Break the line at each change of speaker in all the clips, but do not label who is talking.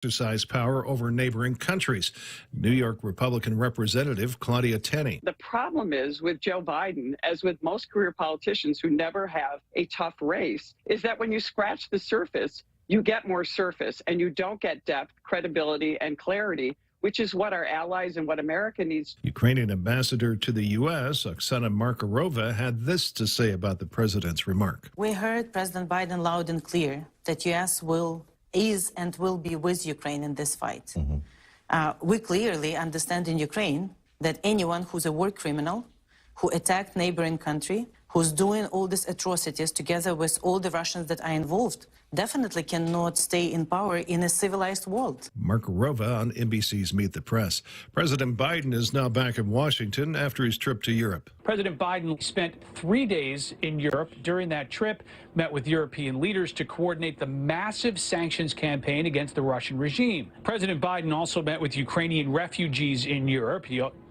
exercise power over neighboring countries. New York Republican Representative Claudia Tenney.
The problem is with Joe Biden, as with most career politicians who never have a tough race, is that when you scratch the surface, you get more surface and you don't get depth, credibility, and clarity, which is what our allies and what America needs.
Ukrainian ambassador to the U.S., Oksana Markarova, had this to say about the president's remark.
We heard President Biden loud and clear that U.S. is and will be with Ukraine in this fight. We clearly understand in Ukraine that anyone who's a war criminal, who attacked neighboring country, who's doing all these atrocities together with all the Russians that are involved, definitely cannot stay in power in a civilized world.
Markarova on NBC's Meet the Press. President Biden is now back in Washington after his trip to Europe.
President Biden spent 3 days in Europe. During that trip, met with European leaders to coordinate the massive sanctions campaign against the Russian regime. President Biden also met with Ukrainian refugees in Europe.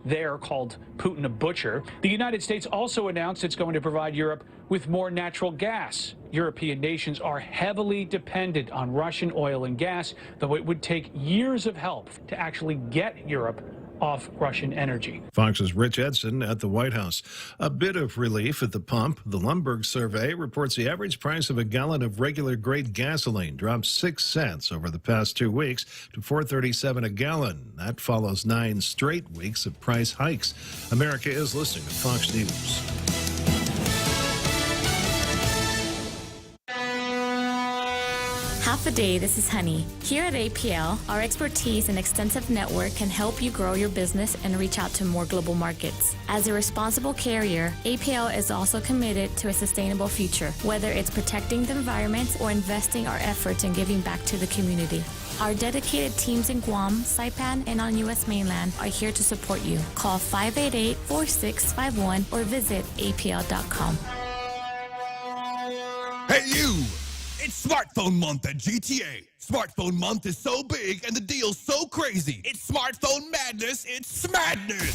They're called Putin a butcher. The United States also announced it's going to provide Europe with more natural gas. European nations are heavily dependent on Russian oil and gas, though it would take years of help to actually get Europe off Russian energy.
Fox's Rich Edson at the White House. A bit of relief at the pump. The Lumbergh survey reports the average price of a gallon of regular grade gasoline dropped 6 cents over the past 2 weeks to $4.37 a gallon. That follows 9 straight weeks of price hikes. America is listening to Fox News.
Half a day, this is Honey. Here at APL, our expertise and extensive network can help you grow your business and reach out to more global markets. As a responsible carrier, APL is also committed to a sustainable future, whether it's protecting the environment or investing our efforts in giving back to the community. Our dedicated teams in Guam, Saipan, and on U.S. mainland are here to support you. Call 588-4651 or visit apl.com.
Hey, you! It's Smartphone Month at GTA. Smartphone Month is so big and the deal's so crazy. It's Smartphone Madness. It's Smadness.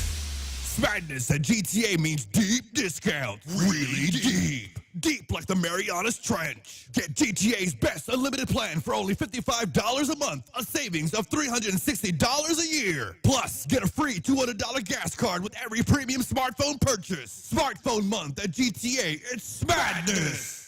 Smadness at GTA means deep discounts. Really deep. Deep like the Marianas Trench. Get GTA's best unlimited plan for only $55 a month. A savings of $360 a year. Plus, get a free $200 gas card with every premium smartphone purchase. Smartphone Month at GTA. It's Smadness.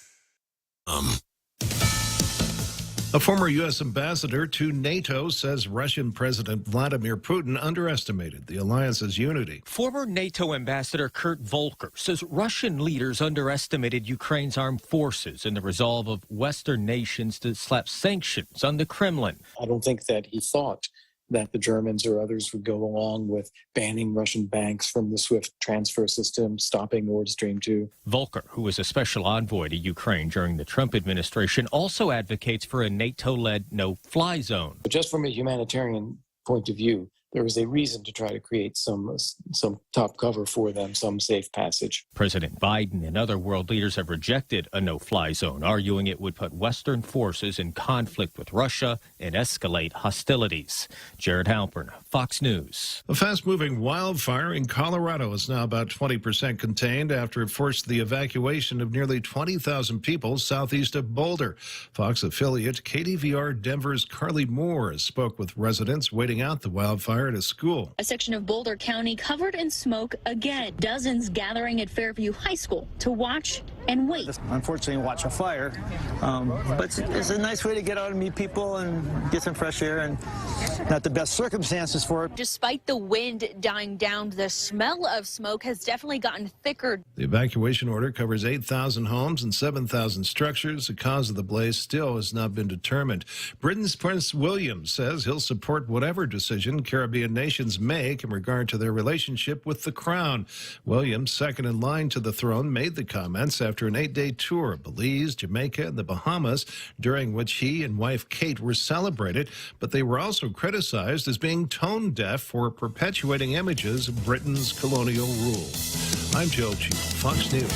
A former U.S. ambassador to NATO says Russian President Vladimir Putin underestimated the alliance's unity.
Former NATO ambassador Kurt Volker says Russian leaders underestimated Ukraine's armed forces and the resolve of Western nations to slap sanctions on the Kremlin.
I don't think that he thought that the Germans or others would go along with banning Russian banks from the SWIFT transfer system, stopping Nord Stream 2.
Volker, who was a special envoy to Ukraine during the Trump administration, also advocates for a NATO-led no-fly zone.
But just from a humanitarian point of view, there was a reason to try to create some top cover for them, some safe passage.
President Biden and other world leaders have rejected a no-fly zone, arguing it would put Western forces in conflict with Russia and escalate hostilities. Jared Halpern, Fox News.
A fast-moving wildfire in Colorado is now about 20% contained after it forced the evacuation of nearly 20,000 people southeast of Boulder. Fox affiliate KDVR Denver's Carly Moore spoke with residents waiting out the wildfire at a school.
A section of Boulder County covered in smoke again. Dozens gathering at Fairview High School to watch and wait.
Unfortunately, watch a fire, but it's a nice way to get out and meet people and get some fresh air, and not the best circumstances for it.
Despite the wind dying down, the smell of smoke has definitely gotten thicker.
The evacuation order covers 8,000 homes and 7,000 structures. The cause of the blaze still has not been determined. Britain's Prince William says he'll support whatever decision Caribbean nations make in regard to their relationship with the Crown. William, second in line to the throne, made the comments after an 8-day tour of Belize, Jamaica, and the Bahamas, during which he and wife Kate were celebrated, but they were also criticized as being tone deaf for perpetuating images of Britain's colonial rule. I'm Joe Chico, Fox News.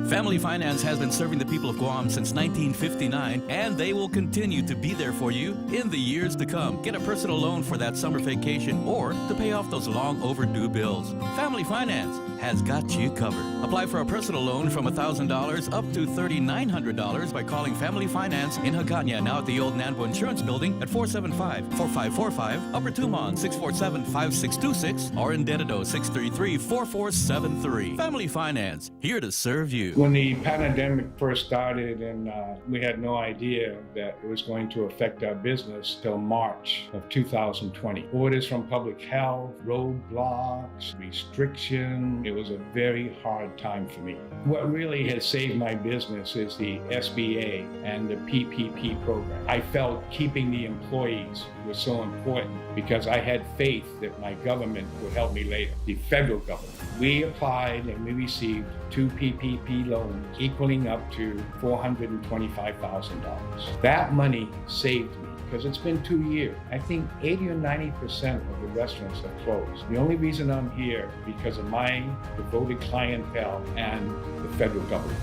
Family Finance has been serving the people of Guam since 1959, and they will continue to be there for you in the years to come. Get a personal loan for that summer vacation or to pay off those long overdue bills. Family Finance has got you covered. Apply for a personal loan from $1,000 up to $3,900 by calling Family Finance in Hagåtña, now at the old Nanbo Insurance Building at 475-4545, Upper Tumon 647-5626, or in Dededo 633-4473. Family Finance, here to serve you.
When the pandemic first started and we had no idea that it was going to affect our business till March of 2020. Orders from public health, roadblocks, restriction. It was a very hard time for me. What really has saved my business is the SBA and the PPP program. I felt keeping the employees was so important because I had faith that my government would help me later, the federal government. We applied and we received 2 PPP loans equaling up to $425,000. That money saved me because it's been 2 years. I think 80 or 90% of the restaurants have closed. The only reason I'm here because of my devoted clientele and the federal government.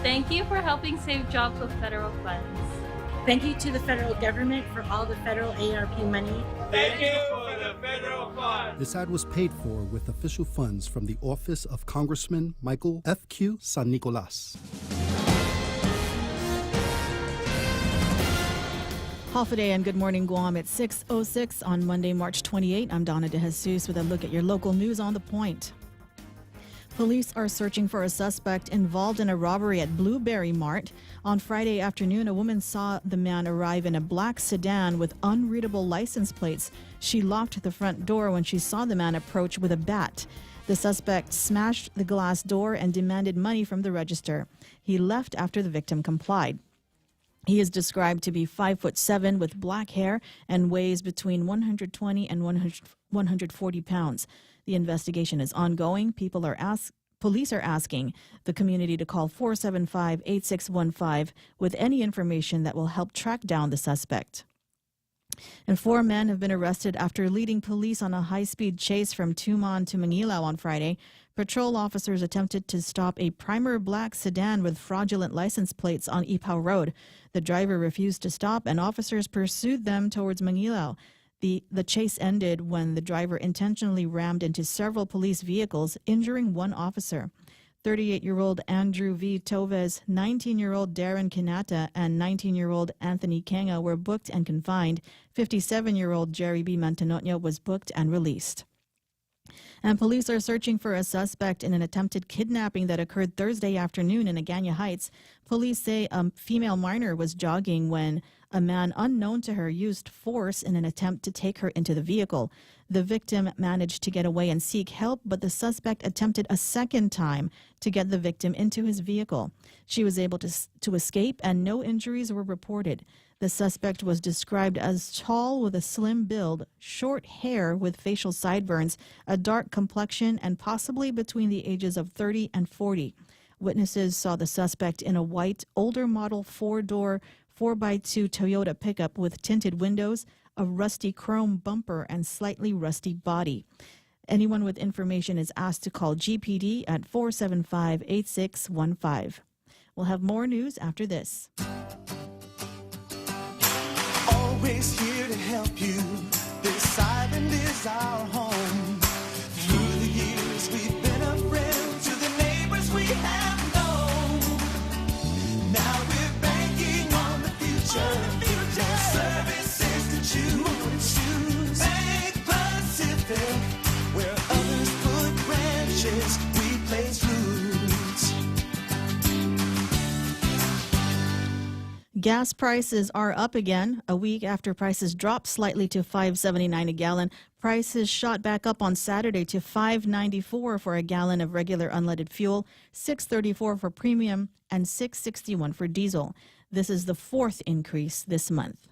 Thank you for helping save jobs with federal funds.
Thank you to the federal government for all the federal ARP money.
Thank you for the federal funds.
This ad was paid for with official funds from the office of Congressman Michael F.Q. San Nicolas.
Half a day and good morning, Guam. It's 6:06 on Monday, March 28. I'm Donna DeJesus with a look at your local news on the point. Police are searching for a suspect involved in a robbery at Blueberry Mart. On Friday afternoon, a woman saw the man arrive in a black sedan with unreadable license plates. She locked the front door when she saw the man approach with a bat. The suspect smashed the glass door and demanded money from the register. He left after the victim complied. He is described to be 5'7" with black hair and weighs between 120 and 140 pounds. The investigation is ongoing. Police are asking the community to call 475-8615 with any information that will help track down the suspect. And 4 men have been arrested after leading police on a high-speed chase from Tumon to Manilao on Friday. Patrol officers attempted to stop a primer black sedan with fraudulent license plates on Ipaw Road. The driver refused to stop, and officers pursued them towards Manilao. The chase ended when the driver intentionally rammed into several police vehicles, injuring 1 officer. 38-year-old Andrew V. Toves, 19-year-old Darren Kinata, and 19-year-old Anthony Kenga were booked and confined. 57-year-old Jerry B. Mantanotño was booked and released. And police are searching for a suspect in an attempted kidnapping that occurred Thursday afternoon in Agana Heights. Police say a female minor was jogging when a man unknown to her used force in an attempt to take her into the vehicle. The victim managed to get away and seek help, but the suspect attempted a second time to get the victim into his vehicle. She was able to escape, and no injuries were reported. The suspect was described as tall with a slim build, short hair with facial sideburns, a dark complexion, and possibly between the ages of 30 and 40. Witnesses saw the suspect in a white, older model 4-door 4x2 Toyota pickup with tinted windows, a rusty chrome bumper, and slightly rusty body. Anyone with information is asked to call GPD at 475-8615. We'll have more news after this.
Always here to help you. This island is our home. Through the years we've been a friend to the neighbors we have known. Now we're banking on the future. More services to choose. Bank Pacific, where others put branches, we place roots.
Gas prices are up again a week after prices dropped slightly to $5.79 a gallon. Prices shot back up on Saturday to $5.94 for a gallon of regular unleaded fuel, $6.34 for premium, and $6.61 for diesel. This is the 4th increase this month.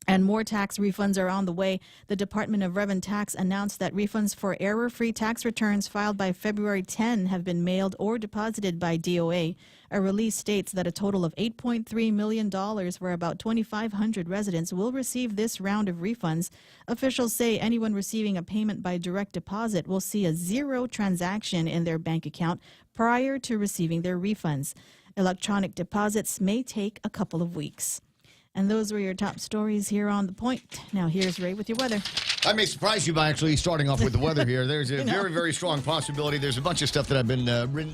And more tax refunds are on the way. The Department of Rev and Tax announced that refunds for error-free tax returns filed by February 10 have been mailed or deposited by DOA. A release states that a total of $8.3 million for about 2,500 residents will receive this round of refunds. Officials say anyone receiving a payment by direct deposit will see a zero transaction in their bank account prior to receiving their refunds. Electronic deposits may take a couple of weeks. And those were your top stories here on The Point. Now here's Ray with your weather.
I may surprise you by actually starting off with the weather here. There's a very, very strong possibility. There's a bunch of stuff that I've been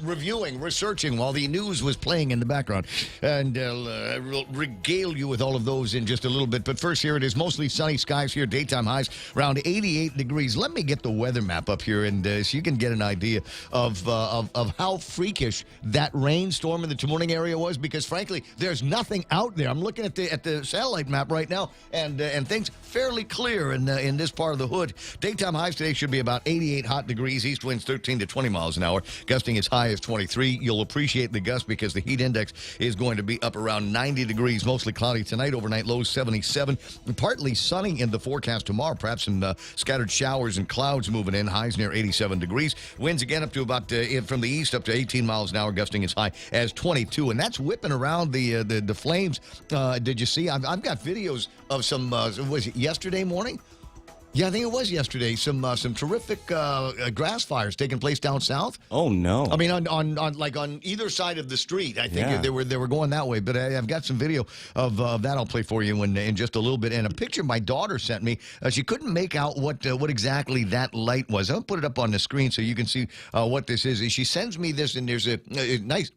reviewing, researching while the news was playing in the background. And I'll regale you with all of those in just a little bit. But first, here it is. Mostly sunny skies here. Daytime highs around 88 degrees. Let me get the weather map up here, and so you can get an idea of how freakish that rainstorm in the morning area was. Because, frankly, there's nothing out there. I'm looking at the satellite map right now, and things fairly clear in this part of the hood. Daytime highs today should be about 88 hot degrees. East winds 13 to 20 miles an hour. Gusting as high as 23. You'll appreciate the gust because the heat index is going to be up around 90 degrees. Mostly cloudy tonight. Overnight lows 77. Partly sunny in the forecast tomorrow. Perhaps some scattered showers and clouds moving in. Highs near 87 degrees. Winds again up to about from the east up to 18 miles an hour. Gusting as high as 22. And that's whipping around the flames. Did you see? I've got videos of some, was it yesterday morning? Yeah, I think it was yesterday. Some terrific grass fires taking place down south.
Oh no!
I mean, on either side of the street. I think they were going that way. But I've got some video of that. I'll play for you in just a little bit. And a picture my daughter sent me. She couldn't make out what exactly that light was. I'll put it up on the screen so you can see what this is. She sends me this, and there's a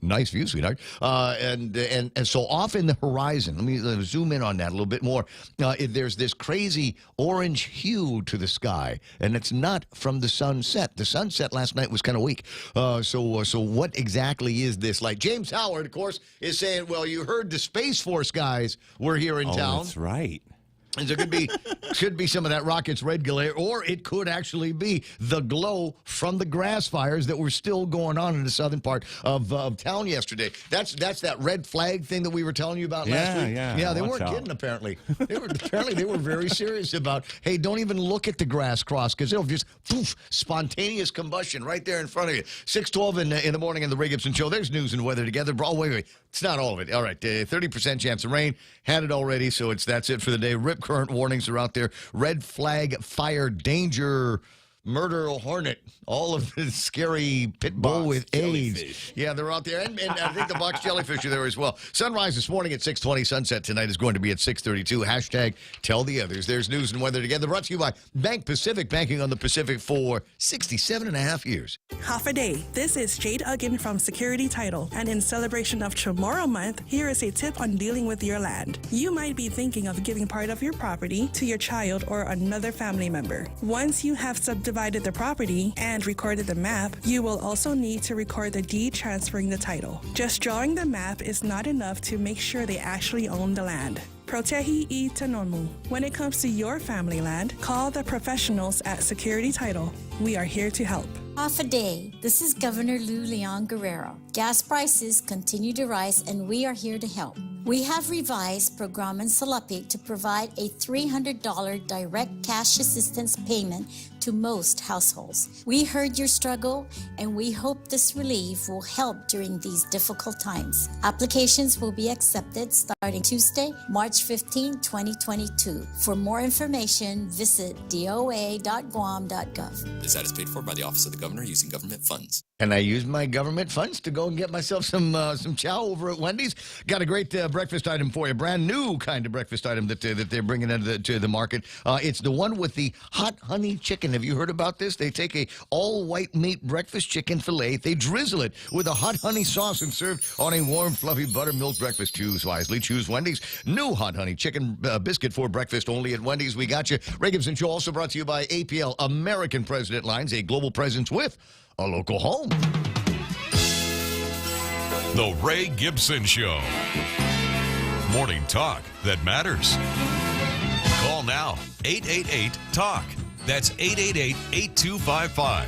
nice view, sweetheart. And so off in the horizon. Let me zoom in on that a little bit more. There's this crazy orange hue to the sky, and it's not from the sunset. The sunset last night was kind of weak. So what exactly is this light? James Howard, of course, is saying, well, you heard the Space Force guys were here in town.
That's right.
And there could be some of that rocket's red glare, or it could actually be the glow from the grass fires that were still going on in the southern part of town yesterday. That's that red flag thing that we were telling you about last week. Yeah, they weren't kidding. Apparently, they were very serious about. Hey, don't even look at the grass cross because it'll just poof, spontaneous combustion right there in front of you. 6:12 in the morning in the Ray Gibson Show. There's news and weather together. Oh, wait. It's not all of it. All right, 30% chance of rain. Had it already, so that's it for the day. Rip current warnings are out there. Red flag, fire, danger, murder, hornet. All of the scary pit bull with AIDS. Yeah, they're out there. And I think the box jellyfish are there as well. Sunrise this morning at 6:20. Sunset tonight is going to be at 6:32. Hashtag tell the others. There's news and weather together. Brought to you by Bank Pacific. Banking on the Pacific for 67 and a half years.
Half a day. This is Jade Uggan from Security Title. And in celebration of Tomorrow Month, here is a tip on dealing with your land. You might be thinking of giving part of your property to your child or another family member. Once you have subdivided the property and recorded the map, you will also need to record the deed transferring the title. Just drawing the map is not enough to make sure they actually own the land. Protehi I Tanonmu. When it comes to your family land, call the professionals at Security Title. We are here to help.
Half a day. This is Governor Lou Leon Guerrero. Gas prices continue to rise and we are here to help. We have revised Programan Salapi to provide a $300 direct cash assistance payment to most households. We heard your struggle and we hope this relief will help during these difficult times. Applications will be accepted starting Tuesday, March 15, 2022. For more information, visit doa.guam.gov.
This ad is paid for by the Office of the Governor using government funds.
And I used my government funds to go and get myself some chow over at Wendy's. Got a great breakfast item for you. Brand new kind of breakfast item that they're bringing into the market. It's the one with the hot honey chicken. Have you heard about this? They take a all-white meat breakfast chicken fillet. They drizzle it with a hot honey sauce and serve on a warm, fluffy buttermilk breakfast. Choose wisely. Choose Wendy's. New hot honey chicken biscuit for breakfast only at Wendy's. We got you. Ray Gibson Show also brought to you by APL, American President Lines, a global presence with a local home.
The Ray Gibson Show. Morning talk that matters. Call now, 888-TALK. That's 888-8255.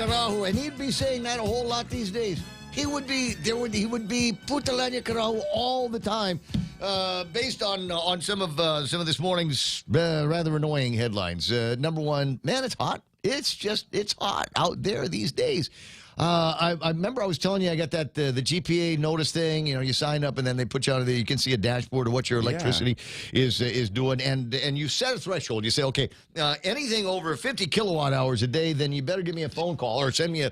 Karahu, and he'd be saying that a whole lot these days. He would be Putalanya Karahu all the time, based on some of this morning's rather annoying headlines. Number one, man, it's hot. It's hot out there these days. I remember I was telling you I got that the GPA notice thing. You know, you sign up and then they put you on there. You can see a dashboard of what your electricity is doing, and you set a threshold. You say, okay, anything over 50 kilowatt hours a day, then you better give me a phone call or send me a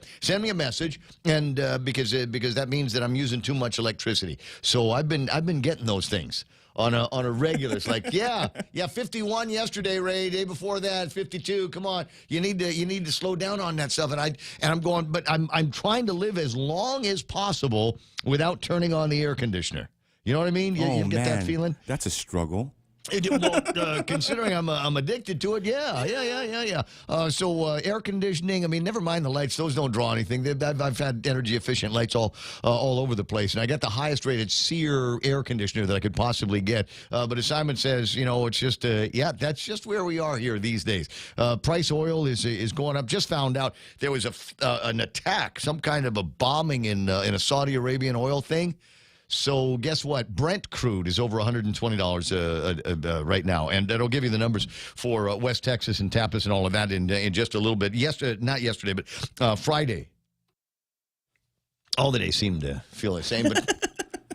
message, and because that means that I'm using too much electricity. So I've been getting those things on a regular. It's like, yeah, 51 yesterday, Ray. Day before that, 52. Come on, you need to slow down on that stuff. And I'm going, but I'm trying to live as long as possible without turning on the air conditioner. You know what I mean? You get that feeling?
That's a struggle.
Considering I'm addicted to it, yeah. So air conditioning, I mean, never mind the lights; those don't draw anything. I've had energy efficient lights all over the place, and I got the highest rated Sear air conditioner that I could possibly get. But as Simon says, you know, it's just that's just where we are here these days. Price oil is going up. Just found out there was an attack, some kind of a bombing in a Saudi Arabian oil thing. So guess what? Brent crude is over $120 right now, and that'll give you the numbers for West Texas and Tapas and all of that in just a little bit. Not yesterday, but Friday. All the days seem to feel the same, but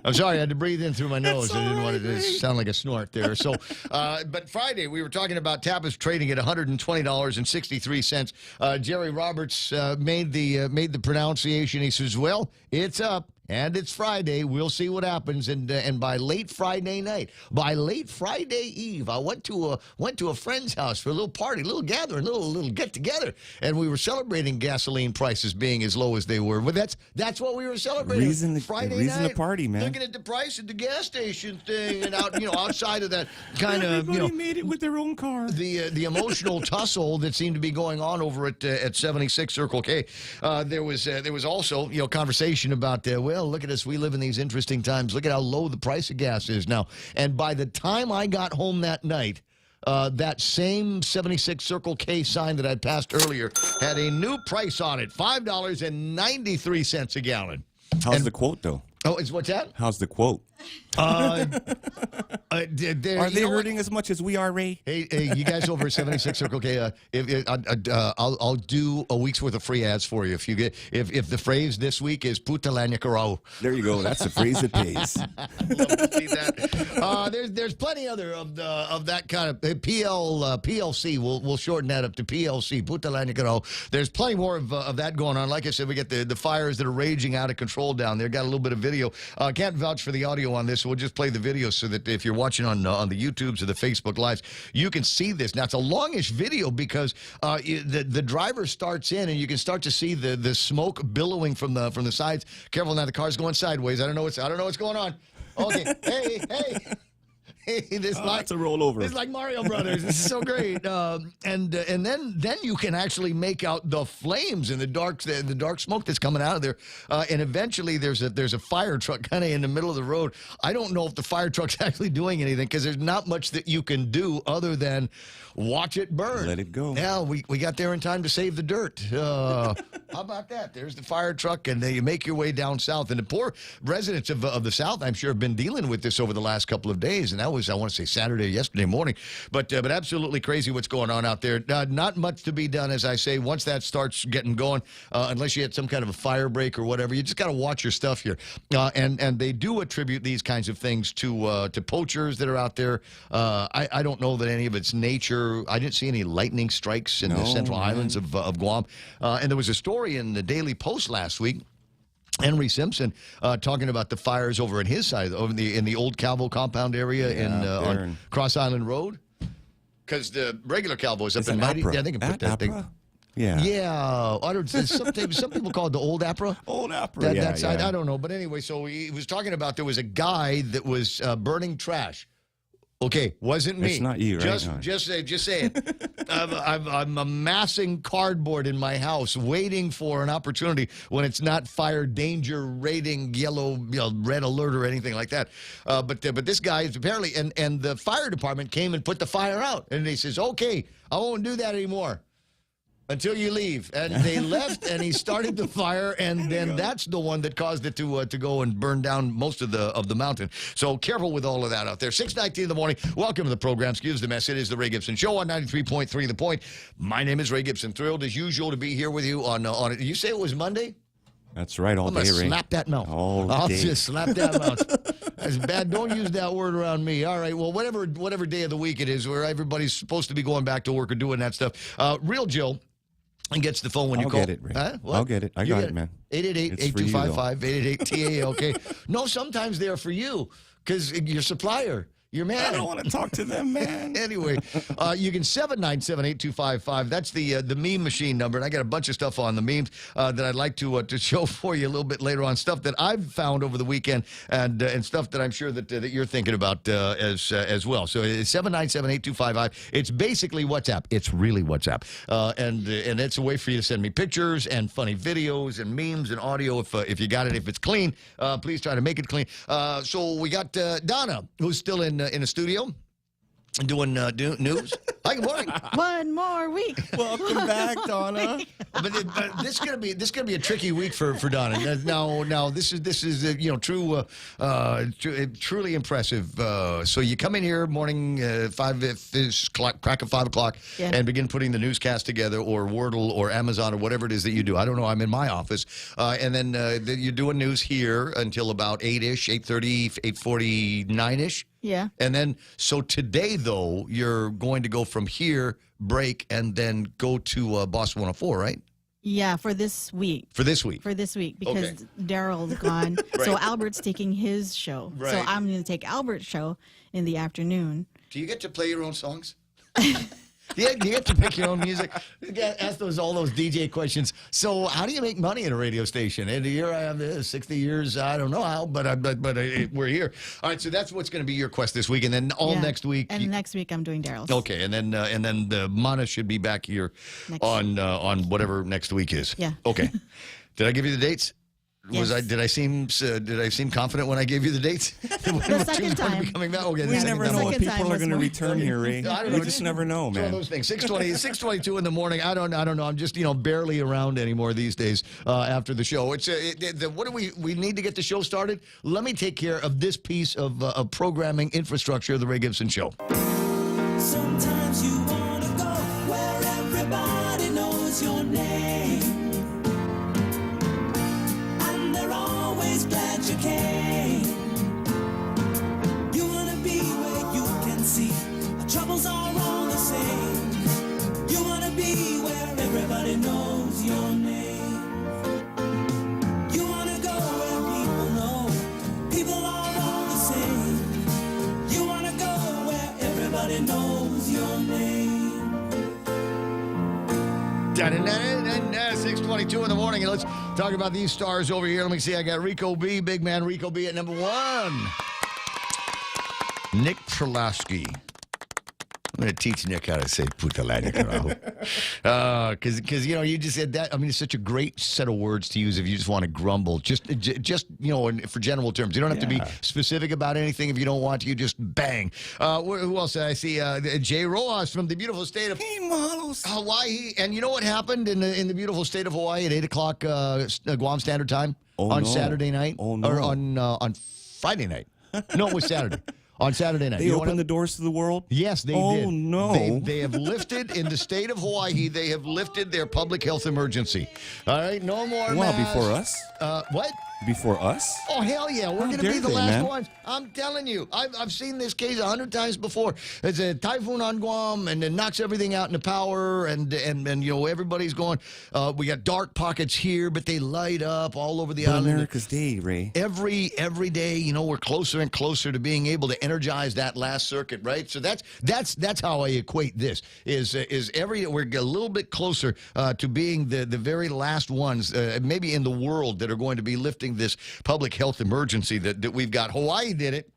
I'm sorry, I had to breathe in through my nose. I didn't want it to sound like a snort there. So, but Friday, we were talking about Tapas trading at $120.63. Jerry Roberts made the pronunciation. He says, well, it's up. And it's Friday. We'll see what happens. And by late Friday night, by late Friday Eve, I went to a friend's house for a little party, a little gathering, a little get together, and we were celebrating gasoline prices being as low as they were. But that's what we were celebrating. Friday night,
to party, man.
Looking at the price at the gas station thing, and outside of that kind of
made it with their own car.
The emotional tussle that seemed to be going on over at 76 Circle K. There was also conversation about look at us. We live in these interesting times. Look at how low the price of gas is now. And by the time I got home that night, that same 76 Circle K sign that I passed earlier had a new price on it, $5.93 a gallon.
How's the quote, though?
Oh, what's that?
How's the quote? Are they hurting as much as we are, Ray?
Hey, you guys over at 76 Circle K, I'll do a week's worth of free ads for you if you get if the phrase this week is Putalanya Karau.
There you go. That's the phrase that pays.
Love to see that. There's plenty other of that kind of PLC. We'll shorten that up to PLC Putalanya Karau. There's plenty more of that going on. Like I said, we get the fires that are raging out of control down there. Got a little bit of video. Can't vouch for the audio on this. We'll just play the video so that if you're watching on the YouTubes or the Facebook Lives, you can see this. Now, it's a longish video because the driver starts in and you can start to see the smoke billowing from the sides. Careful now, the car's going sideways. I don't know what's going on. Okay, hey.
It's a rollover.
It's like Mario Brothers. This is so great. And then you can actually make out the flames and the dark smoke that's coming out of there. And eventually there's a fire truck kind of in the middle of the road. I don't know if the fire truck's actually doing anything because there's not much that you can do other than watch it burn.
Let it go.
Yeah, we got there in time to save the dirt. How about that? There's the fire truck, and you make your way down south. And the poor residents of the South, I'm sure, have been dealing with this over the last couple of days. And that was, I want to say, Saturday or yesterday morning. But absolutely crazy what's going on out there. Not much to be done, as I say, once that starts getting going, unless you had some kind of a fire break or whatever. You just got to watch your stuff here. And they do attribute these kinds of things to poachers that are out there. I don't know that any of it's nature. I didn't see any lightning strikes in the Central Islands of Guam. And there was a story in the Daily Post last week. Henry Simpson talking about the fires over at his side, over in the old Calvo compound area on Cross Island Road. Because the regular Calvo is up in Mighty. Yeah, they can put that thing. Yeah. Some people call it the old APRA.
Old APRA.
That side. I don't know. But anyway, so he was talking about there was a guy that was burning trash. Okay, wasn't me.
It's not you, right?
Just say it. I'm amassing cardboard in my house, waiting for an opportunity when it's not fire danger rating, yellow, red alert or anything like that. But this guy is apparently, and the fire department came and put the fire out, and he says, "Okay, I won't do that anymore." Until you leave. And they left, and he started the fire, and then that's the one that caused it to go and burn down most of the mountain. So careful with all of that out there. 6:19 in the morning. Welcome to the program. Excuse the mess. It is the Ray Gibson Show on 93.3 The Point. My name is Ray Gibson. Thrilled, as usual, to be here with you on it. You say it was Monday?
That's right, all
I'm
day,
going to
Ray.
slap that mouth. I'll just slap that mouth. That's bad. Don't use that word around me. All right, well, whatever day of the week it is where everybody's supposed to be going back to work or doing that stuff. Real Jill. And gets the phone when you call.
I'll get it, Ray. I'll get it. I got it, man.
888-8255, 888-TA, okay. No, sometimes they're for you because your supplier, your man.
I don't want to talk to them, man.
Anyway, you can 797-8255. That's the meme machine number, and I got a bunch of stuff on the memes that I'd like to show for you a little bit later on. Stuff that I've found over the weekend, and stuff that I'm sure that you're thinking about as well. So it's 797-8255. It's basically WhatsApp. It's really WhatsApp, and it's a way for you to send me pictures and funny videos and memes and audio if you got it. If it's clean, please try to make it clean. So we got Donna, who's still in a studio doing news. Hi, good morning.
One more week.
Welcome back, Donna.
But this is gonna be a tricky week for Donna. Now this is truly impressive. So you come in here morning crack of 5 o'clock and begin putting the newscast together, or Wordle or Amazon or whatever it is that you do. I don't know. I'm in my office, and then you're doing news here until about 8-ish, 8:30, 8:49-ish.
Yeah.
And then, so today, though, you're going to go from here, break, and then go to Boss 104, right?
Yeah, for this week.
For this week,
because Daryl's gone.
Right.
So Albert's taking his show.
Right.
So I'm going to take Albert's show in the afternoon.
Do you get to play your own songs? Yeah, you get to pick your own music. Ask all those DJ questions. So, how do you make money in a radio station? And here I am, 60 years. I don't know how, but we're here. All right, so that's what's going to be your quest this week, and then next week.
And next week I'm doing Daryl's.
Okay, and then the Mana should be back here on whatever next week is.
Yeah.
Okay. Did I give you the dates?
Yes.
Did I seem confident when I gave you the dates?
The second time.
Be coming back? Okay,
We never know when people are going to return here, Ray.
I don't know.
We just never know, man.
One of those things. 6:22 in the morning. I don't know. I'm just barely around anymore these days after the show. It's what do we need to get the show started? Let me take care of this piece of programming infrastructure of the Ray Gibson Show.
Sometimes you want to go where everybody knows your name, and they're always glad you came. You want to be where you can see our troubles are all the same. You want to be where everybody knows your name. You want to go where people know people are all the same. You want to go where everybody knows your name.
6:22 in the morning, and let's talk about these stars over here. Let me see. I got Rico B, big man Rico B at number 1. Nick Trelaski. I'm going to teach Nick how to say putalani, because you just said that. I mean, it's such a great set of words to use if you just want to grumble. Just for general terms. You don't have to be specific about anything. If you don't want to, you just bang. Who else did I see? Jay Rojas from the beautiful state of Hawaii. And you know what happened in the beautiful state of Hawaii at 8 o'clock Guam Standard Time on Saturday night? Or on Friday night? No, it was Saturday. On Saturday night.
They opened the doors to the world?
Yes, they did.
Oh, no.
They have lifted, in the state of Hawaii, they have lifted their public health emergency. All right, no more masks.
Before us?
What?
Before us?
Oh, hell yeah. We're going to be the last ones. I'm telling you. I've seen this case 100 times before. There's a typhoon on Guam, and it knocks everything out into power, and everybody's going, we got dark pockets here, but they light up all over the island.
America's Day, Ray.
Every day, we're closer and closer to being able to energize that last circuit, right? So that's how I equate this. We're a little bit closer to being the very last ones, maybe in the world, that are going to be lifting this public health emergency that we've got. Hawaii did it.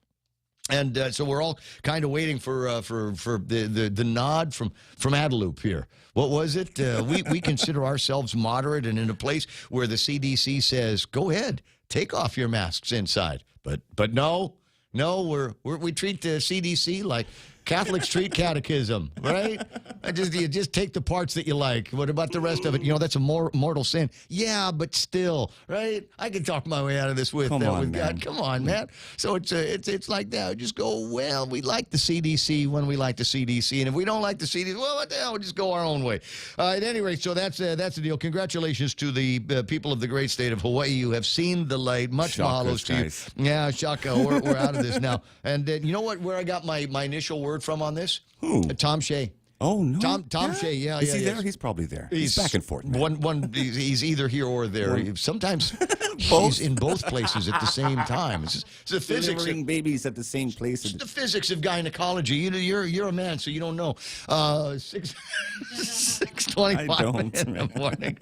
And so we're all kind of waiting for the nod from Adelup here. What was it? We consider ourselves moderate and in a place where the CDC says, go ahead, take off your masks inside. But no, we treat the CDC like Catholic Street Catechism, right? You just take the parts that you like. What about the rest of it? That's a mortal sin. Yeah, but still, right? I can talk my way out of this with God. Come on, man. So it's like that. Just go, well, we like the CDC when we like the CDC, and if we don't like the CDC, well, what the hell? We'll just go our own way. At any rate, so that's the deal. Congratulations to the people of the great state of Hawaii. You have seen the light. Much mahalos to you. Yeah, shaka. We're out of this now. And you know what? Where I got my initial word from on this?
Who?
Tom Shea.
Oh, no.
Tom Shea, yeah.
Is he there? He's probably there. He's back and forth, man.
He's either here or there. Sometimes he's in both places at the same time. It's the physics.
Delivering babies at the same place.
It's the physics of gynecology. You're a man, so you don't know. 6:25 in the morning.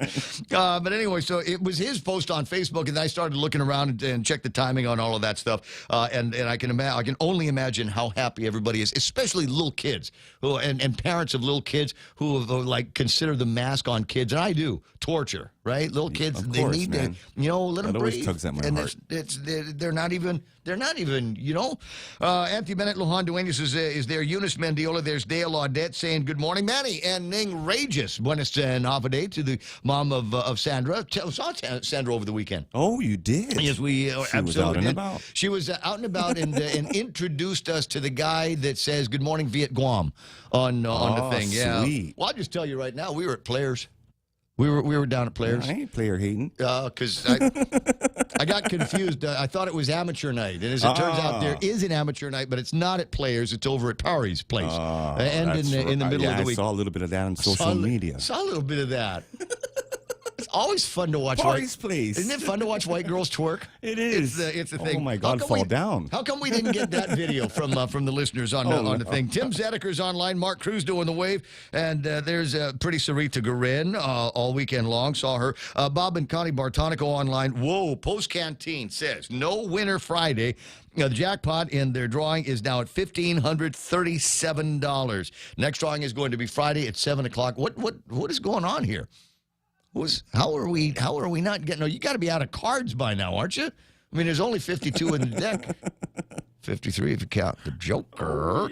But anyway, so it was his post on Facebook, and I started looking around and checked the timing on all of that stuff. And I can only imagine how happy everybody is, especially little kids and parents of little kids who like consider the mask on kids, and I do, torture, right? Little kids,
of
they
course,
need
man.
to, let them
That
breathe.
always tugs at my heart.
They're not even, Anthony Bennett, Lujan Duenas is there. Eunice Mendiola, there's Dale Audette saying good morning, Manny, and Ning Regis. Buenas and half a day to the mom of Sandra. Saw Sandra over the weekend.
Oh, you did?
Yes, we
She was out and about.
She was out and about and introduced us to the guy that says good morning Viet Guam on the thing. Yeah.
Sweet.
Well, I'll just tell you right now, we were at Players. We were down at Players.
I ain't player hating.
Because I got confused. I thought it was amateur night. And as it turns out, there is an amateur night, but it's not at Players. It's over at Pari's place. And in the middle of the week.
I saw a little bit of that on social media.
Saw a little bit of that. It's always fun to watch.
Pari's place.
Isn't it fun to watch white girls twerk?
It is.
It's a thing.
Oh, my God, fall down.
How come we didn't get that video from the listeners on the thing? Tim Zedeker's online. Mark Cruz doing the wave. And there's pretty Sarita Guerin all weekend long. Saw her. Bob and Connie Bartonico online. Whoa, Post Canteen says no winner Friday. The jackpot in their drawing is now at $1,537. Next drawing is going to be Friday at 7 o'clock. What is going on here? How are we not getting? No, you got to be out of cards by now, aren't you? I mean, there's only 52 in the deck. 53 if you count the Joker.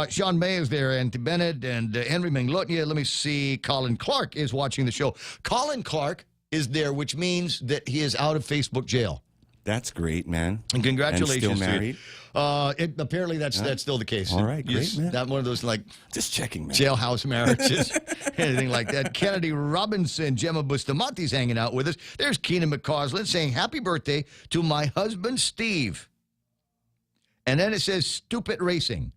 Sean May is there, and Bennett and Henry Minglotnia. Let me see. Colin Clark is watching the show. Colin Clark is there, which means that he is out of Facebook jail.
That's great, man.
And congratulations.
And still married?
Apparently that's still the case.
All right, great, man.
Not one of those
just checking, man.
Jailhouse marriages, anything like that. Kennedy Robinson, Gemma Bustamante's hanging out with us. There's Keenan McCausland saying happy birthday to my husband Steve. And then it says stupid racing.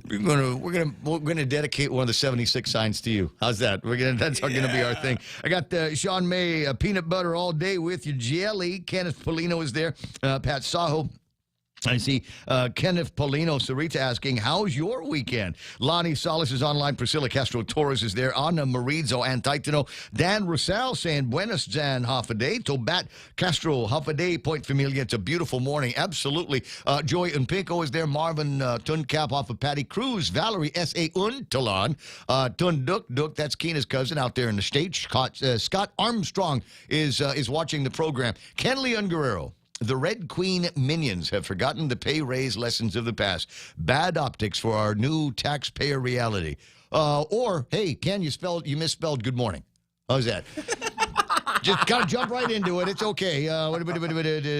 We're gonna dedicate one of the 76 signs to you. How's that? That's gonna be our thing. I got Sean May, peanut butter all day with you, jelly. Kenneth Polino is there. Pat Saho. I see Kenneth Polino, Sarita asking, how's your weekend? Lonnie Salas is online. Priscilla Castro Torres is there. Ana Marizo Antitano. Dan Rosal saying, buenas Jan Hafaday. Tobat Castro Hafaday, Point Familia. It's a beautiful morning. Absolutely. Joy Unpinko is there. Marvin Tuncap off of Patty Cruz. Valerie S.A. Untalan. Tunduk, that's Keena's cousin out there in the States. Scott Armstrong is watching the program. Ken Leon Guerrero. The Red Queen minions have forgotten the pay raise lessons of the past. Bad optics for our new taxpayer reality. Or, hey, Ken, you misspelled good morning. How's that? Just got to jump right into it. It's okay.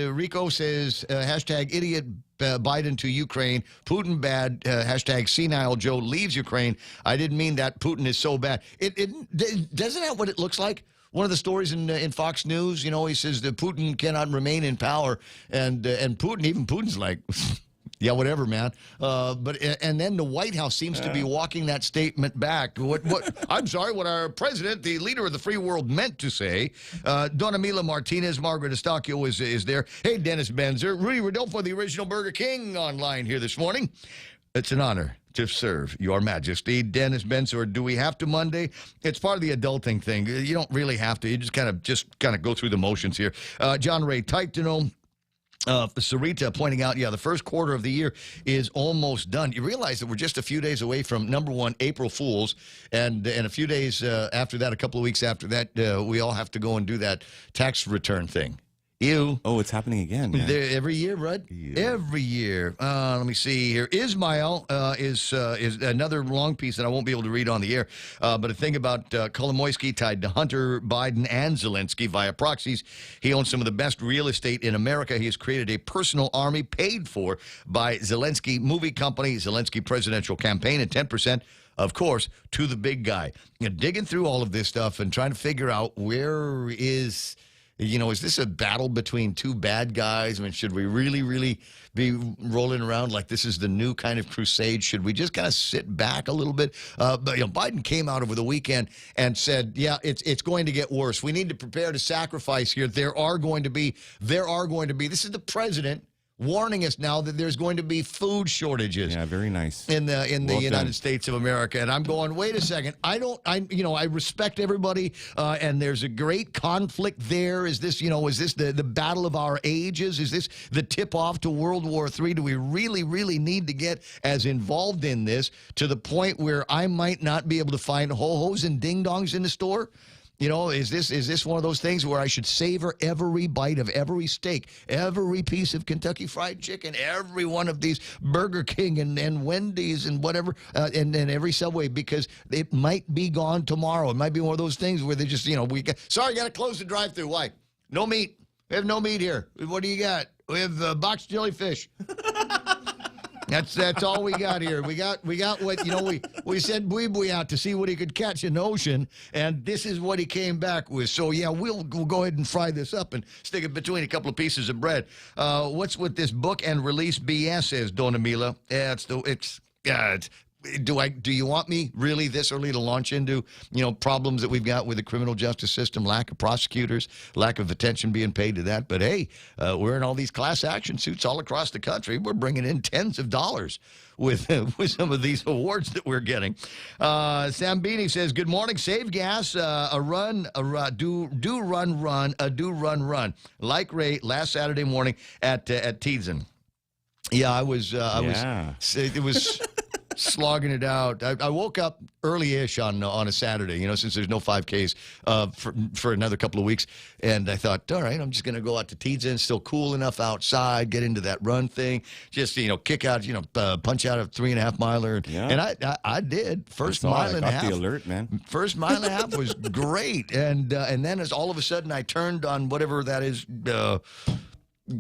Rico says, hashtag idiot Biden to Ukraine. Putin bad. Hashtag senile Joe leaves Ukraine. I didn't mean that. Putin is so bad. Doesn't that what it looks like? One of the stories in Fox News, he says that Putin cannot remain in power, and Putin's like, yeah, whatever, man. And then the White House seems to be walking that statement back. I'm sorry, what our president, the leader of the free world, meant to say. Donna Mila Martinez, Margaret Estacchio is there. Hey, Dennis Benzer, Rudy Rodolfo, the original Burger King, online here this morning. It's an honor to serve your majesty. Dennis Benzer, do we have to Monday? It's part of the adulting thing. You don't really have to. You just kind of go through the motions here. John Ray Titano. Sarita pointing out, the first quarter of the year is almost done. You realize that we're just a few days away from, number one, April Fools, and a few days after that, a couple of weeks after that, we all have to go and do that tax return thing. Ew.
Oh, it's happening again, man.
Every year, Rudd. Every year. Let me see here. Ismail is another long piece that I won't be able to read on the air. But a thing about Kolomoisky tied to Hunter Biden and Zelensky via proxies. He owns some of the best real estate in America. He has created a personal army paid for by Zelensky movie company, Zelensky presidential campaign, and 10%. Of course, to the big guy. Digging through all of this stuff and trying to figure out where is this a battle between two bad guys? I mean, should we really be rolling around like this is the new kind of crusade? Should we just kind of sit back a little bit? But Biden came out over the weekend and said, yeah, it's going to get worse. We need to prepare to sacrifice here. There are going to be, this is the president warning us now that there's going to be food shortages.
Yeah, very nice.
In the United States of America. And I'm going, wait a second. I respect everybody, and there's a great conflict there. Is this the battle of our ages? Is this the tip off to World War III? Do we really need to get as involved in this to the point where I might not be able to find ho-hos and ding-dongs in the store? Is this one of those things where I should savor every bite of every steak, every piece of Kentucky Fried Chicken, every one of these Burger King and Wendy's and whatever, and every Subway, because it might be gone tomorrow. It might be one of those things where they just, sorry, got to close the drive-thru. Why? No meat. We have no meat here. What do you got? We have boxed jellyfish. That's all we got here. We got what we sent Bui out to see what he could catch in the ocean, and this is what he came back with. So yeah, we'll go ahead and fry this up and stick it between a couple of pieces of bread. What's with this book and release BS? Says Donna Mila. Do you want me really this early to launch into, problems that we've got with the criminal justice system, lack of prosecutors, lack of attention being paid to that? But hey, we're in all these class action suits all across the country. We're bringing in tens of dollars with some of these awards that we're getting. Sambini says, good morning, save gas, run. Like Ray last Saturday morning at Teason. Yeah, it was slogging it out. I woke up early-ish on a Saturday, since there's no 5Ks for another couple of weeks. And I thought, all right, I'm just going to go out to Teason, still cool enough outside, get into that run thing, just, kick out, punch out a 3.5 miler. Yeah. And I did. First mile and a half.
I got the alert, man.
First mile and a half was great. And then as all of a sudden I turned on whatever that is,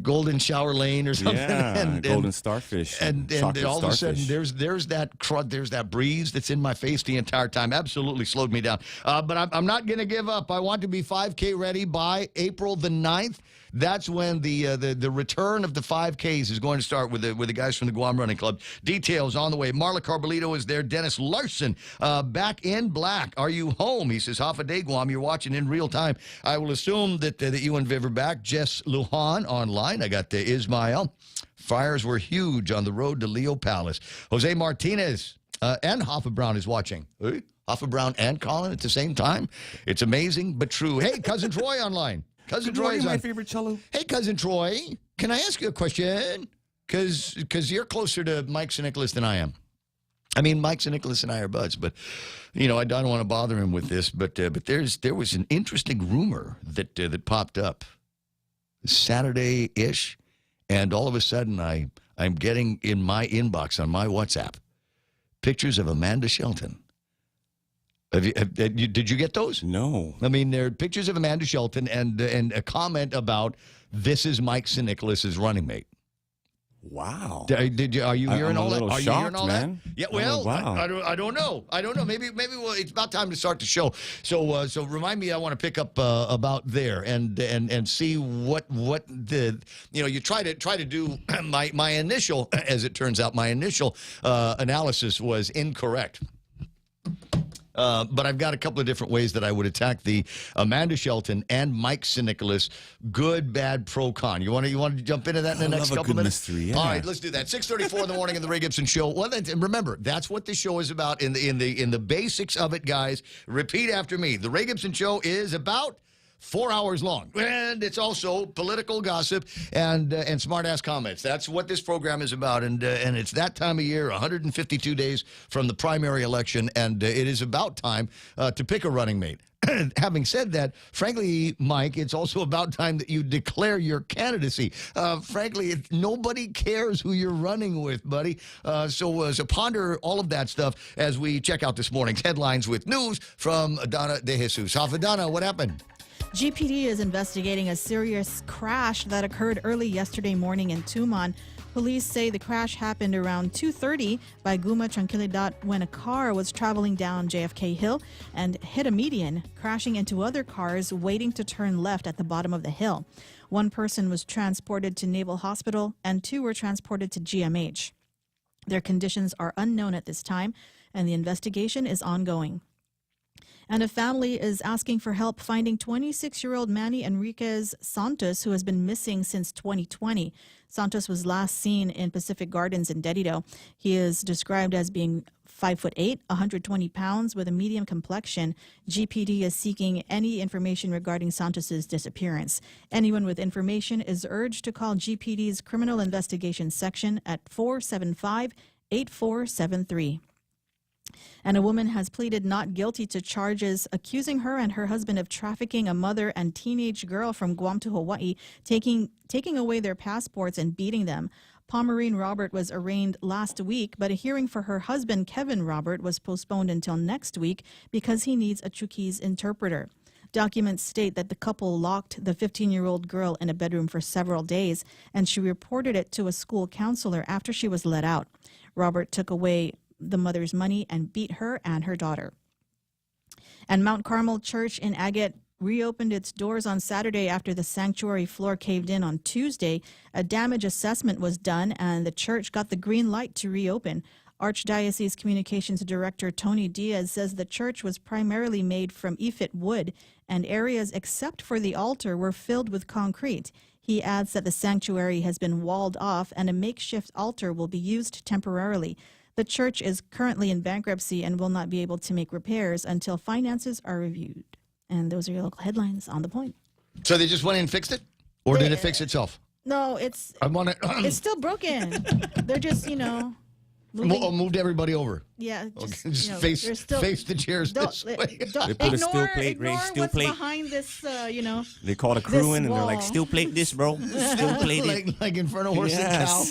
Golden Shower Lane or something.
Yeah, and Golden Starfish.
And all of a sudden, there's that breeze that's in my face the entire time. Absolutely slowed me down. But I'm not going to give up. I want to be 5K ready by April the 9th. That's when the return of the 5Ks is going to start with the guys from the Guam Running Club. Details on the way. Marla Carbolito is there. Dennis Larson, back in black. Are you home? He says, half a day, Guam. You're watching in real time. I will assume that you and Viv are back. Jess Lujan online. I got Ismail. Fires were huge on the road to Leo Palace. Jose Martinez and Hoffa Brown is watching. Hey, Hoffa Brown and Colin at the same time. It's amazing, but true. Hey, Cousin Troy online. Cousin Troy is
my favorite cello.
Hey, Cousin Troy, can I ask you a question? Because you're closer to Mike St. Nicholas than I am. I mean, Mike St. Nicholas and I are buds, but, I don't want to bother him with this, but there was an interesting rumor that popped up Saturday-ish, and all of a sudden I'm getting in my inbox on my WhatsApp pictures of Amanda Shelton. Did you get those?
No.
I mean, there are pictures of Amanda Shelton and a comment about this is Mike St. Nicholas's running mate.
Wow.
Are you hearing all that?
Are you hearing all that?
Yeah. Well,
wow.
I don't know. Maybe it's about time to start the show. So remind me. I want to pick up about there and see what the you try to do my initial, as it turns out, my initial analysis was incorrect. But I've got a couple of different ways that I would attack the Amanda Shelton and Mike St. Nicholas good, bad, pro, con. You want to jump into that in the next couple of minutes?
Mystery, yeah.
All right, let's do that. 6:34 in the morning in the Ray Gibson Show. Well, remember, that's what the show is about in the basics of it, guys. Repeat after me. The Ray Gibson Show is about 4 hours long. And it's also political gossip and smart-ass comments. That's what this program is about. And it's that time of year, 152 days from the primary election, and it is about time to pick a running mate. Having said that, frankly, Mike, it's also about time that you declare your candidacy. Frankly, nobody cares who you're running with, buddy. So ponder all of that stuff as we check out this morning's headlines with news from Donna De Jesus. Donna, what happened?
GPD is investigating a serious crash that occurred early yesterday morning in Tumon. Police say the crash happened around 2:30 by Guma Tranquilidad when a car was traveling down JFK Hill and hit a median, crashing into other cars waiting to turn left at the bottom of the hill. One person was transported to Naval Hospital and 2 were transported to GMH. Their conditions are unknown at this time, and the investigation is ongoing. And a family is asking for help finding 26-year-old Manny Enriquez Santos, who has been missing since 2020. Santos was last seen in Pacific Gardens in Dedido. He is described as being 5'8", 120 pounds, with a medium complexion. GPD is seeking any information regarding Santos's disappearance. Anyone with information is urged to call GPD's Criminal Investigations Section at 475-8473. And a woman has pleaded not guilty to charges accusing her and her husband of trafficking a mother and teenage girl from Guam to Hawaii, taking away their passports and beating them. Pomerine Robert was arraigned last week, but a hearing for her husband, Kevin Robert, was postponed until next week because he needs a Chuukese interpreter. Documents state that the couple locked the 15-year-old girl in a bedroom for several days, and she reported it to a school counselor after she was let out. Robert took away the mother's money and beat her and her daughter. And Mount Carmel Church in Agate reopened its doors on Saturday after the sanctuary floor caved in on Tuesday. A damage assessment was done and the church got the green light to reopen. Archdiocese Communications Director Tony Diaz says the church was primarily made from EFIT wood and areas except for the altar were filled with concrete. He adds that the sanctuary has been walled off and a makeshift altar will be used temporarily. The church is currently in bankruptcy and will not be able to make repairs until finances are reviewed. And those are your local headlines on The Point.
So they just went in and fixed it? Or did it fix itself?
No, it's still broken. They're just,
moved everybody over.
Yeah,
just face the chairs this way.
They put a steel plate, Ray, steel plate.
Behind this,
They called a crew in and they're like, steel plate this, bro. Steel plate it.
like Inferno Horse and Cow.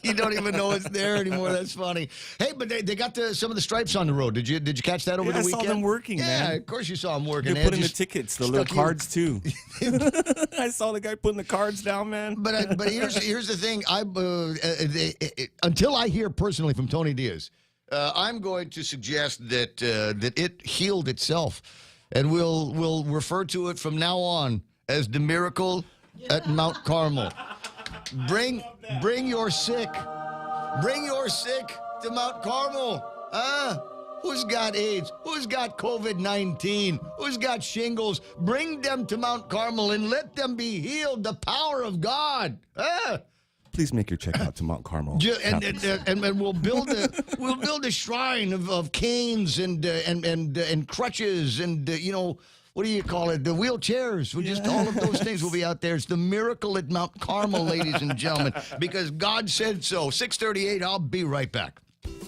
You don't even know it's there anymore. That's funny. Hey, but they got some of the stripes on the road. Did you catch that over the weekend?
I saw them working, man.
Yeah, of course you saw them working.
They're putting the tickets, the little cards too. I saw the guy putting the cards down, man.
But here's the thing. Until I hear personally from Tony Diaz, I'm going to suggest that it healed itself, and we'll refer to it from now on as the miracle at Mount Carmel. Bring your sick. Bring your sick to Mount Carmel. Who's got AIDS? Who's got COVID-19? Who's got shingles? Bring them to Mount Carmel and let them be healed. The power of God.
Please make your check out to Mount Carmel.
And we'll build a shrine of canes and crutches and what do you call it? The wheelchairs. Just all of those things will be out there. It's the miracle at Mount Carmel, ladies and gentlemen, because God said so. 6:38. I'll be right back.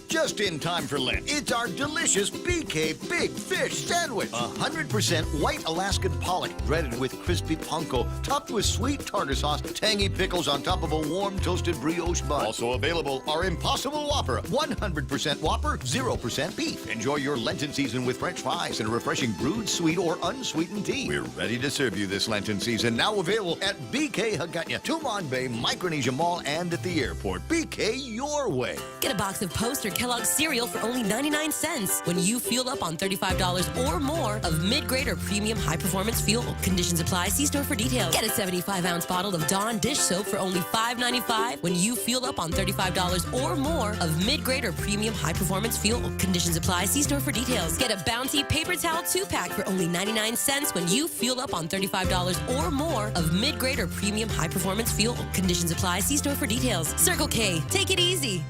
Just in time for Lent, it's our delicious BK Big Fish Sandwich. 100% white Alaskan pollock, breaded with crispy panko, topped with sweet tartar sauce, tangy pickles on top of a warm toasted brioche bun. Also available, our Impossible Whopper, 100% Whopper, 0% beef. Enjoy your Lenten season with French fries and a refreshing brewed sweet or unsweetened tea. We're ready to serve you this Lenten season, now available at BK Hagåtña, Tumon Bay, Micronesia Mall, and at the airport. BK your way.
Get a box of Post or Kellogg's cereal for only 99 cents when you fuel up on $35 or more of mid-grade or premium high-performance fuel. Conditions apply. See store for details. Get a 75-ounce bottle of Dawn dish soap for only $5.95 when you fuel up on $35 or more of mid-grade or premium high-performance fuel. Conditions apply. See store for details. Get a Bounty paper towel 2-pack for only 99 cents when you fuel up on $35 or more of mid-grade or premium high-performance fuel. Conditions apply. See store for details. Circle K. Take it easy.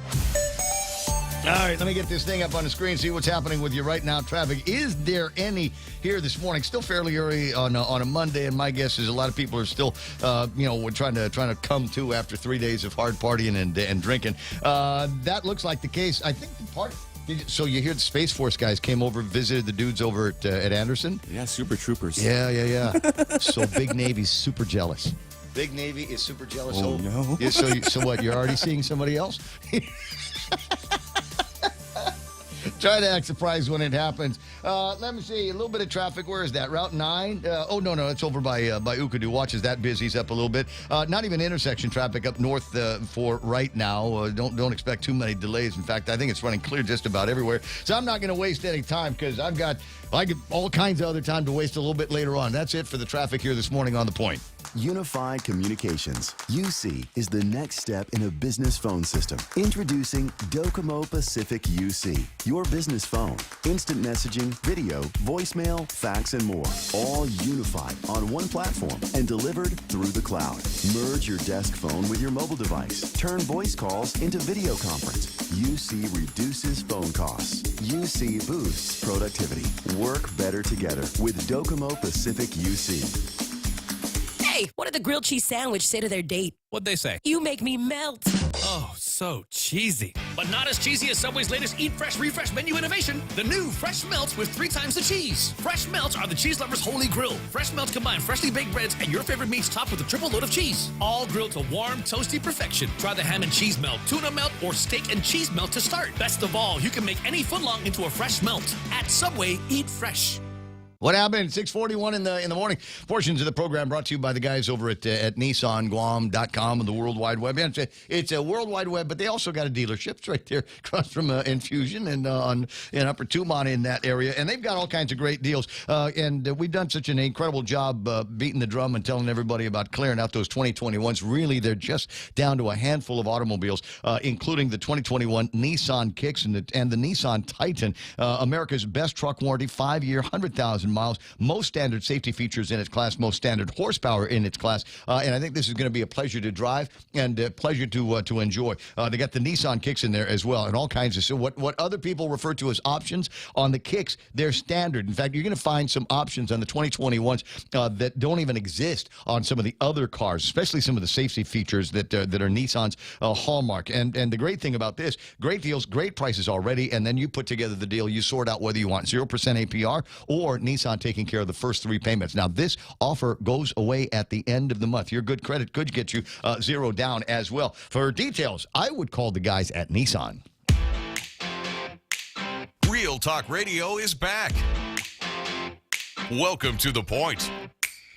All right, let me get this thing up on the screen, see what's happening with you right now. Traffic, is there any here this morning? Still fairly early on a Monday, and my guess is a lot of people are still, we're trying to come to after 3 days of hard partying and drinking. That looks like the case. I think the part. So you hear the Space Force guys came over, visited the dudes over at Anderson?
Yeah, super troopers.
Yeah. So Big Navy's super jealous. Big Navy is super jealous.
Oh, no.
Yeah, so what, you're already seeing somebody else? Try to act surprised when it happens. Let me see. A little bit of traffic. Where is that? Route 9? No. It's over by Ukadu. Watch as that busy's up a little bit. Not even intersection traffic up north for right now. Don't expect too many delays. In fact, I think it's running clear just about everywhere. So I'm not going to waste any time because I get all kinds of other time to waste a little bit later on. That's it for the traffic here this morning on The Point.
Unified Communications, UC, is the next step in a business phone system. Introducing Docomo Pacific UC, your business phone. Instant messaging, video, voicemail, fax, and more. All unified on one platform and delivered through the cloud. Merge your desk phone with your mobile device. Turn voice calls into video conference. UC reduces phone costs. UC boosts productivity. Work better together with Docomo Pacific UC.
Hey, what did the grilled cheese sandwich say to their date?
What'd they say?
You make me melt.
Oh, so cheesy. But not as cheesy as Subway's latest Eat Fresh, Refresh menu innovation. The new Fresh Melts with 3 times the cheese. Fresh Melts are the cheese lover's holy grail. Fresh Melts combine freshly baked breads and your favorite meats topped with a triple load of cheese. All grilled to warm, toasty perfection. Try the ham and cheese melt, tuna melt, or steak and cheese melt to start. Best of all, you can make any footlong into a fresh melt. At Subway, eat fresh.
What happened? 6:41 in the morning. Portions of the program brought to you by the guys over at NissanGuam.com and the World Wide Web. It's a World Wide Web, but they also got a dealership. It's right there across from Infusion and in Upper Tumon in that area. And they've got all kinds of great deals. And we've done such an incredible job beating the drum and telling everybody about clearing out those 2021s. Really, they're just down to a handful of automobiles, including the 2021 Nissan Kicks and the Nissan Titan. America's best truck warranty, 5-year, 100,000 miles, most standard safety features in its class, most standard horsepower in its class, and I think this is going to be a pleasure to drive and a pleasure to enjoy. They got the Nissan Kicks in there as well, and all kinds of so what other people refer to as options on the Kicks, they're standard. In fact, you're going to find some options on the 2021s that don't even exist on some of the other cars, especially some of the safety features that are Nissan's hallmark. And the great thing about this, great deals, great prices already, and then you put together the deal. You sort out whether you want 0% APR or Nissan taking care of the first 3 payments. Now, this offer goes away at the end of the month. Your good credit could get you 0 down as well. For details, I would call the guys at Nissan.
Real Talk Radio is back. Welcome to The Point,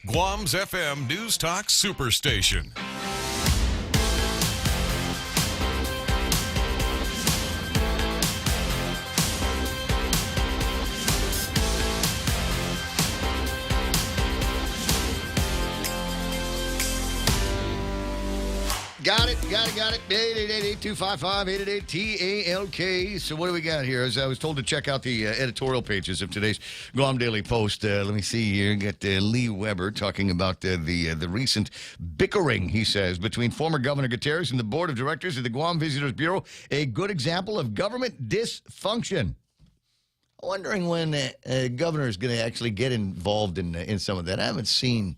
Guam's FM News Talk Superstation.
Got it. 888-255-888-TALK. So what do we got here? As I was told to check out the editorial pages of today's Guam Daily Post. Let me see here. Got Lee Weber talking about the recent bickering, he says, between former Governor Gutierrez and the board of directors of the Guam Visitors Bureau. A good example of government dysfunction. Wondering when a governor is going to actually get involved in some of that. I haven't seen,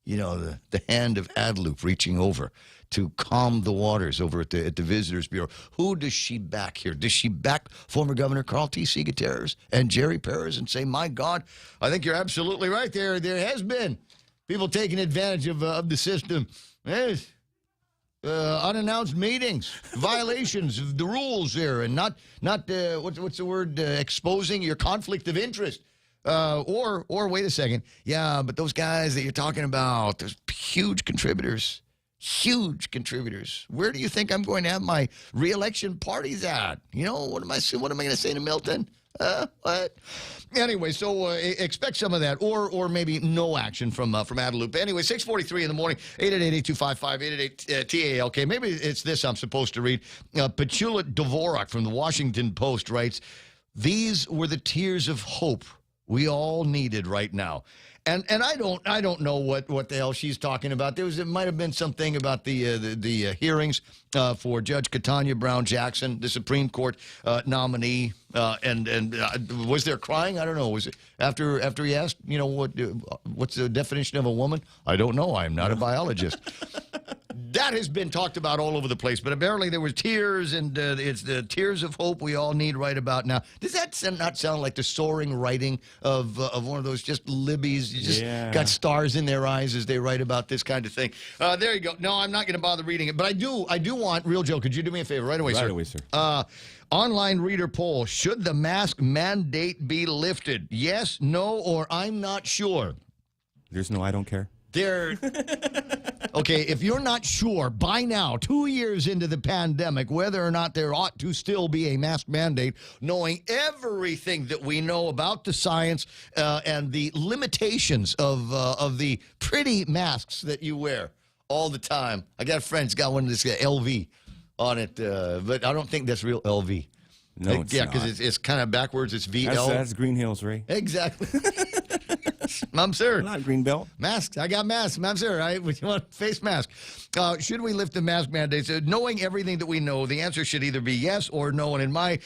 the hand of Adloop reaching over to calm the waters over at the Visitors Bureau. Who does she back here? Does she back former Governor Carl T.C. Gutierrez and Jerry Perez and say, my God, I think you're absolutely right there. There has been people taking advantage of the system. Yes. Unannounced meetings, violations of the rules there, and not what's the word, exposing your conflict of interest. Or wait a second. Yeah, but those guys that you're talking about, those huge contributors. Where do you think I'm going to have my re-election parties at? What am I going to say to Milton? What? Anyway, so expect some of that, or maybe no action from Adelup. Anyway, 6:43 in the morning, 888-255-888-TALK. Maybe it's this I'm supposed to read. Petula Dvorak from the Washington Post writes, "These were the tears of hope we all needed right now. And I don't know what the hell she's talking about. It might have been something about the hearings for Judge Katanya Brown Jackson, the Supreme Court nominee. And was there crying? I don't know. Was it after he asked, what's the definition of a woman? I don't know. I'm not a biologist. That has been talked about all over the place, but apparently there were tears, and it's the tears of hope we all need right about now. Does that not sound like the soaring writing of one of those just libbies? You just got stars in their eyes as they write about this kind of thing. There you go. No, I'm not going to bother reading it, but I do want, Real Joe, could you do me a favor right away, sir?
Right away, sir.
Online reader poll, should the mask mandate be lifted? Yes, no, or I'm not sure.
There's no I don't care.
Okay, if you're not sure by now, 2 years into the pandemic, whether or not there ought to still be a mask mandate, knowing everything that we know about the science and the limitations of the pretty masks that you wear all the time. I got a friend who's got one of this LV on it, but I don't think that's real LV.
No, it's not.
Because it's kind of backwards. It's VL.
That's Green Hills, Ray.
Exactly. Mom, sir.
Not Greenbelt.
Masks. I got masks. Mom, sir. You want face mask? Should we lift the mask mandates? Knowing everything that we know, the answer should either be yes or no. And in my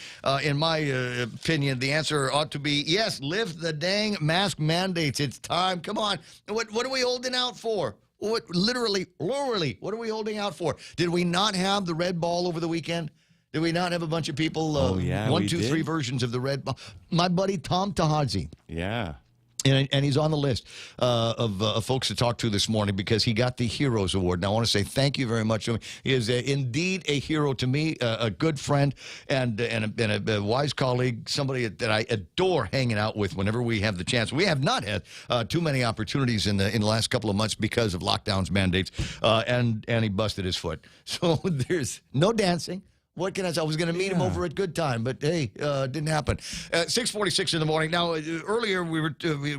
opinion, the answer ought to be yes. Lift the dang mask mandates. It's time. Come on. What are we holding out for? Literally, what are we holding out for? Did we not have the red ball over the weekend? Did we not have a bunch of people? 1, 2, 3 versions of the red ball. My buddy Tom Tahazi.
Yeah.
And he's on the list of folks to talk to this morning because he got the Heroes Award. And I want to say thank you very much to him. He is indeed a hero to me, a good friend, and a wise colleague, somebody that I adore hanging out with whenever we have the chance. We have not had too many opportunities in the last couple of months because of lockdowns, mandates, and he busted his foot. So there's no dancing. What can I say? I was going to meet him over at Good Time, but hey, didn't happen. 6:46 in the morning. Now, earlier we were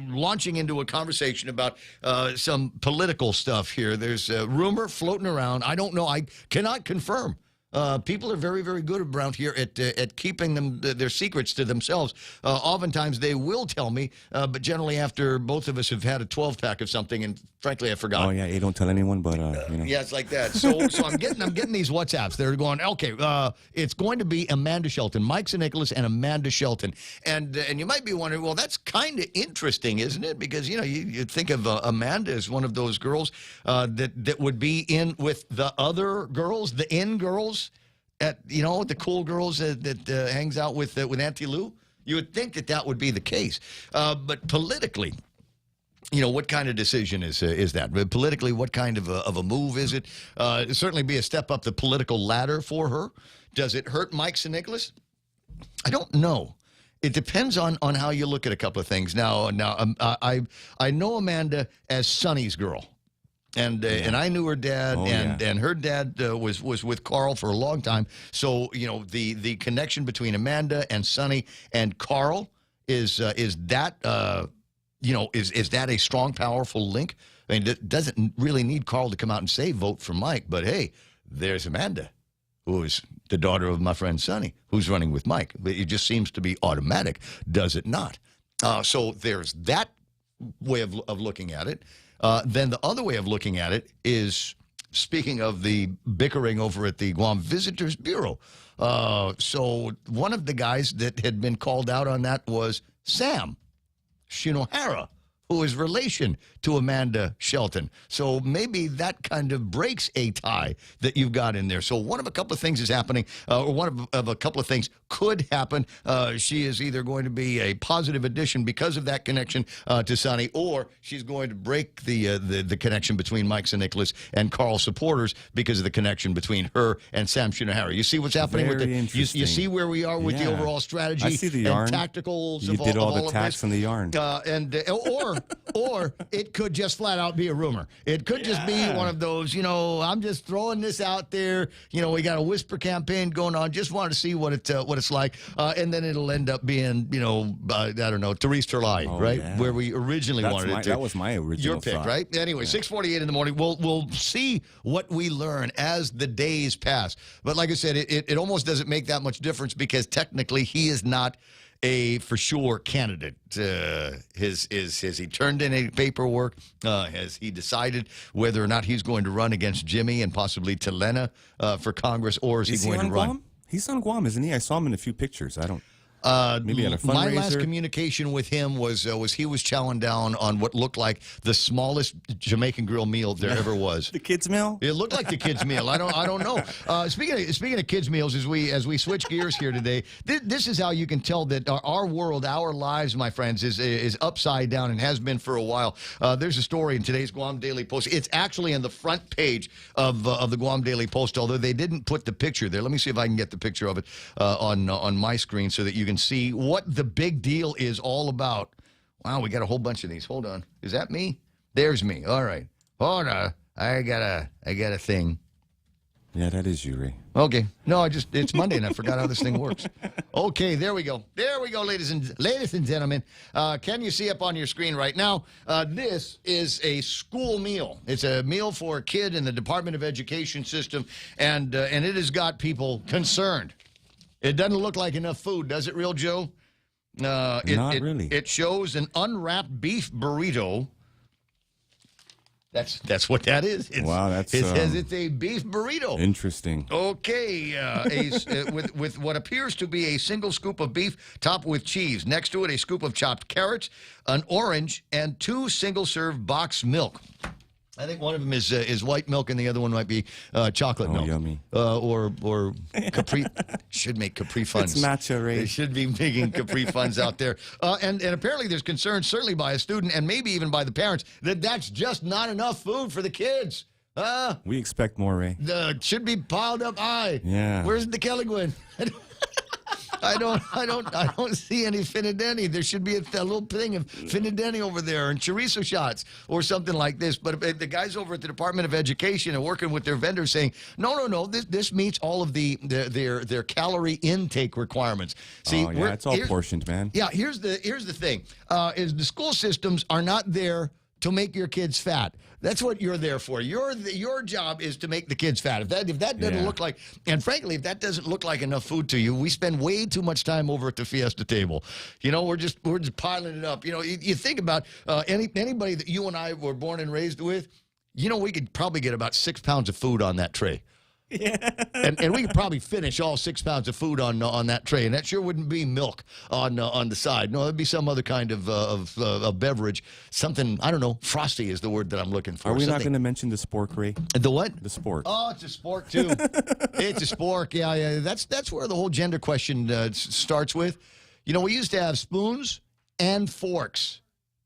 launching into a conversation about some political stuff here. There's a rumor floating around. I don't know. I cannot confirm. People are very, very good around here at keeping their secrets to themselves. Oftentimes they will tell me, but generally after both of us have had a 12-pack of something, and frankly I forgot.
Oh yeah, hey, don't tell anyone, but
Yeah, it's like that. So I'm getting these WhatsApps. They're going, okay, it's going to be Amanda Shelton, Mike Nicholas, and Amanda Shelton, and you might be wondering, well, that's kind of interesting, isn't it? Because you think of Amanda as one of those girls that would be in with the other girls, the in girls. The cool girls that hangs out with Auntie Lou. You would think that would be the case, but politically, what kind of decision is that? But politically, what kind of a move is it? It'd certainly be a step up the political ladder for her. Does it hurt Mike Nicholas? I don't know. It depends on how you look at a couple of things. Now, I know Amanda as Sonny's girl. And I knew her dad, and her dad was with Carl for a long time. So the connection between Amanda and Sonny and Carl is that a strong, powerful link? I mean, it doesn't really need Carl to come out and say vote for Mike, but hey, there's Amanda, who is the daughter of my friend Sonny, who's running with Mike. It just seems to be automatic, does it not? So there's that way of looking at it. Then the other way of looking at it is, speaking of the bickering over at the Guam Visitors Bureau. So one of the guys that had been called out on that was Sam Shinohara, who is relation to Amanda Shelton. So maybe that kind of breaks a tie that you've got in there. So one of a couple of things is happening, or one of a couple of things could happen. She is either going to be a positive addition because of that connection to Sonny, or she's going to break the connection between Mike Nicholas and Carl supporters because of the connection between her and Sam Shinohara. You see what's happening with you see where we are with the overall strategy.
I see the yarn.
And tacticals.
You did all the tacks and the yarn.
Or it could just flat out be a rumor. It could just be one of those, I'm just throwing this out there. We got a whisper campaign going on. Just wanted to see what it's like. And then it'll end up being, I don't know, Therese Terlai, right? Yeah. Where we originally wanted it to.
That was my original
pick,
thought.
right? Anyway, 6:48 in the morning. We'll see what we learn as the days pass. But like I said, it almost doesn't make that much difference because technically he is not a for sure candidate. Has he turned in any paperwork? Has he decided whether or not he's going to run against Jimmy and possibly Telena for Congress, or is he going to run?
Guam? He's on Guam, isn't he? I saw him in a few pictures. I don't. Maybe at a fundraiser.
My last communication with him was he was chowing down on what looked like the smallest Jamaican grill meal there ever was.
The kids' meal?
It looked like the kids' meal. I don't know. Speaking of kids' meals, as we switch gears here today, this is how you can tell that our world, our lives, my friends, is upside down and has been for a while. There's a story in today's Guam Daily Post. It's actually on the front page of the Guam Daily Post, although they didn't put the picture there. Let me see if I can get the picture of it on my screen so that you can see what the big deal is all about. Wow, we got a whole bunch of these. Hold on. Is that me? There's me. All right. Hold on. I got a thing.
Yeah, that is you, Ray.
Okay. No, it's Monday and I forgot how this thing works. Okay, there we go. There we go, ladies and gentlemen. Can you see up on your screen right now? This is a school meal. It's a meal for a kid in the Department of Education system, and it has got people concerned. It doesn't look like enough food, does it, Real Joe?
Not really.
It shows an unwrapped beef burrito. That's what that is.
Wow,
it says it's a beef burrito.
Interesting.
Okay, with what appears to be a single scoop of beef topped with cheese. Next to it, a scoop of chopped carrots, an orange, and 2 single-serve box milk. I think one of them is white milk, and the other one might be chocolate milk.
Yummy.
Or Capri. Should make Capri Funs.
It's matcha, Ray.
They should be making Capri Funs out there. And apparently there's concern, certainly by a student, and maybe even by the parents, that's just not enough food for the kids.
We expect more, Ray.
Should be piled up high.
Yeah.
Where's the Kelligwin? I don't see any finadeni. There should be a little thing of finadeni over there and chorizo shots or something like this. But the guys over at the Department of Education are working with their vendors saying, no, this meets all of their calorie intake requirements. See,
it's all portioned, man.
Yeah, here's the thing: is the school systems are not there to make your kids fat. That's what you're there for. Your job is to make the kids fat. If that doesn't look like, and frankly, if that doesn't look like enough food to you, we spend way too much time over at the Fiesta table. You know, we're just piling it up. You know, you think about anybody that you and I were born and raised with. You know, we could probably get about 6 pounds of food on that tray. Yeah. and we could probably finish all 6 pounds of food on that tray, and that sure wouldn't be milk on the side. No, it'd be some other kind of beverage. Something, I don't know, frosty is the word that I'm looking for.
Are we not going to mention the spork, Ray?
The what?
The spork.
Oh, it's a spork too. It's a spork. Yeah. That's where the whole gender question starts with. You know, we used to have spoons and forks.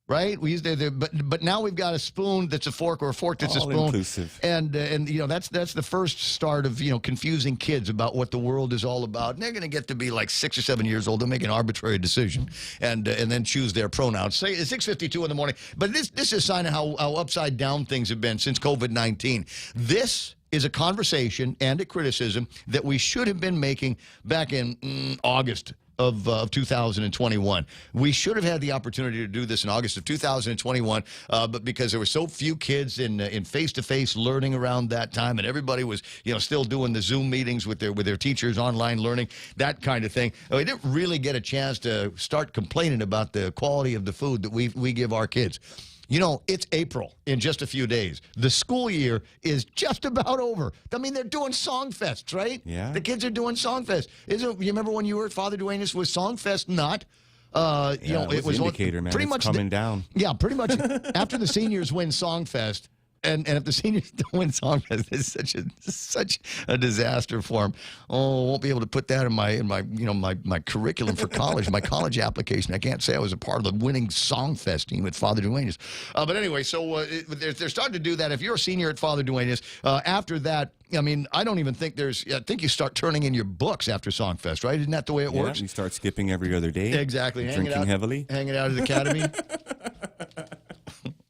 Right, we used to, but now we've got a spoon that's a fork, or a fork that's a spoon.
Inclusive.
And you know that's the first start of confusing kids about what the world is all about. And they're going to get to be like 6 or 7 years old. They'll make an arbitrary decision and then choose their pronouns. Say it's 6:52 in the morning. But this is a sign of how upside down things have been since COVID-19. This is a conversation and a criticism that we should have been making back in August of 2021. We should have had the opportunity to do this in August of 2021, but because there were so few kids in face-to-face learning around that time, and everybody was still doing the Zoom meetings with their teachers, online learning, that kind of thing, we didn't really get a chance to start complaining about the quality of the food that we give our kids. You know, it's April in just a few days. The school year is just about over. I mean, they're doing Songfests, right?
Yeah.
The kids are doing Songfest. You remember when you were at Father Duenas, was Songfest not?
It was an indicator, man. It's coming down.
Yeah, pretty much after the seniors win Songfest. And if the seniors don't win Songfest, it's such a disaster for them. Oh, I won't be able to put that in my curriculum for college, my college application. I can't say I was a part of the winning Songfest team at Father Duenas. But anyway, so they're starting to do that. If you're a senior at Father Duenas, after that, I mean, I don't even think I think you start turning in your books after Songfest, right? Isn't that the way it works?
You start skipping every other day.
Exactly.
Drinking heavily.
Hanging out at the academy.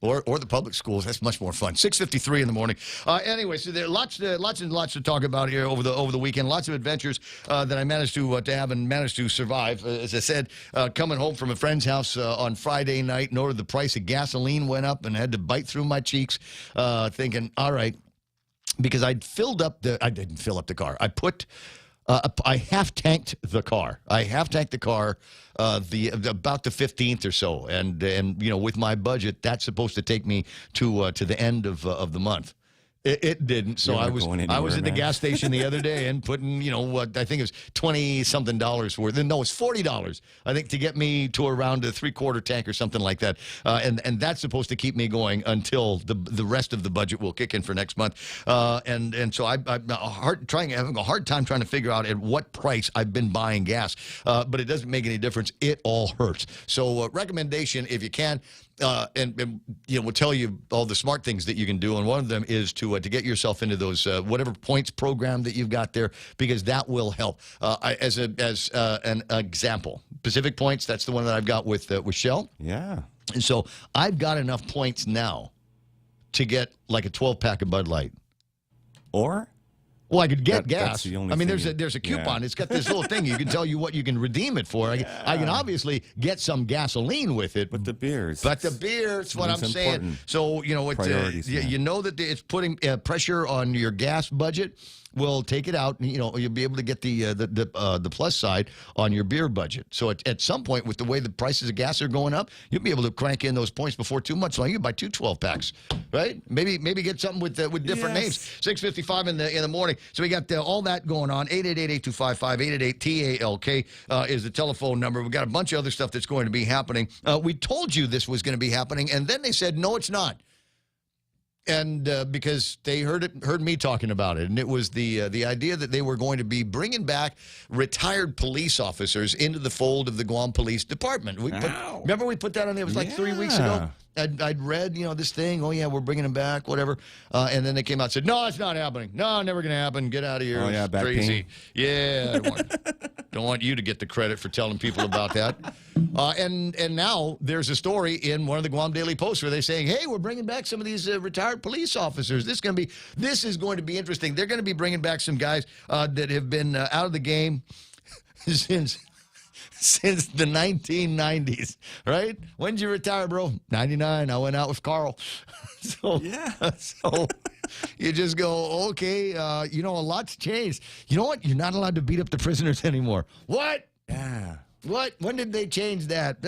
Or the public schools. That's much more fun. 6:53 in the morning. Anyway, so there are lots and lots to talk about here over the weekend. Lots of adventures that I managed to have and managed to survive. As I said, coming home from a friend's house on Friday night, noted the price of gasoline went up and had to bite through my cheeks, thinking, all right, because I didn't fill up the car. I put I half tanked the car. About the 15th or so, and with my budget, that's supposed to take me to the end of the month. It didn't. So I was at the gas station the other day and putting, what I think it was $20-something worth. No, it's $40, I think, to get me to around a 3/4 tank or something like that. And that's supposed to keep me going until the rest of the budget will kick in for next month. And so I'm having a hard time trying to figure out at what price I've been buying gas. But it doesn't make any difference. It all hurts. So recommendation, if you can, and we'll tell you all the smart things that you can do, and one of them is to get yourself into those whatever points program that you've got there, because that will help. As an example, Pacific Points, that's the one that I've got with Shell.
Yeah.
And so I've got enough points now to get like a 12-pack of Bud Light.
Or?
Well, I could get gas.
The only
I mean,
thing
there's a coupon. Yeah. It's got this little thing. You can tell you what you can redeem it for. Yeah. I can obviously get some gasoline with it.
But the beers.
What I'm saying. So, you know that it's putting pressure on your gas budget. We'll take it out, and you'll be able to get the plus side on your beer budget. So at some point, with the way the prices of gas are going up, you'll be able to crank in those points before too much long. You can buy 2 12-packs, right? Maybe get something with different names. 6:55 in the morning. So we got all that going on. 888-8255-888-TALK is the telephone number. We got a bunch of other stuff that's going to be happening. We told you this was going to be happening, and then they said no, it's not. And because they heard me talking about it, and it was the idea that they were going to be bringing back retired police officers into the fold of the Guam Police Department. Remember we put that on there? It was like 3 weeks ago. I'd read, this thing. Oh yeah, we're bringing them back, whatever. And then they came out and said, "No, it's not happening. No, never going to happen. Get out of here."
Oh yeah, back
crazy.
Pain.
Yeah, don't want you to get the credit for telling people about that. And now there's a story in one of the Guam Daily Posts where they're saying, "Hey, we're bringing back some of these retired police officers. This is going to be interesting. They're going to be bringing back some guys that have been out of the game since the 1990s, right? When did you retire, bro? 99. I went out with Carl." So you just go, okay, a lot's changed. You know what? You're not allowed to beat up the prisoners anymore. What?
Yeah.
What? When did they change that?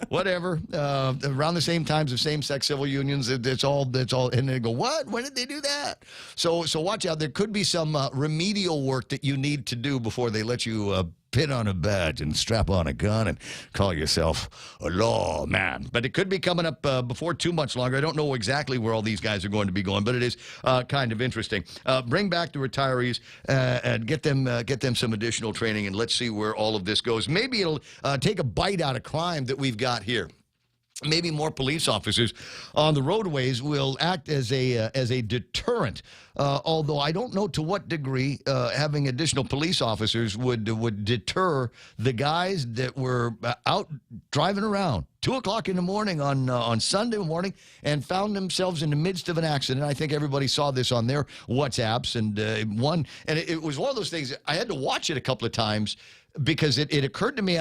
Whatever. Around the same times of same-sex civil unions, it's all. And they go, what? When did they do that? So watch out. There could be some remedial work that you need to do before they let you pin on a badge and strap on a gun and call yourself a lawman. But it could be coming up before too much longer. I don't know exactly where all these guys are going to be going, but it is kind of interesting. Bring back the retirees and get them some additional training, and let's see where all of this goes. Maybe it'll take a bite out of crime that we've got here. Maybe more police officers on the roadways will act as a deterrent. Although I don't know to what degree having additional police officers would deter the guys that were out driving around 2 o'clock in the morning on Sunday morning and found themselves in the midst of an accident. I think everybody saw this on their WhatsApps, and it was one of those things. I had to watch it a couple of times because it occurred to me.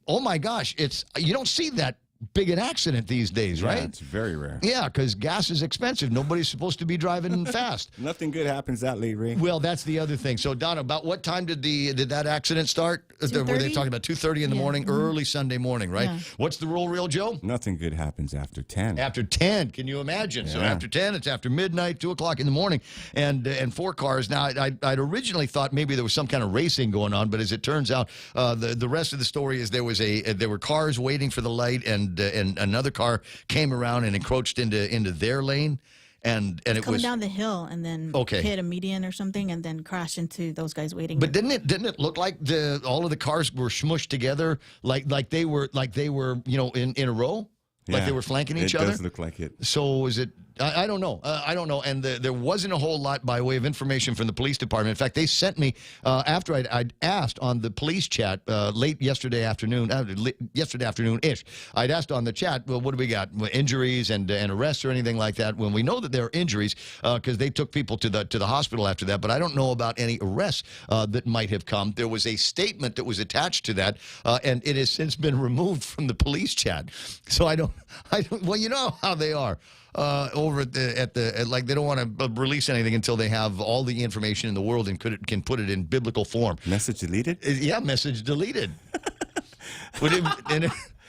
Oh my gosh, you don't see that big an accident these days, right?
Yeah, it's very rare.
Yeah, because gas is expensive. Nobody's supposed to be driving fast.
Nothing good happens that late, Ray.
Well, that's the other thing. So, Donna, about what time did that accident start? Were they talking about 2:30 in the morning, early Sunday morning, right? Yeah. What's the rule, Real Joe?
Nothing good happens after 10.
After 10, can you imagine? Yeah. So after 10, it's after midnight, 2 o'clock in the morning, and 4 cars. Now, I'd originally thought maybe there was some kind of racing going on, but as it turns out, the rest of the story is there were cars waiting for the light, and another car came around and encroached into their lane, and it
coming
was
down the hill and then hit a median or something and then crashed into those guys waiting.
But didn't it look like all of the cars were smushed together like they were in a row, like they were flanking each other?
It does look like it.
So is it? I don't know. I don't know. And there wasn't a whole lot by way of information from the police department. In fact, they sent me after I'd asked on the police chat late yesterday afternoon-ish. I'd asked on the chat, well, what do we got? Injuries and arrests or anything like that? When we know that there are injuries because they took people to the hospital after that, but I don't know about any arrests that might have come. There was a statement that was attached to that, and it has since been removed from the police chat. So I don't. Well, you know how they are. over like they don't want to release anything until they have all the information in the world and can put it in biblical form.
Message deleted?
Yeah, message deleted.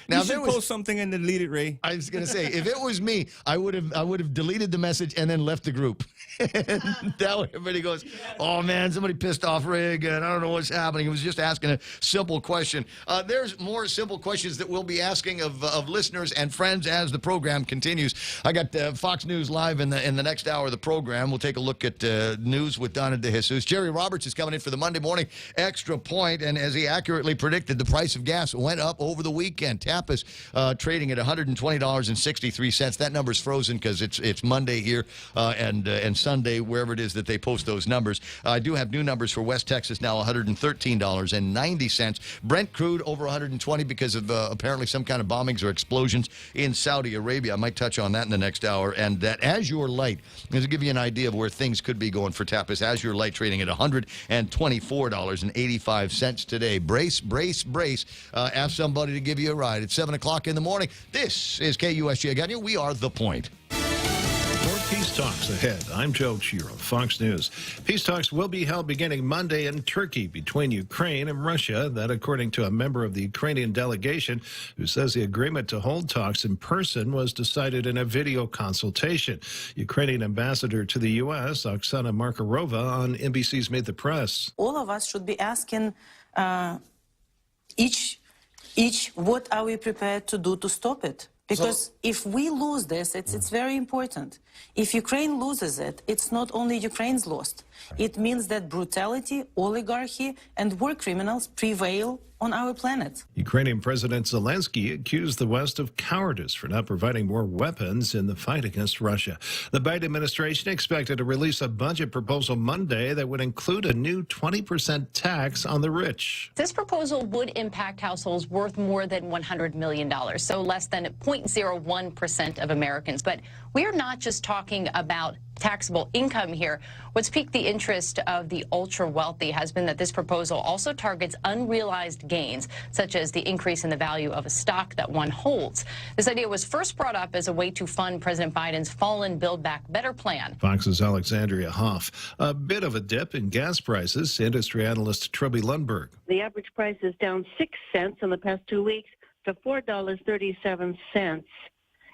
Now, you should post something and delete it, Ray.
I was going to say, if it was me, I would have deleted the message and then left the group. And that way everybody goes, oh, man, somebody pissed off Ray again. I don't know what's happening. He was just asking a simple question. There's more simple questions that we'll be asking of listeners and friends as the program continues. I got Fox News Live in the next hour of the program. We'll take a look at news with Donna DeJesus. Jerry Roberts is coming in for the Monday Morning Extra Point, and as he accurately predicted, the price of gas went up over the weekend. Tapas trading at $120.63. That number's frozen because it's Monday here and Sunday, wherever it is that they post those numbers. I do have new numbers for West Texas now, $113.90. Brent crude over 120 because of apparently some kind of bombings or explosions in Saudi Arabia. I might touch on that in the next hour. And that Azure Light, to give you an idea of where things could be going for Tapas, Azure Light trading at $124.85 today. Brace, brace, brace. Ask somebody to give you a ride. It's 7 o'clock in the morning. This is KUSG. Again, we are The Point.
More peace talks ahead. I'm Joe Shiro, Fox News. Peace talks will be held beginning Monday in Turkey between Ukraine and Russia. That, according to a member of the Ukrainian delegation, who says the agreement to hold talks in person was decided in a video consultation. Ukrainian ambassador to the U.S., Oksana Markarova, on NBC's Meet the Press.
All of us should be asking each, what are we prepared to do to stop it? Because if we lose this, it's very important. If Ukraine loses it, it's not only Ukraine's lost. It means that brutality, oligarchy, and war criminals prevail on our planet.
Ukrainian President Zelensky accused the West of cowardice for not providing more weapons in the fight against Russia. The Biden administration expected to release a budget proposal Monday that would include a new 20% tax on the rich.
This proposal would impact households worth more than $100 million, so less than 0.01% of Americans. But we are not just talking about taxable income here. What's piqued the interest of the ultra-wealthy has been that this proposal also targets unrealized gains, such as the increase in the value of a stock that one holds. This idea was first brought up as a way to fund President Biden's fallen Build Back Better plan.
Fox's Alexandria Hoff. A bit of a dip in gas prices. Industry analyst Trubby Lundberg.
The average price is down 6 cents in the past 2 weeks to $4.37.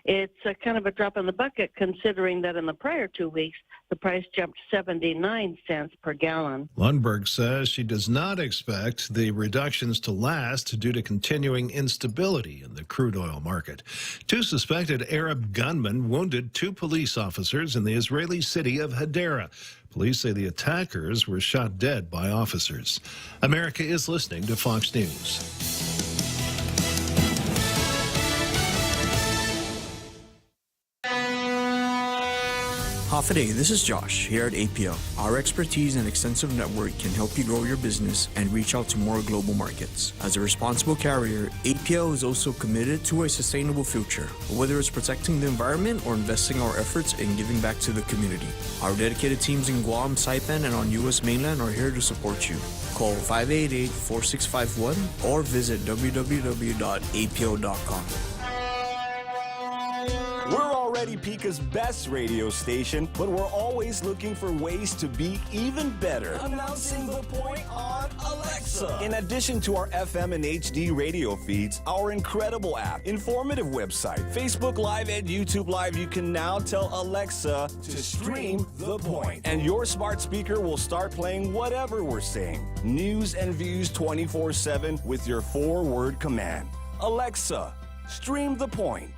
It's a kind of a drop in the bucket considering that in the prior 2 weeks, the price jumped 79 cents per gallon.
Lundberg says she does not expect the reductions to last due to continuing instability in the crude oil market. 2 suspected Arab gunmen wounded 2 police officers in the Israeli city of Hadera. Police say the attackers were shot dead by officers. America is listening to Fox News.
Hafaday, this is Josh here at APL. Our expertise and extensive network can help you grow your business and reach out to more global markets. As a responsible carrier, APL is also committed to a sustainable future, whether it's protecting the environment or investing our efforts in giving back to the community. Our dedicated teams in Guam, Saipan, and on U.S. mainland are here to support you. Call 588-4651 or visit www.apl.com.
We're already Pika's best radio station, but we're always looking for ways to be even better.
Announcing the point on Alexa.
In addition to our FM and HD radio feeds, our incredible app, informative website, Facebook Live, and YouTube Live, you can now tell Alexa
to stream The Point.
And your smart speaker will start playing whatever we're saying. News and views 24/7 with your 4-word command. Alexa, stream The Point.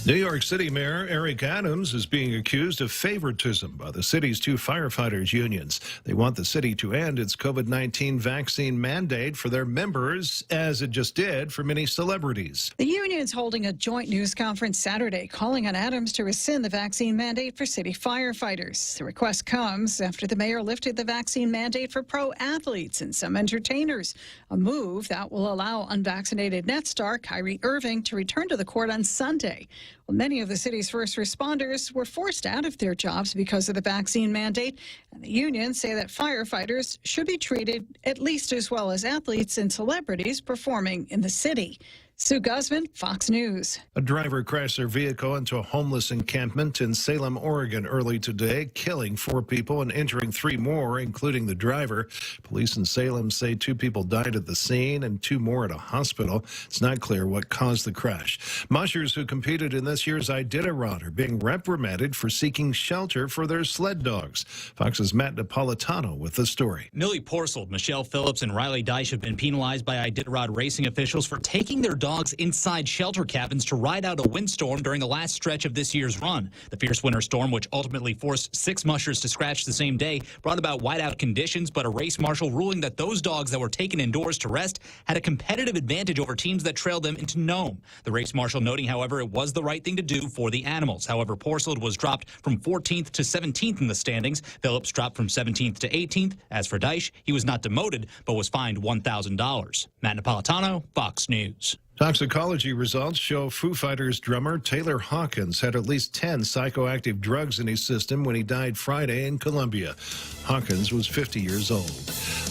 New York City Mayor Eric Adams is being accused of favoritism by the city's 2 firefighters unions. They want the city to end its COVID-19 vaccine mandate for their members, as it just did for many celebrities.
The union's holding a joint news conference Saturday, calling on Adams to rescind the vaccine mandate for city firefighters. The request comes after the mayor lifted the vaccine mandate for pro athletes and some entertainers, a move that will allow unvaccinated net star Kyrie Irving to return to the court on Sunday. Well, many of the city's first responders were forced out of their jobs because of the vaccine mandate, and the unions say that firefighters should be treated at least as well as athletes and celebrities performing in the city. Sue Guzman, Fox News.
A driver crashed their vehicle into a homeless encampment in Salem, Oregon early today, killing 4 people and injuring 3 more, including the driver. Police in Salem say 2 people died at the scene and 2 more at a hospital. It's not clear what caused the crash. Mushers who competed in this year's Iditarod are being reprimanded for seeking shelter for their sled dogs. Fox's Matt Napolitano with the story.
Millie Porcel, Michelle Phillips, and Riley Deich have been penalized by Iditarod racing officials for taking their dogs inside shelter cabins to ride out a windstorm during the last stretch of this year's run. The fierce winter storm, which ultimately forced 6 mushers to scratch the same day, brought about whiteout conditions, but a race marshal ruling that those dogs that were taken indoors to rest had a competitive advantage over teams that trailed them into Nome. The race marshal noting, however, it was the right thing to do for the animals. However, Porcel was dropped from 14th to 17th in the standings. Phillips dropped from 17th to 18th. As for Deich, he was not demoted, but was fined $1,000. Matt Napolitano, Fox News.
Toxicology results show Foo Fighters drummer Taylor Hawkins had at least 10 psychoactive drugs in his system when he died Friday in Colombia. Hawkins was 50 years old.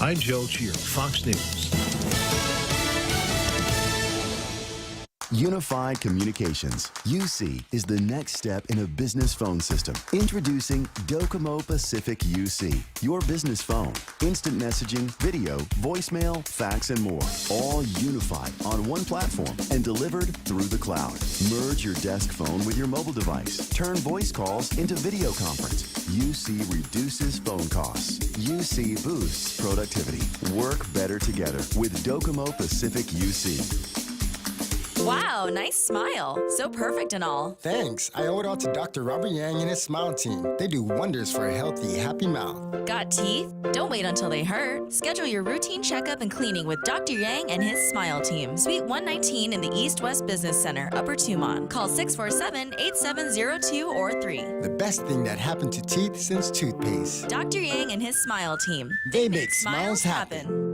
I'm Joe Cheer, Fox News.
Unified Communications, UC, is the next step in a business phone system. Introducing Docomo Pacific UC, your business phone. Instant messaging, video, voicemail, fax, and more. All unified on one platform and delivered through the cloud. Merge your desk phone with your mobile device. Turn voice calls into video conference. UC reduces phone costs. UC boosts productivity. Work better together with Docomo Pacific UC.
Wow, nice smile. So perfect and all.
Thanks. I owe it all to Dr. Robert Yang and his smile team. They do wonders for a healthy, happy mouth.
Got teeth? Don't wait until they hurt. Schedule your routine checkup and cleaning with Dr. Yang and his smile team. Suite 119 in the East West Business Center, Upper Tumon. Call 647-8702 or 3.
The best thing that happened to teeth since toothpaste.
Dr. Yang and his smile team.
They make smiles happen.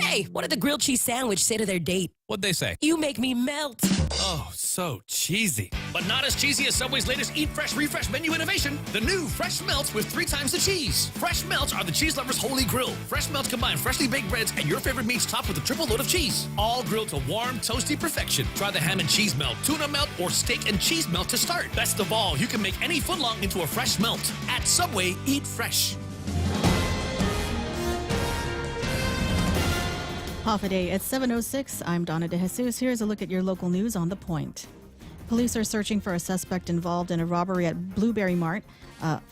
Hey, what did the grilled cheese sandwich say to their date?
What'd they say?
You make me melt.
Oh, so cheesy.
But not as cheesy as Subway's latest Eat Fresh, Refresh menu innovation. The new Fresh Melts with 3 times the cheese. Fresh Melts are the cheese lover's holy grail. Fresh Melts combine freshly baked breads and your favorite meats topped with a triple load of cheese. All grilled to warm, toasty perfection. Try the ham and cheese melt, tuna melt, or steak and cheese melt to start. Best of all, you can make any footlong into a fresh melt. At Subway, eat fresh.
Half a day at 7:06. I'm Donna DeJesus. Here's a look at your local news on The Point. Police are searching for a suspect involved in a robbery at Blueberry Mart.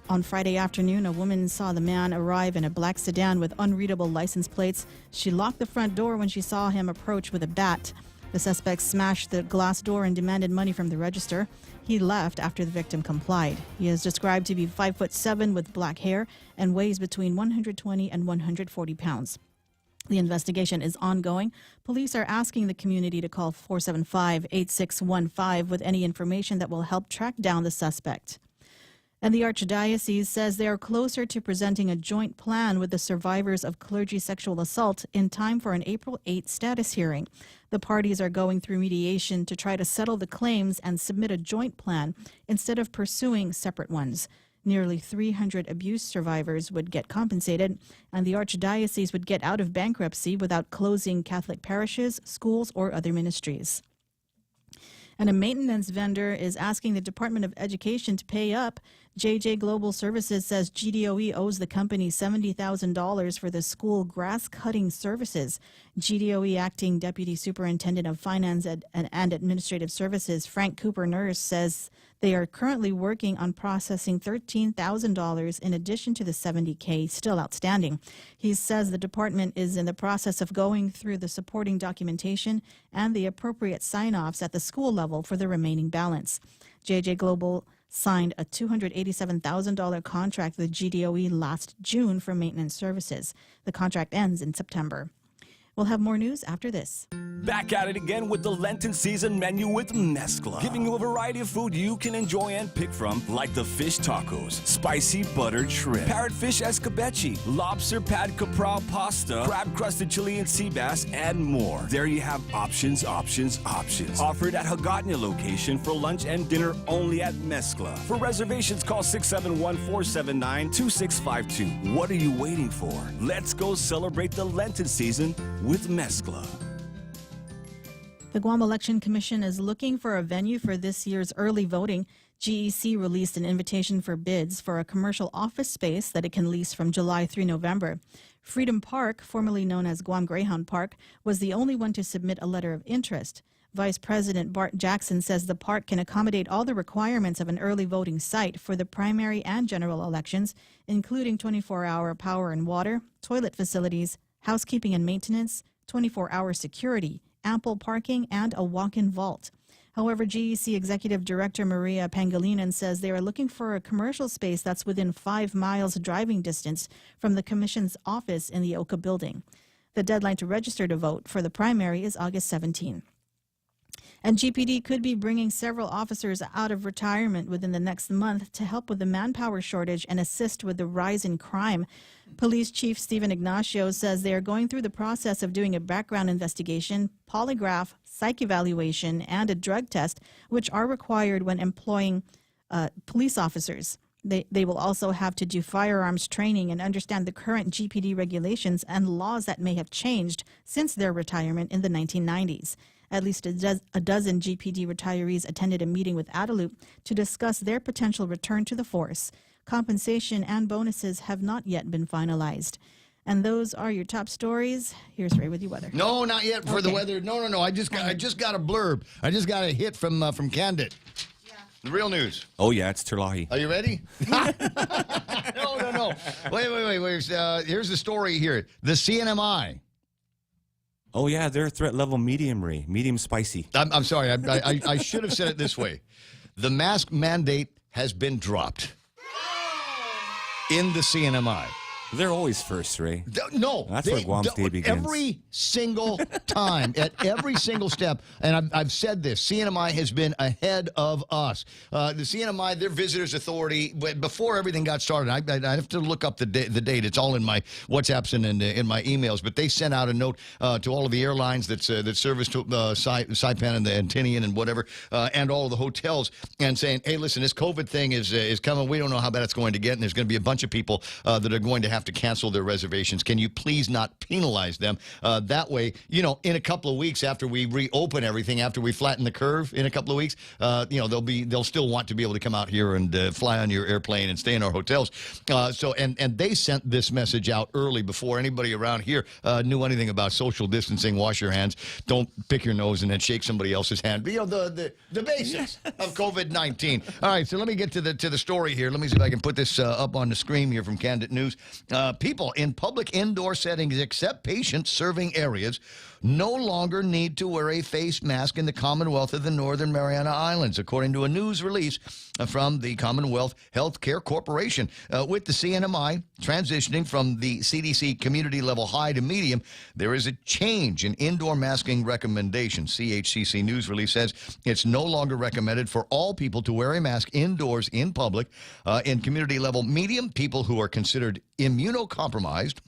On Friday afternoon, a woman saw the man arrive in a black sedan with unreadable license plates. She locked the front door when she saw him approach with a bat. The suspect smashed the glass door and demanded money from the register. He left after the victim complied. He is described to be 5'7" with black hair and weighs between 120 and 140 pounds. The investigation is ongoing. Police are asking the community to call 475-8615 with any information that will help track down the suspect. And the Archdiocese says they are closer to presenting a joint plan with the survivors of clergy sexual assault in time for an April 8 status hearing. The parties are going through mediation to try to settle the claims and submit a joint plan instead of pursuing separate ones. Nearly 300 abuse survivors would get compensated, and the Archdiocese would get out of bankruptcy without closing Catholic parishes, schools, or other ministries. And a maintenance vendor is asking the Department of Education to pay up. JJ Global Services says GDOE owes the company $70,000 for the school grass cutting services. GDOE Acting Deputy Superintendent of Finance and Administrative Services, Frank Cooper Nurse, says they are currently working on processing $13,000 in addition to the $70K still outstanding. He says the department is in the process of going through the supporting documentation and the appropriate sign-offs at the school level for the remaining balance. JJ Global signed a $287,000 contract with GDOE last June for maintenance services. The contract ends in September. We'll have more news after this.
Back at it again with the Lenten season menu with Mezcla, giving you a variety of food you can enjoy and pick from, like the fish tacos, spicy buttered shrimp, parrotfish escabeche, lobster pad capral pasta, crab-crusted Chilean sea bass, and more. There you have options. Offered at Hagåtña location for lunch and dinner only at Mezcla. For reservations, call 671-479-2652. What are you waiting for? Let's go celebrate the Lenten season with Mezcla.
The Guam Election Commission is looking for a venue for this year's early voting. GEC released an invitation for bids for a commercial office space that it can lease from July through November. Freedom Park, formerly known as Guam Greyhound Park, was the only one to submit a letter of interest. Vice President Bart Jackson says the park can accommodate all the requirements of an early voting site for the primary and general elections, including 24-hour power and water, toilet facilities, housekeeping and maintenance, 24-hour security, ample parking, and a walk-in vault. However, GEC Executive Director Maria Pangilinan says they are looking for a commercial space that's within 5 miles driving distance from the Commission's office in the Oka building. The deadline to register to vote for the primary is August 17. And GPD could be bringing several officers out of retirement within the next month to help with the manpower shortage and assist with the rise in crime. Police Chief Stephen Ignacio says they are going through the process of doing a background investigation, polygraph, psych evaluation, and a drug test, which are required when employing police officers. They will also have to do firearms training and understand the current GPD regulations and laws that may have changed since their retirement in the 1990s. At least a dozen GPD retirees attended a meeting with Adelup to discuss their potential return to the force. Compensation and bonuses have not yet been finalized. And those are your top stories. Here's Ray with your weather.
No, not yet for the weather. No. I just got a blurb. I just got a hit from Candid. Yeah. The real news.
Oh, yeah, it's Terlahi.
Are you ready? No. Wait. Here's the story here. The CNMI.
Oh, yeah, they're threat level medium, Ray. Medium spicy.
I'm sorry. I should have said it this way. The mask mandate has been dropped in the CNMI.
They're always first, Ray.
No.
That's where Guam's day begins.
Every single time, at every single step, and I've said this, CNMI has been ahead of us. The CNMI, their visitors authority, before everything got started, I have to look up the date. It's all in my WhatsApps and in my emails, but they sent out a note to all of the airlines that service to Saipan and the Antinian and whatever, and all of the hotels, and saying, hey, listen, this COVID thing is coming. We don't know how bad it's going to get, and there's going to be a bunch of people that are going to have to cancel their reservations. Can you please not penalize them? That way, in a couple of weeks after we reopen everything, after we flatten the curve in a couple of weeks, they'll still want to be able to come out here and fly on your airplane and stay in our hotels. And they sent this message out early before anybody around here knew anything about social distancing. Wash your hands. Don't pick your nose and then shake somebody else's hand. The basics of COVID-19. All right, so let me get to the story here. Let me see if I can put this up on the screen here from Candid News. People in public indoor settings except patients serving areas no longer need to wear a face mask in the Commonwealth of the Northern Mariana Islands, according to a news release from the Commonwealth Healthcare Corporation. With the CNMI transitioning from the CDC community level high to medium, there is a change in indoor masking recommendations. CHCC news release says it's no longer recommended for all people to wear a mask indoors in public. In community level medium, people who are considered immunocompromised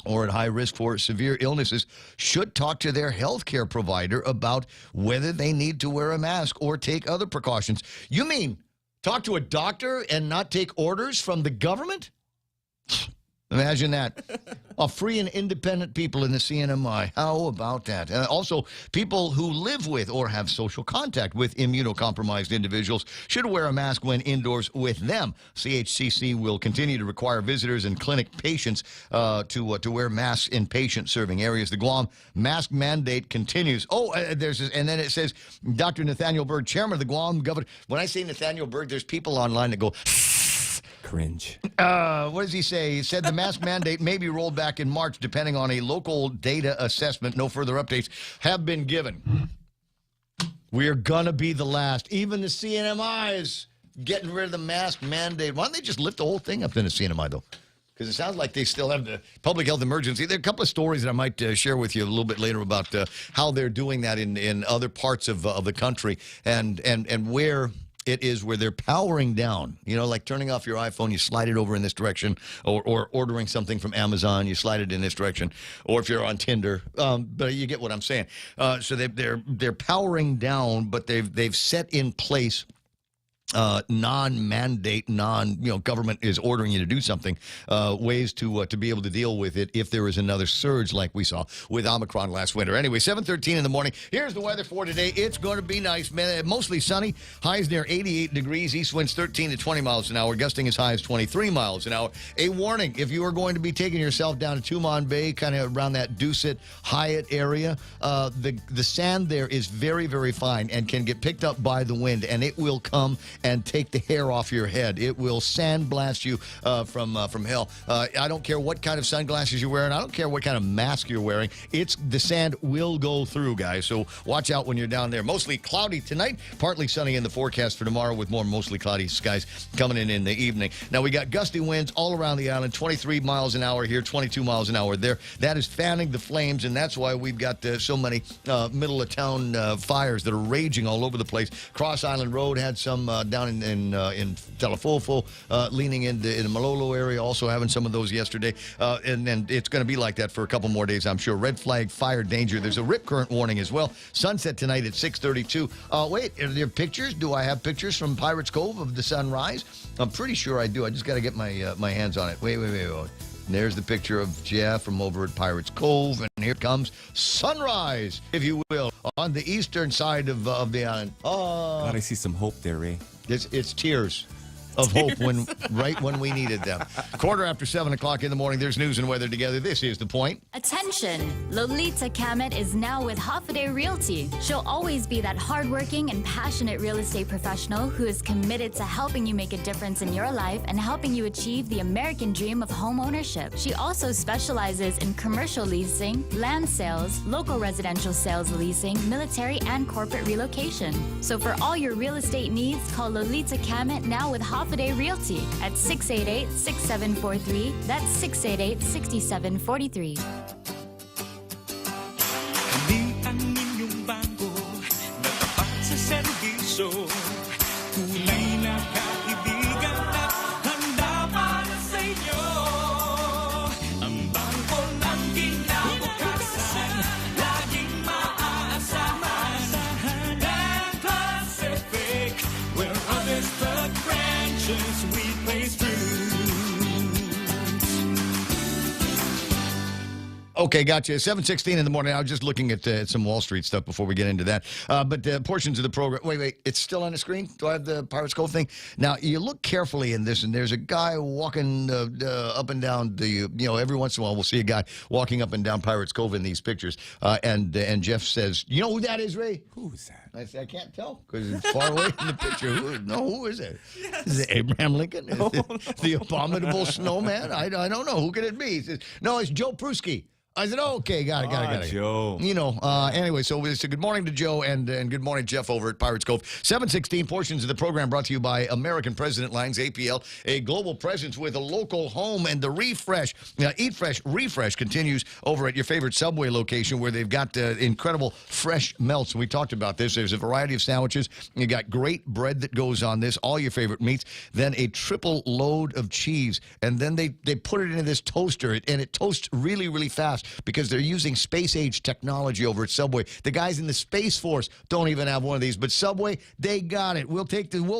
or at high risk for severe illnesses should talk to their healthcare provider about whether they need to wear a mask or take other precautions. You mean talk to a doctor and not take orders from the government? Imagine that. A free and independent people in the CNMI. How about that? Also, people who live with or have social contact with immunocompromised individuals should wear a mask when indoors with them. CHCC will continue to require visitors and clinic patients to wear masks in patient-serving areas. The Guam mask mandate continues. And then it says, Dr. Nathaniel Berg, chairman of the Guam government. When I say Nathaniel Berg, there's people online that go,
cringe.
What does he say? He said the mask mandate may be rolled back in March, depending on a local data assessment. No further updates have been given. We're going to be the last. Even the CNMI is getting rid of the mask mandate. Why don't they just lift the whole thing up in the CNMI, though? Because it sounds like they still have the public health emergency. There are a couple of stories that I might share with you a little bit later about how they're doing that in other parts of the country and where it is where they're powering down, like turning off your iPhone, you slide it over in this direction, or ordering something from Amazon, you slide it in this direction, or if you're on Tinder, but you get what I'm saying. So they're powering down, but they've set in place non-mandate, government is ordering you to do something, ways to be able to deal with it if there is another surge like we saw with Omicron last winter. Anyway, 7:13 in the morning. Here's the weather for today. It's going to be nice, man. Mostly sunny. Highs near 88 degrees. East winds 13 to 20 miles an hour. Gusting as high as 23 miles an hour. A warning, if you are going to be taking yourself down to Tumon Bay, kind of around that Dusit, Hyatt area, the sand there is very, very fine and can get picked up by the wind, and it will come and take the hair off your head. It will sandblast you from hell. I don't care what kind of sunglasses you're wearing. I don't care what kind of mask you're wearing. The sand will go through, guys. So watch out when you're down there. Mostly cloudy tonight, partly sunny in the forecast for tomorrow with more mostly cloudy skies coming in the evening. Now we got gusty winds all around the island, 23 miles an hour here, 22 miles an hour there. That is fanning the flames, and that's why we've got so many middle of town fires that are raging all over the place. Cross Island Road had some down in Telefofo, leaning into the Malolo area, also having some of those yesterday. And it's going to be like that for a couple more days, I'm sure. Red flag, fire danger. There's a rip current warning as well. Sunset tonight at 6:32. Wait, are there pictures? Do I have pictures from Pirates Cove of the sunrise? I'm pretty sure I do. I just got to get my hands on it. Wait. And there's the picture of Jeff from over at Pirates Cove, and here comes sunrise, if you will, on the eastern side of the island.
God, I see some hope there, Ray.
It's tears of hope right when we needed them. 7:15 in the morning. There's news and weather together. This is The Point.
Attention! Lolita Kamet is now with Hoffaday Realty. She'll always be that hardworking and passionate real estate professional who is committed to helping you make a difference in your life and helping you achieve the American dream of home ownership. She also specializes in commercial leasing, land sales, local residential sales leasing, military and corporate relocation. So for all your real estate needs, call Lolita Kamet now with Hoffaday Realty at 688-6743. That's 688-6743.
Kami ang inyong bangko na tapat sa serbisyo. Tunay na kaibigan at handa para sa inyo. Ang bangko ng kinabukasan, laging maaasahan. Land Pacific, where others plug branches, we place roots.
Okay, gotcha. 7:16 in the morning. I was just looking at some Wall Street stuff before we get into that. But portions of the program. Wait. It's still on the screen? Do I have the Pirates Cove thing? Now, you look carefully in this, and there's a guy walking up and down the, every once in a while we'll see a guy walking up and down Pirates Cove in these pictures. And Jeff says, you know who that is, Ray?
Who's that?
I say, I can't tell because it's far away from the picture. Who is it? Yes. Is it Abraham Lincoln? Is it the abominable snowman? I don't know. Who could it be? He says, no, it's Joe Pruski. I said, okay, got it.
Joe.
Anyway, so we say good morning to Joe and good morning, Jeff, over at Pirates Cove. 7:16, portions of the program brought to you by American President Lines, APL, a global presence with a local home, and the refresh. Eat Fresh Refresh continues over at your favorite Subway location where they've got incredible fresh melts. We talked about this. There's a variety of sandwiches. You got great bread that goes on this, all your favorite meats, then a triple load of cheese, and then they put it into this toaster, and it toasts really, really fast, because they're using space-age technology over at Subway. The guys in the Space Force don't even have one of these, but Subway, they got it. We'll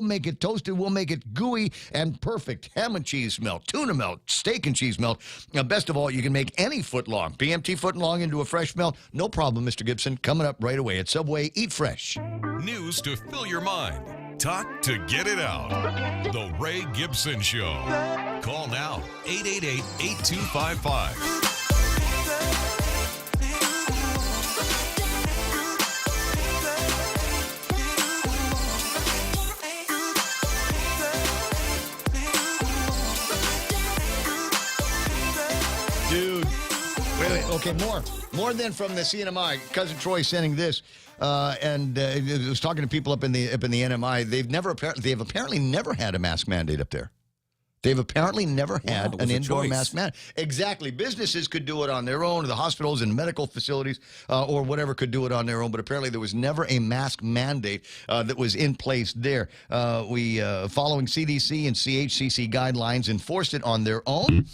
make it toasted, we'll make it gooey and perfect. Ham and cheese melt, tuna melt, steak and cheese melt. Now, best of all, you can make any footlong, BMT footlong into a fresh melt. No problem, Mr. Gibson. Coming up right away at Subway. Eat fresh.
News to fill your mind. Talk to get it out. The Ray Gibson Show. Call now, 888-8255.
Dude, wait, okay, more than from the CNMI. Cousin Troy sending this, and it was talking to people up in the NMI. They've apparently never had a mask mandate up there. They've apparently never had an indoor mask mandate. Exactly. Businesses could do it on their own, or the hospitals and medical facilities or whatever could do it on their own, but apparently there was never a mask mandate that was in place there. We, following CDC and CHCC guidelines, enforced it on their own.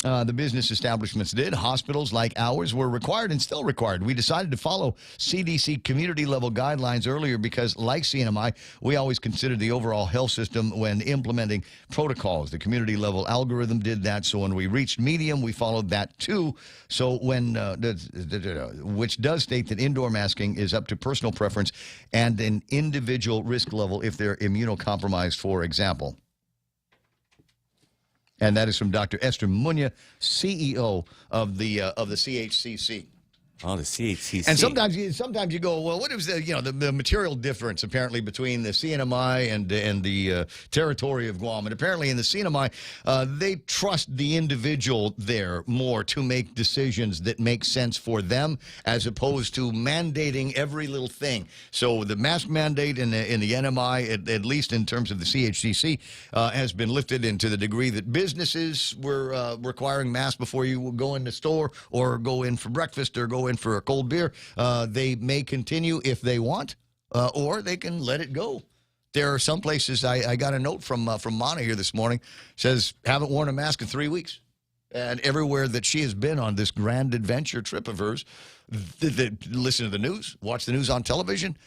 The business establishments did. Hospitals like ours were required and still required. We decided to follow CDC community-level guidelines earlier because, like CNMI, we always considered the overall health system when implementing protocols. The community-level algorithm did that, so when we reached medium, we followed that too. So when, which does state that indoor masking is up to personal preference and an individual risk level if they're immunocompromised, for example. And that is from Dr. Esther Munya, CEO of the CHCC.
Oh, the CHCC.
And sometimes you go, well, what is the material difference apparently between the CNMI and the territory of Guam? And apparently in the CNMI, they trust the individual there more to make decisions that make sense for them as opposed to mandating every little thing. So the mask mandate in the NMI, at least in terms of the CHCC, has been lifted into the degree that businesses were requiring masks before you go in the store or go in for breakfast or go in for a cold beer. They may continue if they want, or they can let it go. There are some places, I got a note from Mana here this morning, says, haven't worn a mask in 3 weeks. And everywhere that she has been on this grand adventure trip of hers, listen to the news, watch the news on television,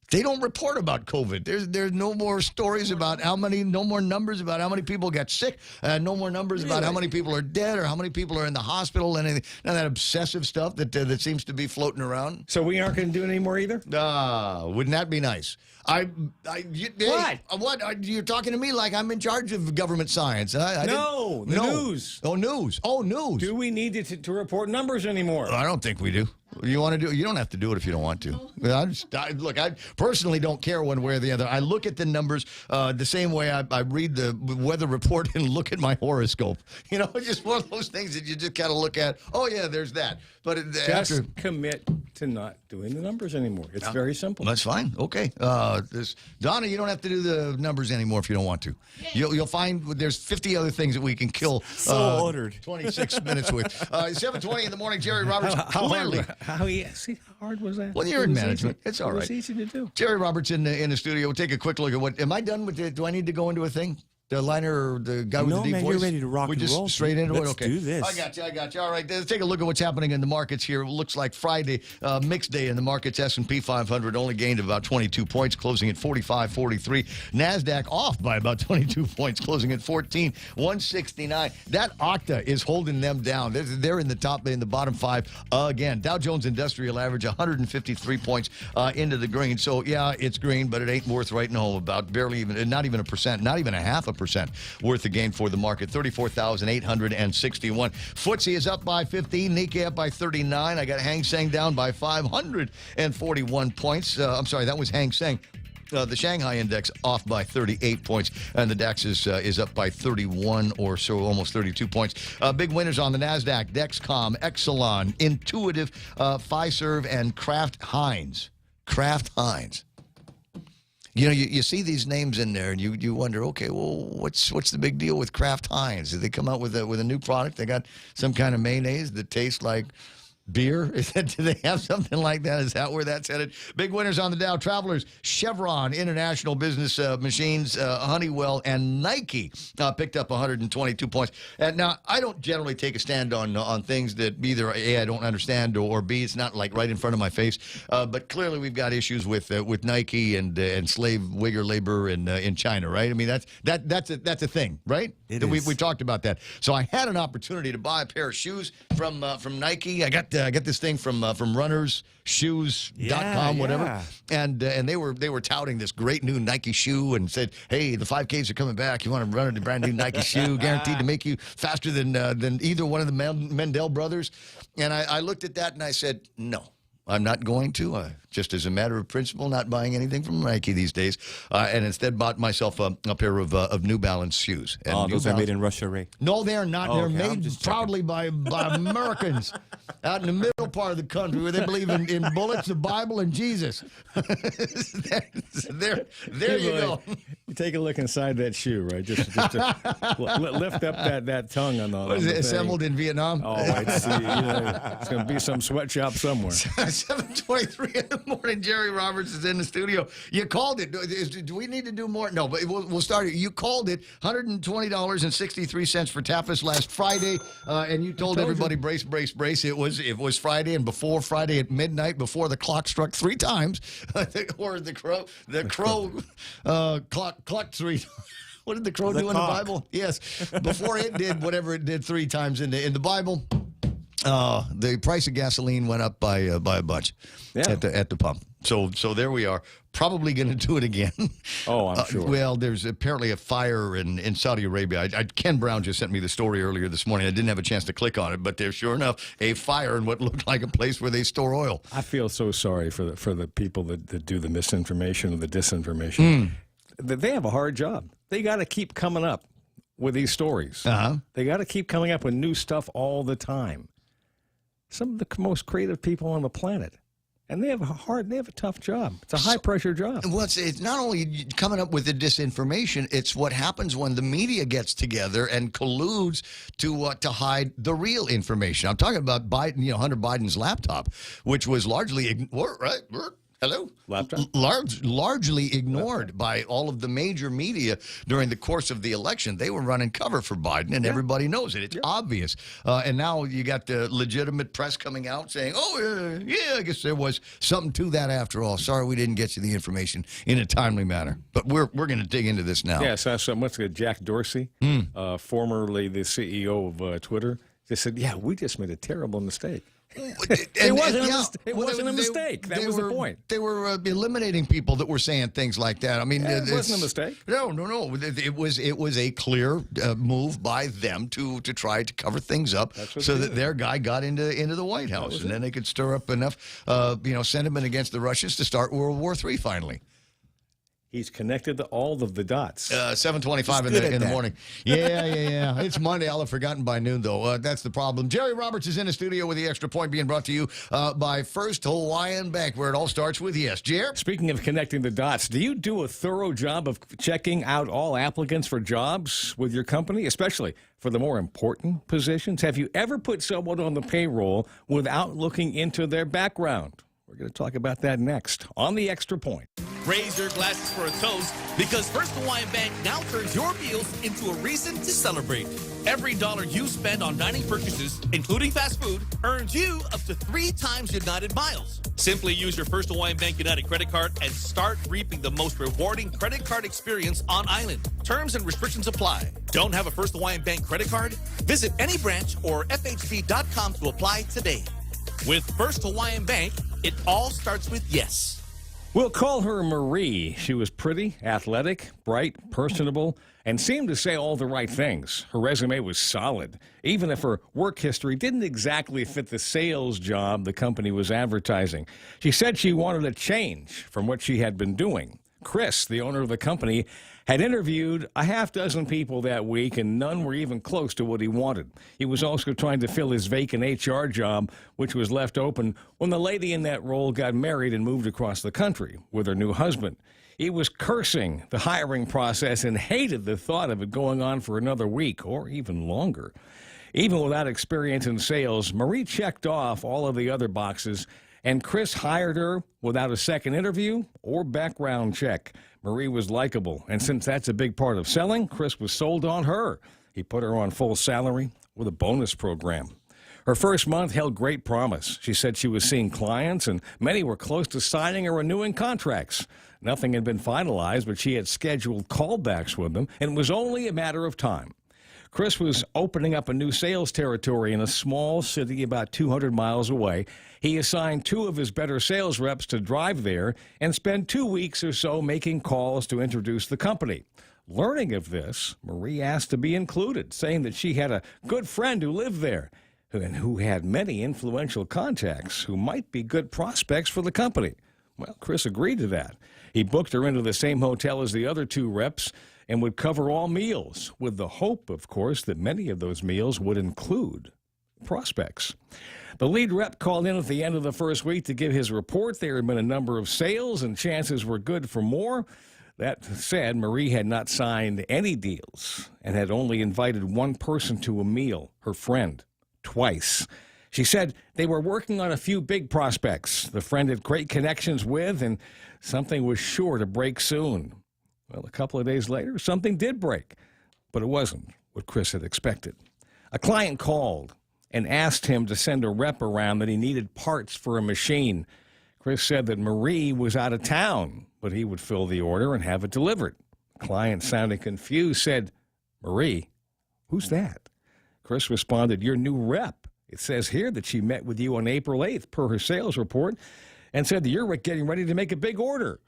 they don't report about COVID. There's no more stories about no more numbers about how many people got sick, no more numbers about how many people are dead or how many people are in the hospital, and anything. None of that obsessive stuff that seems to be floating around.
So we aren't going to do it anymore either?
Wouldn't that be nice? What? You're talking to me like I'm in charge of government science.
No, news.
Oh, news. Oh, news.
Do we need to report numbers anymore?
I don't think we do. You want to do it? You don't have to do it if you don't want to. Look, I personally don't care one way or the other. I look at the numbers the same way I read the weather report and look at my horoscope. It's just one of those things that you just kind of look at. Oh, yeah, there's that. But
just commit to not doing the numbers anymore. It's very simple.
That's fine. Okay. Donna, you don't have to do the numbers anymore if you don't want to. You'll find there's 50 other things that we can kill.
Ordered.
26 minutes with. 7:20 in the morning, Jerry Roberts. Clearly.
How hard was that?
Well, you're in management. It's all right.
It was easy to do.
Jerry Roberts in the studio. We'll take a quick look at what. Am I done with it? Do I need to go into a thing? The liner or the guy with the deep voice?
You're ready to rock and roll.
We just straight into it?
Let's
Okay.
do this.
I got you. All right, let's take a look at what's happening in the markets here. It looks like Friday, mixed day in the markets. S&P 500 only gained about 22 points, closing at 45.43. NASDAQ off by about 22 points, closing at 14,169. That Okta is holding them down. They're in the bottom five again. Dow Jones Industrial Average 153 points into the green. So, yeah, it's green, but it ain't worth writing home about. Barely even, not even a percent, not even a half a percent worth of gain for the market. 34,861. FTSE is up by 15. Nikkei up by 39. I got Hang Seng down by 541 points. I'm sorry, that was Hang Seng. The Shanghai index off by 38 points, and the DAX is up by 31 or so, almost 32 points. Big winners on the NASDAQ: Dexcom, Exelon, Intuitive, Fiserv, and Kraft Heinz. Kraft Heinz. You see these names in there, and you wonder, okay, well, what's the big deal with Kraft Heinz? Did they come out with a new product? They got some kind of mayonnaise that tastes like beer? Do they have something like that? Is that where that's headed? Big winners on the Dow. Travelers: Chevron, International Business Machines, Honeywell, and Nike picked up 122 points. And now, I don't generally take a stand on things that either A, I don't understand, or B, it's not like right in front of my face. But clearly, we've got issues with Nike and slave Uyghur labor in China, right? I mean, that's a thing, right? We talked about that. So I had an opportunity to buy a pair of shoes from Nike. I got this thing from runnersshoes.com, whatever. And they were touting this great new Nike shoe and said, hey, the 5Ks are coming back. You want to run a brand new Nike shoe, guaranteed to make you faster than either one of the Mendel brothers. And I looked at that and I said, no. I'm not going to, just as a matter of principle, not buying anything from Nike these days, and instead bought myself a pair of New Balance shoes. And
those are made in Russia, Ray?
No, they're not.
Oh,
they're
okay,
made proudly by Americans out in the middle part of the country where they believe in bullets, the Bible, and Jesus. there you go.
You take a look inside that shoe, right? Just to lift up that tongue on the.
What is it, assembled in Vietnam?
Oh, it's going to be some sweatshop somewhere.
7:23 in the morning. Jerry Roberts is in the studio. You called it. Do we need to do more? No, but we'll start it. You called it $120.63 for tapas last Friday, and you told everybody brace. It was Friday, and before Friday at midnight, before the clock struck 3 times, or the crow clucked 3 What did the crow do in the Bible? Yes, before it did whatever it did 3 times in the Bible. The price of gasoline went up by a bunch at the pump. So there we are. Probably going to do it again.
Oh, I'm sure.
Well, there's apparently a fire in Saudi Arabia. Ken Brown just sent me the story earlier this morning. I didn't have a chance to click on it, but there's sure enough a fire in what looked like a place where they store oil.
I feel so sorry for the people that do the misinformation and the disinformation. They have a hard job. They got to keep coming up with these stories. They got to keep coming up with new stuff all the time. Some of the most creative people on the planet. And they have a tough job. It's a high-pressure job.
Well, it's not only coming up with the disinformation, it's what happens when the media gets together and colludes to hide the real information. I'm talking about Biden, Hunter Biden's laptop, which was largely ignored, right? Hello?
Laptop?
Largely ignored by all of the major media during the course of the election. They were running cover for Biden, and everybody knows it. It's obvious. And now you got the legitimate press coming out saying, I guess there was something to that after all. Sorry we didn't get you the information in a timely manner. But we're going to dig into this now.
Yes, I saw Jack Dorsey, formerly the CEO of Twitter, just said, we just made a terrible mistake. It wasn't a mistake. That was the point.
They were eliminating people that were saying things like that. I mean,
it wasn't a mistake.
No. It was a clear move by them to try to cover things up so that their guy got into the White House, and then they could stir up enough, sentiment against the Russians to start World War III finally.
He's connected to all of the dots.
7:25 in the morning. Yeah. It's Monday. I'll have forgotten by noon, though. That's the problem. Jerry Roberts is in the studio with the Extra Point being brought to you by First Hawaiian Bank, where it all starts with yes. Jer?
Speaking of connecting the dots, do you do a thorough job of checking out all applicants for jobs with your company, especially for the more important positions? Have you ever put someone on the payroll without looking into their background? We're going to talk about that next on the Extra Point.
Raise your glasses for a toast because First Hawaiian Bank now turns your meals into a reason to celebrate. Every dollar you spend on dining purchases, including fast food, earns you up to 3 times United miles. Simply use your First Hawaiian Bank United credit card and start reaping the most rewarding credit card experience on island. Terms and restrictions apply. Don't have a First Hawaiian Bank credit card? Visit any branch or FHB.com to apply today. With First Hawaiian Bank, it all starts with yes.
We'll call her Marie. She was pretty, athletic, bright, personable, and seemed to say all the right things. Her resume was solid, even if her work history didn't exactly fit the sales job the company was advertising. She said she wanted a change from what she had been doing. Chris, the owner of the company, had interviewed a half-dozen people that week, and none were even close to what he wanted. He was also trying to fill his vacant HR job, which was left open when the lady in that role got married and moved across the country with her new husband. He was cursing the hiring process and hated the thought of it going on for another week or even longer. Even without experience in sales, Marie checked off all of the other boxes, and Chris hired her without a second interview or background check. Marie was likable, and since that's a big part of selling, Chris was sold on her. He put her on full salary with a bonus program. Her first month held great promise. She said she was seeing clients, and many were close to signing or renewing contracts. Nothing had been finalized, but she had scheduled callbacks with them, and it was only a matter of time. Chris was opening up a new sales territory in a small city about 200 miles away. He assigned 2 of his better sales reps to drive there and spend 2 weeks or so making calls to introduce the company. Learning of this, Marie asked to be included, saying that she had a good friend who lived there and who had many influential contacts who might be good prospects for the company. Well, Chris agreed to that. He booked her into the same hotel as the other 2 reps and would cover all meals, with the hope, of course, that many of those meals would include prospects. The lead rep called in at the end of the first week to give his report. There had been a number of sales, and chances were good for more. That said, Marie had not signed any deals and had only invited one person to a meal, her friend, twice. She said they were working on a few big prospects the friend had great connections with, and something was sure to break soon. Well, a couple of days later, something did break, but it wasn't what Chris had expected. A client called and asked him to send a rep around that he needed parts for a machine. Chris said that Marie was out of town, but he would fill the order and have it delivered. The client, sounding confused, said, "Marie? Who's that?" Chris responded, "Your new rep. It says here that she met with you on April 8th, per her sales report, and said that you're getting ready to make a big order."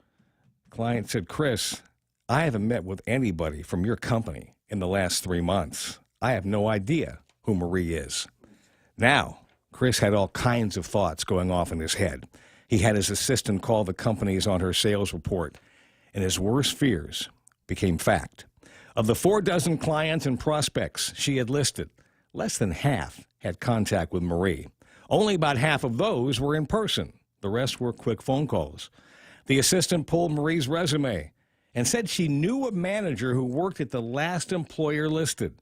The client said, "Chris, I haven't met with anybody from your company in the last 3 months. I have no idea who Marie is." Now, Chris had all kinds of thoughts going off in his head. He had his assistant call the companies on her sales report, and his worst fears became fact. Of the 4 clients and prospects she had listed, less than half had contact with Marie. Only about half of those were in person. The rest were quick phone calls. The assistant pulled Marie's resume and said she knew a manager who worked at the last employer listed.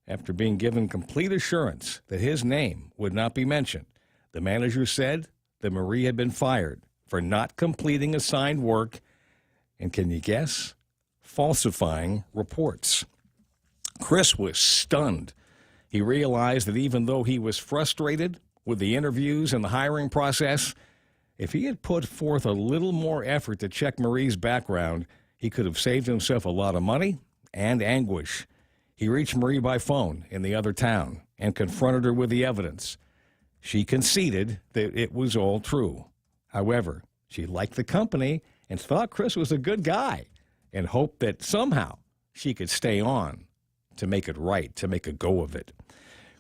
After being given complete assurance that his name would not be mentioned, the manager said that Marie had been fired for not completing assigned work and, can you guess, falsifying reports. Chris was stunned. He realized that even though he was frustrated with the interviews and the hiring process, if he had put forth a little more effort to check Marie's background, he could have saved himself a lot of money and anguish. He reached Marie by phone in the other town and confronted her with the evidence. She conceded that it was all true. However, she liked the company and thought Chris was a good guy and hoped that somehow she could stay on to make it right, to make a go of it.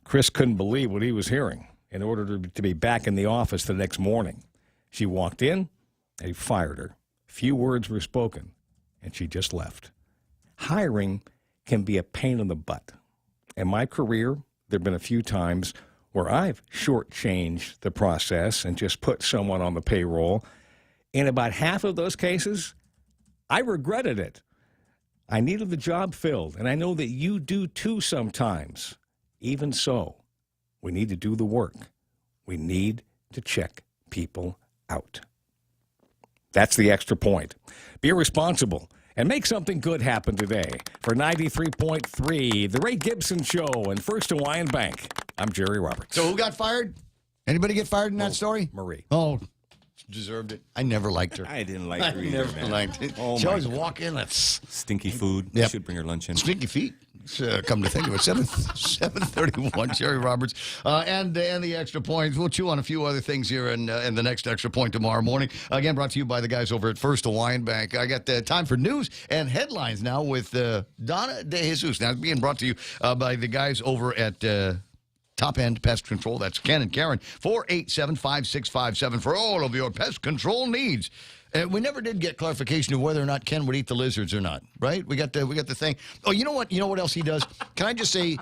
Chris couldn't believe what he was hearing. In order to be back in the office the next morning, she walked in and he fired her. Few words were spoken, and she just left. Hiring can be a pain in the butt. In my career, there have been a few times where I've shortchanged the process and just put someone on the payroll. In about half of those cases, I regretted it. I needed the job filled, and I know that you do too sometimes. Even so, we need to do the work. We need to check people out. That's the extra point. Be responsible and make something good happen today. For 93.3, The Ray Gibson Show and First Hawaiian Bank, I'm Jerry Roberts.
So who got fired? Anybody get fired in that story?
Marie.
Oh, deserved it. I never liked her.
I didn't like her either,
never
man.
liked it.
Oh,
she
my
always
God.
walk in, let's...
Stinky food.
Yep.
You should bring her lunch in.
Stinky feet. Come to think of it, 7:31, Jerry Roberts, and the extra points. We'll chew on a few other things here in the next extra point tomorrow morning. Again, brought to you by the guys over at First Hawaiian Bank. I got time for news and headlines now with Donna De Jesus. Now, it's being brought to you by the guys over at Top End Pest Control. That's Ken and Karen, 487-5657 for all of your pest control needs. We never did get clarification of whether or not Ken would eat the lizards or not, right? We got the thing. Oh, you know what? You know what else he does? Can I just say,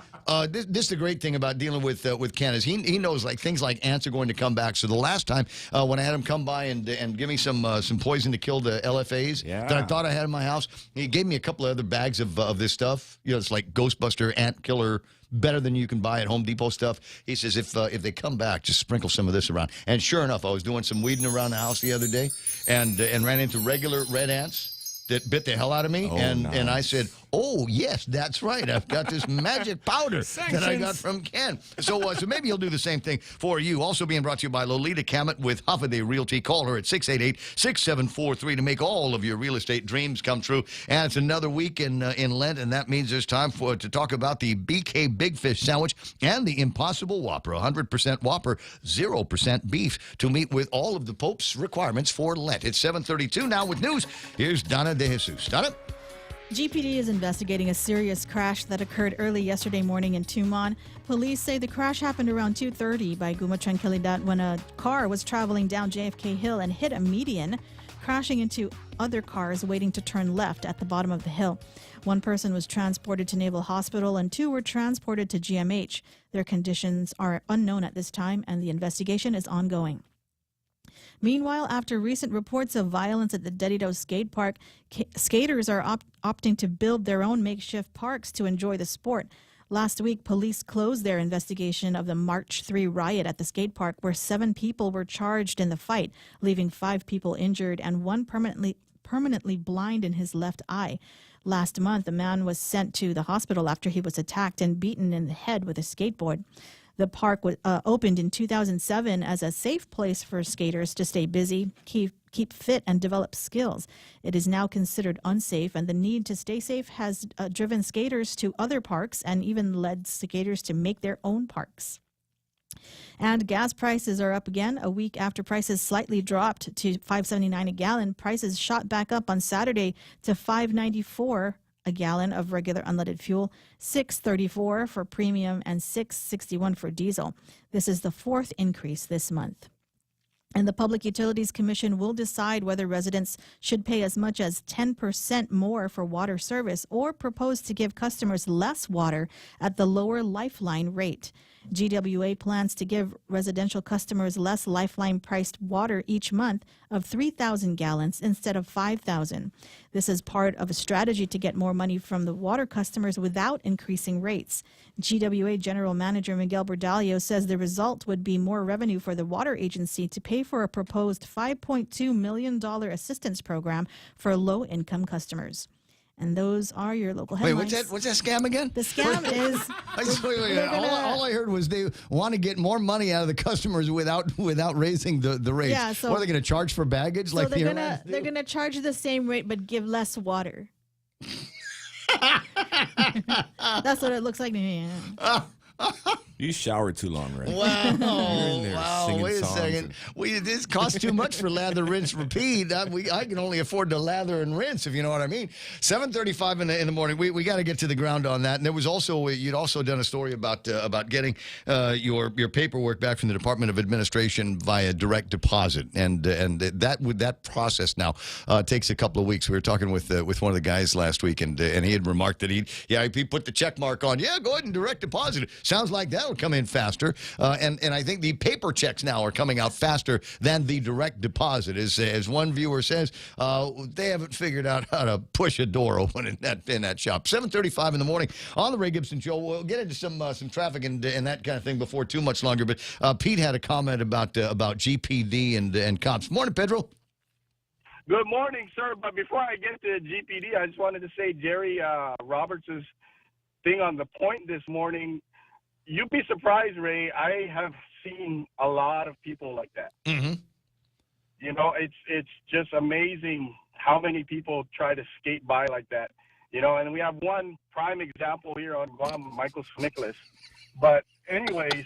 this is the great thing about dealing with Ken is he knows like things like ants are going to come back. So the last time when I had him come by and give me some poison to kill the LFAs that I thought I had in my house, he gave me a couple of other bags of this stuff. You know, it's like Ghostbuster ant killer. Better than you can buy at Home Depot stuff. He says, if they come back, just sprinkle some of this around. And sure enough, I was doing some weeding around the house the other day and ran into regular red ants that bit the hell out of me.
Oh,
and
nice.
I said, oh, yes, that's right. I've got this magic powder that I got from Ken. So maybe he'll do the same thing for you. Also being brought to you by Lolita Kamet with Holiday Realty. Call her at 688-6743 to make all of your real estate dreams come true. And it's another week in Lent, and that means there's time to talk about the BK Big Fish Sandwich and the Impossible Whopper. 100% Whopper, 0% beef to meet with all of the Pope's requirements for Lent. It's 7:32 now with news. Here's Donna De Jesus. Donna?
GPD is investigating a serious crash that occurred early yesterday morning in Tumon. Police say the crash happened around 2:30 by Guma Tranquilidad when a car was traveling down JFK Hill and hit a median, crashing into other cars waiting to turn left at the bottom of the hill. One person was transported to Naval Hospital and 2 were transported to GMH. Their conditions are unknown at this time and the investigation is ongoing. Meanwhile, after recent reports of violence at the Dedido skate park, skaters are opting to build their own makeshift parks to enjoy the sport. Last week, police closed their investigation of the March 3 riot at the skate park, where 7 people were charged in the fight, leaving 5 people injured and one permanently blind in his left eye. Last month, a man was sent to the hospital after he was attacked and beaten in the head with a skateboard. The park was opened in 2007 as a safe place for skaters to stay busy, keep fit, and develop skills. It is now considered unsafe, and the need to stay safe has driven skaters to other parks and even led skaters to make their own parks. And gas prices are up again. A week after prices slightly dropped to $5.79 a gallon, prices shot back up on Saturday to $5.94 a gallon of regular unleaded fuel, $6.34 for premium, and $6.61 for diesel. This is the 4th increase this month. And the Public Utilities Commission will decide whether residents should pay as much as 10% more for water service or propose to give customers less water at the lower Lifeline rate. GWA plans to give residential customers less Lifeline-priced water each month of 3,000 gallons instead of 5,000. This is part of a strategy to get more money from the water customers without increasing rates. GWA General Manager Miguel Bordallo says the result would be more revenue for the water agency to pay for a proposed $5.2 million assistance program for low-income customers. And those are your local headlines.
Wait, what's that scam again?
The scam is...
Wait. All I heard was they want to get more money out of the customers without raising the rates.
Yeah, so,
what, are they going to charge for baggage?
So they're gonna charge the same rate but give less water. That's what it looks like to me.
You showered too long, Ray.
Wow, wait a second. This costs too much for lather, rinse, repeat. I can only afford to lather and rinse, if you know what I mean. 7:35 in the morning. We got to get to the ground on that. And there was also, you'd also done a story about getting your paperwork back from the Department of Administration via direct deposit. And that process now takes a couple of weeks. We were talking with one of the guys last week, and he had remarked that he put the check mark on. Yeah, go ahead and direct deposit it. Sounds like that'll come in faster. And I think the paper checks now are coming out faster than the direct deposit. As one viewer says, they haven't figured out how to push a door open in that shop. 7:35 in the morning on the Ray Gibson Show. We'll get into some traffic and that kind of thing before too much longer. But Pete had a comment about GPD and cops. Morning, Pedro.
Good morning, sir. But before I get to GPD, I just wanted to say Jerry Roberts' thing on the point this morning. You'd be surprised, Ray. I have seen a lot of people like that.
Mm-hmm.
You know, it's just amazing how many people try to skate by like that. You know, and we have one prime example here on Guam, Michael Nicholas. But anyways,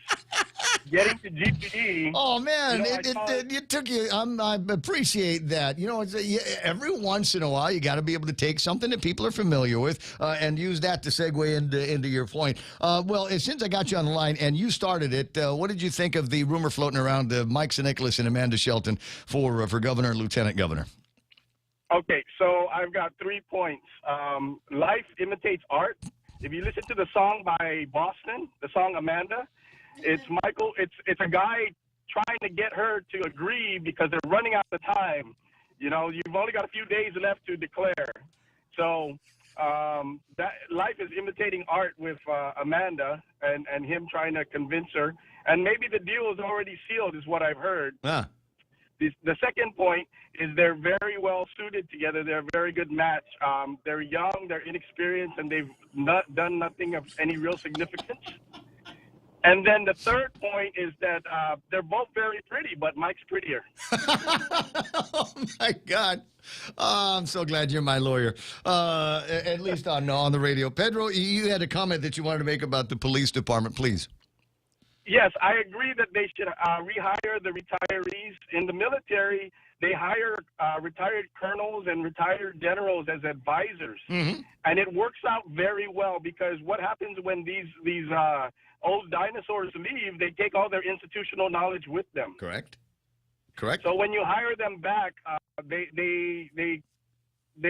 getting to GPD.
Oh man, it took you. I appreciate that. You know, every once in a while you got to be able to take something that people are familiar with and use that to segue into your point. Well, since I got you on the line and you started it, what did you think of the rumor floating around Mike Nicholas and Amanda Shelton for governor and lieutenant governor?
Okay, so I've got 3 points. Life imitates art. If you listen to the song by Boston, the song Amanda, it's Michael. It's a guy trying to get her to agree because they're running out of time. You know, you've only got a few days left to declare. So that life is imitating art with Amanda and him trying to convince her. And maybe the deal is already sealed, is what I've heard.
Ah.
The second point is they're very well suited together. They're a very good match. They're young, they're inexperienced, and they've not done nothing of any real significance. And then the third point is that they're both very pretty, but Mike's prettier.
Oh, my God. Oh, I'm so glad you're my lawyer, at least on the radio. Pedro, you had a comment that you wanted to make about the police department, please.
Yes, I agree that they should rehire the retirees. In the military, they hire retired colonels and retired generals as advisors.
Mm-hmm.
And it works out very well because what happens when these old dinosaurs leave, they take all their institutional knowledge with them.
Correct.
So when you hire them back, they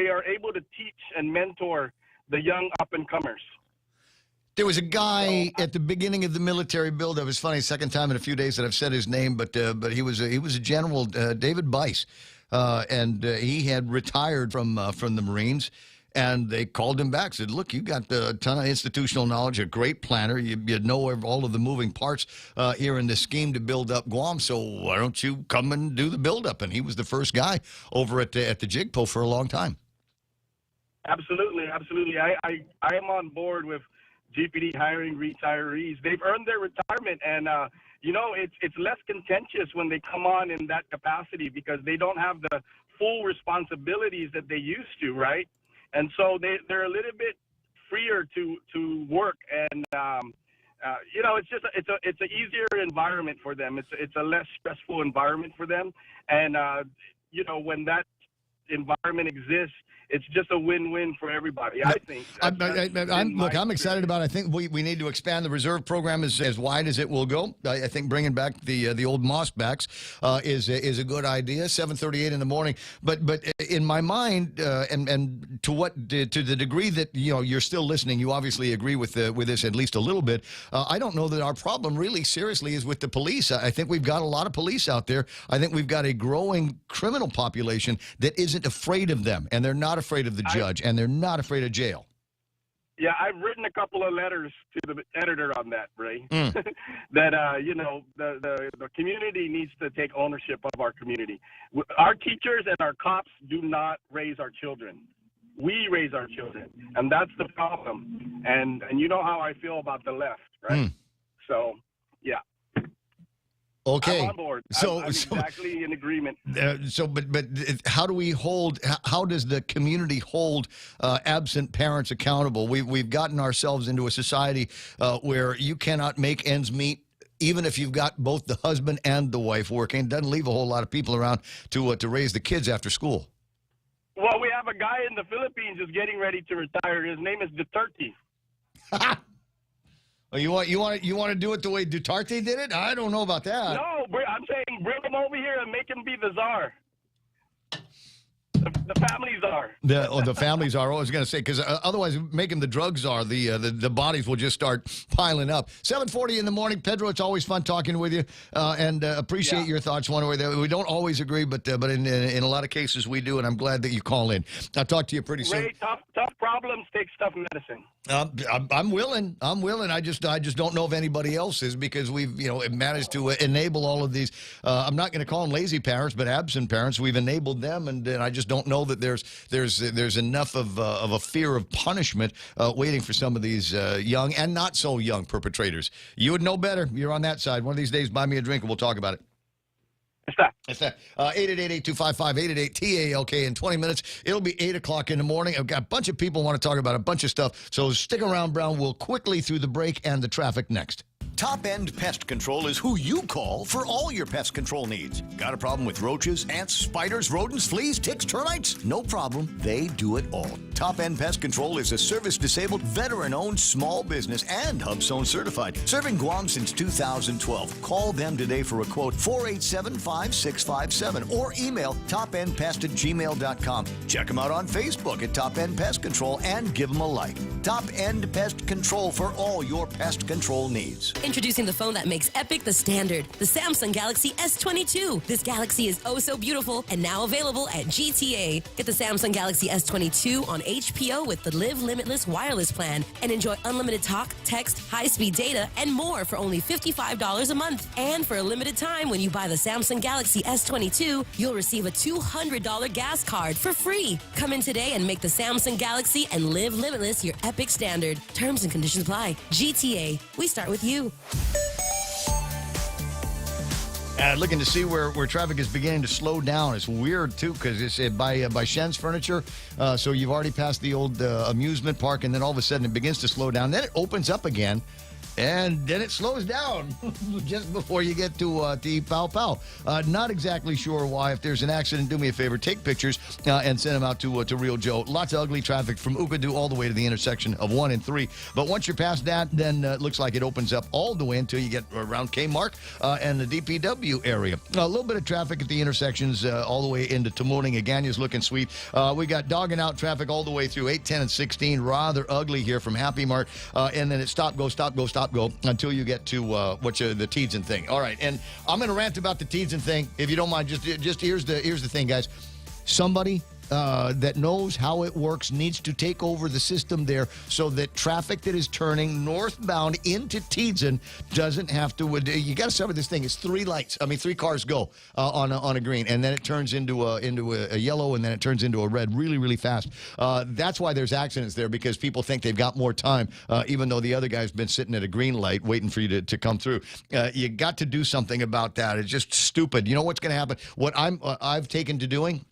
are able to teach and mentor the young up-and-comers.
There was a guy at the beginning of the military build. It was funny, second time in a few days that I've said his name, but he was a general, David Bice, and he had retired from the Marines. And they called him back, said, look, you got a ton of institutional knowledge, a great planner. You know all of the moving parts here in this scheme to build up Guam. So why don't you come and do the buildup? And he was the first guy over at the JIGPO for a long time.
Absolutely. I am on board with GPD hiring retirees. They've earned their retirement, and it's less contentious when they come on in that capacity because they don't have the full responsibilities that they used to, right? And so they're a little bit freer to work, and it's an easier environment for them. It's a less stressful environment for them, and when that environment exists, it's just a win-win for everybody, I think.
I'm excited about it. I think we need to expand the reserve program as wide as it will go. I think bringing back the old Mossbacks is a good idea. 7:38 in the morning. But in my mind, and to the degree that you're still listening, you obviously agree with this at least a little bit. I don't know that our problem really seriously is with the police. I think we've got a lot of police out there. I think we've got a growing criminal population that isn't afraid of them, and they're not afraid of the judge, and they're not afraid of jail.
Yeah, I've written a couple of letters to the editor on that, Ray. That the community needs to take ownership of our community. Our teachers and our cops do not raise our children. We raise our children, and that's the problem. And you know how I feel about the left, right? So, yeah.
Okay.
I'm on board. I'm exactly in agreement.
But how do we hold? How does the community hold absent parents accountable? We've gotten ourselves into a society where you cannot make ends meet, even if you've got both the husband and the wife working. It doesn't leave a whole lot of people around to raise the kids after school.
Well, we have a guy in the Philippines who's getting ready to retire. His name is Duterte.
Oh, you want to do it the way Duterte did it? I don't know about that.
No, I'm saying bring him over here and make him be the czar. The family czar.
The family czar. I was going to say, because otherwise, make him the drug czar. The bodies will just start piling up. 7:40 in the morning, Pedro. It's always fun talking with you, and appreciate your thoughts one way or the other. We don't always agree, but in a lot of cases we do, and I'm glad that you call in. I'll talk to you pretty soon.
Ray, tough problems take tough medicine.
I'm willing. I just don't know if anybody else is, because we've managed to enable all of these. I'm not going to call them lazy parents, but absent parents. We've enabled them, and I just don't know that there's enough of a fear of punishment waiting for some of these young and not so young perpetrators. You would know better. You're on that side. One of these days, buy me a drink and we'll talk about it. It's that. 888-8255-888-TALK. In 20 minutes, it'll be 8 o'clock in the morning. I've got a bunch of people want to talk about a bunch of stuff, so stick around, Brown. We'll quickly through the break and the traffic next.
Top End Pest Control is who you call for all your pest control needs. Got a problem with roaches, ants, spiders, rodents, fleas, ticks, termites? No problem. They do it all. Top End Pest Control is a service-disabled, veteran-owned small business and HubZone certified, serving Guam since 2012. Call them today for a quote, 487-5657, or email topendpest@gmail.com. Check them out on Facebook at Top End Pest Control and give them a like. Top End Pest Control for all your pest control needs.
Introducing the phone that makes epic the standard, the Samsung Galaxy S22. This Galaxy is oh so beautiful and now available at GTA. Get the Samsung Galaxy S22 on HPO with the Live Limitless wireless plan and enjoy unlimited talk, text, high-speed data, and more for only $55 a month. And for a limited time, when you buy the Samsung Galaxy S22, you'll receive a $200 gas card for free. Come in today and make the Samsung Galaxy and Live Limitless your epic standard. Terms and conditions apply. GTA. We start with you.
Looking to see where traffic is beginning to slow down. It's weird, too, because it's by Shen's Furniture. So you've already passed the old amusement park, and then all of a sudden it begins to slow down. Then it opens up again. And then it slows down just before you get to Pau Pau. Not exactly sure why. If there's an accident, do me a favor, take pictures and send them out to Real Joe. Lots of ugly traffic from Ukadu all the way to the intersection of 1 and 3. But once you're past that, then it looks like it opens up all the way until you get around Kmark and the DPW area. A little bit of traffic at the intersections all the way into Tamuning. Aganya's looking sweet. We got dogging out traffic all the way through 8, 10, and 16. Rather ugly here from Happy Mart. And then it's stop, go until you get to the Teedson thing. All right, and I'm going to rant about the Teedson thing, if you don't mind. Just here's the thing, guys. Somebody that knows how it works needs to take over the system there so that traffic that is turning northbound into Teedson doesn't have to. You got to start with this thing. It's 3 lights. I mean, 3 cars go on a green, and then it turns into a yellow, and then it turns into a red really, really fast. That's why there's accidents there, because people think they've got more time, even though the other guy's been sitting at a green light waiting for you to come through. You got to do something about that. It's just stupid. You know what's going to happen? What I've taken to doing.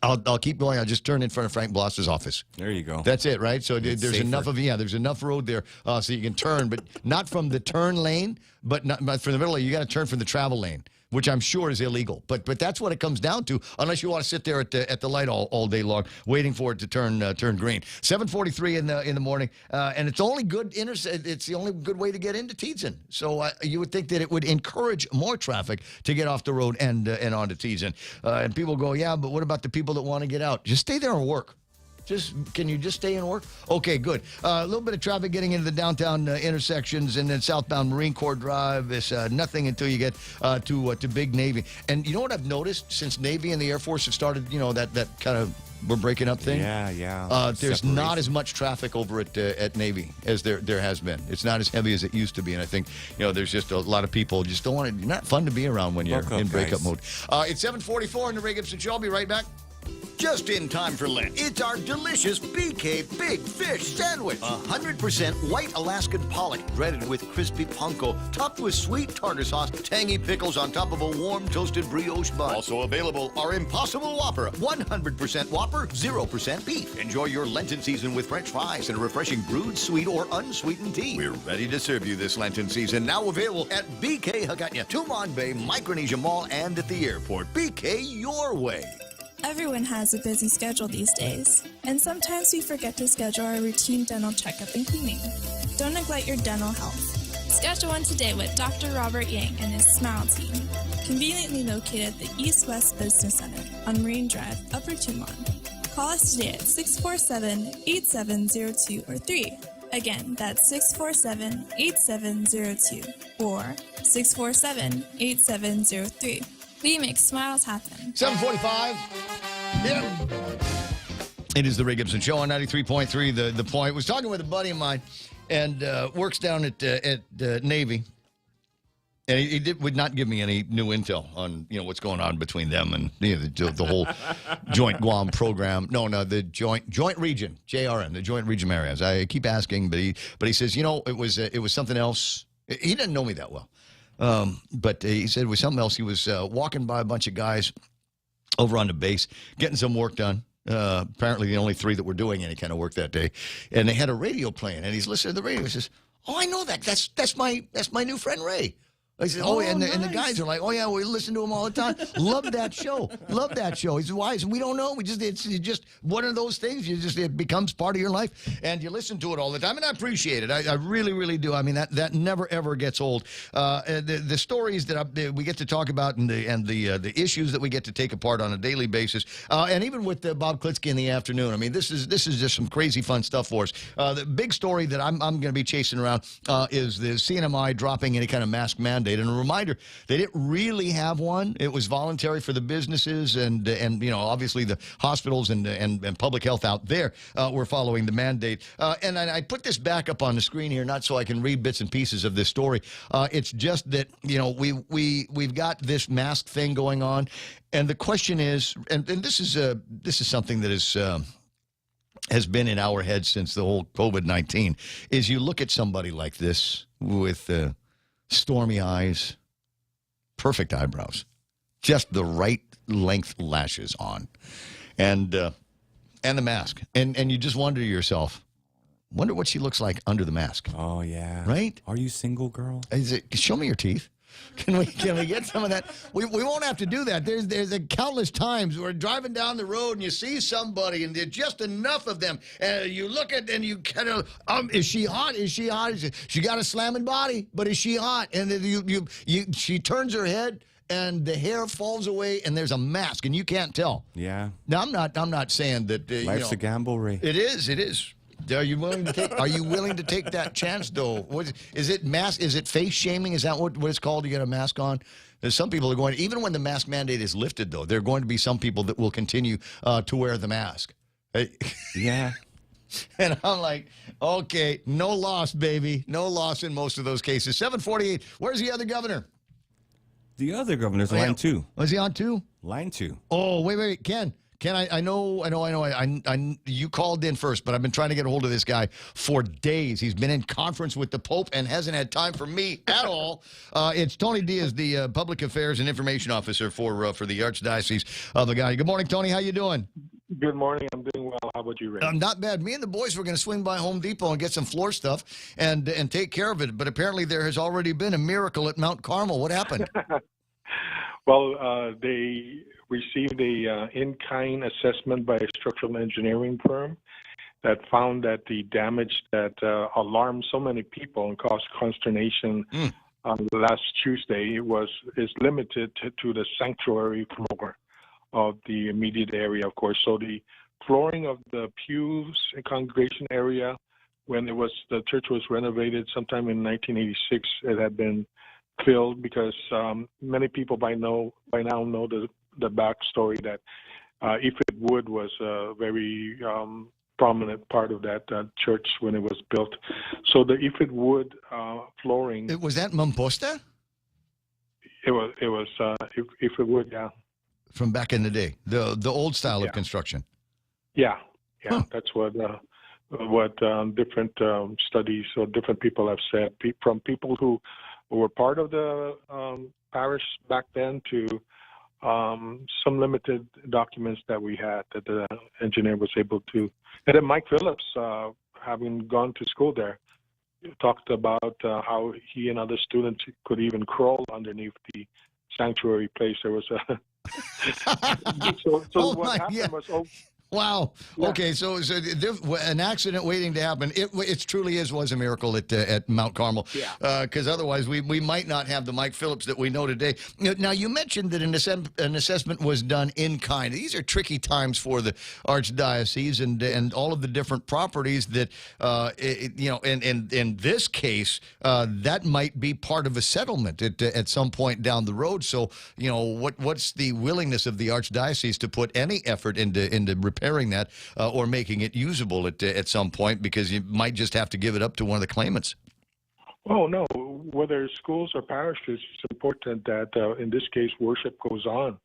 I'll keep going. I'll just turn in front of Frank Bloss's office.
There you go.
That's it, right? So
It's
there's
safer.
there's enough road there so you can turn, but not from the turn lane, but from the middle lane. You got to turn from the travel lane, which I'm sure is illegal. But that's what it comes down to, unless you want to sit there at the light all day long, waiting for it to turn green. 7:43 in the morning, and it's only good. It's the only good way to get into Teedson. So you would think that it would encourage more traffic to get off the road and onto Teedson. And people go, yeah, but what about the people that want to get out? Just stay there and work. Can you just stay and work? Okay, good. A little bit of traffic getting into the downtown intersections, and then southbound Marine Corps Drive is nothing until you get to Big Navy. And you know what I've noticed since Navy and the Air Force have started, that kind of we're breaking up thing?
Yeah.
There's not as much traffic over at Navy as there has been. It's not as heavy as it used to be, and I think there's just a lot of people just don't want it. Not fun to be around when you're in breakup mode. It's 7:44 in the Ray Gibson Show. I'll be right back.
Just in time for Lent, it's our delicious BK Big Fish Sandwich. 100% white Alaskan pollock, breaded with crispy panko, topped with sweet tartar sauce, tangy pickles on top of a warm toasted brioche bun. Also available, our Impossible Whopper, 100% Whopper, 0% beef. Enjoy your Lenten season with French fries and a refreshing brewed sweet or unsweetened tea. We're ready to serve you this Lenten season. Now available at BK Hagåtña, Tumon Bay, Micronesia Mall, and at the airport. BK your way.
Everyone has a busy schedule these days, and sometimes we forget to schedule our routine dental checkup and cleaning. Don't neglect your dental health. Schedule one today with Dr. Robert Yang and his Smile Team, conveniently located at the East West Business Center on Marine Drive, Upper Tumon. Call us today at 647-8702 or 3. Again, that's 647-8702 or 647-8703. We make smiles happen.
7:45. Yeah. It is the Ray Gibson Show on 93.3. The Point. Was talking with a buddy of mine, and works down at Navy, and he would not give me any new intel on what's going on between them and the whole Joint Guam program. No, the Joint Region JRM, the Joint Region areas. I keep asking, but he says it was something else. He didn't know me that well. But he said it was something else. He was walking by a bunch of guys over on the base, getting some work done. Apparently the only 3 that were doing any kind of work that day. And they had a radio playing, and he's listening to the radio. He says, "Oh, I know that. That's my new friend Ray." I said, and the guys are like, "Oh yeah, we listen to him all the time. Love that show. Love that show." He said, "Why?" I said, "We don't know. It's just one of those things. It becomes part of your life, and you listen to it all the time." And I appreciate it. I really, really do. I mean, that never ever gets old. The stories that we get to talk about and the issues that we get to take apart on a daily basis, and even with Bob Klitsky in the afternoon. I mean, this is just some crazy fun stuff for us. The big story that I'm going to be chasing around is the CNMI dropping any kind of mask mandate. And a reminder, they didn't really have one. It was voluntary for the businesses and obviously the hospitals and public health out there were following the mandate. And I put this back up on the screen here, not so I can read bits and pieces of this story. It's just that we've got this mask thing going on, and the question is, and this is something that has been in our heads since the whole COVID-19. Is you look at somebody like this with stormy eyes, perfect eyebrows, just the right length lashes on, and the mask, and you just wonder to yourself, Wonder what she looks like under the mask.
Oh, yeah.
Right?
Are you single, girl?
Show me your teeth. Can we get some of that? We won't have to do that. There's countless times we're driving down the road and you see somebody and there's just enough of them and you look at and you kind of is she hot? Is she hot? She got a slamming body, but is she hot? And then she turns her head and the hair falls away and there's a mask and you can't tell.
Yeah.
Now I'm not saying that
Life's a gamble, Ray.
It is. Are you willing to take that chance though? Is it mask? Is it face shaming? Is that what it's called to get a mask on? There's some people are going, even when the mask mandate is lifted though, there are going to be some people that will continue to wear the mask.
Yeah.
And I'm like, okay, no loss, baby. No loss in most of those cases. 748. Where's the other governor?
The other governor's line 2.
Was he on 2?
Line 2.
Oh, wait, Ken, I know. You called in first, but I've been trying to get a hold of this guy for days. He's been in conference with the Pope and hasn't had time for me at all. It's Tony Diaz, the Public Affairs and Information Officer for the Archdiocese of Agaya. Good morning, Tony. How you doing?
Good morning. I'm doing well. How about you, Ray?
Not bad. Me and the boys were going to swing by Home Depot and get some floor stuff and take care of it. But apparently there has already been a miracle at Mount Carmel. What happened?
Well, they received a in-kind assessment by a structural engineering firm that found that the damage that alarmed so many people and caused consternation last Tuesday is limited to the sanctuary floor of the immediate area, of course. So the flooring of the pews and congregation area, when the church was renovated sometime in 1986, it had been filled because many people by now know the backstory that Ifrit wood was a very prominent part of that church when it was built. So the Ifrit wood flooring.
Was that Mamposta?
It was Ifrit wood, yeah.
From back in the day, the old style of construction.
Yeah, that's what different studies or different people have said, from people who were part of the parish back then to some limited documents that we had that the engineer was able to. And then Mike Phillips, having gone to school there, talked about how he and other students could even crawl underneath the sanctuary place. There was a what happened was.
Wow.
Yeah.
Okay, so an accident waiting to happen. It truly was a miracle at Mount Carmel.
Yeah.
Because otherwise we might not have the Mike Phillips that we know today. Now, you mentioned that an assessment was done in kind. These are tricky times for the Archdiocese and all of the different properties that, in this case, that might be part of a settlement at some point down the road. So, what's the willingness of the Archdiocese to put any effort into repairing that or making it usable at some point, because you might just have to give it up to one of the claimants?
Oh, no. Whether schools or parishes, it's important that, in this case, worship goes on.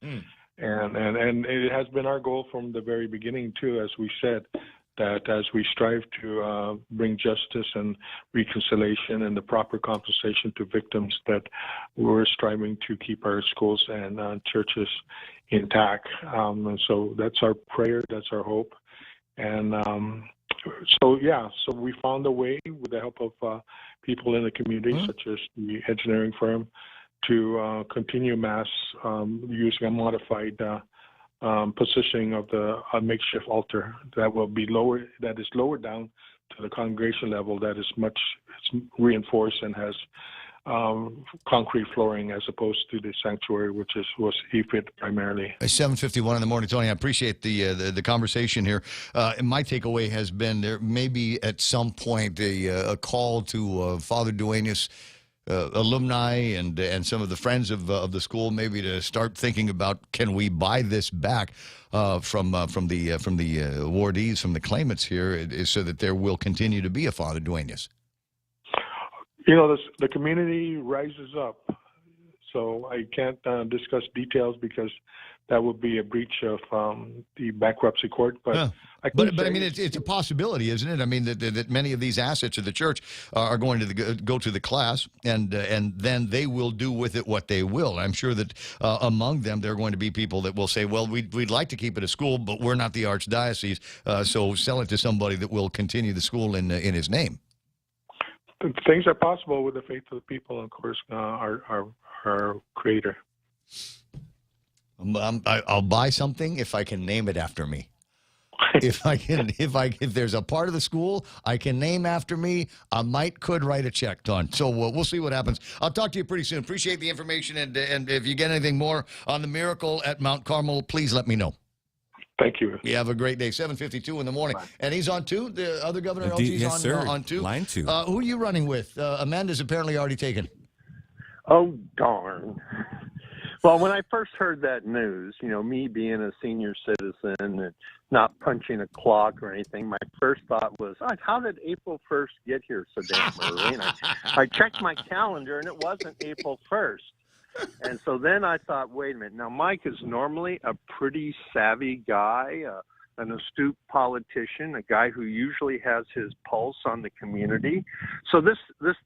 And it has been our goal from the very beginning, too, as we said, that as we strive to bring justice and reconciliation and the proper compensation to victims, that we're striving to keep our schools and churches intact. And so that's our prayer, that's our hope. And so we found a way, with the help of people in the community, such as the engineering firm, to continue Mass using a modified positioning of a makeshift altar that will be lower, that is lowered down to the congregation level, that is it's reinforced and has concrete flooring, as opposed to the sanctuary, which was Ifrit primarily.
7:51 in the morning, Tony. I appreciate the conversation here. My takeaway has been there may be at some point a call to Father Duenas alumni and some of the friends of the school, maybe to start thinking about, can we buy this back from the awardees, from the claimants here, so that there will continue to be a Father Duenas.
The community rises up. So I can't discuss details because that would be a breach of the bankruptcy court. But
Yeah.
I
But I mean, it's a possibility, isn't it? I mean, that many of these assets of the church are going to go to the class, and then they will do with it what they will. I'm sure that among them, there are going to be people that will say, well, we'd like to keep it a school, but we're not the archdiocese, so sell it to somebody that will continue the school in his name.
Things are possible with the faith of the people, and of course, our Creator.
I'll buy something if I can name it after me. If there's a part of the school I can name after me, I could write a check, Don. So we'll see what happens. I'll talk to you pretty soon. Appreciate the information, and if you get anything more on the miracle at Mount Carmel, please let me know.
Thank you.
You have a great day. 7:52 in the morning. Bye. And he's on 2? The other governor, LG's
yes, sir.
on 2?
Line 2.
Who are you running with? Amanda's apparently already taken.
Oh, darn. Well, when I first heard that news, me being a senior citizen and not punching a clock or anything, my first thought was, how did April 1st get here so damn early? And I checked my calendar, and it wasn't April 1st. And so then I thought, wait a minute. Now, Mike is normally a pretty savvy guy, an astute politician, a guy who usually has his pulse on the community. So this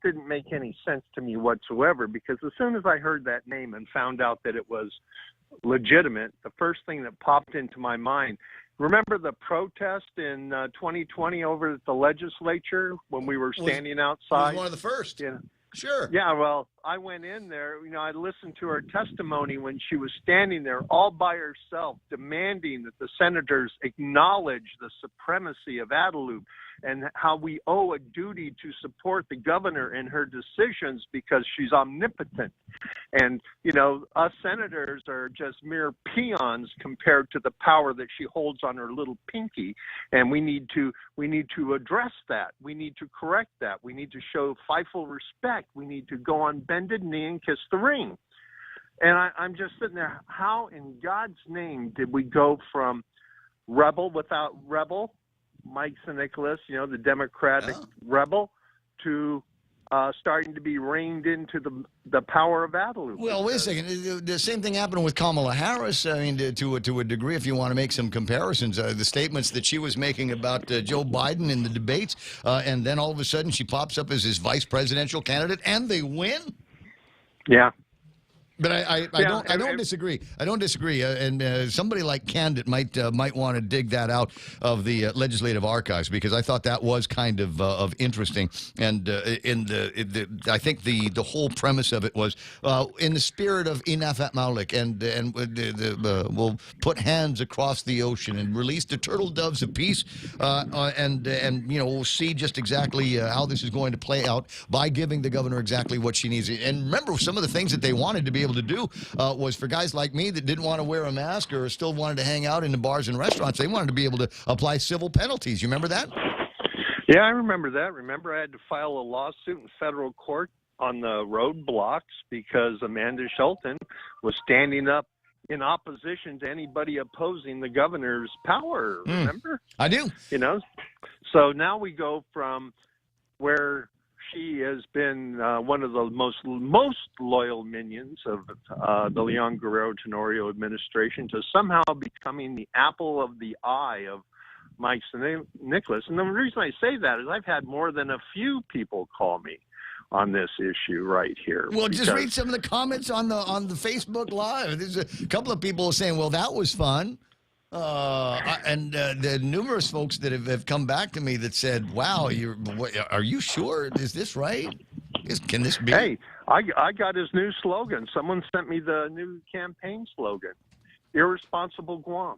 didn't make any sense to me whatsoever, because as soon as I heard that name and found out that it was legitimate, the first thing that popped into my mind, remember the protest in 2020 over at the legislature when we were standing outside?
It was one of the first.
Yeah.
Sure.
Yeah, well, I went in there. I listened to her testimony when she was standing there all by herself, demanding that the senators acknowledge the supremacy of Adelup and how we owe a duty to support the governor in her decisions because she's omnipotent. And, us senators are just mere peons compared to the power that she holds on her little pinky. And we need to address that. We need to correct that. We need to show fightful respect. We need to go on bended knee and kiss the ring. And I'm just sitting there, how in God's name did we go from rebel without rebel, Mike Nicholas, the Democratic rebel, to starting to be reined into the power of Adelup?
Well, wait a second. The same thing happened with Kamala Harris. I mean, to a degree, if you want to make some comparisons, the statements that she was making about Joe Biden in the debates, and then all of a sudden she pops up as his vice presidential candidate, and they win.
Yeah.
But I don't disagree. I don't disagree. And somebody like Candid might want to dig that out of the legislative archives, because I thought that was kind of interesting. And I think the whole premise of it was in the spirit of Inafat Maulik, and we'll put hands across the ocean and release the turtle doves of peace, and we'll see just exactly how this is going to play out by giving the governor exactly what she needs. And remember, some of the things that they wanted to be able to do was for guys like me that didn't want to wear a mask or still wanted to hang out in the bars and restaurants. They wanted to be able to apply civil penalties. You remember that?
Yeah, I remember that. Remember, I had to file a lawsuit in federal court on the roadblocks because Amanda Shelton was standing up in opposition to anybody opposing the governor's power. Remember?
I do.
So now we go from where she has been one of the most loyal minions of the Leon Guerrero Tenorio administration to somehow becoming the apple of the eye of Mike Nicholas. And the reason I say that is I've had more than a few people call me on this issue right here.
Well, just read some of the comments on the Facebook Live. There's a couple of people saying, well, that was fun. And the numerous folks that have come back to me that said, wow, are you sure? Is this right? Can this be?
Hey, I got his new slogan. Someone sent me the new campaign slogan, Irresponsible Guam.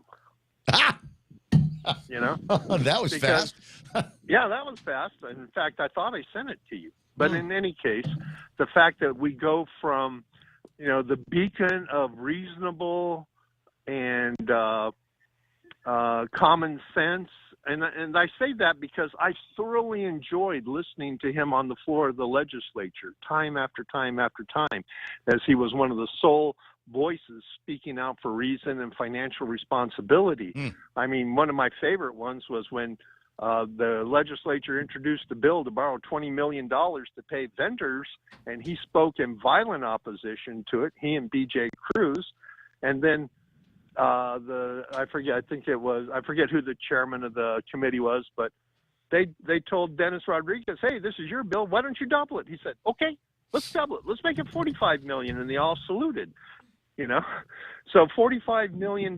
That was fast.
Yeah, that was fast. In fact, I thought I sent it to you. But in any case, the fact that we go from, the beacon of reasonable and common sense, and I say that because I thoroughly enjoyed listening to him on the floor of the legislature time after time after time, as he was one of the sole voices speaking out for reason and financial responsibility. I mean, one of my favorite ones was when The legislature introduced a bill to borrow $20 million to pay vendors, and he spoke in violent opposition to it, he and B.J. Cruz. And then I forget who the chairman of the committee was, but they told Dennis Rodriguez, hey, this is your bill, why don't you double it? He said, okay, let's double it. Let's make it $45 million, and they all saluted, So $45 million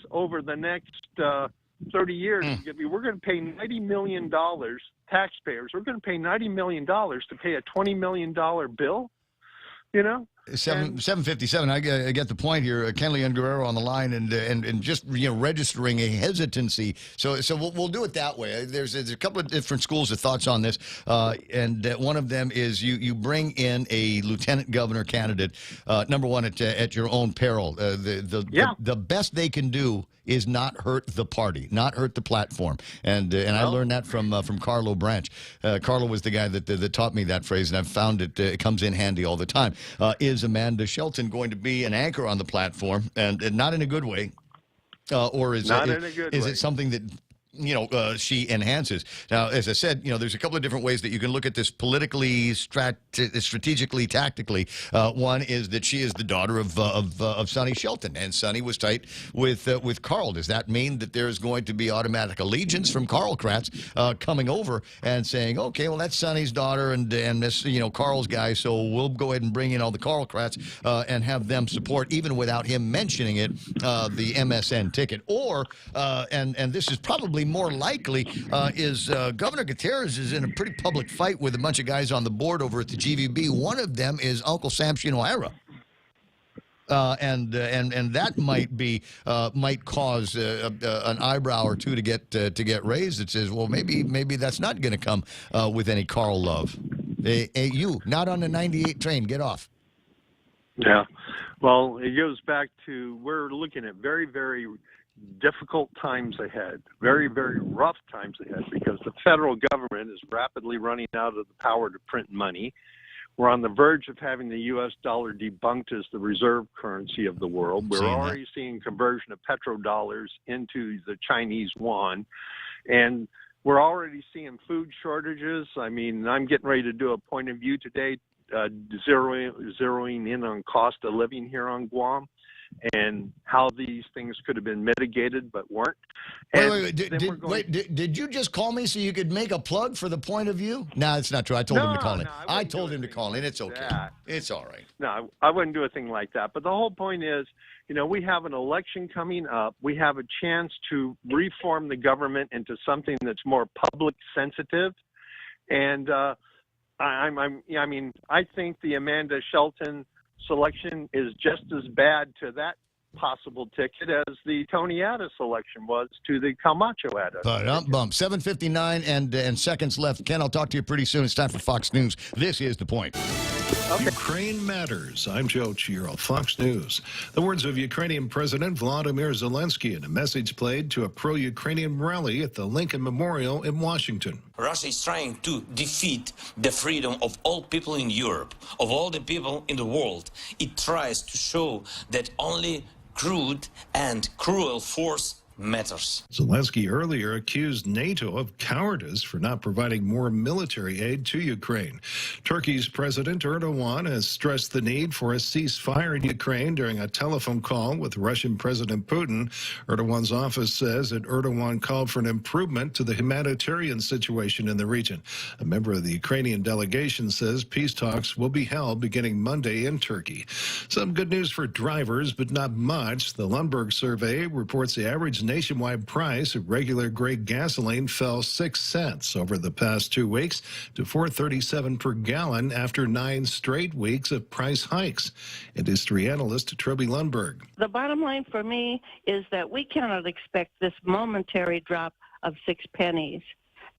over the next 30 years, we're going to pay $90 million, taxpayers, we're going to pay $90 million to pay a $20 million bill,
757. I get the point here. Kenley and Guerrero on the line, and just registering a hesitancy. So we'll do it that way. There's a couple of different schools of thoughts on this, and one of them is you bring in a lieutenant governor candidate. Number one, at your own peril. The best they can do is not hurt the party, not hurt the platform. And I learned that from Carlo Branch. Carlo was the guy that taught me that phrase, and I've found it comes in handy all the time. Is Amanda Shelton going to be an anchor on the platform, and not in a good way? Or is it something that she enhances? Now, as I said, there's a couple of different ways that you can look at this politically, strategically, tactically. One is that she is the daughter of Sonny Shelton, and Sonny was tight with Carl. Does that mean that there's going to be automatic allegiance from Carl Kratz coming over and saying, okay, well, that's Sonny's daughter and this Carl's guy, so we'll go ahead and bring in all the Carl Kratz and have them support, even without him mentioning it, the MSN ticket? Or and this is probably more likely, is Governor Gutierrez is in a pretty public fight with a bunch of guys on the board over at the GVB. One of them is Uncle Sam Shinohara. And that might cause an eyebrow or two to get raised. It says, well, maybe that's not going to come with any Carl love. Hey, you not on the 98 train, get off.
Yeah, well, it goes back to we're looking at very, very difficult times ahead, very, very rough times ahead, because the federal government is rapidly running out of the power to print money. We're on the verge of having the U.S. dollar debunked as the reserve currency of the world. We're already seeing conversion of petrodollars into the Chinese yuan, and we're already seeing food shortages. I mean, I'm getting ready to do a point of view today, zeroing in on cost of living here on Guam, and how these things could have been mitigated but weren't.
Did you just call me so you could make a plug for the point of view? No, it's not true. I told him to call in. I told him to call in. It's okay. It's all right.
No, I wouldn't do a thing like that. But the whole point is, we have an election coming up. We have a chance to reform the government into something that's more public sensitive. And I think the Amanda Shelton selection is just as bad to that possible ticket as the Tony Addis election was to the Camacho Addis.
Bump. 7:59 and seconds left. Ken, I'll talk to you pretty soon. It's time for Fox News. This is The Point.
Okay. Ukraine matters. I'm Joe Chiro, Fox News. The words of Ukrainian President Volodymyr Zelensky in a message played to a pro-Ukrainian rally at the Lincoln Memorial in Washington.
Russia is trying to defeat the freedom of all people in Europe, of all the people in the world. It tries to show that only crude and cruel force matters.
Zelensky earlier accused NATO of cowardice for not providing more military aid to Ukraine. Turkey's President Erdogan has stressed the need for a ceasefire in Ukraine during a telephone call with Russian President Putin. Erdogan's office says that Erdogan called for an improvement to the humanitarian situation in the region. A member of the Ukrainian delegation says peace talks will be held beginning Monday in Turkey. Some good news for drivers, but not much. The Lundberg survey reports the average nationwide price of regular grade gasoline fell 6 cents over the past 2 weeks to $4.37 per gallon after 9 straight weeks of price hikes. Industry analyst Trilby Lundberg.
The bottom line for me is that we cannot expect this momentary drop of 6 pennies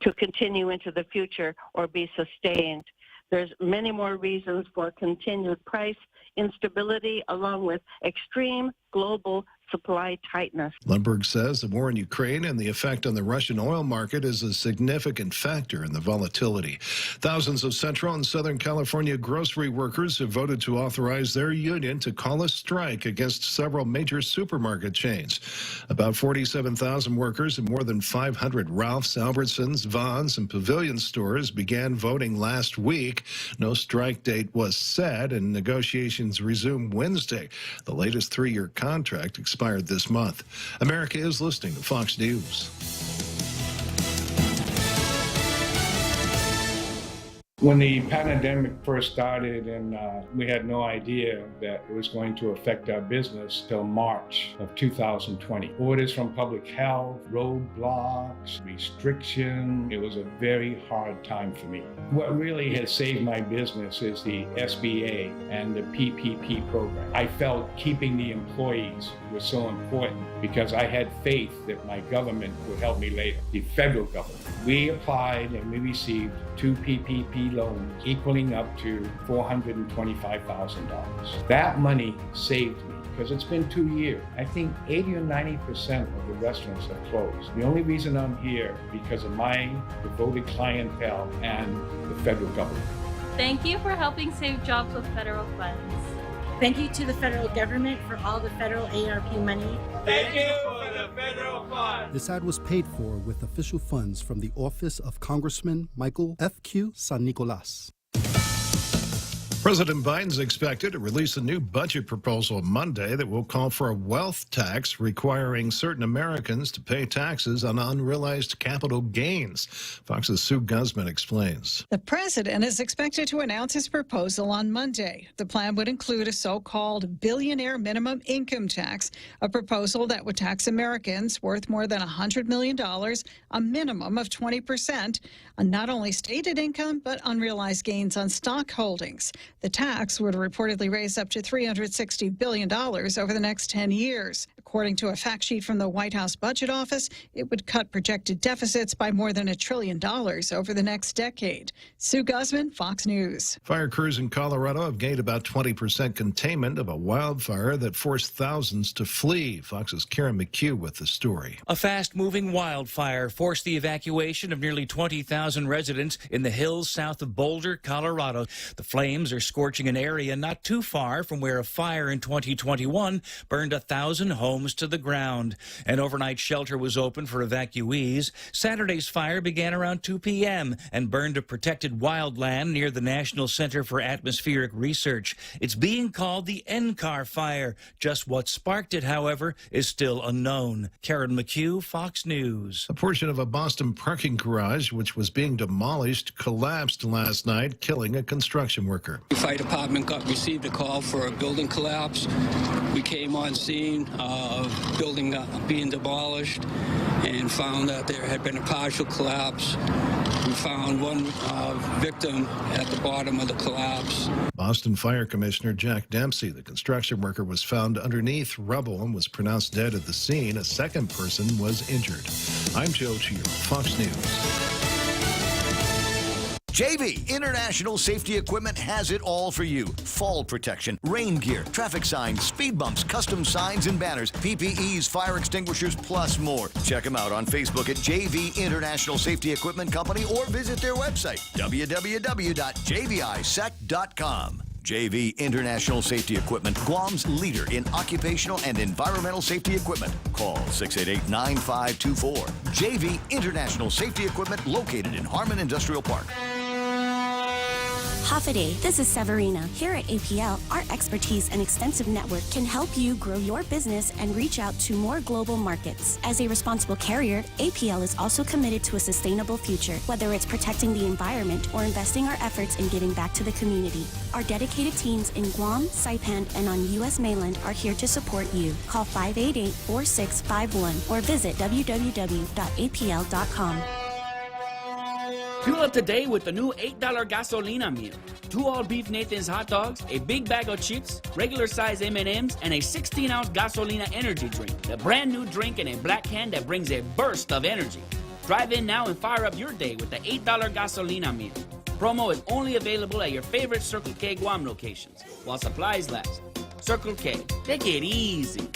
to continue into the future or be sustained. There's many more reasons for continued price instability, along with extreme global supply tightness.
Lundberg says the war in Ukraine and the effect on the Russian oil market is a significant factor in the volatility. Thousands of Central and Southern California grocery workers have voted to authorize their union to call a strike against several major supermarket chains. About 47,000 workers in more than 500 Ralphs, Albertsons, Vons, and Pavilion stores began voting last week. No strike date was set, and negotiations resume Wednesday. The latest 3-year contract expired this month. America is listening to Fox News.
When the pandemic first started and we had no idea that it was going to affect our business till March of 2020. Orders from public health, roadblocks, restriction. It was a very hard time for me. What really has saved my business is the SBA and the PPP program. I felt keeping the employees was so important because I had faith that my government would help me later, the federal government. We applied and we received 2 PPP loans equaling up to $425,000. That money saved me because it's been 2 years. I think 80 or 90% of the restaurants have closed. The only reason I'm here because of my devoted clientele and the federal government.
Thank you for helping save jobs with federal funds.
Thank you to the federal government for all the federal ARP money.
Thank you for the federal funds.
This ad was paid for with official funds from the office of Congressman Michael F.Q. San Nicolas.
President Biden's expected to release a new budget proposal Monday that will call for a wealth tax requiring certain Americans to pay taxes on unrealized capital gains. Fox's Sue Guzman explains.
The president is expected to announce his proposal on Monday. The plan would include a so-called billionaire minimum income tax, a proposal that would tax Americans worth more than $100 million, a minimum of 20%, on not only stated income, but unrealized gains on stock holdings. The tax would reportedly raise up to $360 billion over the next 10 years. According to a fact sheet from the White House Budget Office, it would cut projected deficits by more than $1 trillion over the next decade. Sue Guzman, Fox News.
Fire crews in Colorado have gained about 20% containment of a wildfire that forced thousands to flee. Fox's Karen McHugh with the story.
A fast-moving wildfire forced the evacuation of nearly 20,000 residents in the hills south of Boulder, Colorado. The flames are scorching an area not too far from where a fire in 2021 burned 1,000 homes to the ground. An overnight shelter was open for evacuees. Saturday's fire began around 2 p.m. and burned a protected wildland near the National Center for Atmospheric Research. It's being called the NCAR fire. Just what sparked it, however, is still unknown. Karen McHugh, Fox News.
A portion of a Boston parking garage, which was being demolished, collapsed last night, killing a construction worker.
The fire department received a call for a building collapse. We came on scene, building being demolished, and found that there had been a partial collapse. We found one victim at the bottom of the collapse.
Boston Fire Commissioner Jack Dempsey, the construction worker, was found underneath rubble and was pronounced dead at the scene. A second person was injured. I'm Joe Cheer, Fox News.
JV International Safety Equipment has it all for you. Fall protection, rain gear, traffic signs, speed bumps, custom signs and banners, PPEs, fire extinguishers, plus more. Check them out on Facebook at JV International Safety Equipment Company or visit their website, www.jvisec.com. JV International Safety Equipment, Guam's leader in occupational and environmental safety equipment. Call 688-9524. JV International Safety Equipment, located in Harmon Industrial Park.
Hoffaday, this is Severina. Here at APL, our expertise and extensive network can help you grow your business and reach out to more global markets. As a responsible carrier, APL is also committed to a sustainable future, whether it's protecting the environment or investing our efforts in giving back to the community. Our dedicated teams in Guam, Saipan, and on U.S. mainland are here to support you. Call 588-4651 or visit www.apl.com.
Fuel up today with the new $8 gasolina meal. 2 all-beef Nathan's hot dogs, a big bag of chips, regular size M&Ms, and a 16-ounce gasolina energy drink. The brand new drink in a black can that brings a burst of energy. Drive in now and fire up your day with the $8 gasolina meal. Promo is only available at your favorite Circle K Guam locations while supplies last. Circle K, take it easy.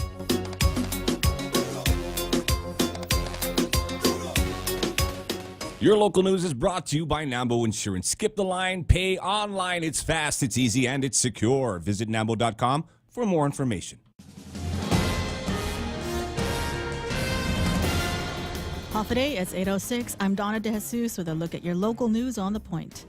Your local news is brought to you by Nambo Insurance. Skip the line, pay online. It's fast, it's easy, and it's secure. Visit Nambo.com for more information.
Today, it's 8:06. I'm Donna De Jesus with a look at your local news on the point.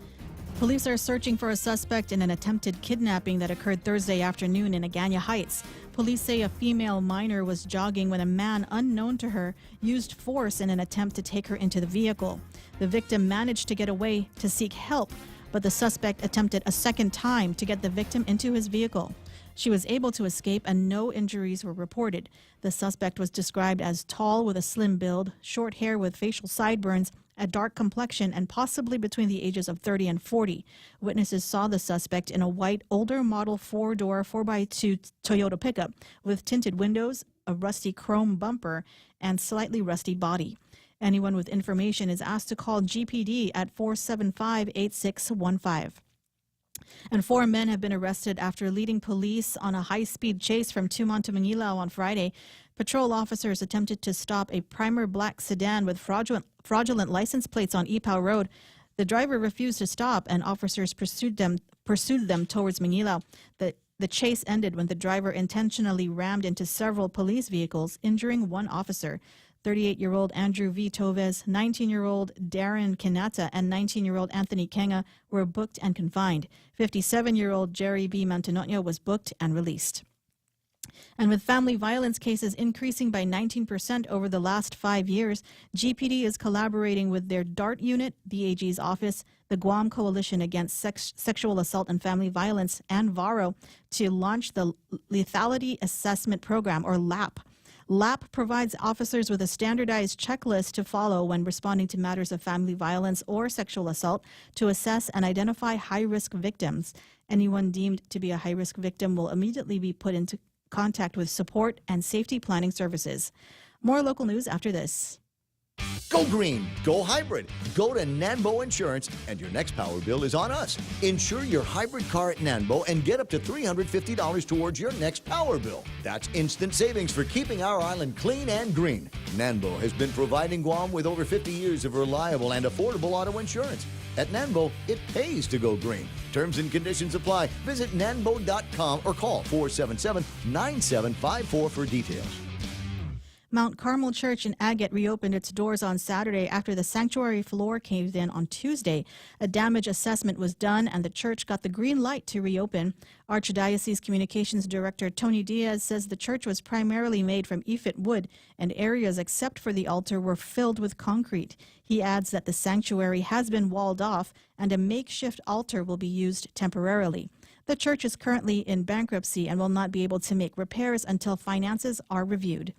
Police are searching for a suspect in an attempted kidnapping that occurred Thursday afternoon in Agana Heights. Police say a female minor was jogging when a man unknown to her used force in an attempt to take her into the vehicle. The victim managed to get away to seek help, but the suspect attempted a second time to get the victim into his vehicle. She was able to escape and no injuries were reported. The suspect was described as tall with a slim build, short hair with facial sideburns, a dark complexion, and possibly between the ages of 30 and 40. Witnesses saw the suspect in a white, older model four-door 4x2 Toyota pickup with tinted windows, a rusty chrome bumper, and slightly rusty body. Anyone with information is asked to call GPD at 475-8615. And 4 men have been arrested after leading police on a high-speed chase from Tumon to Manila on Friday. Patrol officers attempted to stop a primer black sedan with fraudulent license plates on Ipoh Road. The driver refused to stop, and officers pursued them towards Manila. The chase ended when the driver intentionally rammed into several police vehicles, injuring one officer. 38-year-old Andrew V. Toves, 19-year-old Darren Kinata, and 19-year-old Anthony Kenga were booked and confined. 57-year-old Jerry B. Mantanonio was booked and released. And with family violence cases increasing by 19% over the last 5 years, GPD is collaborating with their DART unit, the AG's office, the Guam Coalition Against Sexual Assault and Family Violence, and VARO to launch the Lethality Assessment Program, or LAP. LAP provides officers with a standardized checklist to follow when responding to matters of family violence or sexual assault to assess and identify high-risk victims. Anyone deemed to be a high-risk victim will immediately be put into contact with support and safety planning services. More local news after this.
Go green, go hybrid. Go to Nanbo Insurance, and your next power bill is on us. Insure your hybrid car at Nanbo and get up to $350 towards your next power bill. That's instant savings for keeping our island clean and green. Nanbo has been providing Guam with over 50 years of reliable and affordable auto insurance. At Nanbo, it pays to go green. Terms and conditions apply. Visit nanbo.com or call 477-9754 for details.
Mount Carmel Church in Agate reopened its doors on Saturday after the sanctuary floor caved in on Tuesday. A damage assessment was done and the church got the green light to reopen. Archdiocese Communications Director Tony Diaz says the church was primarily made from EFIT wood and areas except for the altar were filled with concrete. He adds that the sanctuary has been walled off and a makeshift altar will be used temporarily. The church is currently in bankruptcy and will not be able to make repairs until finances are reviewed.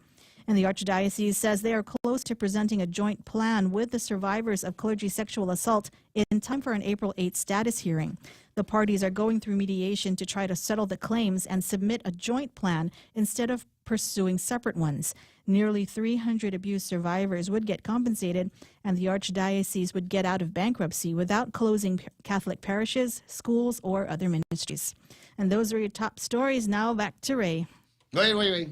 And the Archdiocese says they are close to presenting a joint plan with the survivors of clergy sexual assault in time for an April 8 status hearing. The parties are going through mediation to try to settle the claims and submit a joint plan instead of pursuing separate ones. Nearly 300 abuse survivors would get compensated, and the Archdiocese would get out of bankruptcy without closing Catholic parishes, schools, or other ministries. And those are your top stories. Now back to Ray.
Wait.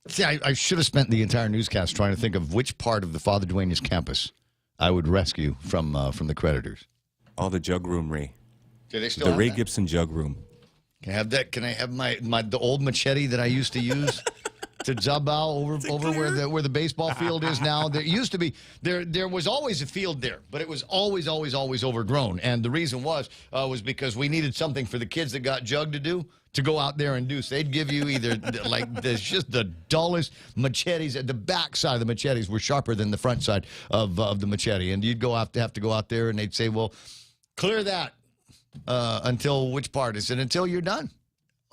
See, I should have spent the entire newscast trying to think of which part of the Father Duenas campus I would rescue from the creditors.
Oh, the jug room, Ray.
Do they still
the
have
Ray
that?
Gibson jug room.
Can I have that? Can I have the old machete that I used to use to Zabao over where the baseball field is now? There used to be there was always a field there, but it was always overgrown. And the reason was because we needed something for the kids that got jug to go out there and do. So they'd give you either just the dullest machetes. The back side of the machetes were sharper than the front side of the machete, and you'd have to go out there, and they'd say, "Well, clear that until which part?" I said, "Until you're done."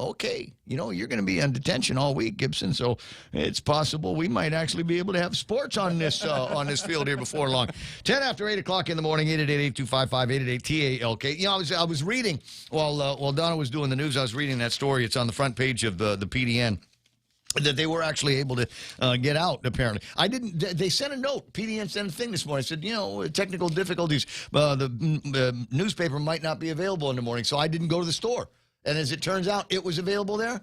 Okay, you're going to be on detention all week, Gibson, so it's possible we might actually be able to have sports on this field here before long. 10 after 8 o'clock in the morning, 888-8255-888-TALK. I was reading while Donna was doing the news. I was reading that story. It's on the front page of the PDN. That they were actually able to get out, apparently. They sent a note. PDN sent a thing this morning. Said, technical difficulties. The newspaper might not be available in the morning, so I didn't go to the store. And as it turns out, it was available there.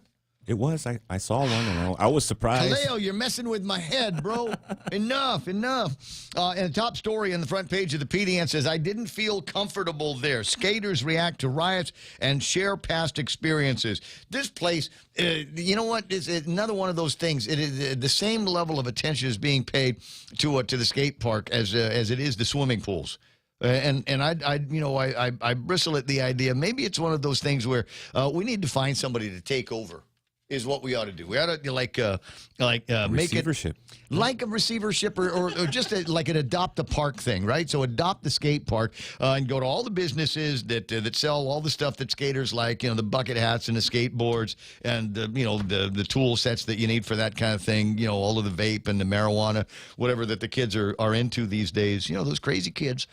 It was. I saw one, and I was surprised.
Kaleo, you're messing with my head, bro. Enough. And the top story on the front page of the PDN says, I didn't feel comfortable there. Skaters react to riots and share past experiences. This place, you know what? It's another one of those things. It is the same level of attention is being paid to the skate park as it is the swimming pools. And I bristle at the idea. Maybe it's one of those things where we need to find somebody to take over. Is what we ought to do. We ought to make it like a receivership or just like an adopt a park thing, right? So adopt the skate park and go to all the businesses that sell all the stuff that skaters like, the bucket hats and the skateboards and the tool sets that you need for that kind of thing. All of the vape and the marijuana, whatever that the kids are into these days. Those crazy kids.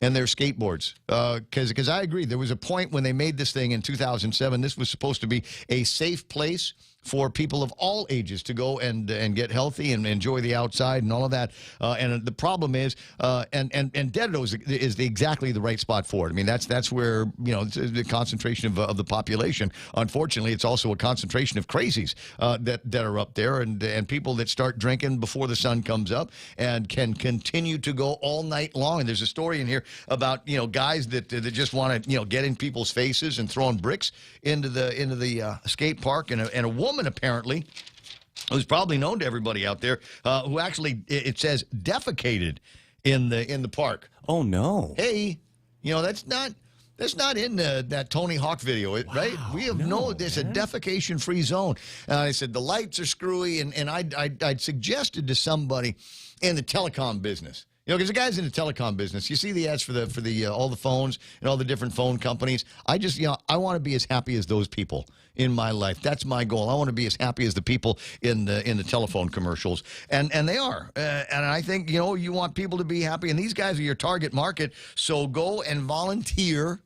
And their skateboards. Because I agree, there was a point when they made this thing in 2007. This was supposed to be a safe place for people of all ages to go and get healthy and enjoy the outside and all of that. And the problem is, and Dededo is exactly the right spot for it. I mean, that's where, it's the concentration of the population. Unfortunately, it's also a concentration of crazies that are up there and people that start drinking before the sun comes up and can continue to go all night long. And there's a story in here about, guys that just want to, get in people's faces and throwing bricks into the skate park. And a woman apparently who's probably known to everybody out there who actually, it says, defecated in the park.
Oh no!
Hey, that's not in that Tony Hawk video, right? We have it's a defecation-free zone. I said the lights are screwy, and I'd suggested to somebody in the telecom business. Because the guy's in the telecom business. You see the ads for the all the phones and all the different phone companies. I just, I want to be as happy as those people in my life. That's my goal. I want to be as happy as the people in the telephone commercials, and they are. And I think you want people to be happy, and these guys are your target market. So go and volunteer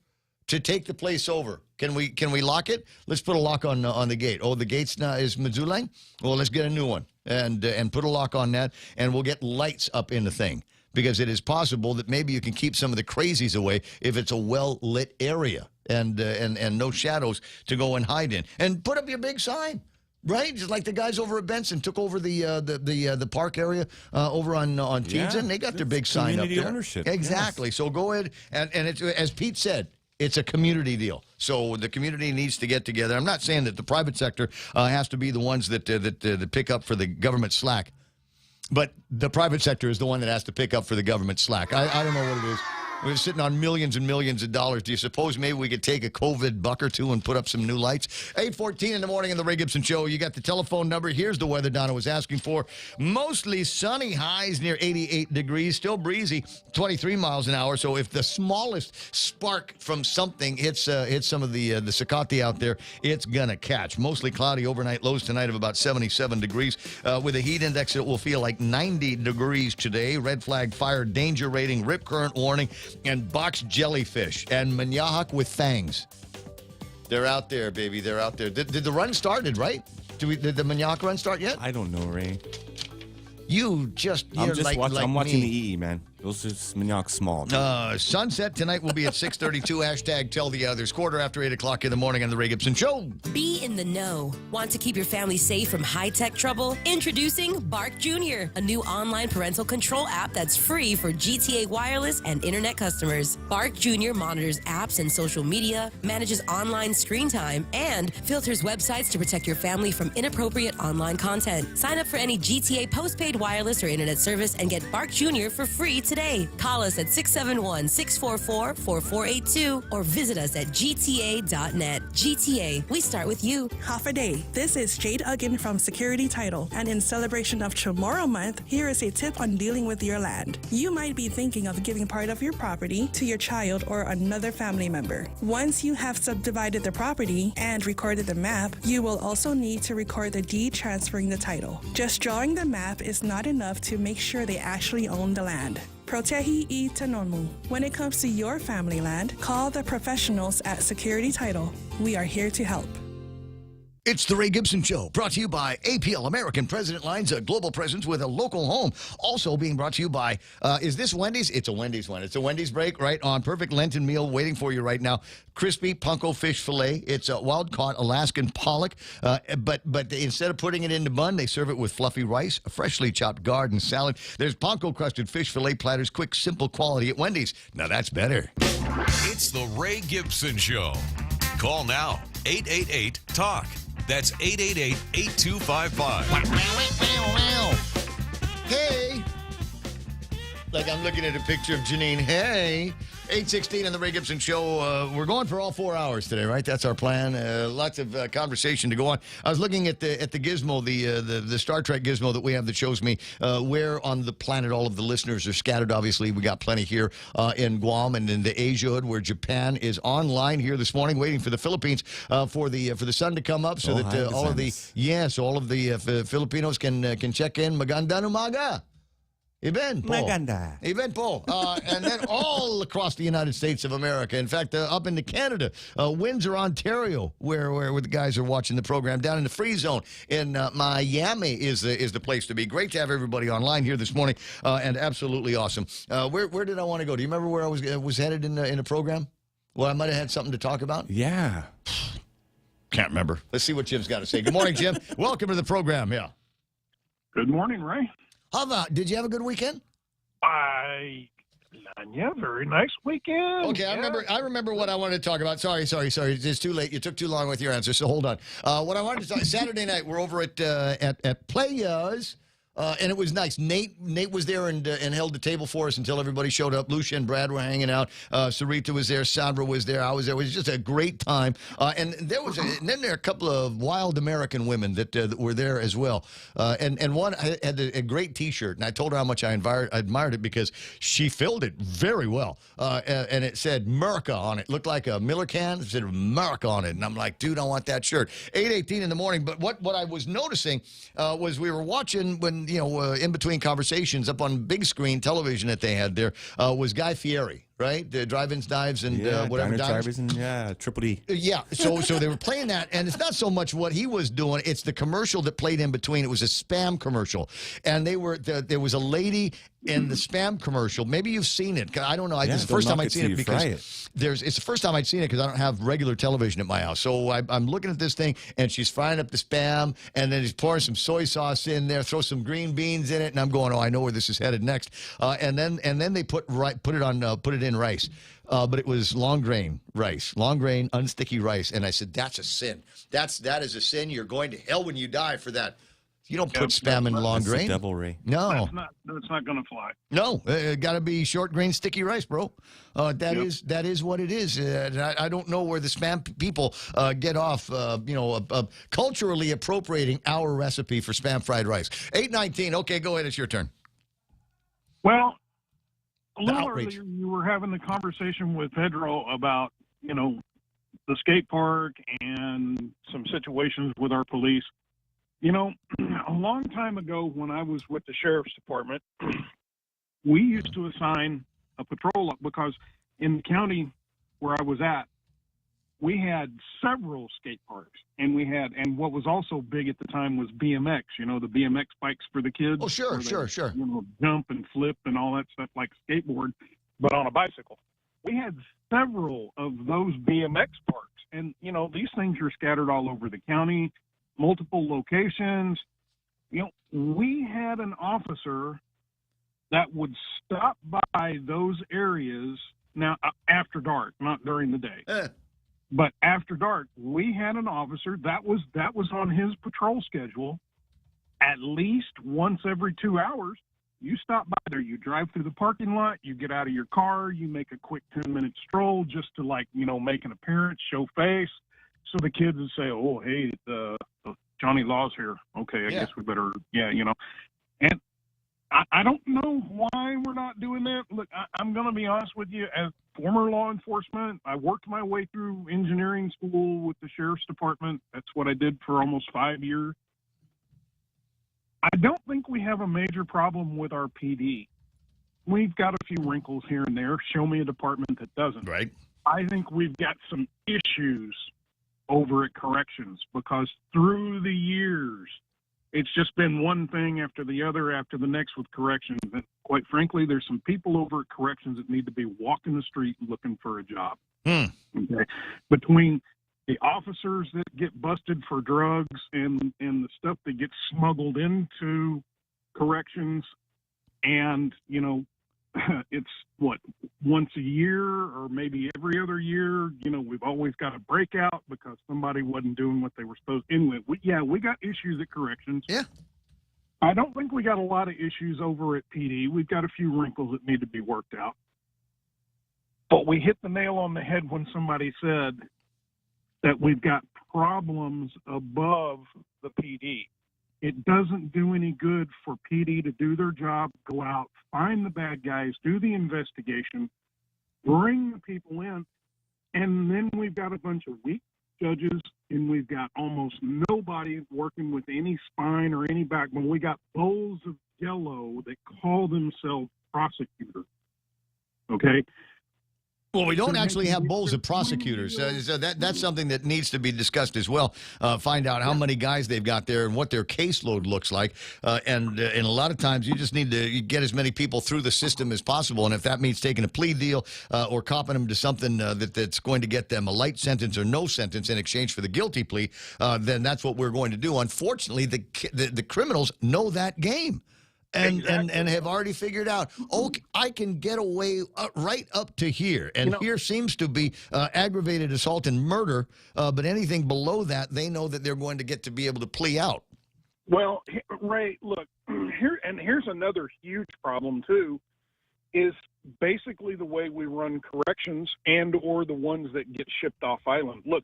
to take the place over. Can we lock it? Let's put a lock on the gate. Oh, the gate's now is Missoula? Well, let's get a new one and put a lock on that, and we'll get lights up in the thing. Because it is possible that maybe you can keep some of the crazies away if it's a well-lit area and no shadows to go and hide in. And put up your big sign, right? Just like the guys over at Benson took over the park area over on Teamson. They got their big sign up there.
Community ownership.
Exactly. Yes. So go ahead and it's, as Pete said, it's a community deal. So the community needs to get together. I'm not saying that the private sector has to be the ones that pick up for the government slack. But the private sector is the one that has to pick up for the government slack. I don't know what it is. We're sitting on millions and millions of dollars. Do you suppose maybe we could take a COVID buck or two and put up some new lights? 8:14 in the morning on the Ray Gibson Show. You got the telephone number. Here's the weather Donna was asking for. Mostly sunny, highs near 88 degrees. Still breezy, 23 miles an hour. So if the smallest spark from something hits some of the Sakati out there, it's going to catch. Mostly cloudy overnight, lows tonight of about 77 degrees. With a heat index, it will feel like 90 degrees today. Red flag fire danger rating, rip current warning, and box jellyfish and Manyahak with fangs. They're out there, baby. They're out there. Did the run started, right? Did the Manyahak run start yet?
I don't know, Ray.
I'm
watching the EE, man. Those are Mignoc small.
Sunset tonight will be at 6:32. Hashtag tell the others. 8:15 in the morning on the Ray Gibson Show.
Be in the know. Want to keep your family safe from high-tech trouble? Introducing Bark Jr., a new online parental control app that's free for GTA wireless and internet customers. Bark Jr. monitors apps and social media, manages online screen time, and filters websites to protect your family from inappropriate online content. Sign up for any GTA postpaid wireless or internet service and get Bark Jr. for free today. Call us at 671-644-4482 or visit us at gta.net. GTA, we start with you.
Half a day. This is Jade Uggan from Security Title, and in celebration of Tomorrow Month, here is a tip on dealing with your land. You might be thinking of giving part of your property to your child or another family member. Once you have subdivided the property and recorded the map, you will also need to record the deed transferring the title. Just drawing the map is not enough to make sure they actually own the land. Protehi I Tanonmu. When it comes to your family land, call the professionals at Security Title. We are here to help.
It's the Ray Gibson Show, brought to you by APL, American President Lines, a global presence with a local home. Also being brought to you by, is this Wendy's? It's a Wendy's one. It's a Wendy's break, right on. Perfect Lenten meal waiting for you right now. Crispy Punko fish fillet. It's a wild-caught Alaskan pollock, but instead of putting it in the bun, they serve it with fluffy rice, a freshly chopped garden salad. There's Punko-crusted fish fillet platters, quick, simple quality at Wendy's. Now that's better.
It's the Ray Gibson Show. Call now, 888-TALK. That's 888-8255.
Hey. Like I'm looking at a picture of Janine. Hey. 8:16 on the Ray Gibson Show. We're going for all 4 hours today, right? That's our plan. Lots of conversation to go on. I was looking at the gizmo, the Star Trek gizmo that we have that shows me where on the planet all of the listeners are scattered. Obviously, we got plenty here in Guam and in the Asia hood, where Japan is online here this morning, waiting for the Philippines for the sun to come up, so that all of the Filipinos can check in. Magandang umaga. Event, Paul.
Maganda.
Event, Paul. And then all across the United States of America. In fact, up into Canada, Windsor, Ontario, where the guys are watching the program. Down in the free zone in Miami is the place to be. Great to have everybody online here this morning, and absolutely awesome. Where did I want to go? Do you remember where I was headed in the program? Well, I might have had something to talk about.
Yeah.
Can't remember. Let's see what Jim's got to say. Good morning, Jim. Welcome to the program. Yeah.
Good morning, Ray.
How about, did you have a good weekend?
Very nice weekend.
Okay, I remember what I wanted to talk about. Sorry. It's too late. You took too long with your answer, so hold on. What I wanted to talk, Saturday night, we're over at Playas. And it was nice. Nate was there and held the table for us until everybody showed up. Lucia and Brad were hanging out. Sarita was there. Sandra was there. I was there. It was just a great time. And then there are a couple of wild American women that were there as well. And one had a great T-shirt, and I told her how much I admired it because she filled it very well. And it said America on it. Looked like a Miller can. It said America on it. And I'm like, dude, I want that shirt. 8:18 in the morning. But what I was noticing was we were watching when, in between conversations up on big screen television that they had there was Guy Fieri, right? The drive-ins, dives, and whatever.
Drivers and Triple D.
Yeah, so they were playing that, and it's not so much what he was doing; it's the commercial that played in between. It was a spam commercial, and there was a lady in the spam commercial. Maybe you've seen it. I don't know. It's the first time I'd seen it because it's the first time I'd seen it because I don't have regular television at my house. So I'm looking at this thing, and she's frying up the spam, and then she's pouring some soy sauce in there, throw some green beans in it, and I'm going, oh, I know where this is headed next. And then they put it in rice. But it was long grain rice, long grain, unsticky rice. And I said, that's a sin. That is a sin. You're going to hell when you die for that. You don't put spam in long grain.
Devilry.
No.
That's not going to fly.
No, got to be short grain, sticky rice, bro. That is what it is. I don't know where the spam people get off, culturally appropriating our recipe for spam fried rice. 8:19. Okay, go ahead. It's your turn.
Well, a little earlier, you were having the conversation with Pedro about, the skate park and some situations with our police. A long time ago when I was with the sheriff's department, we used to assign a patrol because in the county where I was at, we had several skate parks, and what was also big at the time was BMX, the BMX bikes for the kids.
Oh, sure.
Jump and flip and all that stuff like a skateboard, but on a bicycle. We had several of those BMX parks, and, these things are scattered all over the county, multiple locations. We had an officer that would stop by those areas now after dark, not during the day. But after dark, we had an officer that was on his patrol schedule at least once every 2 hours. You stop by there, you drive through the parking lot, you get out of your car, you make a quick 10-minute stroll just to make an appearance, show face. So the kids would say, oh, hey, Johnny Law's here. Okay, I guess we better, And I don't know why we're not doing that. Look, I'm going to be honest with you. As former law enforcement, I worked my way through engineering school with the sheriff's department. That's what I did for almost 5 years. I don't think we have a major problem with our PD. We've got a few wrinkles here and there. Show me a department that doesn't.
Right.
I think we've got some issues over at corrections, because through the years, it's just been one thing after the other after the next with corrections. And quite frankly, there's some people over at corrections that need to be walking the street looking for a job. Okay? Between the officers that get busted for drugs and the stuff that gets smuggled into corrections, and, you know, it's what, once a year or maybe every other year, you know, we've always got a breakout because somebody wasn't doing what they were supposed to. Anyway, we got issues at corrections.
Yeah.
I don't think we got a lot of issues over at PD. We've got a few wrinkles that need to be worked out. But we hit the nail on the head when somebody said that we've got problems above the PD. It doesn't do any good for PD to do their job, go out, find the bad guys, do the investigation, bring the people in, and then we've got a bunch of weak judges, and we've got almost nobody working with any spine or any backbone. We got bowls of jello that call themselves prosecutors. Okay?
Well, we don't actually have bowls of prosecutors. So that's something that needs to be discussed as well. Find out how many guys they've got there and what their caseload looks like. And a lot of times you just need to get as many people through the system as possible. And if that means taking a plea deal or copping them to something that's going to get them a light sentence or no sentence in exchange for the guilty plea, then that's what we're going to do. Unfortunately, the criminals know that game. And have already figured out, I can get away right up to here. And here seems to be aggravated assault and murder. But anything below that, they know that they're going to get to be able to plea out.
Well, Ray, look, here's another huge problem, too, is basically the way we run corrections and or the ones that get shipped off island. Look,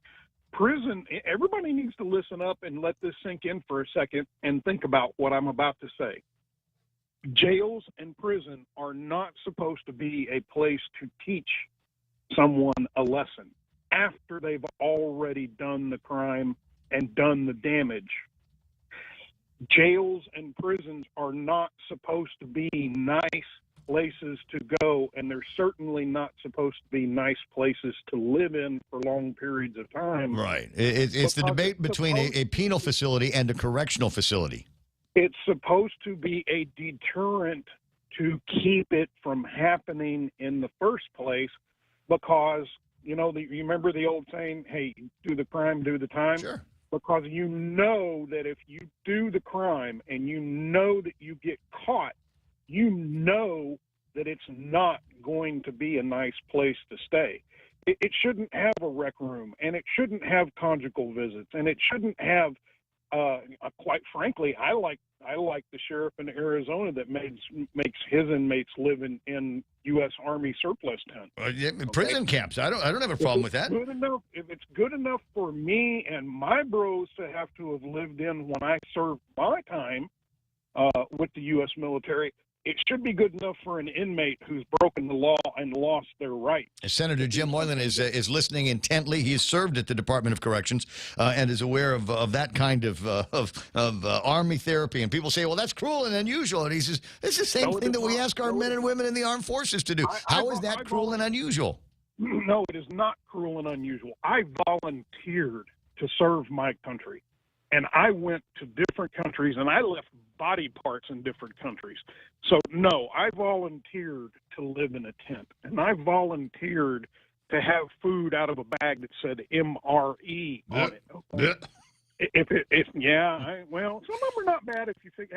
prison, everybody needs to listen up and let this sink in for a second and think about what I'm about to say. Jails and prison are not supposed to be a place to teach someone a lesson after they've already done the crime and done the damage. Jails and prisons are not supposed to be nice places to go, and they're certainly not supposed to be nice places to live in for long periods of time.
Right. It's the debate between a penal facility and a correctional facility.
It's supposed to be a deterrent to keep it from happening in the first place because, you remember the old saying, hey, do the crime, do the time?
Sure.
Because you know that if you do the crime and you know that you get caught, you know that it's not going to be a nice place to stay. It shouldn't have a rec room, and it shouldn't have conjugal visits, and it shouldn't have quite frankly, I like the sheriff in Arizona that makes his inmates live in U.S. Army surplus tents.
Prison camps. I don't have a problem with that.
If it's good enough for me and my bros to have to have lived in when I served my time with the U.S. military, it should be good enough for an inmate who's broken the law and lost their rights.
Senator Jim Moylan is listening intently. He has served at the Department of Corrections and is aware of that kind of Army therapy. And people say, well, that's cruel and unusual. And he says, it's the same thing that we ask our men and women in the armed forces to do. How is that cruel and unusual?
No, it is not cruel and unusual. I volunteered to serve my country. And I went to different countries, and I left body parts in different countries. So, no, I volunteered to live in a tent. And I volunteered to have food out of a bag that said MRE on it. Okay? Well, some of them are not bad if you think.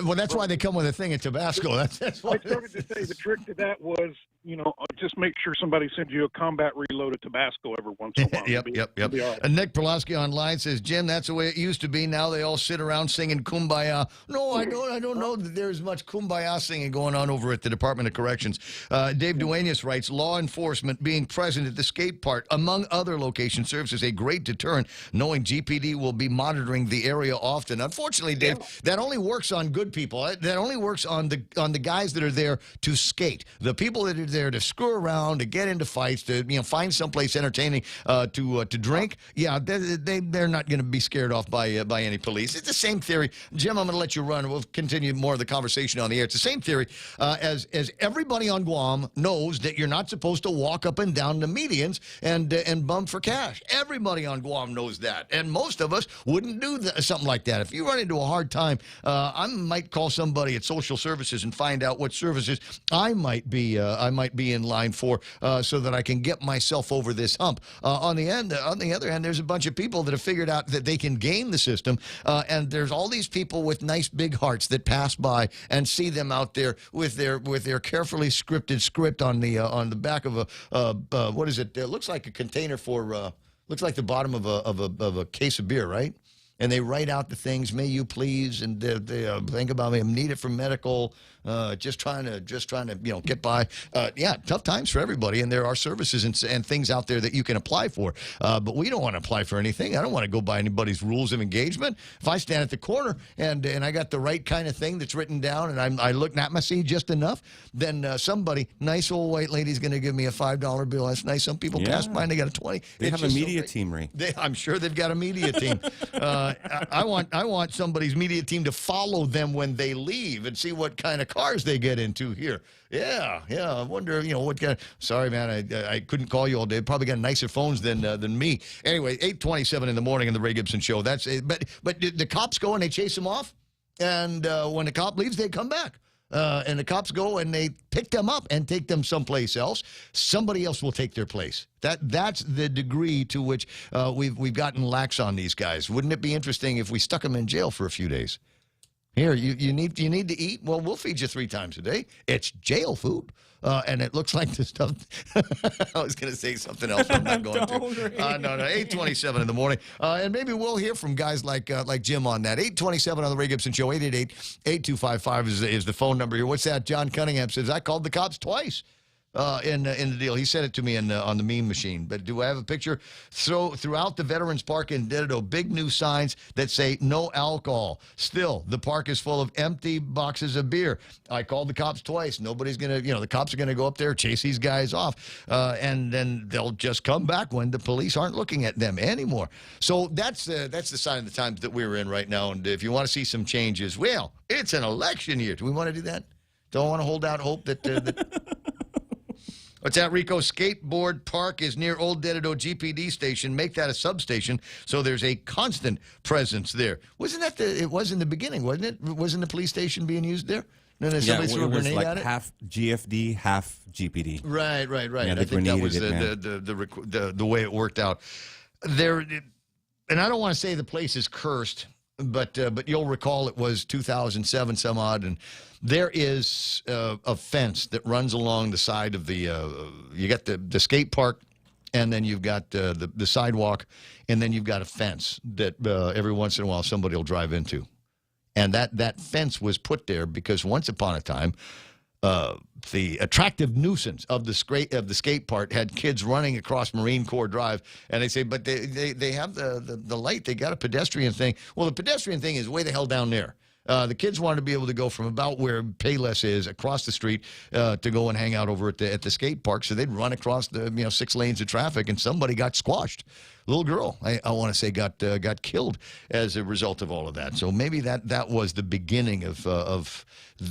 Well, that's why they come with a thing of Tabasco. That's why.
I started to say the trick to that was, just make sure somebody sends you a combat reload of Tabasco every once in a while.
Yep. Right. And Nick Perlowski online says, Jim, that's the way it used to be. Now they all sit around singing Kumbaya. No, I don't know that there's much Kumbaya singing going on over at the Department of Corrections. Dave Duenas writes, law enforcement being present at the skate park, among other locations, serves as a great deterrent, knowing GPD will be monitoring the area often. Unfortunately, Dave, that only works on good people. That only works on the guys that are there to skate. The people that are there to screw around, to get into fights, to find someplace entertaining to drink, they're not going to be scared off by any police. It's the same theory. Jim, I'm going to let you run. We'll continue more of the conversation on the air. It's the same theory as everybody on Guam knows that you're not supposed to walk up and down the medians and bum for cash. Everybody on Guam knows that, and most of us wouldn't do something like that. If you run into a hard time, I might call somebody at social services and find out what services I might be in line for, so that I can get myself over this hump. On the other hand, there's a bunch of people that have figured out that they can game the system, and there's all these people with nice big hearts that pass by and see them out there with their carefully scripted script on the back of a what is it? It looks like a container for looks like the bottom of a case of beer, right? And they write out the things, may you please, and they think about me, need it for medical, just trying to get by. Tough times for everybody, and there are services and things out there that you can apply for. But we don't want to apply for anything. I don't want to go by anybody's rules of engagement. If I stand at the corner and I got the right kind of thing that's written down, and I look at my seat just enough, then somebody, nice old white lady's going to give me a $5 bill. That's nice. Some people pass by and they got a 20.
They have a media team, Ray.
I'm sure they've got a media team. I want somebody's media team to follow them when they leave and see what kind of cars they get into here. Yeah. I wonder, what kind. Sorry, man, I couldn't call you all day. Probably got nicer phones than me. Anyway, 8:27 in the morning in the Ray Gibson Show. That's it. But the cops go and they chase them off, and when the cop leaves, they come back. And the cops go and they pick them up and take them someplace else. Somebody else will take their place. That's the degree to which we've gotten lax on these guys. Wouldn't it be interesting if we stuck them in jail for a few days? Here, you need to eat? Well, we'll feed you 3 times a day. It's jail food. And it looks like the stuff. I was going to say something else. I'm not going to. No. 8:27 in the morning. And maybe we'll hear from guys like Jim on that. 8:27 on the Ray Gibson Show. 888-8255 is the phone number here. What's that? John Cunningham says, I called the cops twice. In the deal. He sent it to me on the meme machine. But do I have a picture? So throughout the Veterans Park in Ditto, big new signs that say no alcohol. Still, the park is full of empty boxes of beer. I called the cops twice. Nobody's going to, the cops are going to go up there, chase these guys off. And then they'll just come back when the police aren't looking at them anymore. So that's the sign of the times that we're in right now. And if you want to see some changes, well, it's an election year. Do we want to do that? Don't want to hold out hope that... What's that, Rico? Skateboard Park is near Old Dedido GPD station. Make that a substation so there's a constant presence there. Wasn't that it was in the beginning, wasn't it? Wasn't the police station being used there? And then somebody threw a grenade
like
at it?
Half GFD, half GPD.
Right.
Yeah,
I think that was the way it worked out. There, and I don't want to say the place is cursed, but you'll recall it was 2007 some odd, and there is a fence that runs along the side of the you got the skate park, and then you've got the sidewalk, and then you've got a fence that every once in a while somebody will drive into. And that fence was put there because once upon a time, the attractive nuisance of the skate park had kids running across Marine Corps Drive, and they say, but they have the light, they got a pedestrian thing. Well, the pedestrian thing is way the hell down there. The kids wanted to be able to go from about where Payless is across the street to go and hang out over at the skate park. So they'd run across the 6 lanes of traffic, and somebody got squashed. Little girl, I want to say, got killed as a result of all of that. So maybe that was the beginning of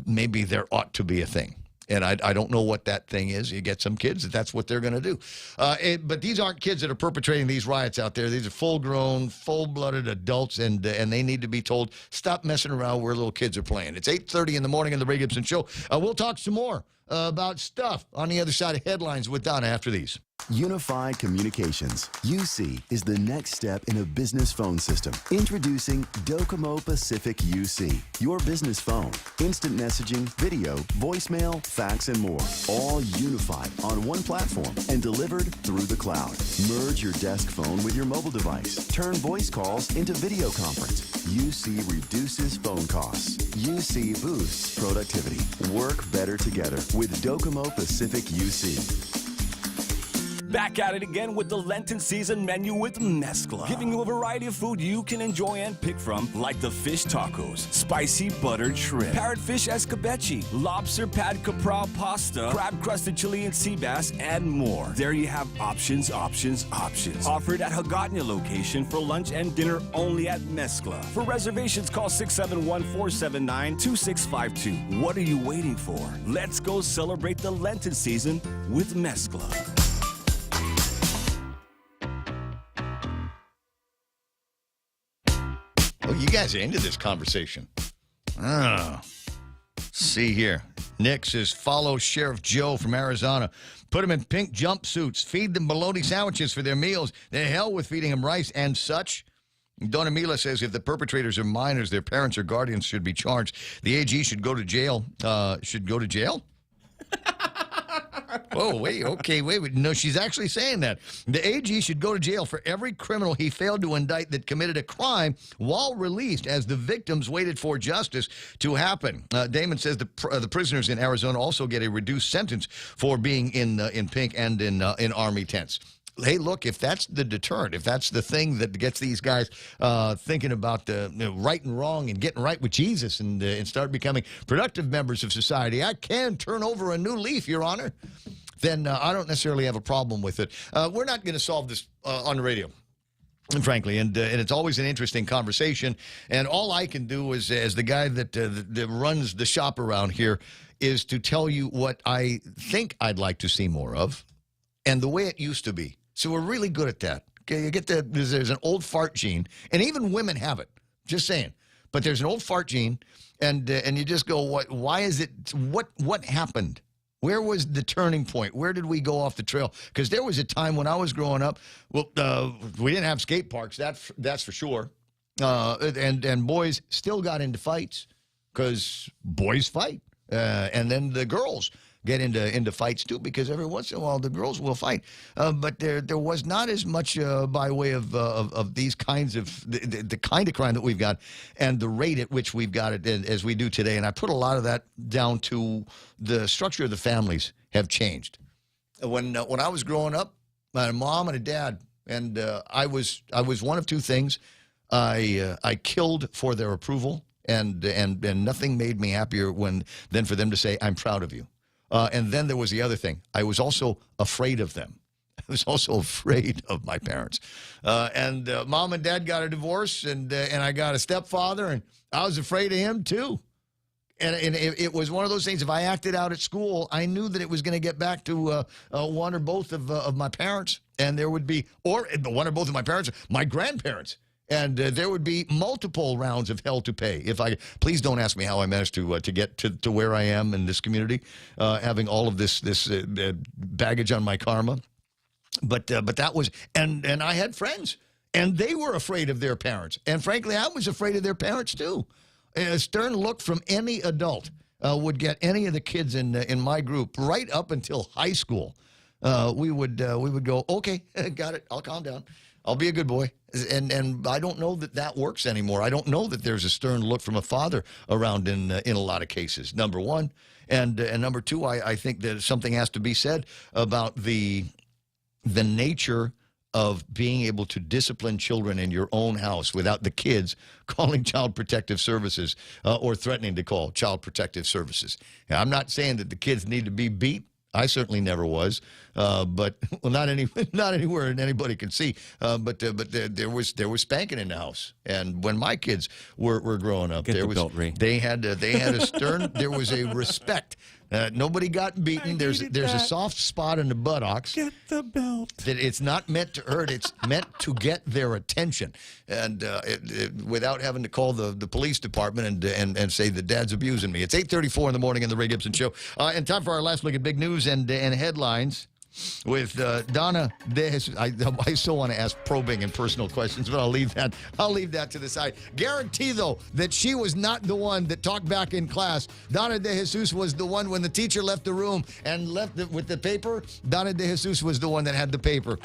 maybe there ought to be a thing. And I don't know what that thing is. You get some kids, that's what they're going to do. But these aren't kids that are perpetrating these riots out there. These are full-grown, full-blooded adults, and they need to be told, stop messing around where little kids are playing. It's 8:30 in the morning on the Ray Gibson Show. We'll talk some more about stuff on the other side of headlines with Donna after these.
Unified Communications, UC, is the next step in a business phone system. Introducing Docomo Pacific UC, your business phone. Instant messaging, video, voicemail, fax, and more. All unified on one platform and delivered through the cloud. Merge your desk phone with your mobile device. Turn voice calls into video conference. UC reduces phone costs. UC boosts productivity. Work better together with Docomo Pacific UC.
Back at it again with the Lenten season menu with Mezcla, giving you a variety of food you can enjoy and pick from, like the fish tacos, spicy buttered shrimp, parrotfish escabeche, lobster pad capral pasta, crab-crusted Chilean sea bass, and more. There you have options. Offered at Hagåtña location for lunch and dinner only at Mezcla. For reservations, call 671-479-2652. What are you waiting for? Let's go celebrate the Lenten season with Mezcla.
Oh, you guys are into this conversation. Oh. See here. Nick says, follow Sheriff Joe from Arizona. Put them in pink jumpsuits. Feed them bologna sandwiches for their meals. The hell with feeding them rice and such. Donna Mila says, if the perpetrators are minors, their parents or guardians should be charged. The AG should go to jail. Should go to jail? Oh, wait. No, she's actually saying that. The AG should go to jail for every criminal he failed to indict that committed a crime while released as the victims waited for justice to happen. Damon says the prisoners in Arizona also get a reduced sentence for being in pink and in army tents. Hey, look, if that's the deterrent, if that's the thing that gets these guys thinking about right and wrong and getting right with Jesus and start becoming productive members of society, I can turn over a new leaf, Your Honor, then I don't necessarily have a problem with it. We're not going to solve this on the radio, frankly, and it's always an interesting conversation. And all I can do is, as the guy that runs the shop around here, is to tell you what I think I'd like to see more of and the way it used to be. So we're really good at that. Okay, you get there's an old fart gene, and even women have it. Just saying. But there's an old fart gene, and you just go, why is it? What happened? Where was the turning point? Where did we go off the trail? Because there was a time when I was growing up. Well, we didn't have skate parks. That's for sure. And boys still got into fights because boys fight, and then the girls get into fights too, because every once in a while the girls will fight. But there was not as much by way of these kinds of the kind of crime that we've got and the rate at which we've got it as we do today. And I put a lot of that down to the structure of the families have changed. When I was growing up, I had a mom and a dad, and I was one of two things. I killed for their approval, and nothing made me happier than for them to say, "I'm proud of you." And then there was the other thing. I was also afraid of them. I was also afraid of my parents. And mom and dad got a divorce, and I got a stepfather, and I was afraid of him too. And it was one of those things. If I acted out at school, I knew that it was going to get back to one or both of my parents, and there would be, or one or both of my parents, my grandparents. And there would be multiple rounds of hell to pay. Please don't ask me how I managed to get to where I am in this community, having all of this baggage on my karma. But that was, and I had friends, and they were afraid of their parents. And frankly, I was afraid of their parents too. A stern look from any adult would get any of the kids in my group right up until high school. We would go, okay, got it. I'll calm down. I'll be a good boy. And I don't know that works anymore. I don't know that there's a stern look from a father around in a lot of cases, number one. And number two, I think that something has to be said about the nature of being able to discipline children in your own house without the kids calling Child Protective Services or threatening to call Child Protective Services. Now, I'm not saying that the kids need to be beat. I certainly never was, but not anywhere anybody can see. But there was spanking in the house, and when my kids were growing up, they had a stern. There was a respect. Nobody got beaten. There's a soft spot in the buttocks.
Get the belt.
That it's not meant to hurt. It's meant to get their attention, and without having to call the police department and say that Dad's abusing me. It's 8:34 in the morning on the Ray Gibson Show, and time for our last look at big news and headlines. With Donna, I still want to ask probing and personal questions, but I'll leave that to the side. Guarantee, though, that she was not the one that talked back in class. Donna De Jesus was the one when the teacher left the room and left with the paper. Donna De Jesus was the one that had the paper.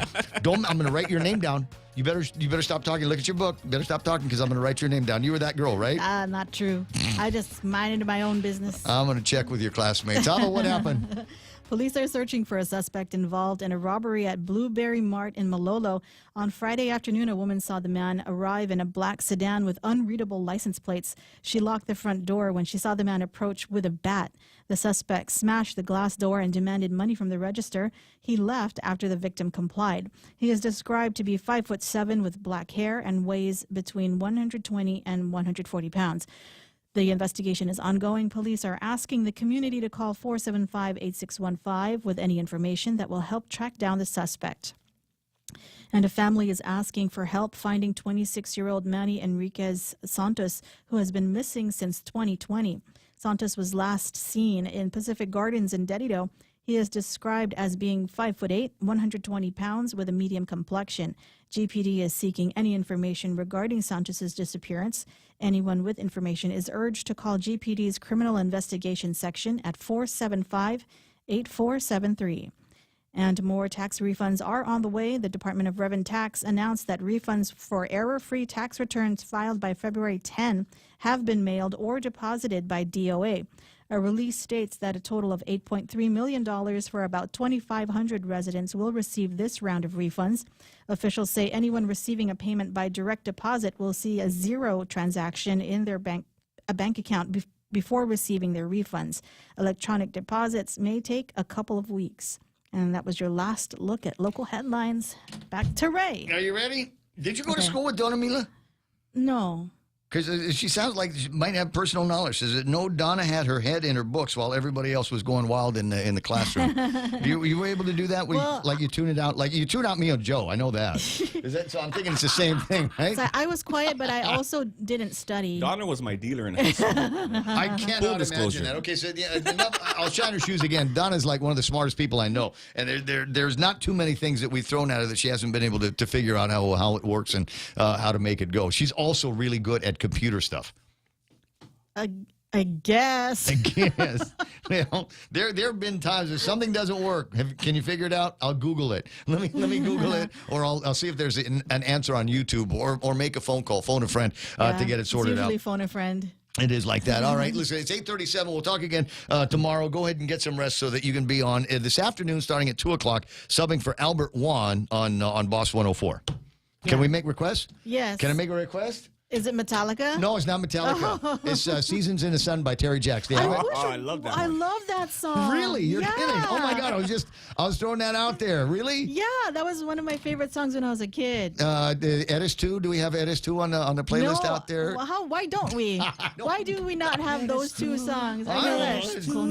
I'm going to write your name down. You better stop talking. Look at your book. You better stop talking because I'm going to write your name down. You were that girl, right?
Not true. I just minded my own business.
I'm going to check with your classmates. How about what happened?
Police are searching for a suspect involved in a robbery at Blueberry Mart in Malolo. On Friday afternoon, a woman saw the man arrive in a black sedan with unreadable license plates. She locked the front door when she saw the man approach with a bat. The suspect smashed the glass door and demanded money from the register. He left after the victim complied. He is described to be 5'7" with black hair and weighs between 120 and 140 pounds. The investigation is ongoing. Police are asking the community to call 475-8615 with any information that will help track down the suspect. And a family is asking for help finding 26-year-old Manny Enriquez Santos, who has been missing since 2020. Santos was last seen in Pacific Gardens in Dedido. He is described as being 5'8", 120 pounds with a medium complexion. GPD is seeking any information regarding Santos's disappearance. Anyone with information is urged to call GPD's Criminal Investigation Section at 475-8473. And more tax refunds are on the way. The Department of Revenue Tax announced that refunds for error-free tax returns filed by February 10 have been mailed or deposited by DOA. A release states that a total of $8.3 million for about 2,500 residents will receive this round of refunds. Officials say anyone receiving a payment by direct deposit will see a zero transaction in their bank account before receiving their refunds. Electronic deposits may take a couple of weeks. And that was your last look at local headlines. Back to Ray.
Are you ready? Did you go to school with Donna Mila?
No.
Because she sounds like she might have personal knowledge. Says that no, Donna had her head in her books while everybody else was going wild in the classroom. you were able to do that? Like you tune it out? Like you tune out me or Joe. I know that. So I'm thinking it's the same thing, right?
So I was quiet, but I also didn't study.
Donna was my dealer in high school.
I cannot imagine that. Okay, so I'll shine her shoes again. Donna's like one of the smartest people I know. And there's not too many things that we've thrown at her that she hasn't been able to figure out how it works and how to make it go. She's also really good at computer stuff.
I guess.
Well, there have been times if something doesn't work. Can you figure it out? I'll Google it. Let me Google it, or I'll see if there's an answer on YouTube, or make a phone call, phone a friend to get it sorted out.
Usually phone a friend.
It is like that. All right, listen, it's 8:37. We'll talk again tomorrow. Go ahead and get some rest so that you can be on this afternoon starting at 2 o'clock, subbing for Albert Juan on Boss 104. Can we make requests?
Yes.
Can I make a request?
Is it Metallica?
No, it's not Metallica.
Oh.
It's Seasons in the Sun by Terry Jacks. Do you have it?
I love that.
I love that song.
Really? You're kidding? Oh my God! I was throwing that out there. Really?
Yeah, that was one of my favorite songs when I was a kid.
The Edis 2. Do we have Edis 2 on the playlist out there?
Well, why don't we? Why do we not have those two songs? I know that.
Oh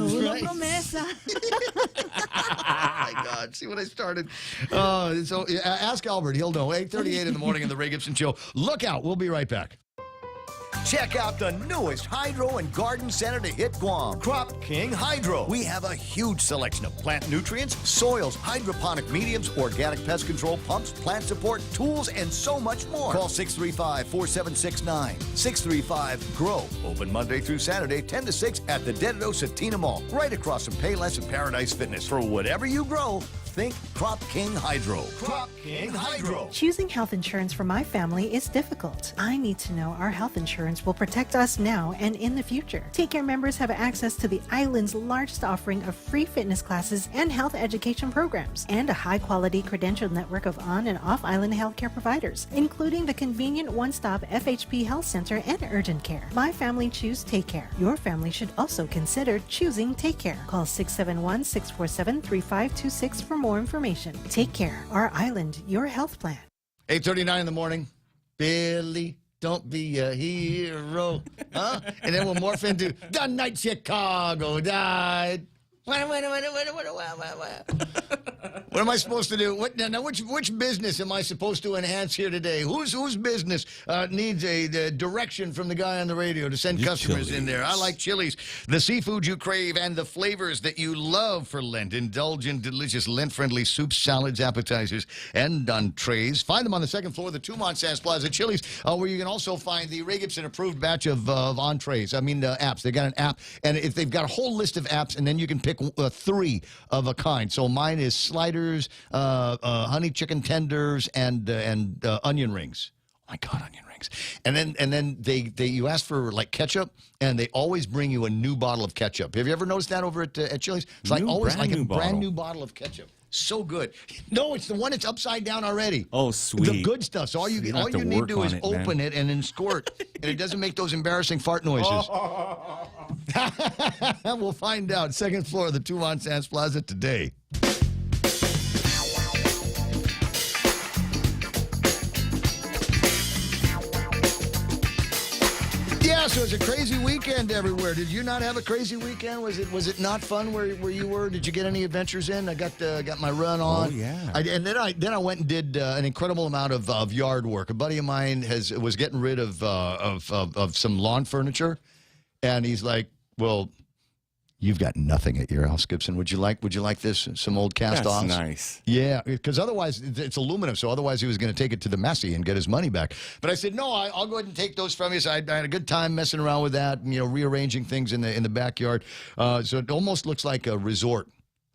my God! See what I started? So ask Albert. He'll know. 8:38 in the morning in the Ray Gibson Show. Look out! We'll be right back.
Check out the newest hydro and garden center to hit Guam, Crop King Hydro. We have a huge selection of plant nutrients, soils, hydroponic mediums, organic pest control pumps, plant support, tools, and so much more. Call 635-4769. 635-GROW. Open Monday through Saturday, 10 to 6 at the Dedido Satina Mall, right across from Payless and Paradise Fitness. For whatever you grow, think Crop King Hydro. Crop King Hydro.
Choosing health insurance for my family is difficult. I need to know our health insurance will protect us now and in the future. Take Care members have access to the island's largest offering of free fitness classes and health education programs, and a high-quality credentialed network of on- and off-island healthcare providers, including the convenient one-stop FHP Health Center and urgent care. My family choose Take Care. Your family should also consider choosing Take Care. Call 671-647-3526 for more information. Take Care, our island, your health plan.
8:39 in the morning. Billy, don't be a hero. Huh? And then we'll morph into the night Chicago died. What am I supposed to do? Which business am I supposed to enhance here today? Whose business needs a direction from the guy on the radio to send customers in there? I like Chili's, the seafood you crave, and the flavors that you love for Lent. Indulge in delicious Lent-friendly soups, salads, appetizers, and entrees. Find them on the second floor of the Tumont Sands Plaza Chili's, where you can also find the Ray Gibson approved batch of entrees. Apps. They got an app, and if they've got a whole list of apps, and then you can pick 3 of a kind. So mine is sliders, honey chicken tenders, and onion rings. My God, onion rings. And then they you ask for like ketchup, and they always bring you a new bottle of ketchup. Have you ever noticed that over at Chili's? It's like always like a brand new bottle of ketchup. So good. No, it's the one that's upside down already.
Oh, sweet.
The good stuff. So all you need to do is open it and then squirt, and it doesn't make those embarrassing fart noises. We'll find out. Second floor of the Tuvon Sands Plaza today. Yeah, so it's a crazy weekend everywhere. Did you not have a crazy weekend? Was it not fun where you were? Did you get any adventures in? I got my run on.
Oh yeah.
And then I went and did an incredible amount of yard work. A buddy of mine was getting rid of some lawn furniture, and he's like, "Well, you've got nothing at your house, Gibson. Would you like this? Some old cast-offs?"
That's nice.
Yeah, because otherwise it's aluminum. So otherwise he was going to take it to the Massey and get his money back. But I said, no, I'll go ahead and take those from you. So I had a good time messing around with that, rearranging things in the backyard. So it almost looks like a resort.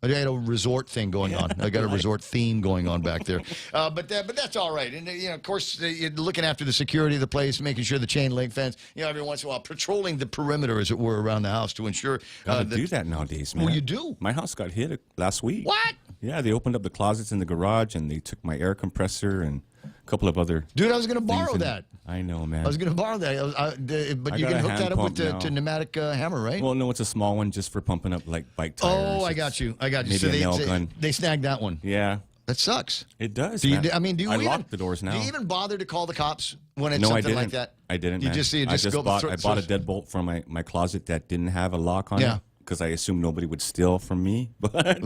I got a resort thing going on. I got a resort theme going on back there. But that's all right. And, of course, you're looking after the security of the place, making sure the chain link fence, every once in a while, patrolling the perimeter, as it were, around the house to ensure.
Gotta do that nowadays, man.
Well, you do?
My house got hit last week.
What?
Yeah, they opened up the closets in the garage, and they took my air compressor and a couple of other.
Dude, I was going to borrow that.
I know, man.
I was going to borrow that. But you can hook that up with to pneumatic hammer, right?
Well, no, it's a small one just for pumping up like bike tires.
Oh, I got you.
Maybe
so
a nail gun.
They snagged that one.
Yeah.
That sucks.
It does.
Do you,
man.
I mean, do you
I
even
lock the doors now?
Do you even bother to call the cops when it's
No,
something
I didn't.
like that?
I didn't.
You
man.
just
I bought a deadbolt from my closet that didn't have a lock on it because I assumed nobody would steal from me. But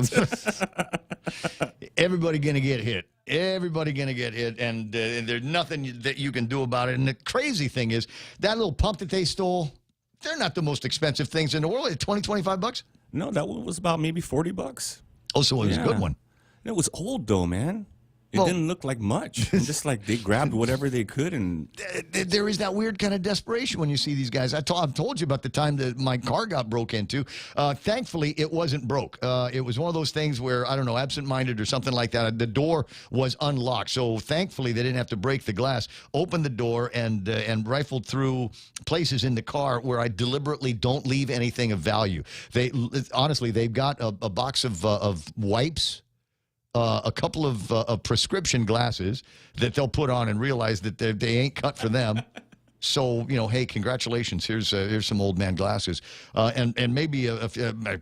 everybody gonna get hit. Everybody gonna get hit, and there's nothing that you can do about it. And the crazy thing is that little pump that they stole. They're not the most expensive things in the world. $20-25.
No, that one was about maybe $40.
Oh, so it was a good one.
It was old though, man. It didn't look like much. It's just like they grabbed whatever they could, and
there is that weird kind of desperation when you see these guys. I've told you about the time that my car got broke into. Thankfully, it wasn't broke. It was one of those things where, I don't know, absent-minded or something like that. The door was unlocked, so thankfully they didn't have to break the glass. Opened the door and rifled through places in the car where I deliberately don't leave anything of value. Honestly, they've got a box of wipes. A couple of prescription glasses that they'll put on and realize that they ain't cut for them. So, hey, congratulations. Here's some old man glasses. And maybe a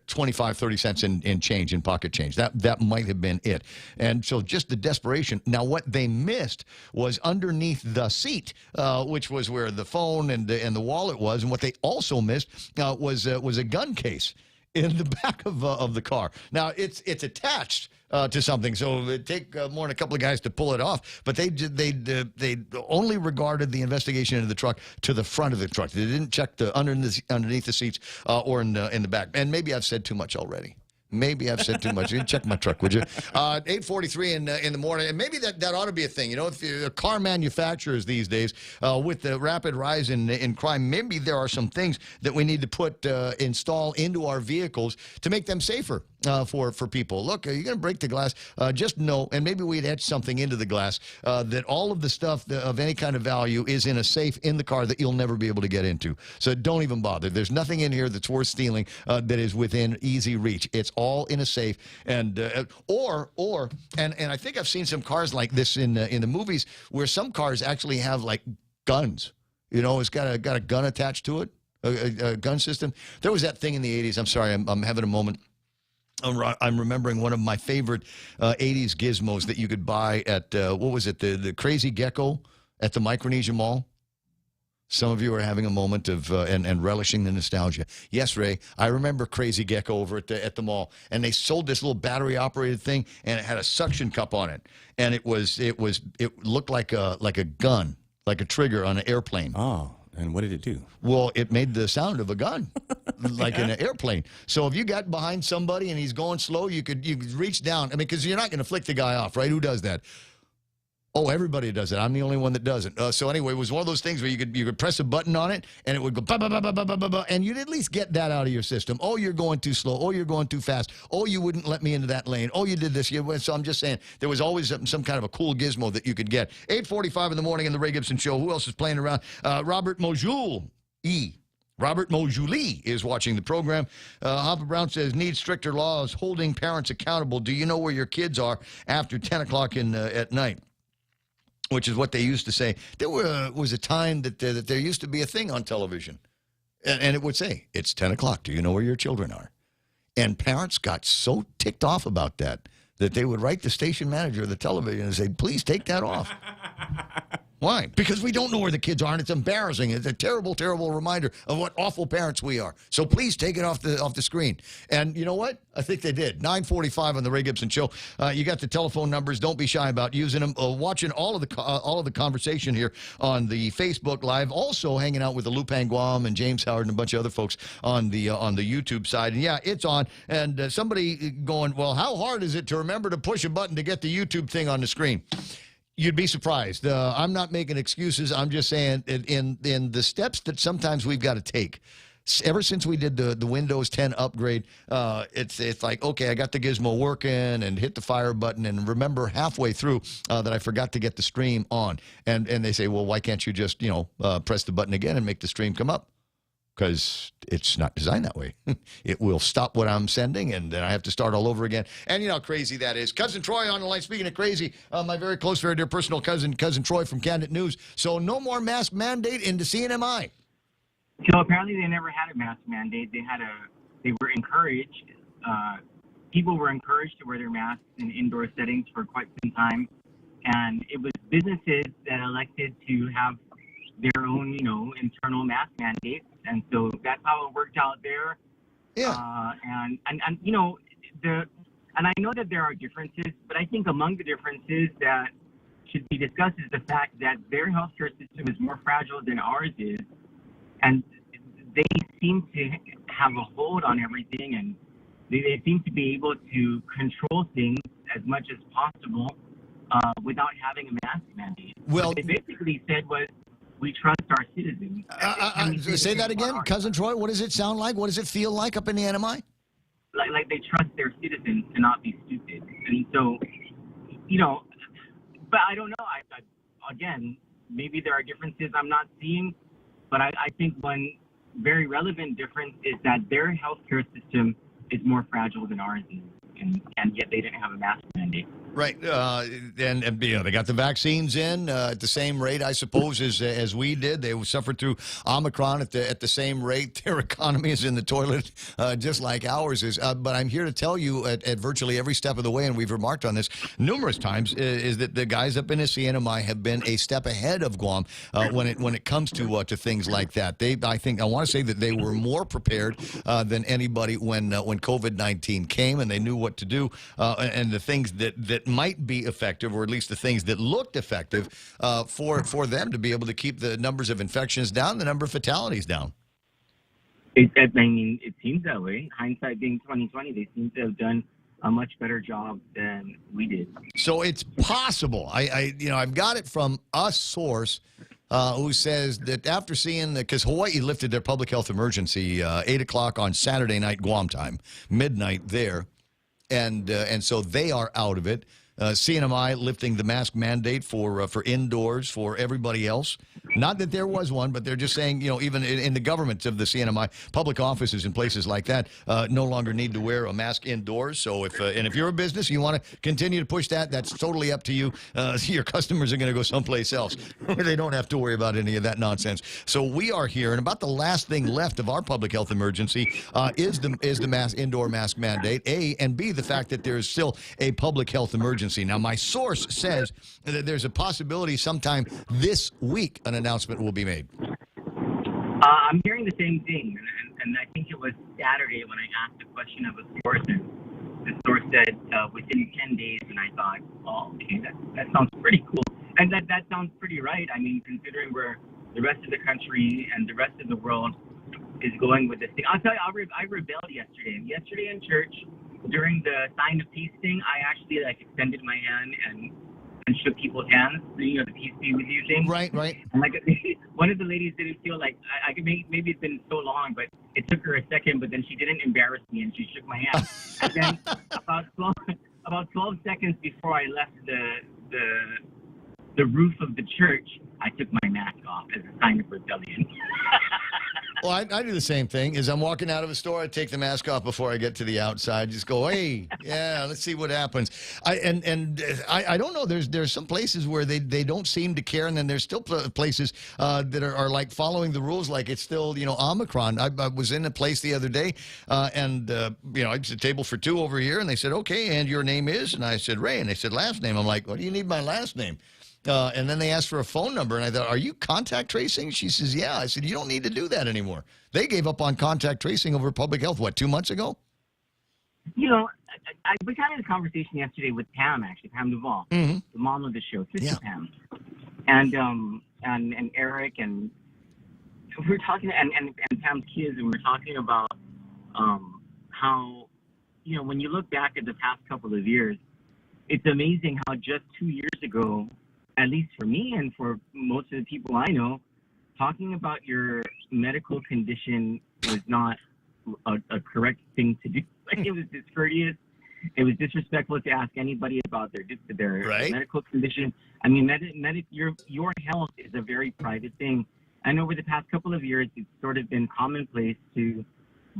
25, 30 cents in change, in pocket change. That might have been it. And so just the desperation. Now, what they missed was underneath the seat, which was where the phone and the wallet was. And what they also missed was a gun case in the back of the car. Now, it's attached to something, so it'd take more than a couple of guys to pull it off. But they only regarded the investigation into the truck to the front of the truck. They didn't check underneath the seats or in the back. And maybe I've said too much already. Maybe I've said too much. You check my truck, would you? 8:43 in the morning, and maybe that ought to be a thing. If car manufacturers these days, with the rapid rise in crime, maybe there are some things that we need to install into our vehicles to make them safer for people. Look, you're going to break the glass. Just know, and maybe we'd etch something into the glass that all of the stuff of any kind of value is in a safe in the car that you'll never be able to get into. So don't even bother. There's nothing in here that's worth stealing that is within easy reach. It's all in a safe, and I think I've seen some cars like this in the movies where some cars actually have like guns. It's got a gun attached to it, a gun system. There was that thing in the 80s. I'm sorry, I'm having a moment. I'm remembering one of my favorite 80s gizmos that you could buy at what was it, the Crazy Gecko at the Micronesia Mall. Some of you are having a moment of and relishing the nostalgia. Yes, Ray, I remember Crazy Gecko over at the mall, and they sold this little battery-operated thing, and it had a suction cup on it, and it looked like a gun, like a trigger on an airplane.
Oh, and what did it do?
Well, it made the sound of a gun, like in an airplane. So if you got behind somebody and he's going slow, you could reach down. I mean, because you're not going to flick the guy off, right? Who does that? Oh, everybody does it. I'm the only one that doesn't. So anyway, it was one of those things where you could press a button on it, and it would go, bah, bah, bah, bah, bah, bah, bah, bah, and you'd at least get that out of your system. Oh, you're going too slow. Oh, you're going too fast. Oh, you wouldn't let me into that lane. Oh, you did this. So I'm just saying, there was always some kind of a cool gizmo that you could get. 8:45 in the morning in the Ray Gibson Show. Who else is playing around? Robert Mojouli is watching the program. Hopper Brown says, need stricter laws holding parents accountable. Do you know where your kids are after 10 o'clock at night? Which is what they used to say. There was a time that there used to be a thing on television, and it would say, it's 10 o'clock. Do you know where your children are? And parents got so ticked off about that they would write the station manager of the television and say, please take that off. Why? Because we don't know where the kids are, and it's embarrassing. It's a terrible, terrible reminder of what awful parents we are. So please take it off the screen. And you know what? I think they did. 9:45 on the Ray Gibson Show. You got the telephone numbers. Don't be shy about using them. Watching all of the conversation here on the Facebook Live. Also hanging out with the Lupang Guam and James Howard and a bunch of other folks on the YouTube side. And yeah, it's on. And somebody going, well, how hard is it to remember to push a button to get the YouTube thing on the screen? You'd be surprised. I'm not making excuses. I'm just saying in the steps that sometimes we've got to take. Ever since we did the Windows 10 upgrade, it's like, okay, I got the gizmo working and hit the fire button and remember halfway through that I forgot to get the stream on. And they say, well, why can't you just, press the button again and make the stream come up? Because it's not designed that way. It will stop what I'm sending, and then I have to start all over again. And you know how crazy that is. Cousin Troy on the line. Speaking of crazy, my very close, very dear personal cousin Troy from Candid News. So no more mask mandate into CNMI.
So apparently they never had a mask mandate. They were encouraged. People were encouraged to wear their masks in indoor settings for quite some time, and it was businesses that elected to have their own, internal mask mandates, and so that's how it worked out there. Yeah. And I know that there are differences, but I think among the differences that should be discussed is the fact that their healthcare system is more fragile than ours is, and they seem to have a hold on everything, and they seem to be able to control things as much as possible without having a mask mandate. Well, what they basically said was, we trust our citizens.
Say that again, Cousin Troy. What does it sound like? What does it feel like up in the NMI?
Like they trust their citizens to not be stupid. And so, but I don't know. Again, maybe there are differences I'm not seeing, but I think one very relevant difference is that their healthcare system is more fragile than ours is, and yet they didn't have a mask mandate.
Right, and they got the vaccines in at the same rate, I suppose, as we did. They suffered through Omicron at the same rate. Their economy is in the toilet, just like ours is. But I'm here to tell you at virtually every step of the way, and we've remarked on this numerous times, is that the guys up in the CNMI have been a step ahead of Guam when it comes to things like that. I want to say that they were more prepared than anybody when COVID-19 came, and they knew what to do, and the things that might be effective, or at least the things that looked effective for them to be able to keep the numbers of infections down, the number of fatalities down.
It seems that way. Hindsight being 2020, they seem to have done a much better job than we did.
So it's possible. I've got it from a source who says that after seeing, because Hawaii lifted their public health emergency 8 o'clock on Saturday night Guam time, midnight there, and so they are out of it. CNMI lifting the mask mandate for indoors for everybody else. Not that there was one, but they're just saying, even in the government of the CNMI, public offices and places like that no longer need to wear a mask indoors. So if you're a business, you want to continue to push that, that's totally up to you. Your customers are going to go someplace else. They don't have to worry about any of that nonsense. So we are here, and about the last thing left of our public health emergency is the indoor mask mandate, A, and B, the fact that there is still a public health emergency. Now, my source says that there's a possibility sometime this week an announcement will be made.
I'm hearing the same thing, and I think it was Saturday when I asked a question of a source, and the source said within 10 days, and I thought, oh, okay, that sounds pretty cool. And that sounds pretty right. I mean, considering where the rest of the country and the rest of the world is going with this thing. I'll tell you, I rebelled yesterday. Yesterday in church, during the sign of peace thing, I actually extended my hand and shook people's hands, the peace be with you thing.
Right.
And like one of the ladies didn't feel like I could maybe it's been so long, but it took her a second, but then she didn't embarrass me and she shook my hand. And then about 12 seconds before I left the roof of the church, I took my mask off as a sign of rebellion.
Well, I do the same thing. As I'm walking out of a store, I take the mask off before I get to the outside. Just go, hey, yeah, let's see what happens. I don't know. There's some places where they don't seem to care, and then there's still places that are like following the rules, like it's still Omicron. I was in a place the other day, and it's a table for two over here, and they said, okay, and your name is, and I said Ray, and they said last name. I'm like, what do you need my last name? And then they asked for a phone number, and I thought, are you contact tracing? She says, yeah. I said, you don't need to do that anymore. They gave up on contact tracing over public health, 2 months ago?
We had a conversation yesterday with Pam, actually, Pam Duvall, the mom of the show, Sister Pam, and Eric, and we were talking, and Pam's kids, and we were talking about how, when you look back at the past couple of years, it's amazing how just 2 years ago, at least for me and for most of the people I know, talking about your medical condition was not a correct thing to do. Like, it was discourteous. It was disrespectful to ask anybody about their medical condition. I mean, your health is a very private thing. And over the past couple of years, it's sort of been commonplace to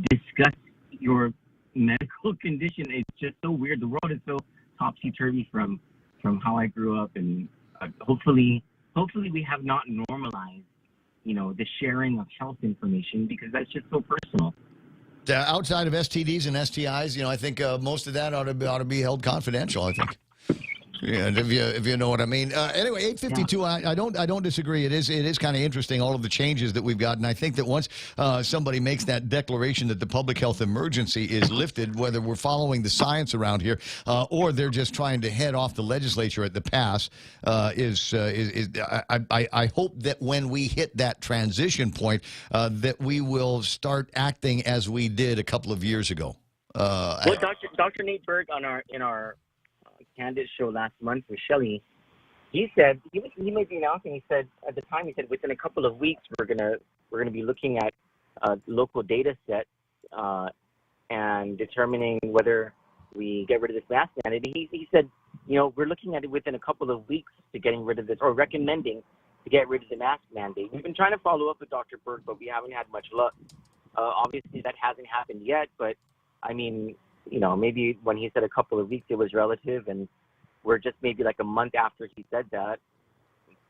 discuss your medical condition. It's just so weird. The world is so topsy-turvy from how I grew up, and hopefully we have not normalized, the sharing of health information, because that's just so personal.
Outside of STDs and STIs, I think most of that ought to be held confidential, I think. Yeah, if you know what I mean. Anyway, 852. I don't disagree. It is kind of interesting, all of the changes that we've got, and I think that once somebody makes that declaration that the public health emergency is lifted, whether we're following the science around here or they're just trying to head off the legislature at the pass, I hope that when we hit that transition point, that we will start acting as we did a couple of years ago.
Well, Dr. Nate Berg in our Candid show last month with Shelley, he said he made the announcement. He said at the time, within a couple of weeks we're gonna be looking at local data set and determining whether we get rid of this mask mandate. He said, we're looking at it within a couple of weeks to getting rid of this, or recommending to get rid of the mask mandate. We've been trying to follow up with Dr. Berg, but we haven't had much luck. Obviously that hasn't happened yet, but I mean, maybe when he said a couple of weeks, it was relative, and we're just maybe like a month after he said that.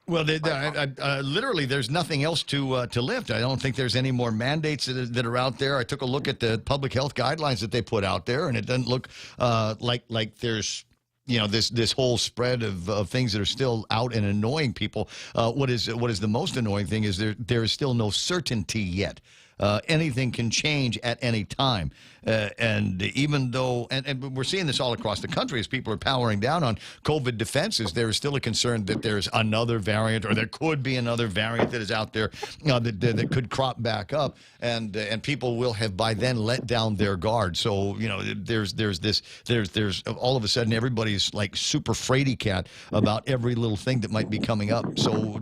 Well, literally, there's nothing else to lift. I don't think there's any more mandates that are out there. I took a look at the public health guidelines that they put out there, and it doesn't look like there's this whole spread of things that are still out and annoying people. What is the most annoying thing is there is still no certainty yet. Anything can change at any time. And even though, and we're seeing this all across the country as people are powering down on COVID defenses, there is still a concern that there's another variant, or there could be another variant that is out there that could crop back up, and people will have by then let down their guard. So there's all of a sudden everybody's like super fraidy cat about every little thing that might be coming up. So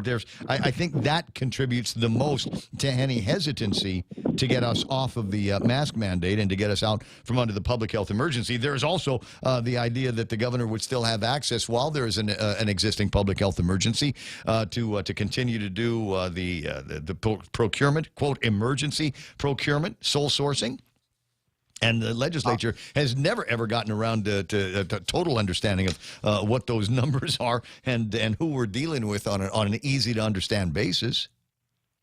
I think that contributes the most to any hesitancy to get us off of the mask mandate and to get us out from under the public health emergency. There is also the idea that the governor would still have access while there is an existing public health emergency to continue to do the procurement, quote, emergency procurement, sole sourcing. And the legislature has never, ever gotten around to total understanding of what those numbers are and who we're dealing with on an easy-to-understand basis.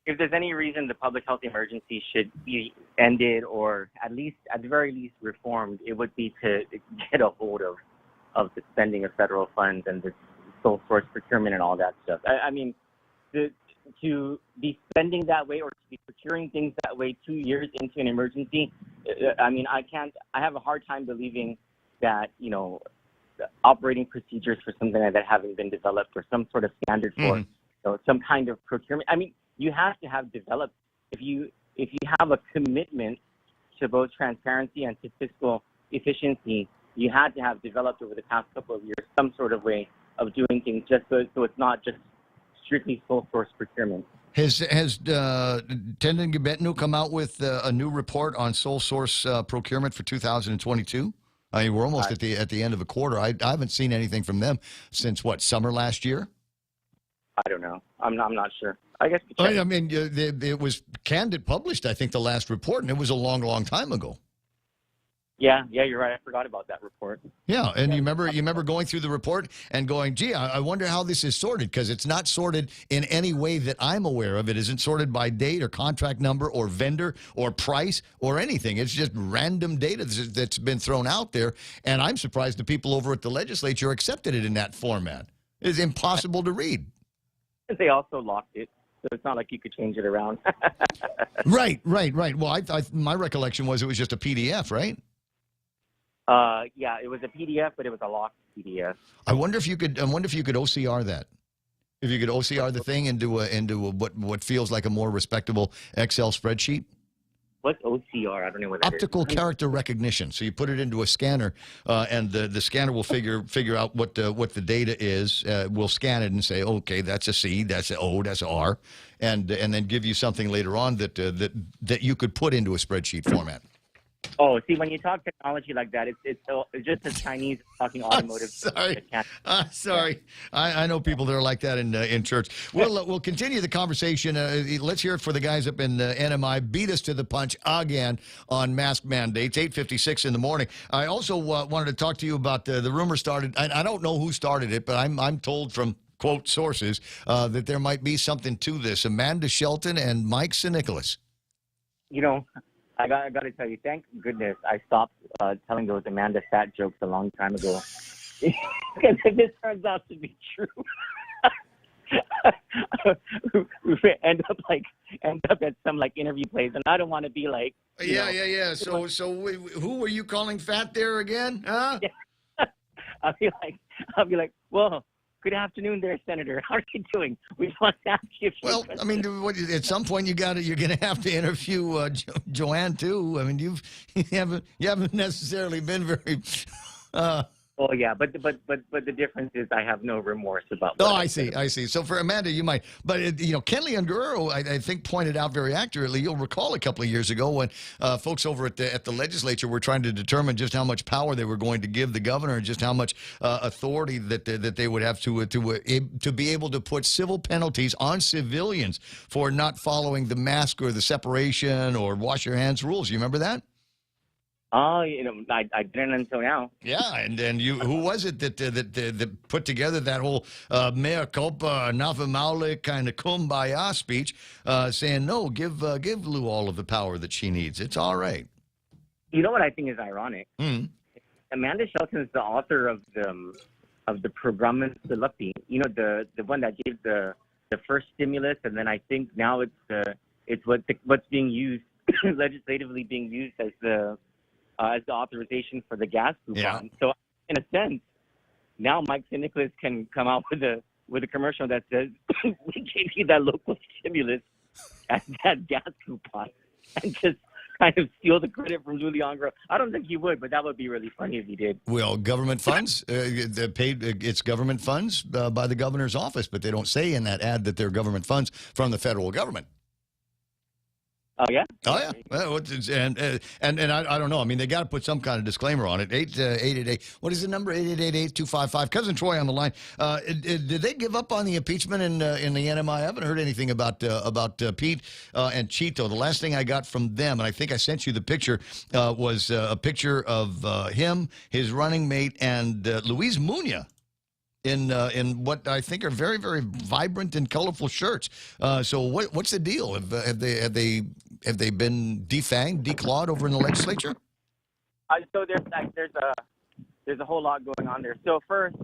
If there's any reason the public health emergency should be ended, or at the very least reformed, it would be to get a hold of the spending of federal funds and the sole source procurement and all that stuff. I mean, to be spending that way or to be procuring things that way 2 years into an emergency, I mean, I have a hard time believing that, operating procedures for something like that haven't been developed, or some sort of standard for some kind of procurement. I mean, you have to have developed, if you have a commitment to both transparency and to fiscal efficiency, you had to have developed over the past couple of years some sort of way doing things, just so it's not just strictly sole source procurement.
Has Tendon Gibetnu come out with a new report on sole source procurement for 2022? I mean, we're almost at the end of a quarter. I haven't seen anything from them since summer last year.
I don't know. I'm not sure. I guess.
I mean, it was Candid published, I think, the last report, and it was a long, long time ago.
Yeah, you're right. I forgot about that report.
Yeah, and you remember going through the report and going, gee, I wonder how this is sorted, because it's not sorted in any way that I'm aware of. It isn't sorted by date or contract number or vendor or price or anything. It's just random data that's been thrown out there, and I'm surprised the people over at the legislature accepted it in that format. It's impossible to read.
They also locked it, so it's not like you could change it around.
Right. Well, my recollection was it was just a PDF, right?
Yeah, it was a PDF, but it was a locked PDF.
I wonder if you could OCR that. If you could OCR the thing into what feels like a more respectable Excel spreadsheet.
What's OCR? I don't know what that is.
Optical character recognition. So you put it into a scanner, and the scanner will figure out what the data is. We'll scan it and say, okay, that's a C, that's an O, that's an R, and then give you something later on that you could put into a spreadsheet format.
Oh, see, when you talk technology like that, it's just a Chinese talking automotive.
Sorry. I know people that are like that in church. We'll continue the conversation. Let's hear it for the guys up in NMI. Beat us to the punch again on mask mandates, 8:56 in the morning. I also wanted to talk to you about the rumor started. I don't know who started it, but I'm told from quote sources that there might be something to this. Amanda Shelton and Mike St.
You know, I got to tell you, thank goodness I stopped telling those Amanda fat jokes a long time ago. Because if this turns out to be true, we end up at some interview place, and I don't want to be like.
Yeah. So who were you calling fat there again? Huh?
Yeah. I'll be like, well. Good afternoon, there, Senator. How are you doing? We just want to ask you.
Well, I mean, at some point you're going to have to interview Joanne too. I mean, you haven't necessarily been very.
Oh yeah, but the difference is I have no remorse about.
Oh, I see. So for Amanda, you might, but Kenley Onguro, I think pointed out very accurately. You'll recall a couple of years ago when folks over at the legislature were trying to determine just how much power they were going to give the governor and just how much authority that they would have to be able to put civil penalties on civilians for not following the mask or the separation or wash your hands rules. You remember that?
Oh, I didn't until now.
Yeah, and you, who was it that put together that whole mea culpa, navamaule kind of kumbaya speech, saying no, give Lou all of the power that she needs. It's all right.
You know what I think is ironic? Amanda Shelton is the author of the Programma Salapi. You know, the one that gave the first stimulus, and then I think now it's what's being used legislatively being used as the authorization for the gas coupon.
Yeah.
So in a sense, now Mike St. Nicholas can come out with a commercial that says, we gave you that local stimulus as that gas coupon, and just kind of steal the credit from Louis Ongaro. I don't think he would, but that would be really funny if he did.
Well, government funds, it's government funds by the governor's office, but they don't say in that ad that they're government funds from the federal government.
Oh, yeah?
Oh, yeah. Well, and I don't know. I mean, they got to put some kind of disclaimer on it. 888. What is the number? 888-8255. Cousin Troy on the line. Did they give up on the impeachment in the NMI? I haven't heard anything about Pete and Chito. The last thing I got from them, and I think I sent you the picture, was a picture of him, his running mate, and Luis Muñoz in what I think are very, very vibrant and colorful shirts. So what's the deal? Have they been defanged, declawed over in the legislature?
So there's a whole lot going on there. So first,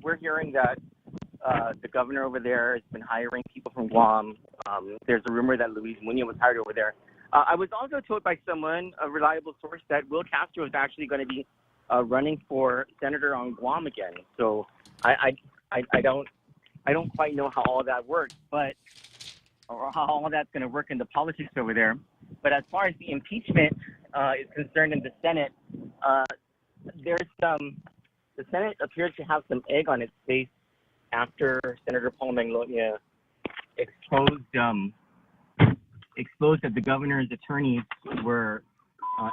we're hearing that the governor over there has been hiring people from Guam. There's a rumor that Luis Muñoz was hired over there. I was also told by someone, a reliable source, that Will Castro is actually going to be running for senator on Guam again. So I don't quite know how all that works, or how all that's going to work in the politics over there. But as far as the impeachment is concerned in the Senate, the Senate appears to have some egg on its face after Senator Paul Manglonia exposed that the governor's attorneys were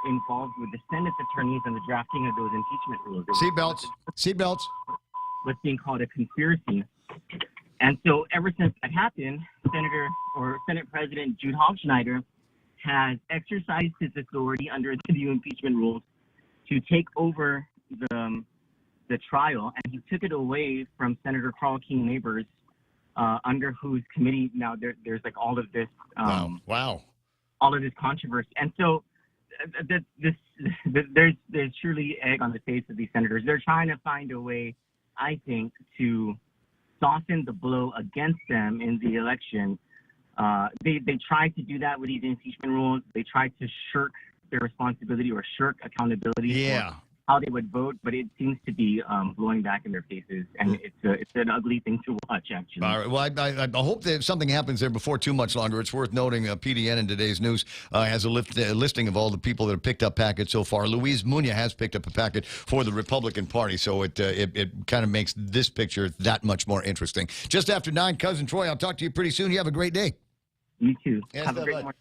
involved with the Senate's attorneys in the drafting of those impeachment rules.
Seatbelts.
What's being called a conspiracy. And so ever since that happened, Senate President Jude Hochschneider has exercised his authority under the new impeachment rules to take over the trial, and he took it away from Senator Carl King Neighbors, under whose committee now there's like all of this all of this controversy. And so there's truly egg on the face of these senators. They're trying to find a way, I think, to soften the blow against them in the election. They tried to do that with these impeachment rules. They tried to shirk their responsibility or shirk accountability for how they would vote, but it seems to be blowing back in their faces, and it's an ugly thing to watch, actually.
All right. Well, I hope that something happens there before too much longer. It's worth noting PDN in today's news has a listing of all the people that have picked up packets so far. Luis Muñoz has picked up a packet for the Republican Party, so it kind of makes this picture that much more interesting. Just after 9, Cousin Troy, I'll talk to you pretty soon. You have a great day.
You too.
Yes,
have a great morning.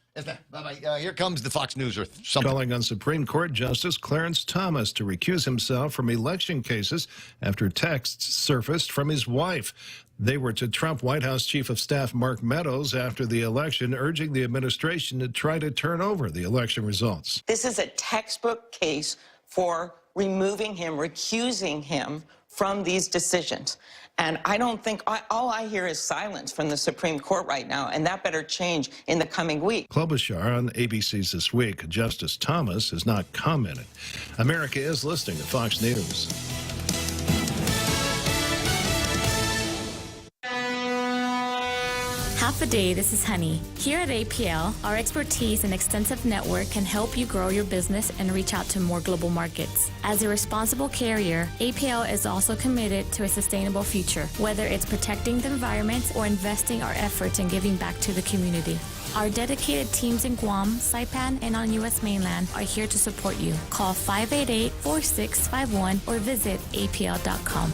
Bye-bye. Here comes the Fox News or something.
Calling on Supreme Court Justice Clarence Thomas to recuse himself from election cases after texts surfaced from his wife. They were to Trump White House Chief of Staff Mark Meadows after the election, urging the administration to try to turn over the election results.
This is a textbook case for removing him, recusing him from these decisions. And I don't think, all I hear is silence from the Supreme Court right now, and that better change in the coming week.
Klobuchar on ABC's This Week. Justice Thomas has not commented. America is listening to Fox News.
Half a day, this is Honey. Here at APL, our expertise and extensive network can help you grow your business and reach out to more global markets. As a responsible carrier, APL is also committed to a sustainable future, whether it's protecting the environment or investing our efforts in giving back to the community. Our dedicated teams in Guam, Saipan, and on U.S. mainland are here to support you. Call 588-4651 or visit apl.com.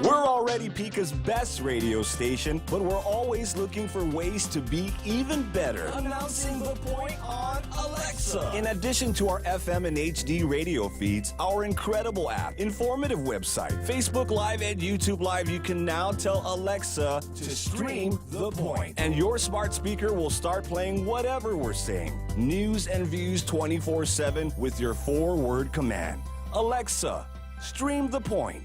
We're already Pika's best radio station, but we're always looking for ways to be even better. Announcing the point on Alexa. In addition to our FM and HD radio feeds, our incredible app, informative website, Facebook Live, and YouTube Live, you can now tell Alexa to stream The Point. And your smart speaker will start playing whatever we're saying. News and views 24/7 with your 4-word command. Alexa, stream The Point.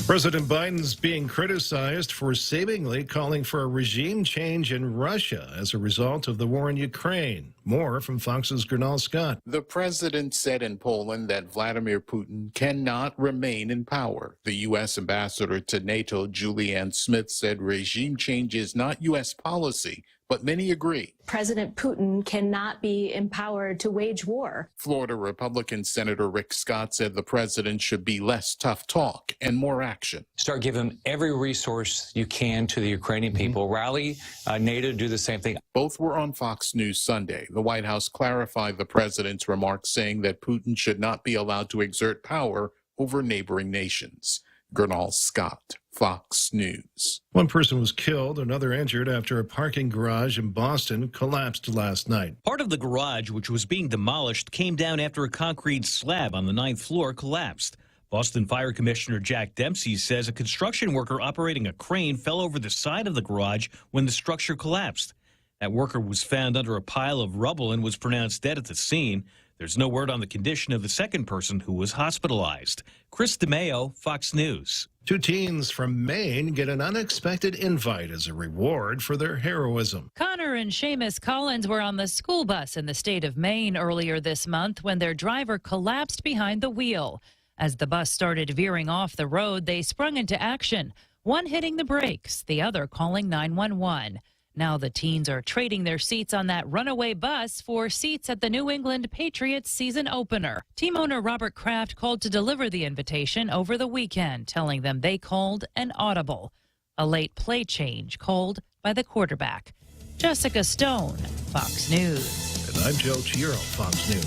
President Biden's being criticized for seemingly calling for a regime change in Russia as a result of the war in Ukraine. More from Fox's Gernal Scott.
The president said in Poland that Vladimir Putin cannot remain in power. The U.S. ambassador to NATO, Julianne Smith, said regime change is not U.S. policy, but many agree.
President Putin cannot be empowered to wage war.
Florida Republican Senator Rick Scott said the president should be less tough talk and more action.
Start giving every resource you can to the Ukrainian people. Rally NATO to do the same thing.
Both were on Fox News Sunday. The White House clarified the president's remarks, saying that Putin should not be allowed to exert power over neighboring nations. Gernal Scott, Fox News.
One person was killed, another injured after a parking garage in Boston collapsed last night.
Part of the garage, which was being demolished, came down after a concrete slab on the 9th floor collapsed. Boston Fire Commissioner Jack Dempsey says a construction worker operating a crane fell over the side of the garage when the structure collapsed. That worker was found under a pile of rubble and was pronounced dead at the scene. There's no word on the condition of the second person who was hospitalized. Chris DeMeo, Fox News.
2 teens from Maine get an unexpected invite as a reward for their heroism.
Connor and Seamus Collins were on the school bus in the state of Maine earlier this month when their driver collapsed behind the wheel. As the bus started veering off the road, they sprung into action, one hitting the brakes, the other calling 911. Now the teens are trading their seats on that runaway bus for seats at the New England Patriots season opener. Team owner Robert Kraft called to deliver the invitation over the weekend, telling them they called an audible, a late play change called by the quarterback. Jessica Stone, Fox News.
And I'm Joe Chiaro, Fox News.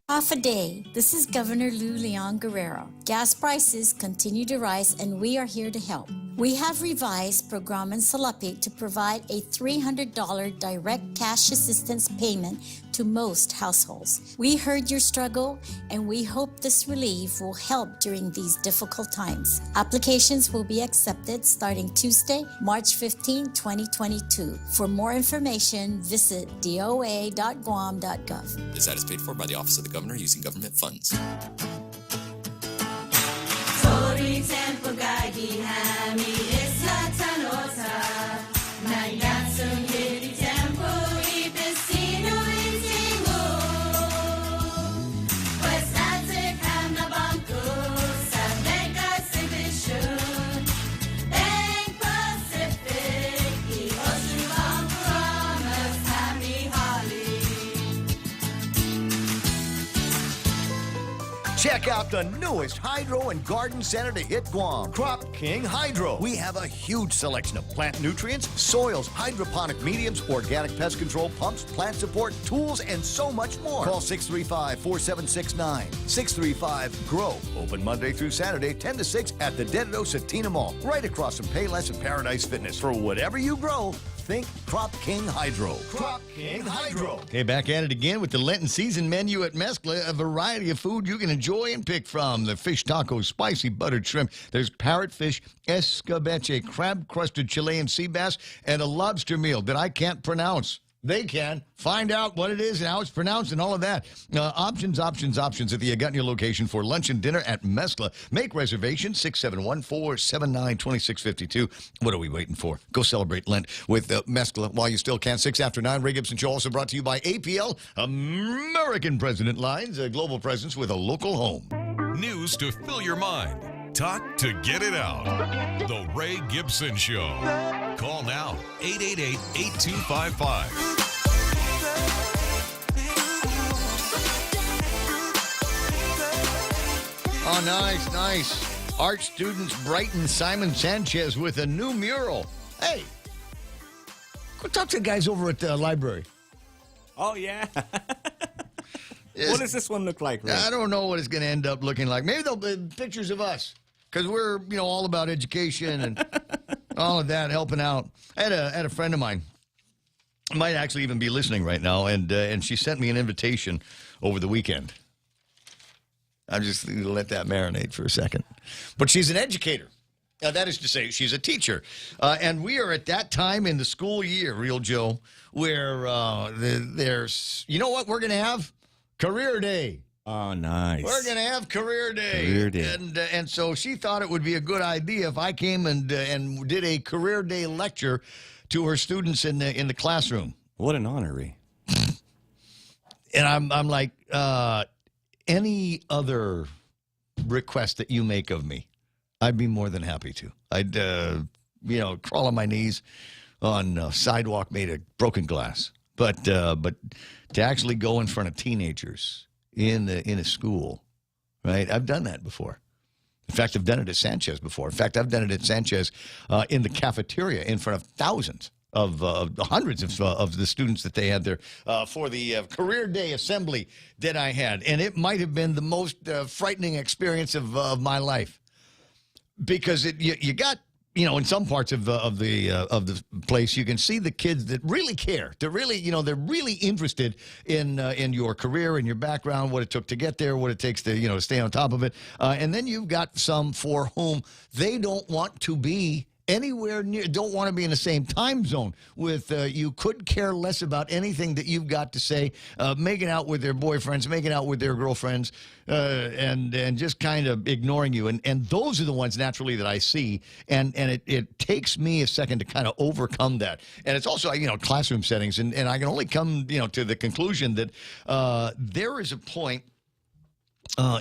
Half a day. This is Governor Lou Leon Guerrero. Gas prices continue to rise and we are here to help. We have revised Programan Salapi to provide a $300 direct cash assistance payment to most households. We heard your struggle and we hope this relief will help during these difficult times. Applications will be accepted starting Tuesday, March 15, 2022. For more information, visit doa.guam.gov.
This ad is paid for by the Office of the Governor using government funds.
Check out the newest hydro and garden center to hit Guam, Crop King Hydro. We have a huge selection of plant nutrients, soils, hydroponic mediums, organic pest control pumps, plant support, tools, and so much more. Call 635-4769. 635-GROW. Open Monday through Saturday, 10 to 6 at the Dededo Satina Mall, right across from Payless and Paradise Fitness. For whatever you grow, think Crop King Hydro. Crop King Hydro.
Okay, back at it again with the Lenten season menu at Mezcla. A variety of food you can enjoy and pick from. The fish tacos, spicy buttered shrimp. There's parrotfish, escabeche, crab-crusted Chilean sea bass, and a lobster meal that I can't pronounce. They can. Find out what it is and how it's pronounced and all of that. Options at the Agutnia location for lunch and dinner at Mezcla. Make reservations, 671-479-2652. What are we waiting for? Go celebrate Lent with Mezcla while you still can. 6 after 9. Ray Gibson Show also brought to you by APL, American President Lines, a global presence with a local home.
News to fill your mind. Talk to get it out. The Ray Gibson Show. Call now, 888-8255.
Oh, nice. Art students Brighton Simon Sanchez with a new mural. Hey, go talk to the guys over at the library.
Oh, yeah. What does this one look like, Ray?
I don't know what it's going to end up looking like. Maybe they'll be pictures of us because we're, all about education and all of that, helping out. I had a friend of mine, might actually even be listening right now, and she sent me an invitation over the weekend. I'm just going to let that marinate for a second. But she's an educator. That is to say, she's a teacher. And we are at that time in the school year, Real Joe, where there's, you know what we're going to have? Career Day.
Oh, nice.
We're going to have Career Day.
Career Day.
And so she thought it would be a good idea if I came and did a Career Day lecture to her students in the classroom.
What an honor, Ray.
And I'm like, any other request that you make of me, I'd be more than happy to. I'd, crawl on my knees on a sidewalk made of broken glass. But to actually go in front of teenagers in a school, right? I've done that before. In fact, I've done it at Sanchez before. In fact, I've done it at Sanchez in the cafeteria in front of thousands of hundreds of the students that they had there for the Career Day assembly that I had. And it might have been the most frightening experience of my life. Because you got, in some parts of the place, you can see the kids that really care. They're really, they're really interested in your career and your background, what it took to get there, what it takes to, stay on top of it. And then you've got some for whom they don't want to be anywhere near, don't want to be in the same time zone with you, could care less about anything that you've got to say, making out with their boyfriends, making out with their girlfriends, and just kind of ignoring you. And those are the ones naturally that I see, and it takes me a second to kind of overcome that. And it's also, classroom settings, and I can only come, to the conclusion that there is a point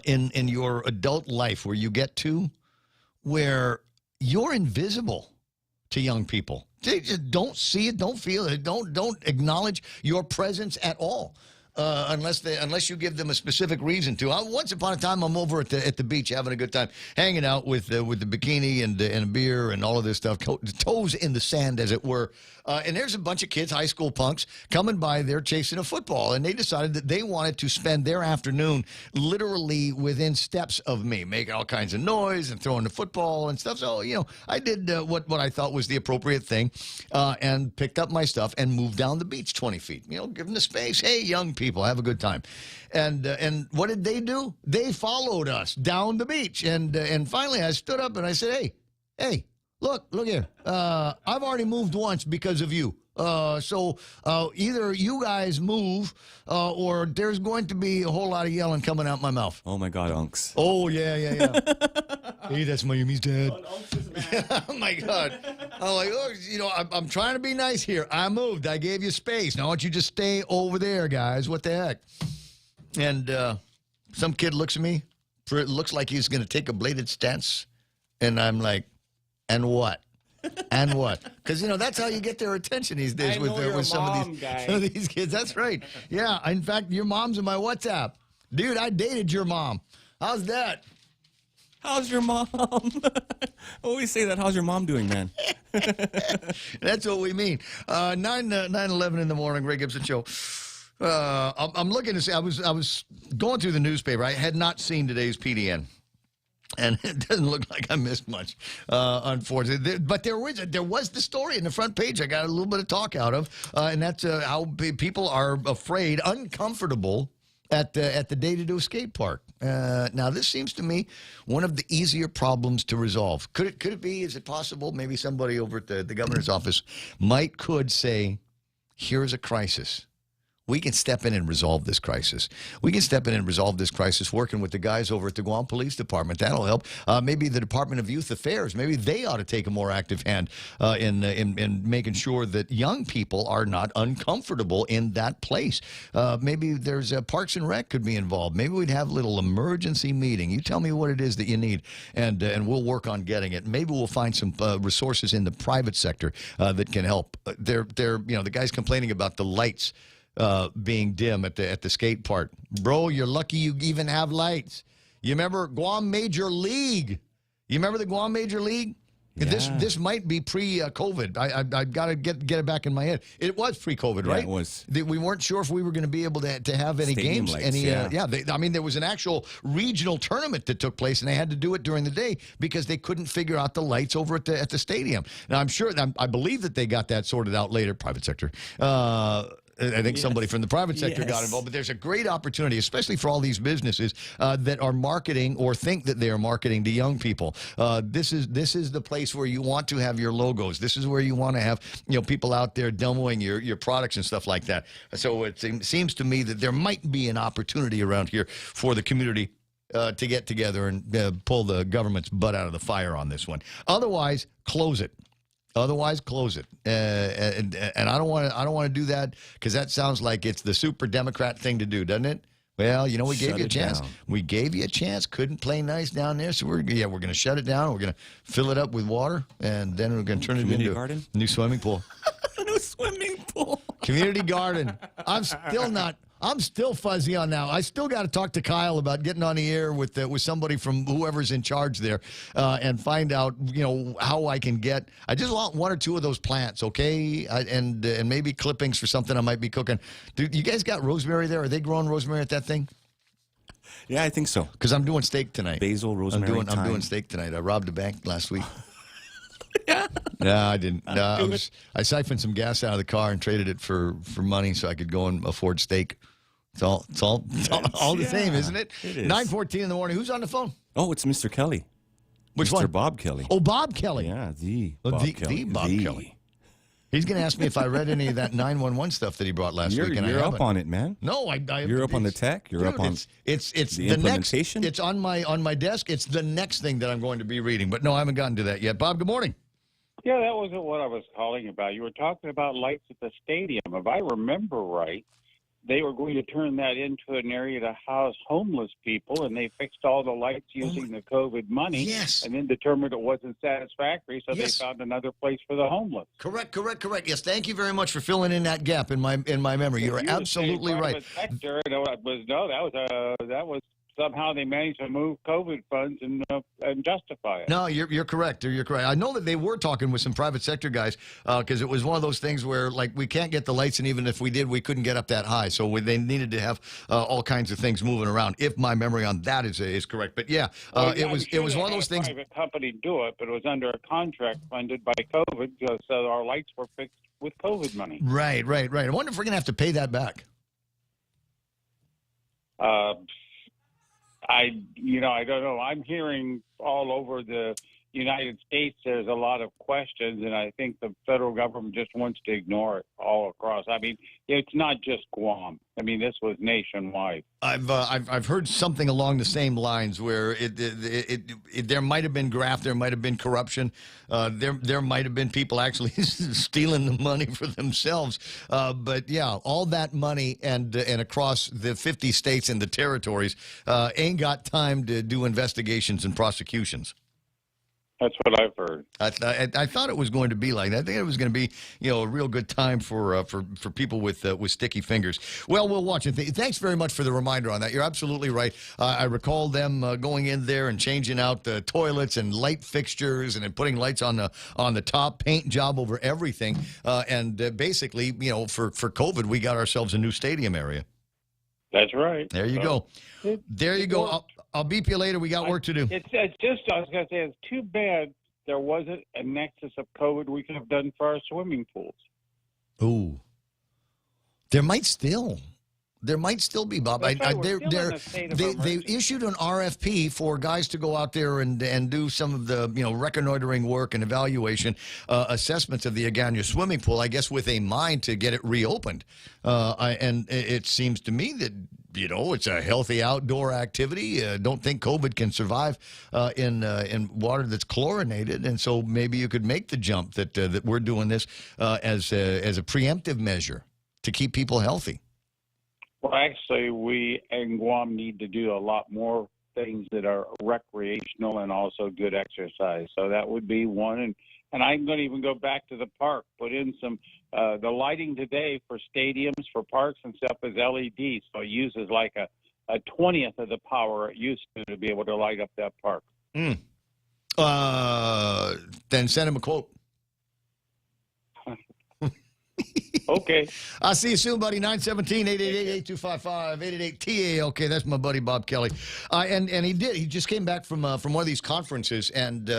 in your adult life where you get to where you're invisible to young people. They just don't see it, don't feel it, don't acknowledge your presence at all. unless you give them a specific reason to. Once upon a time, I'm over at the beach having a good time, hanging out with the bikini and a beer and all of this stuff, toes in the sand, as it were. And there's a bunch of kids, high school punks, coming by there chasing a football, and they decided that they wanted to spend their afternoon literally within steps of me, making all kinds of noise and throwing the football and stuff. So, I did what I thought was the appropriate thing, and picked up my stuff and moved down the beach 20 feet. Give them the space. Hey, young people, have a good time. And what did they do? They followed us down the beach. And finally I stood up and I said, hey, look here. I've already moved once because of you. So either you guys move or there's going to be a whole lot of yelling coming out my mouth.
Oh, my God, Unks.
Oh, yeah. Hey, that's Miami's dad. Oh, my God. I'm like, I'm trying to be nice here. I moved. I gave you space. Now, why don't you just stay over there, guys? What the heck? And some kid looks at me. It looks like he's going to take a bladed stance. And I'm like, and what? And what? Because, that's how you get their attention these days with some of these kids. That's right. Yeah. In fact, your mom's in my WhatsApp. Dude, I dated your mom. How's that?
How's your mom? Always say that. How's your mom doing, man?
That's what we mean. 9:11 in the morning, Ray Gibson Show. I'm looking to see. I was going through the newspaper. I had not seen today's PDN. And it doesn't look like I missed much, unfortunately. But there was the story in the front page I got a little bit of talk out of, and that's how people are afraid, uncomfortable at the day-to-day skate park. Now, this seems to me one of the easier problems to resolve. Could it be? Is it possible? Maybe somebody over at the governor's office could say, here's a crisis. We can step in and resolve this crisis. We can step in and resolve this crisis working with the guys over at the Guam Police Department. That'll help. Maybe the Department of Youth Affairs, maybe they ought to take a more active hand in making sure that young people are not uncomfortable in that place. Maybe there's Parks and Rec could be involved. Maybe we'd have a little emergency meeting. You tell me what it is that you need, and we'll work on getting it. Maybe we'll find some resources in the private sector that can help. They're the guys complaining about the lights being dim at the skate park. Bro, you're lucky you even have lights. You remember Guam Major League? You remember the Guam Major League? Yeah. This might be pre-COVID. I got to get it back in my head. It was pre-COVID, right?
Yeah, it was.
We weren't sure if we were going to be able to have any
Stadium
games.
Lights,
There was an actual regional tournament that took place, and they had to do it during the day because they couldn't figure out the lights over at the stadium. Now, I believe that they got that sorted out later, private sector. I think somebody from the private sector got involved, but there's a great opportunity, especially for all these businesses that are marketing or think that they are marketing to young people. This is the place where you want to have your logos. This is where you want to have people out there demoing your products and stuff like that. So it seems to me that there might be an opportunity around here for the community to get together and pull the government's butt out of the fire on this one. Otherwise, close it. And I don't want to do that because that sounds like it's the super Democrat thing to do, doesn't it? Well, we gave you a chance. We gave you a chance. Couldn't play nice down there, so we're going to shut it down. We're going to fill it up with water, and then we're going to turn it into a new swimming pool.
New swimming pool.
Community garden. I'm still fuzzy on now. I still got to talk to Kyle about getting on the air with somebody from whoever's in charge there and find out, how I can get. I just want one or two of those plants, okay? And maybe clippings for something I might be cooking. Do you guys got rosemary there? Are they growing rosemary at that thing?
Yeah, I think so.
Because I'm doing steak tonight.
Basil, rosemary,
I'm doing steak tonight. I robbed a bank last week. No, I didn't. I siphoned some gas out of the car and traded it for money so I could go and afford steak. It's all the same, isn't it?
It is.
9:14 in the morning. Who's on the phone?
Oh, it's Mr. Kelly.
Which
Mr.
one?
Bob Kelly.
Oh, Bob Kelly.
Yeah, the Bob Kelly.
The Bob Kelly. He's going to ask me if I read any of that 911 stuff that he brought last week. And
you're up on it, man.
No,
you're up on the tech. You're up on
it's
the implementation.
It's on my desk. It's the next thing that I'm going to be reading. But no, I haven't gotten to that yet. Bob, good morning.
Yeah, that wasn't what I was calling about. You were talking about lights at the stadium. If I remember right, they were going to turn that into an area to house homeless people, and they fixed all the lights using the COVID money.
Yes.
And then determined it wasn't satisfactory, so
Yes.
they found another place for the homeless.
Correct. Yes, thank you very much for filling in that gap in my memory. You're absolutely right.
Sector, that was somehow they managed to move COVID funds and justify it.
No, you're correct. You're correct. I know that they were talking with some private sector guys because it was one of those things where, like, we can't get the lights, and even if we did, we couldn't get up that high. So they needed to have all kinds of things moving around. If my memory on that is correct, but yeah, it was one of those things.
A private company do it, but it was under a contract funded by COVID, so our lights were fixed with COVID money.
Right. I wonder if we're gonna have to pay that back.
I don't know. I'm hearing all over the United States there's a lot of questions, and I think the federal government just wants to ignore it all across. I mean, it's not just Guam. I mean, this was nationwide.
I've heard something along the same lines where there might have been graft, there might have been corruption, there might have been people actually stealing the money for themselves. But yeah, all that money and across the 50 states and the territories ain't got time to do investigations and prosecutions.
That's what I've heard.
I thought it was going to be like that. I think it was going to be, a real good time for people with sticky fingers. Well, we'll watch it. Thanks very much for the reminder on that. You're absolutely right. I recall them going in there and changing out the toilets and light fixtures and putting lights on the top, paint job over everything. And basically, for COVID, we got ourselves a new stadium area.
That's right.
There you go. There you go. I'll beep you later. We got work to do.
It's just, I was going to say, it's too bad there wasn't a nexus of COVID we could have done for our swimming pools.
Ooh. There might still be, Bob. They issued an RFP for guys to go out there and do some of the reconnoitering work and evaluation assessments of the Agana swimming pool, I guess with a mind to get it reopened. And it seems to me that it's a healthy outdoor activity. Don't think COVID can survive in water that's chlorinated, and so maybe you could make the jump that we're doing this as a preemptive measure to keep people healthy.
Well, actually, we in Guam need to do a lot more things that are recreational and also good exercise. So that would be one. And I'm going to even go back to the park, put in some, the lighting today for stadiums, for parks and stuff is LED. So it uses like a 20th of the power it used to be able to light up that park.
Then send him a quote.
Okay.
I'll see you soon, buddy. 917-888-8255, 888-TA. Okay, that's my buddy Bob Kelly. And he just came back from one of these conferences, and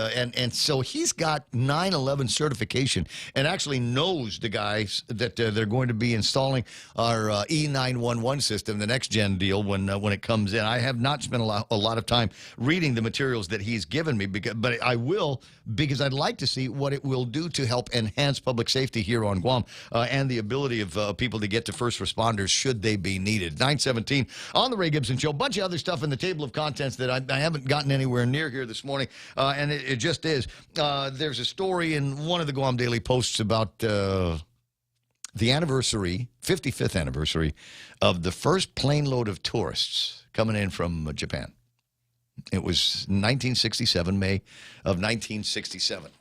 so he's got 9/11 certification and actually knows the guys that they're going to be installing our E911 system, the next gen deal when it comes in. I have not spent a lot of time reading the materials that he's given me, but I will, because I'd like to see what it will do to help enhance public safety here on Guam and the ability of people to get to first responders should they be needed. 917 on the Ray Gibson Show. Bunch of other stuff in the table of contents that I haven't gotten anywhere near here this morning, and it just is. There's a story in one of the Guam Daily Posts about the 55th anniversary of the first plane load of tourists coming in from Japan. It was 1967, May of 1967.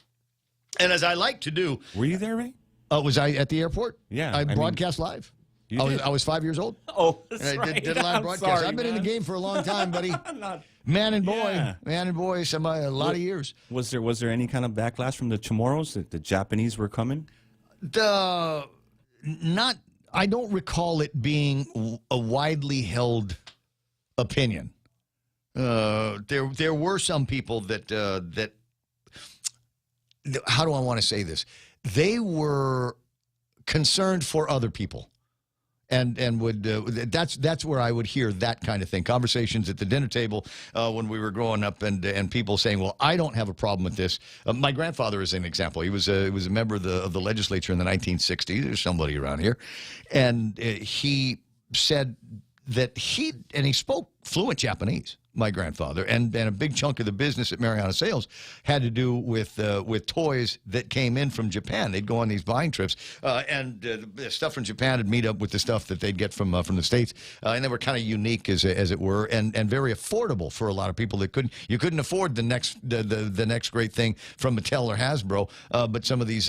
And as I like to do...
Were you there, Ray?
Was I at the airport?
Yeah.
I broadcast live. I was 5 years old.
Oh, that's
and I
right.
did a live broadcast.
Sorry,
I've been in the game for a long time, buddy. Man and boy, a lot of years.
Was there any kind of backlash from the Chamorros that the Japanese were coming?
I don't recall it being a widely held opinion. There were some people that how do I want to say this? They were concerned for other people, and would that's where I would hear that kind of thing. Conversations at the dinner table when we were growing up, and people saying, "Well, I don't have a problem with this." My grandfather is an example. He was a member of the legislature in the 1960s. There's somebody around here, and he said that he spoke fluent Japanese. my grandfather, and a big chunk of the business at Mariana Sales had to do with toys that came in from Japan. They'd go on these buying trips, and the stuff from Japan would meet up with the stuff that they'd get from the States, and they were kind of unique, as it were, and very affordable for a lot of people that you couldn't afford the next great thing from Mattel or Hasbro, but some of these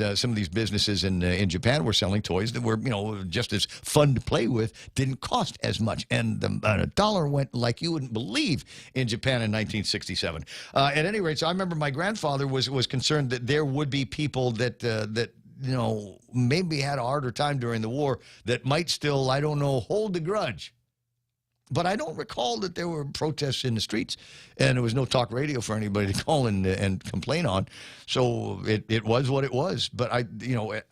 businesses in Japan were selling toys that were just as fun to play with, didn't cost as much, and a dollar went like you wouldn't believe in Japan in 1967. At any rate, so I remember my grandfather was concerned that there would be people that maybe had a harder time during the war that might still, I don't know, hold a grudge. But I don't recall that there were protests in the streets, and there was no talk radio for anybody to call and complain on. So it was what it was. But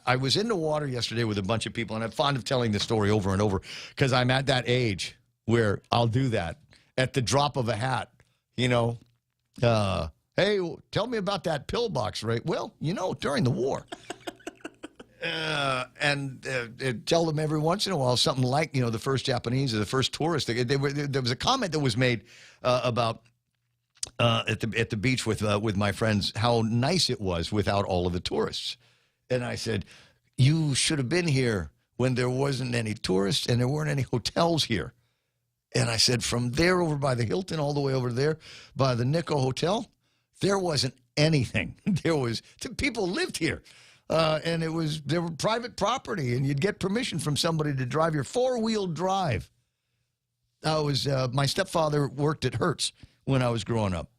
I was in the water yesterday with a bunch of people, and I'm fond of telling this story over and over because I'm at that age where I'll do that at the drop of a hat. Hey, tell me about that pillbox, right? Well, during the war. And tell them every once in a while something like, the first Japanese or the first tourist. There was a comment that was made about at the beach with my friends how nice it was without all of the tourists. And I said, you should have been here when there wasn't any tourists and there weren't any hotels here. And I said, from there over by the Hilton all the way over there by the Nikko Hotel, there wasn't anything. People lived here. And there were private property, and you'd get permission from somebody to drive your four-wheel drive. My stepfather worked at Hertz when I was growing up.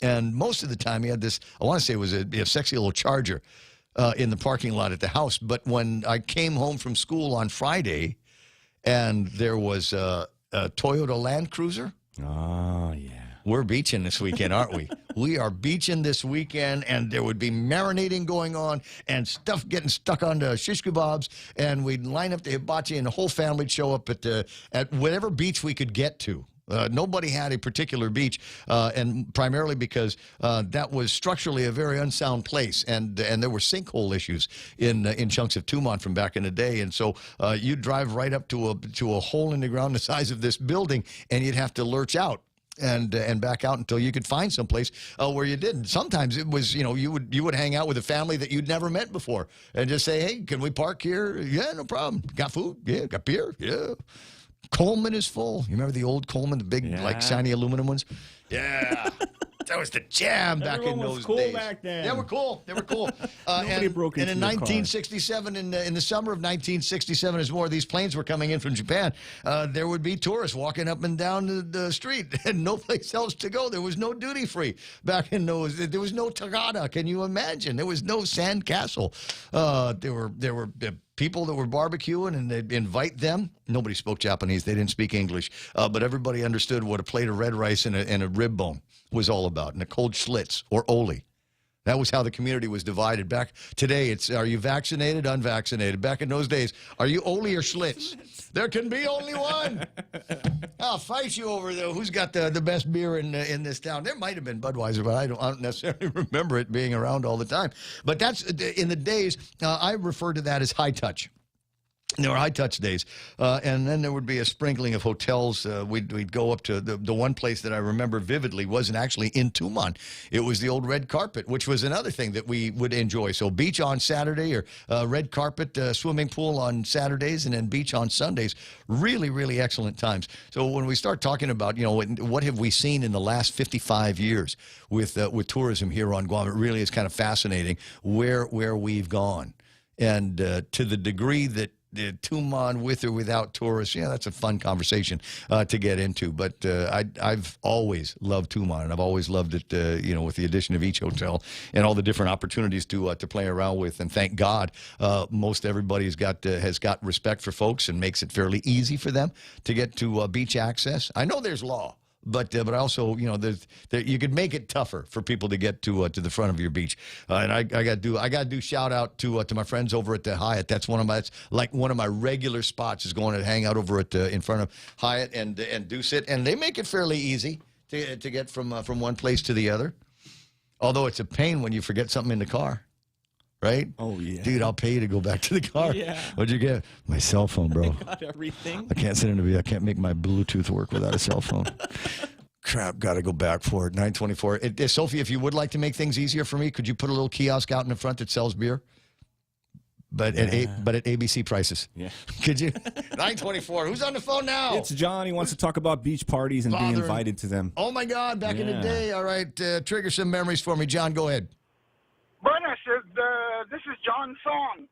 And most of the time he had this, I want to say it was a sexy little Charger in the parking lot at the house. But when I came home from school on Friday and there was a Toyota Land Cruiser.
Oh, yeah.
We're beaching this weekend, aren't we? We are beaching this weekend, and there would be marinating going on and stuff getting stuck onto shish kebabs, and we'd line up the hibachi, and the whole family would show up at whatever beach we could get to. Nobody had a particular beach, and primarily because that was structurally a very unsound place, and there were sinkhole issues in chunks of Tumon from back in the day, and so you'd drive right up to a hole in the ground the size of this building, and you'd have to lurch out and back out until you could find someplace where you didn't. Sometimes it was, you would hang out with a family that you'd never met before and just say, hey, can we park here? Yeah, no problem. Got food? Yeah. Got beer? Yeah. Coleman is full. You remember the old Coleman, the big, shiny aluminum ones? Yeah. That was the jam back in those
cool
days.
Back then.
They were cool.
Nobody broke into
and in
their car.
1967, in the summer of 1967, as more of these planes were coming in from Japan, there would be tourists walking up and down the street and no place else to go. There was no duty free back in those. There was no Tagada. Can you imagine? There was no sand castle. There were people that were barbecuing, and they'd invite them. Nobody spoke Japanese. They didn't speak English. But everybody understood what a plate of red rice and a rib bone was all about, and a cold Schlitz or Oli. That was how the community was divided. Back today, it's, are you vaccinated, unvaccinated? Back in those days, are you Oli or Schlitz? There can be only one. I'll fight you over who's got the best beer in this town. There might have been Budweiser, but I don't necessarily remember it being around all the time. But that's, in the days, I refer to that as high touch. There were high-touch days, and then there would be a sprinkling of hotels. We'd go up to the one place that I remember vividly wasn't actually in Tumon. It was the old red carpet, which was another thing that we would enjoy. So beach on Saturday, or red carpet swimming pool on Saturdays, and then beach on Sundays. Really, really excellent times. So when we start talking about, what have we seen in the last 55 years with tourism here on Guam, it really is kind of fascinating where we've gone. And to the degree that Tumon with or without tourists, that's a fun conversation to get into. But I've always loved Tumon, and I've always loved it, with the addition of each hotel and all the different opportunities to play around with. And thank God, most everybody has got respect for folks and makes it fairly easy for them to get to beach access. I know there's law. But also, you could make it tougher for people to get to the front of your beach. And I got to do shout out to my friends over at the Hyatt. That's one of my regular spots is going to hang out over at in front of Hyatt and do sit. And they make it fairly easy to get from one place to the other. Although it's a pain when you forget something in the car. Right?
Oh, yeah.
Dude, I'll pay you to go back to the car.
Yeah.
What'd you get? My cell phone, bro.
I got everything.
I can't make my Bluetooth work without a cell phone. Crap, got to go back for it. 924. Sophie, if you would like to make things easier for me, could you put a little kiosk out in the front that sells beer? But at ABC prices.
Yeah.
Could you? 924. Who's on the phone now?
It's John. He wants to talk about beach parties and being invited to them.
Oh, my God. Back in the day. All right. Trigger some memories for me. John, go ahead.
Buenas, this is John Song.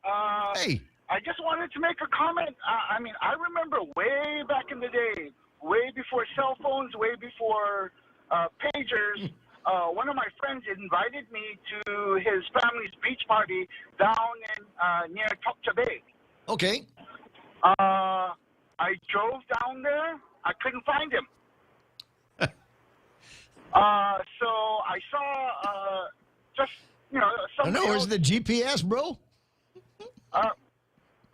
Hey.
I just wanted to make a comment. I mean, I remember way back in the day, way before cell phones, way before pagers, one of my friends invited me to his family's beach party down in near Tokcha Bay.
Okay.
I drove down there. I couldn't find him. So I saw just, somebody
where's the GPS, bro?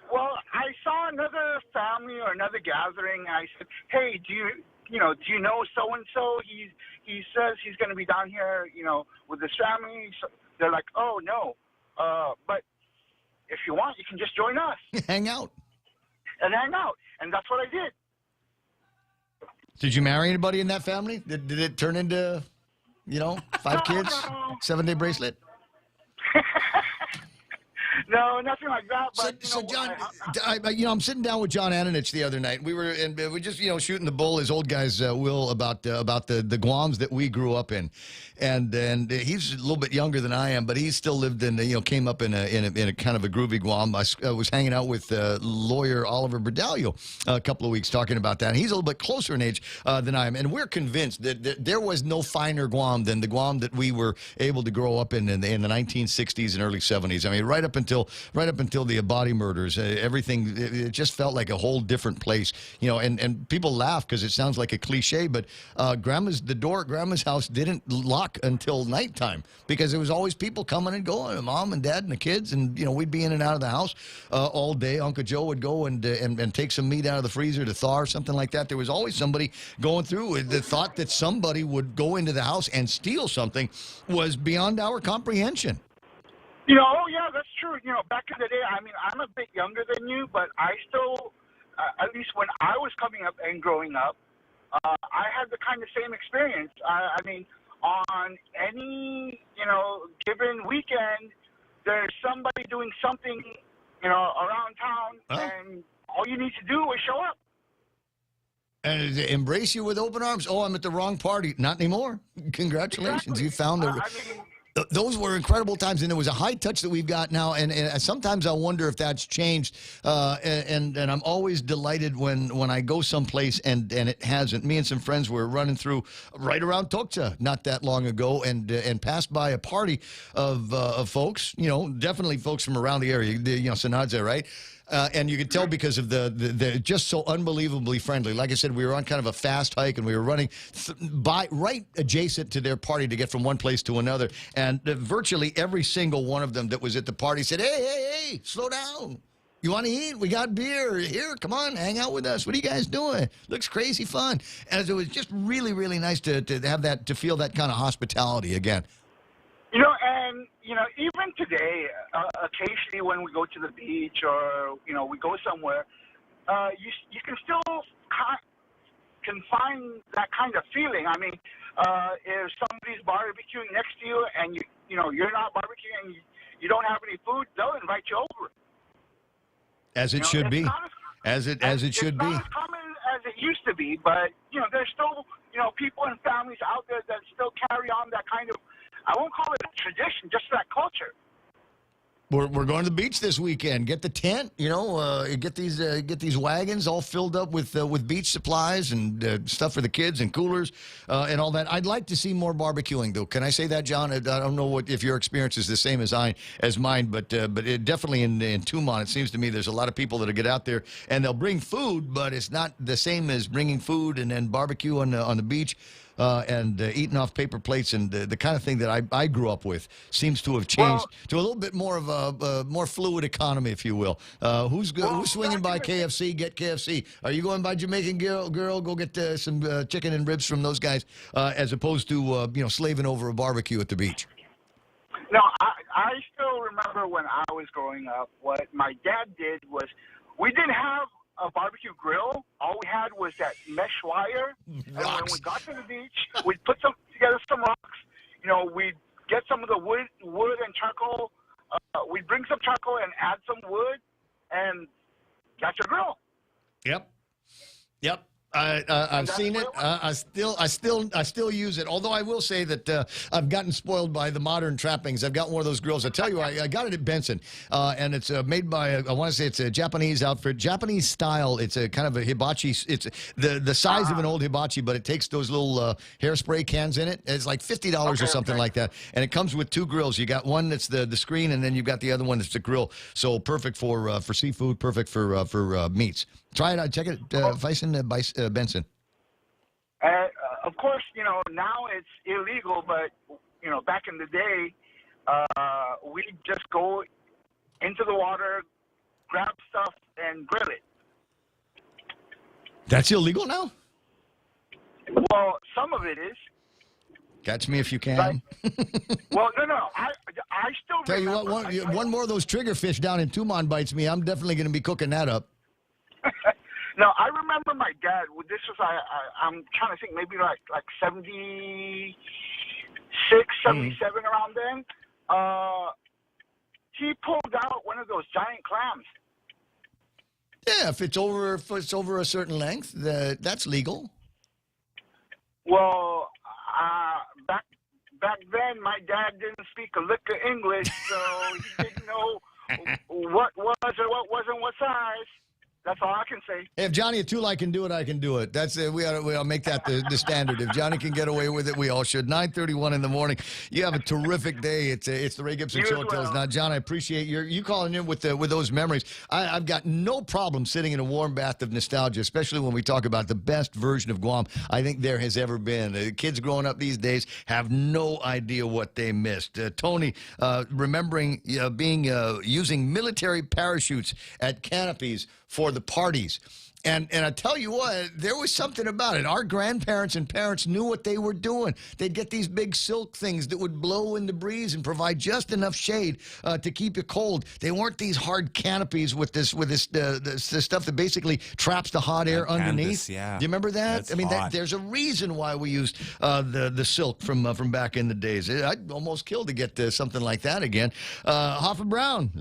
Well, I saw another family or another gathering. I said, "Hey, do you know so and so? He says he's going to be down here, with his family." So they're like, "Oh no, but if you want, you can just join us,
hang out,
and that's what I did.
Did you marry anybody in that family? Did it turn into, 5 kids, 7-day bracelet?
No, nothing like that. But
so John, I'm sitting down with John Ananich the other night. We were just shooting the bull, as old guys will, about the Guams that we grew up in, and he's a little bit younger than I am, but he still lived in came up in a kind of a groovy Guam. I was hanging out with lawyer Oliver Berdalio a couple of weeks talking about that. And he's a little bit closer in age than I am, and we're convinced that there was no finer Guam than the Guam that we were able to grow up in the 1960s and early 70s. I mean, right up until the Abadi murders, everything, it just felt like a whole different place, and people laugh because it sounds like a cliche, but the door at Grandma's house didn't lock until nighttime because there was always people coming and going, Mom and Dad and the kids, and we'd be in and out of the house all day. Uncle Joe would go and take some meat out of the freezer to thaw or something like that. There was always somebody going through. The thought that somebody would go into the house and steal something was beyond our comprehension.
Oh yeah, that's true. Back in the day, I mean, I'm a bit younger than you, but I still, at least when I was coming up and growing up, I had the kind of same experience. I mean, on any, given weekend, there's somebody doing something, around town, and all you need to do is show up.
And they embrace you with open arms. Oh, I'm at the wrong party. Not anymore. Congratulations. Exactly. You found those were incredible times, and there was a high touch that we've got now, and sometimes I wonder if that's changed, and I'm always delighted when I go someplace and it hasn't. Me and some friends were running through right around Tokcha not that long ago, and passed by a party of folks, definitely folks from around the area, Sanadze, right? And you could tell because of the just so unbelievably friendly. Like I said, we were on kind of a fast hike, and we were running right adjacent to their party to get from one place to another. And virtually every single one of them that was at the party said, hey, slow down. You want to eat? We got beer. Here, come on, hang out with us. What are you guys doing? Looks crazy fun. And it was just really, really nice to have that, to feel that kind of hospitality again.
Even today, occasionally when we go to the beach or, we go somewhere, you can still can find that kind of feeling. I mean, if somebody's barbecuing next to you and you're not barbecuing and you don't have any food, they'll invite you over.
As it should be. As it should be.
It's not as common as it used to be, but, there's still, people and families out there that still carry on that kind of, I won't call it a tradition, just that culture.
We're going to the beach this weekend. Get the tent, get these wagons all filled up with beach supplies and stuff for the kids and coolers and all that. I'd like to see more barbecuing, though. Can I say that, John? I don't know if your experience is the same as mine, but it definitely in Tumon, it seems to me there's a lot of people that'll get out there and they'll bring food, but it's not the same as bringing food and then barbecue on the beach. And eating off paper plates and the kind of thing that I grew up with seems to have changed to a little bit more of a more fluid economy, if you will. Who's swinging by KFC? Get KFC. Are you going by Jamaican Girl? Go get some chicken and ribs from those guys, as opposed to slaving over a barbecue at the beach.
No, I still remember when I was growing up. What my dad did was we didn't have a barbecue grill. All we had was that mesh wire. And when we got to the beach, we'd put together some rocks. You know, we'd get some of the wood and charcoal. We'd bring some charcoal and add some wood, and that's your grill.
Yep. I've seen it. I still use it. Although I will say that I've gotten spoiled by the modern trappings. I've got one of those grills. I tell you, I got it at Benson, and it's made by I want to say it's a Japanese outfit, Japanese style. It's a kind of a hibachi. It's the size of an old hibachi, but it takes those little hairspray cans in it. It's like $50 or something like that, and it comes with two grills. You got one that's the screen, and then you've got the other one that's the grill. So perfect for seafood, perfect for meats. Try it out. Check it. Bison by Benson.
Of course, you know, now it's illegal, but, you know, back in the day, we'd just go into the water, grab stuff, and grill it.
That's illegal now?
Well, some of it is.
Catch me if you can.
Well, no. I still
tell you what, one more of those trigger fish down in Tumon bites me. I'm definitely going to be cooking that up.
No, I remember my dad. This was I'm trying to think, maybe like 76, 77 around then. He pulled out one of those giant clams.
Yeah, if it's over a certain length, that's legal.
Well, back then, my dad didn't speak a lick of English, so he didn't know what was or what wasn't what size. That's all I can say.
If Johnny Atulai can do it, I can do it. That's it. We ought to make that the standard. If Johnny can get away with it, we all should. 9:31 in the morning. You have a terrific day. It's the Ray Gibson Show. Well. Now, John, I appreciate you calling in with those memories. I've got no problem sitting in a warm bath of nostalgia, especially when we talk about the best version of Guam I think there has ever been. Kids growing up these days have no idea what they missed. Tony, remembering using military parachutes at canopies for the parties. And I tell you what, there was something about it. Our grandparents and parents knew what they were doing. They'd get these big silk things that would blow in the breeze and provide just enough shade to keep you cold. They weren't these hard canopies with this stuff that basically traps the hot air underneath.
Yeah.
Do you remember that?
It's
I mean,
hot.
there's a reason why we used the silk from back in the days. I'd almost kill to get something like that again. Hoffa Brown,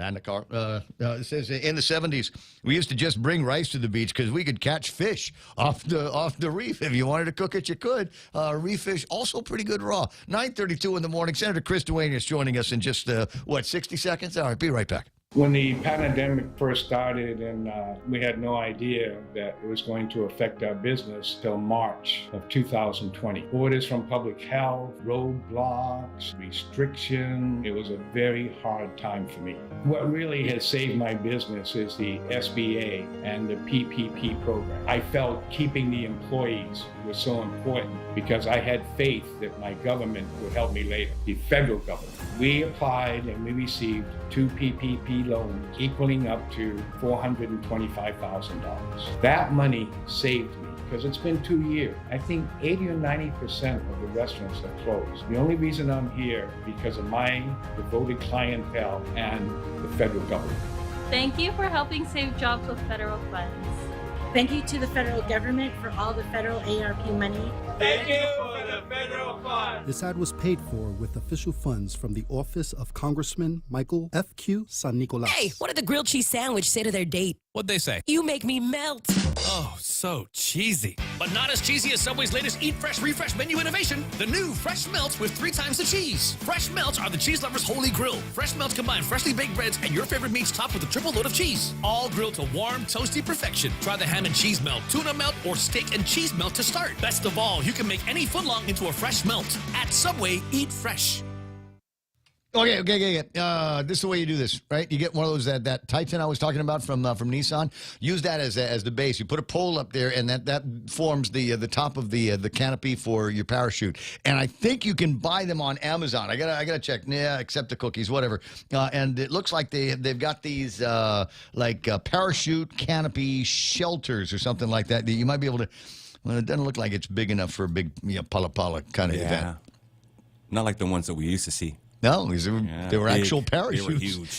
says in the 70s, we used to just bring rice to the beach because we could catch fish off the reef. If you wanted to cook it, you could. Reef fish, also pretty good raw. 9:32 in the morning. Senator Chris Duane is joining us in just, 60 seconds? All right, be right back.
When the pandemic first started and we had no idea that it was going to affect our business till March of 2020. Orders from public health, roadblocks, restriction. It was a very hard time for me. What really has saved my business is the SBA and the PPP program. I felt keeping the employees was so important because I had faith that my government would help me later, the federal government. We applied and we received 2 PPP loans equaling up to $425,000. That money saved me because it's been 2 years. I think 80 or 90% of the restaurants have closed. The only reason I'm here because of my devoted clientele and the federal government.
Thank you for helping save jobs with federal funds.
Thank you to the federal government for all the federal ARP money.
Thank you for the federal funds.
This ad was paid for with official funds from the office of Congressman Michael F.Q. San Nicolas.
Hey, what did the grilled cheese sandwich say to their date?
What'd they say?
You make me melt.
Oh, so cheesy.
But not as cheesy as Subway's latest Eat Fresh, Refresh menu innovation. The new Fresh Melts with 3 times the cheese. Fresh Melts are the cheese lovers' holy grail. Fresh Melts combine freshly baked breads and your favorite meats topped with a triple load of cheese. All grilled to warm, toasty perfection. Try the ham and cheese melt, tuna melt, or steak and cheese melt to start. Best of all, you can make any footlong into a fresh melt. At Subway, eat fresh.
Okay. This is the way you do this, right? You get one of those that Titan I was talking about from Nissan. Use that as the base. You put a pole up there, and that forms the top of the canopy for your parachute. And I think you can buy them on Amazon. I gotta check. Yeah, except the cookies, whatever. And it looks like they've got these parachute canopy shelters or something like that you might be able to. Well, it doesn't look like it's big enough for a big pala kind of event.
Not like the ones that we used to see.
No, they were
big.
actual parachutes.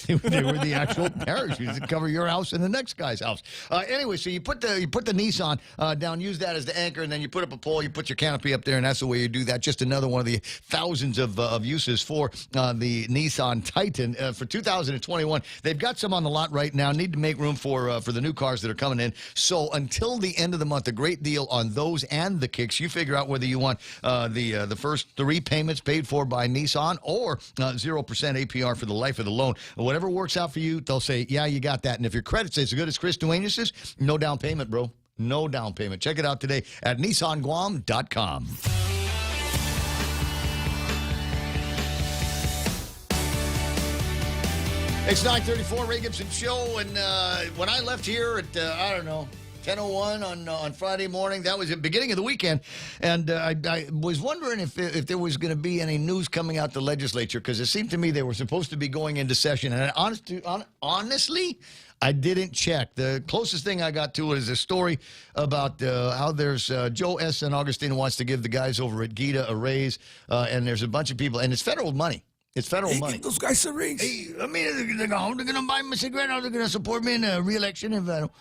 They were huge.
They were the actual parachutes that cover your house and the next guy's house. Anyway, so you put the Nissan down, use that as the anchor, and then you put up a pole, you put your canopy up there, and that's the way you do that. Just another one of the thousands of uses for the Nissan Titan for 2021. They've got some on the lot right now. Need to make room for the new cars that are coming in. So until the end of the month, a great deal on those and the Kicks. You figure out whether you want the first 3 payments paid for by Nissan or 0% APR for the life of the loan. Whatever works out for you, they'll say, yeah, you got that. And if your credit's as good as Chris Duenas', no down payment, bro. No down payment. Check it out today at NissanGuam.com. It's 9:34, Ray Gibson Show. And when I left here at, 10:01 on Friday morning. That was the beginning of the weekend. And I was wondering if there was going to be any news coming out the legislature, because it seemed to me they were supposed to be going into session. And honestly, I didn't check. The closest thing I got to it is a story about how there's Joe S. and Augustine wants to give the guys over at Gita a raise. And there's a bunch of people, and it's federal money. It's federal money.
Give those guys a raise.
Hey, I mean, they're going to buy me a cigarette, or they're going to support me in a re-election if I don't.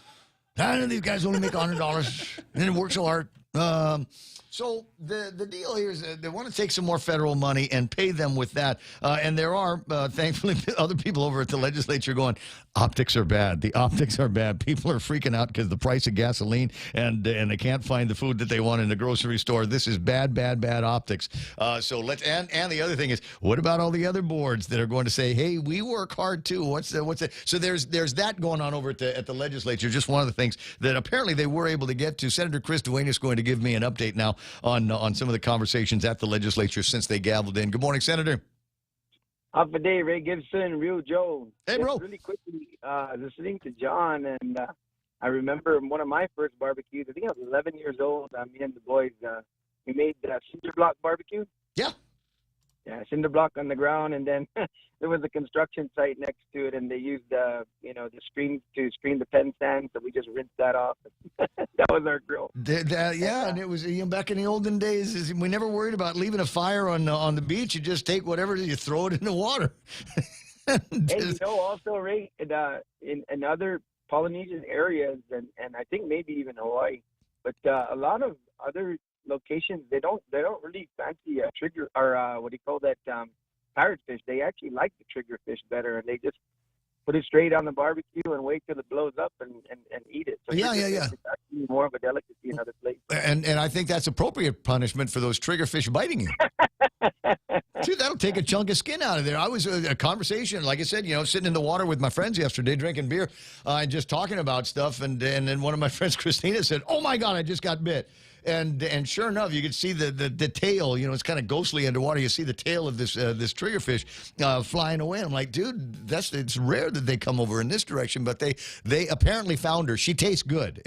None of these guys only make $100 and then work so hard. So the deal here is they want to take some more federal money and pay them with that. And there are, thankfully, other people over at the legislature going, optics are bad. The optics are bad. People are freaking out because the price of gasoline and they can't find the food that they want in the grocery store. This is bad, bad, bad optics. So let's and the other thing is, what about all the other boards that are going to say, hey, we work hard too? What's that? So there's that going on over at the legislature. Just one of the things that apparently they were able to get to. Senator Chris Duenas is going to give me an update now on some of the conversations at the legislature since they gavelled in. Good morning, Senator.
Half a day, Ray Gibson, Real Joe.
Hey, bro.
Just really quickly, listening to John, and I remember one of my first barbecues. I think I was 11 years old. Me and the boys, we made cinder block barbecue.
Yeah.
Yeah, cinder block on the ground, and then there was a construction site next to it, and they used the screen to screen the pen stand, so we just rinsed that off. That was our grill.
Yeah, and it was back in the olden days. We never worried about leaving a fire on the beach. You just take whatever you throw it in the water.
Hey, also, Ray, in other Polynesian areas, and I think maybe even Hawaii, but a lot of other locations, they don't really fancy trigger or what do you call that, parrot fish. They actually like the trigger fish better, and they just put it straight on the barbecue and wait till it blows up and eat it. So
yeah.
It's actually more of a delicacy in other places.
And I think that's appropriate punishment for those trigger fish biting you. Dude, that'll take a chunk of skin out of there. I was a conversation, like I said, sitting in the water with my friends yesterday, drinking beer, and just talking about stuff. And then one of my friends, Christina, said, "Oh my God, I just got bit." And sure enough, you could see the tail. It's kind of ghostly underwater. You see the tail of this triggerfish flying away. I'm like, dude, it's rare that they come over in this direction, but they apparently found her. She tastes good.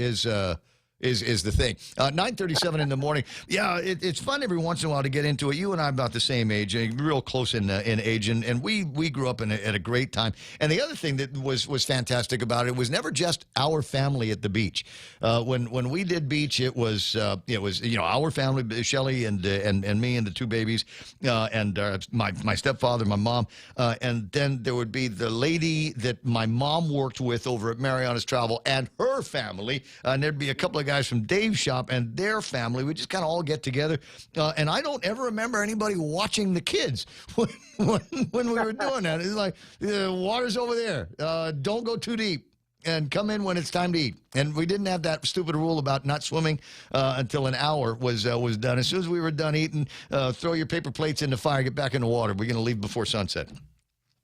Is the thing. 9:37 in the morning. Yeah, it's fun every once in a while to get into it. You and I are about the same age, real close in age, and we grew up at a great time. And the other thing that was fantastic about it was never just our family at the beach. When we did beach, it was our family, Shelly and me and the 2 babies, and my stepfather, my mom, and then there would be the lady that my mom worked with over at Mariana's Travel and her family, and there'd be a couple of guys from Dave's shop and their family. We just kind of all get together, and I don't ever remember anybody watching the kids when we were doing that. It's like, the water's over there. Don't go too deep, and come in when it's time to eat. And we didn't have that stupid rule about not swimming until an hour was done. As soon as we were done eating, throw your paper plates in the fire, get back in the water. We're going to leave before sunset.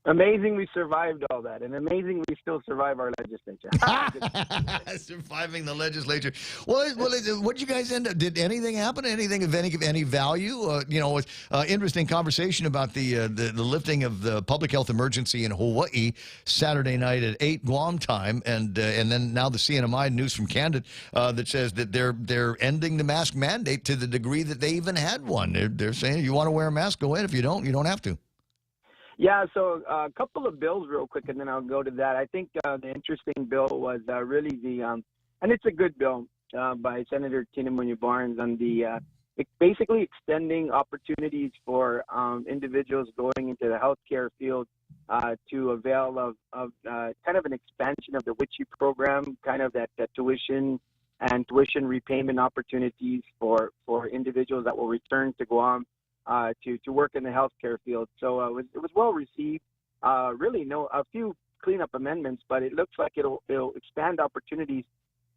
Amazing we survived all that, and amazing we still survive our legislature.
Surviving the legislature. Well, what did you guys end up? Did anything happen? Anything of any value? Interesting conversation about the lifting of the public health emergency in Hawaii Saturday night at 8 Guam time, and then now the CNMI news from Candid that says that they're ending the mask mandate to the degree that they even had one. They're saying, you want to wear a mask, go in. If you don't, you don't have to.
Yeah, so a couple of bills real quick, and then I'll go to that. I think the interesting bill was really and it's a good bill by Senator Tina Muñoz Barnes on the basically extending opportunities for individuals going into the healthcare field to avail of kind of an expansion of the WICHE program, kind of that tuition and tuition repayment opportunities for individuals that will return to Guam to work in the healthcare field. So it was well received. Really, a few cleanup amendments, but it looks like it'll expand opportunities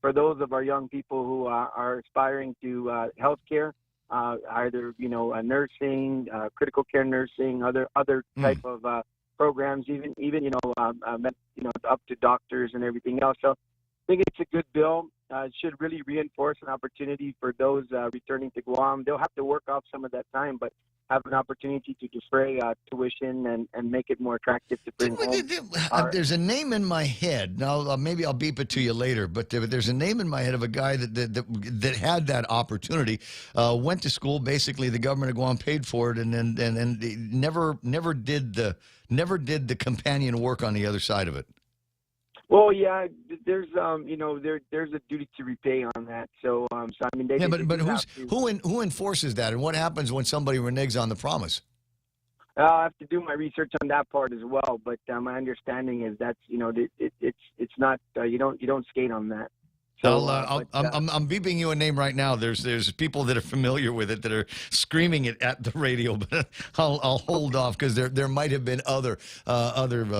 for those of our young people who are aspiring to healthcare, either nursing, critical care nursing, other type of programs, even up to doctors and everything else. So I think it's a good bill. It should really reinforce an opportunity for those returning to Guam. They'll have to work off some of that time, but have an opportunity to defray tuition and make it more attractive to bring home.
There's a name in my head. Now, maybe I'll beep it to you later, but there's a name in my head of a guy that had that opportunity, went to school. Basically, the government of Guam paid for it, and never did the companion work on the other side of it.
Well, yeah, there's there's a duty to repay on that. So I mean,
but who enforces that, and what happens when somebody reneges on the promise?
I'll have to do my research on that part as well. But my understanding is that's it's not you don't skate on that. So,
I'm beeping you a name right now. There's people that are familiar with it that are screaming it at the radio, but I'll hold off because there might have been other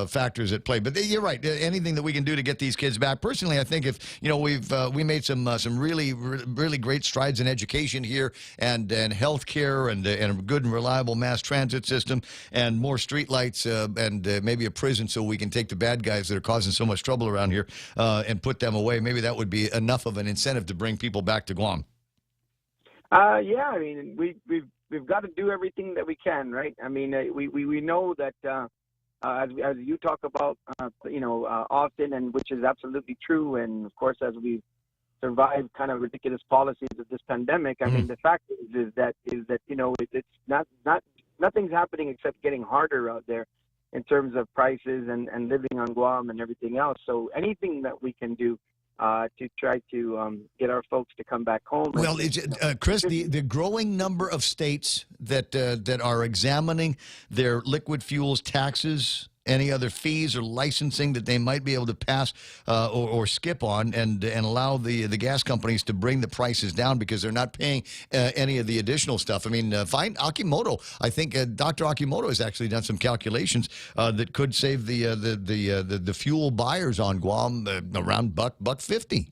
factors at play. But you're right. Anything that we can do to get these kids back. Personally, I think if we made some really great strides in education here and healthcare and a good and reliable mass transit system and more street lights and maybe a prison so we can take the bad guys that are causing so much trouble around here and put them away. Maybe that would be enough of an incentive to bring people back to Guam.
Yeah, I mean, we've got to do everything that we can, right? I mean, we know that as you talk about, often, and which is absolutely true, and of course, as we survive kind of ridiculous policies of this pandemic, I mean, the fact is that it's not nothing's happening except getting harder out there in terms of prices and living on Guam and everything else. So anything that we can do to try to get our folks to come back home.
Well, Chris, the growing number of states that are examining their liquid fuels taxes, any other fees or licensing that they might be able to pass or skip on and allow the gas companies to bring the prices down because they're not paying any of the additional stuff. I mean, find Akimoto. I think Dr. Akimoto has actually done some calculations that could save the fuel buyers on Guam around $1.50.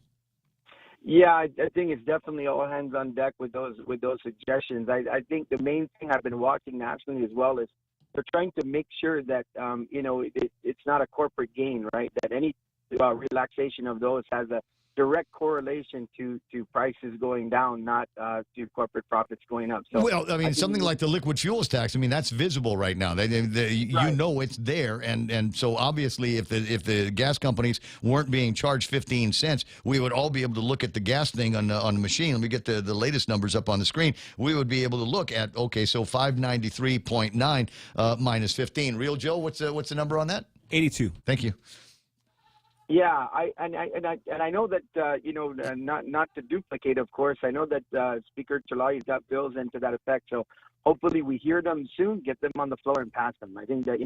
Yeah, I think it's definitely all hands on deck with those suggestions. I think the main thing I've been watching nationally as well is they're trying to make sure that it's not a corporate gain, right? That any relaxation of those has a direct correlation to prices going down, not to corporate profits going up. So,
well, I mean, something like the liquid fuels tax. I mean, that's visible right now. Right. You know it's there, and so obviously, if the gas companies weren't being charged 15 cents, we would all be able to look at the gas thing on the machine. Let me get the latest numbers up on the screen. We would be able to look at so 593.9 minus 15. Real Joe, what's the number on that?
82.
Thank you.
Yeah, I know that not to duplicate, of course. I know that Speaker Chalayi's got bills into that effect. So hopefully we hear them soon, get them on the floor and pass them. I think that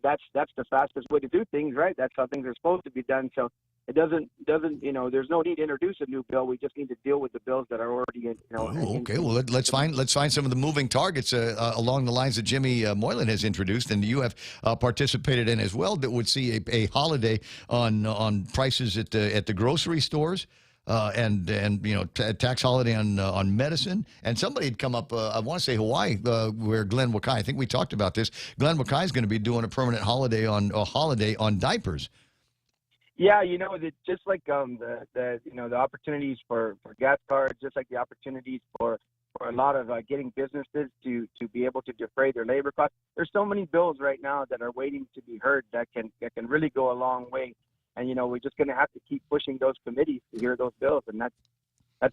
that's the fastest way to do things, right? That's how things are supposed to be done. So it doesn't there's no need to introduce a new bill. We just need to deal with the bills that are already in.
Okay. Well, let's find some of the moving targets along the lines that Jimmy Moylan has introduced, and you have participated in as well. That would see a holiday on prices at the grocery stores. And tax holiday on medicine. And somebody had come up, I want to say Hawaii, where Glenn Wakai, I think we talked about this. Glenn Wakai is going to be doing a permanent holiday on diapers.
Yeah, just like the opportunities for gas cards, just like the opportunities for a lot of getting businesses to be able to defray their labor costs. There's so many bills right now that are waiting to be heard that can really go a long way. And we're just going to have to keep pushing those committees to hear those bills, and that's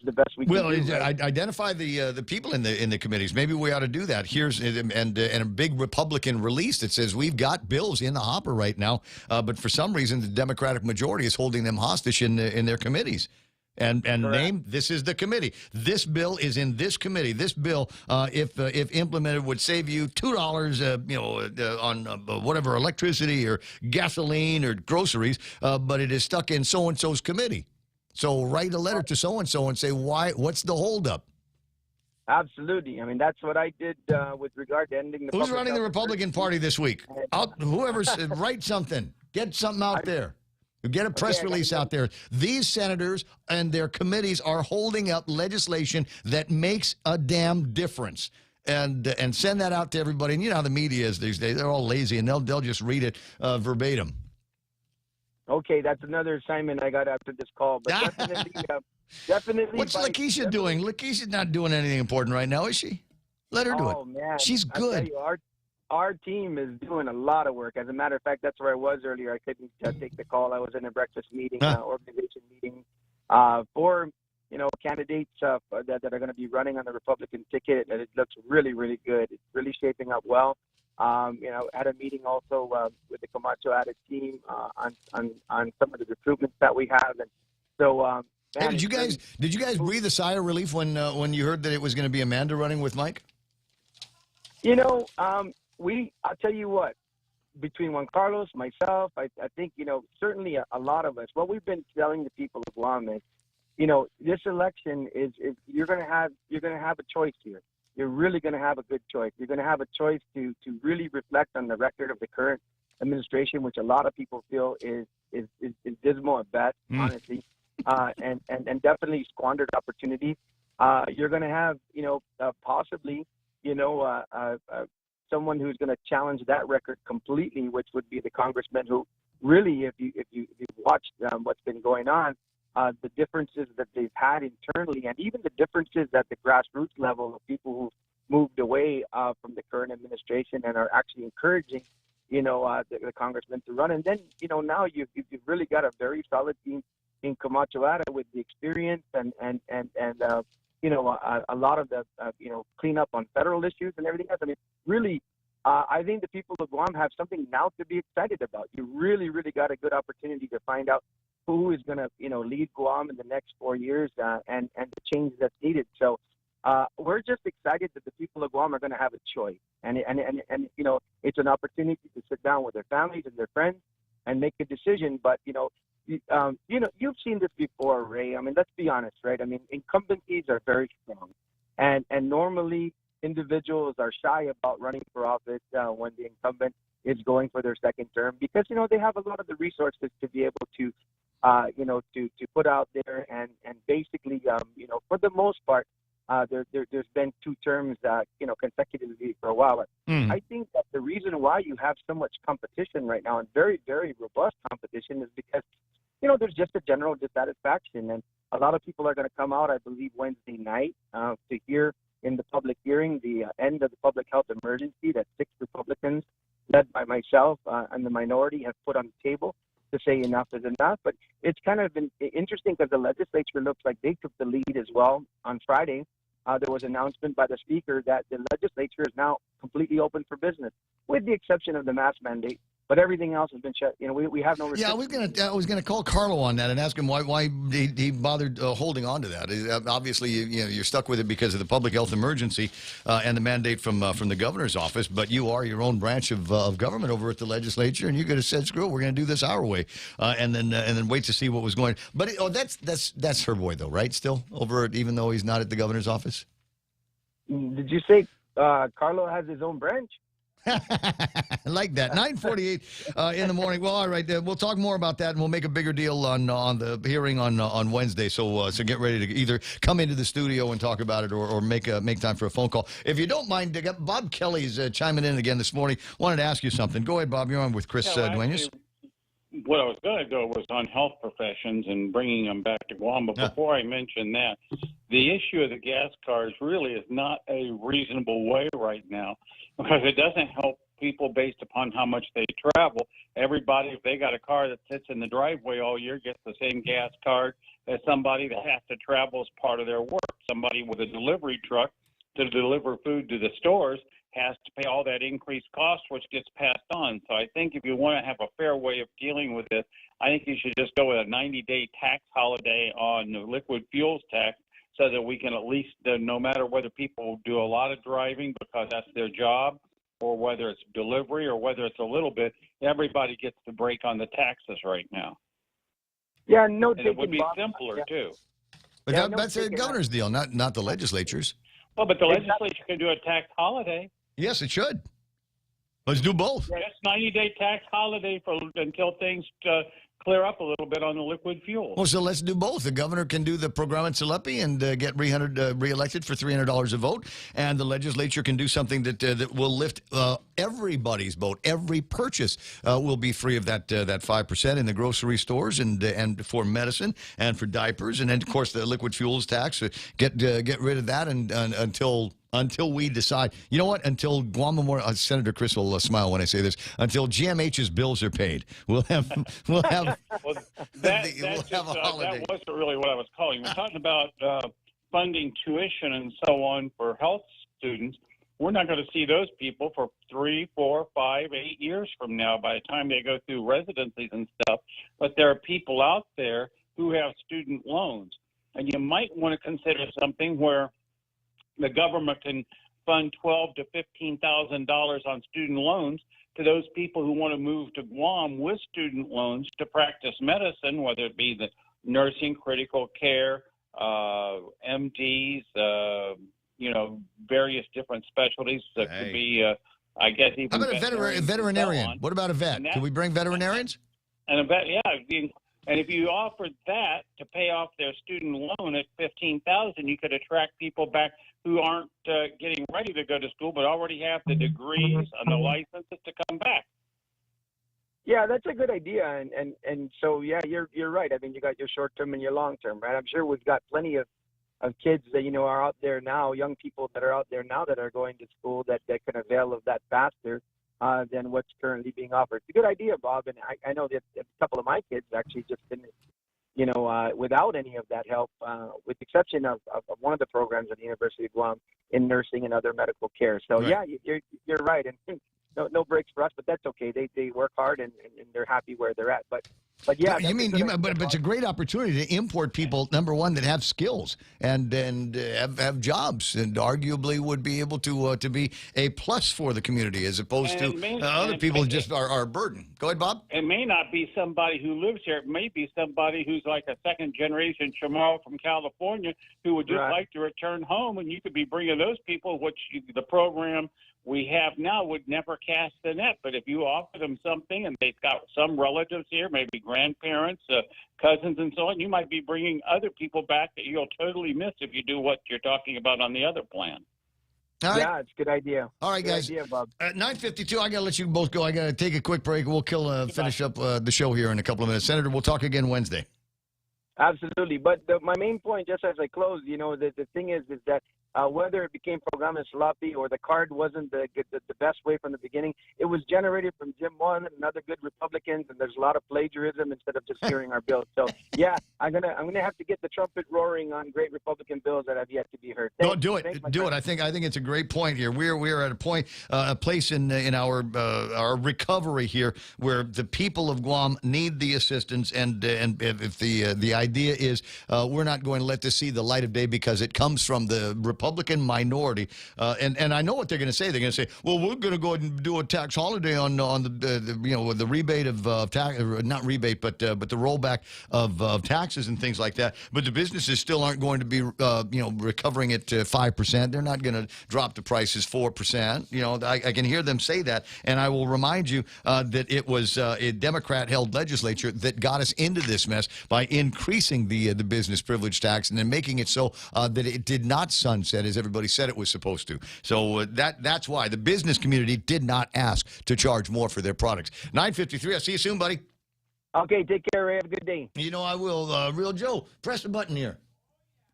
the best we can do.
Well, identify the people in the committees. Maybe we ought to do that. Here's and a big Republican release that says we've got bills in the hopper right now, but for some reason the Democratic majority is holding them hostage in their committees. And name, this is the committee. This bill is in this committee. This bill, if implemented, would save you $2, on whatever electricity or gasoline or groceries. But it is stuck in so and so's committee. So write a letter to so and so and say why. What's the holdup?
Absolutely. I mean, that's what I did with regard to ending the.
Who's running the Republican Party this week? Whoever, write something. Get something out there. Get a press release out there. These senators and their committees are holding up legislation that makes a damn difference. And send that out to everybody. And you know how the media is these days. They're all lazy, and they'll just read it verbatim.
Okay, that's another assignment I got after this call. But definitely.
What's Lakeisha doing? Lakeisha's not doing anything important right now, is she? Let her do it.
Oh, man.
She's good.
I tell you, our team is doing a lot of work. As a matter of fact, that's where I was earlier. I couldn't take the call. I was in a breakfast meeting, organization meeting for candidates that are going to be running on the Republican ticket, and it looks really, really good. It's really shaping up well. Had a meeting also with the Camacho Added team on some of the recruitments that we have, and so.
Hey, did you guys breathe a sigh of relief when you heard that it was going to be Amanda running with Mike?
I'll tell you what, between Juan Carlos, myself, I think, certainly a lot of us, what we've been telling the people of Guam is, this election is you're going to have a choice here. You're really going to have a good choice. You're going to have a choice to really reflect on the record of the current administration, which a lot of people feel is dismal at best, honestly, and definitely squandered opportunities. You're going to have, possibly, someone who's going to challenge that record completely, which would be the congressman who really, if you've watched what's been going on, the differences that they've had internally, and even the differences at the grassroots level of people who moved away from the current administration and are actually encouraging, the congressman to run. And then, now you've really got a very solid team in Camacho Ada with the experience and a lot of the, cleanup on federal issues and everything else. I mean, really, I think the people of Guam have something now to be excited about. You really, really got a good opportunity to find out who is going to, lead Guam in the next 4 years and the change that's needed. So we're just excited that the people of Guam are going to have a choice. And it's an opportunity to sit down with their families and their friends and make a decision. But, you've seen this before, Ray. I mean, let's be honest, right? I mean, incumbencies are very strong. And normally individuals are shy about running for office when the incumbent is going for their second term because, they have a lot of the resources to be able to, to put out there and basically, for the most part, there's been 2 terms, consecutively for a while. But I think that the reason why you have so much competition right now and very, very robust competition is because, there's just a general dissatisfaction. And a lot of people are going to come out, I believe, Wednesday night to hear in the public hearing the end of the public health emergency that 6 Republicans, led by myself and the minority, have put on the table to say enough is enough. But it's kind of been interesting because the legislature looks like they took the lead as well. On Friday, there was an announcement by the speaker that the legislature is now completely open for business, with the exception of the mask mandate. But everything else has been shut. We have no restrictions.
Yeah, I was gonna call Carlo on that and ask him why he bothered holding on to that. Obviously, you're stuck with it because of the public health emergency and the mandate from the governor's office. But you are your own branch of government over at the legislature, and you could have said, "Screw it, we're going to do this our way," and then wait to see what was going. But that's her boy though, right? Still over it, even though he's not at the governor's office.
Did you say Carlo has his own branch?
Like that. 9:48 in the morning. Well, all right. We'll talk more about that, and we'll make a bigger deal on the hearing on Wednesday. So get ready to either come into the studio and talk about it, or make time for a phone call. If you don't mind, Bob Kelly's chiming in again this morning. Wanted to ask you something. Go ahead, Bob. You're on with Chris Duenas.
What I was going to go was on health professions and bringing them back to Guam. But before I mention that, the issue of the gas cars really is not a reasonable way right now, because it doesn't help people based upon how much they travel. Everybody, if they got a car that sits in the driveway all year, gets the same gas card as somebody that has to travel as part of their work. Somebody with a delivery truck to deliver food to the stores has to pay all that increased cost, which gets passed on. So I think if you want to have a fair way of dealing with this, I think you should just go with a 90-day tax holiday on the liquid fuels tax so that we can at least, no matter whether people do a lot of driving because that's their job, or whether it's delivery or whether it's a little bit, everybody gets the break on the taxes right now.
Yeah, no.
And it would be simpler, too.
But that's a governor's deal, not the legislature's.
Well, but the legislature can do a tax holiday.
Yes, it should. Let's do both.
Yes, 90-day tax holiday until things clear up a little bit on the liquid fuel.
Well, so let's do both. The governor can do the program in Salepi and get reelected for $300 a vote, and the legislature can do something that will lift everybody's boat. Every purchase will be free of that 5% in the grocery stores and for medicine and for diapers, and then of course the liquid fuels tax. Get rid of that and until we decide, you know what? Until Guam Memorial, Senator Chris will smile when I say this. Until GMH's bills are paid, we'll have
well, that wasn't really what I was calling. We're talking about funding tuition and so on for health students. We're not going to see those people for 3, 4, 5, 8 years from now by the time they go through residencies and stuff. But there are people out there who have student loans, and you might want to consider something where the government can fund $12,000 to $15,000 on student loans to those people who want to move to Guam with student loans to practice medicine, whether it be the nursing, critical care, MDs, various different specialties. That could be, I guess, even.
How about a veterinarian? What about a vet? Can we bring veterinarians?
And a vet, yeah. And if you offered that to pay off their student loan at $15,000, you could attract people back who aren't getting ready to go to school, but already have the degrees and the licenses to come back.
Yeah, that's a good idea, and so yeah, you're right. I mean, you got your short term and your long term, right? I'm sure we've got plenty of kids that are out there now, young people that are out there now that are going to school that can avail of that faster than what's currently being offered. It's a good idea, Bob, and I know that a couple of my kids actually just didn't, without any of that help, with the exception of one of the programs at the University of Guam in nursing and other medical care. So
right.
Yeah, you're right, and no breaks for us, but that's okay. They work hard and they're happy where they're at. But yeah,
but it's a great opportunity to import people, number one, that have skills and have jobs, and arguably would be able to be a plus for the community as opposed to other people who just are a burden. Go ahead, Bob.
It may not be somebody who lives here. It may be somebody who's like a second-generation Chamorro from California who would just like to return home, and you could be bringing those people, which the program we have now would never cast the net. But if you offer them something and they've got some relatives here, maybe grandparents, cousins, and so on, you might be bringing other people back that you'll totally miss if you do what you're talking about on the other plan.
All right.
Yeah, it's a good idea.
All right, guys.
Idea, Bob.
At 9:52, I got to let you both go. I got to take a quick break. We'll finish up the show here in a couple of minutes. Senator, we'll talk again Wednesday.
Absolutely. But my main point, just as I close, the thing is that whether it became Programa Sloppy or the card wasn't the best way from the beginning, it was generated from Jim One and other good Republicans, and there's a lot of plagiarism instead of just hearing our bills. So yeah, I'm gonna have to get the trumpet roaring on great Republican bills that have yet to be heard.
No, do it. I think it's a great point here. We're at a place in our recovery here where the people of Guam need the assistance, and if the idea is we're not going to let this see the light of day because it comes from the Republican minority, and I know what they're going to say. They're going to say, "Well, we're going to go ahead and do a tax holiday on the rebate of tax, not rebate, but the rollback of taxes and things like that." But the businesses still aren't going to be recovering it to 5%. They're not going to drop the prices 4%. I can hear them say that, and I will remind you that it was a Democrat-held legislature that got us into this mess by increasing the business privilege tax and then making it so that it did not sunset as everybody said it was supposed to. So that's why the business community did not ask to charge more for their products. 9:53. I'll see you soon, buddy.
Okay, take care, Ray. Have a good day.
I will. Real Joe, press the button here.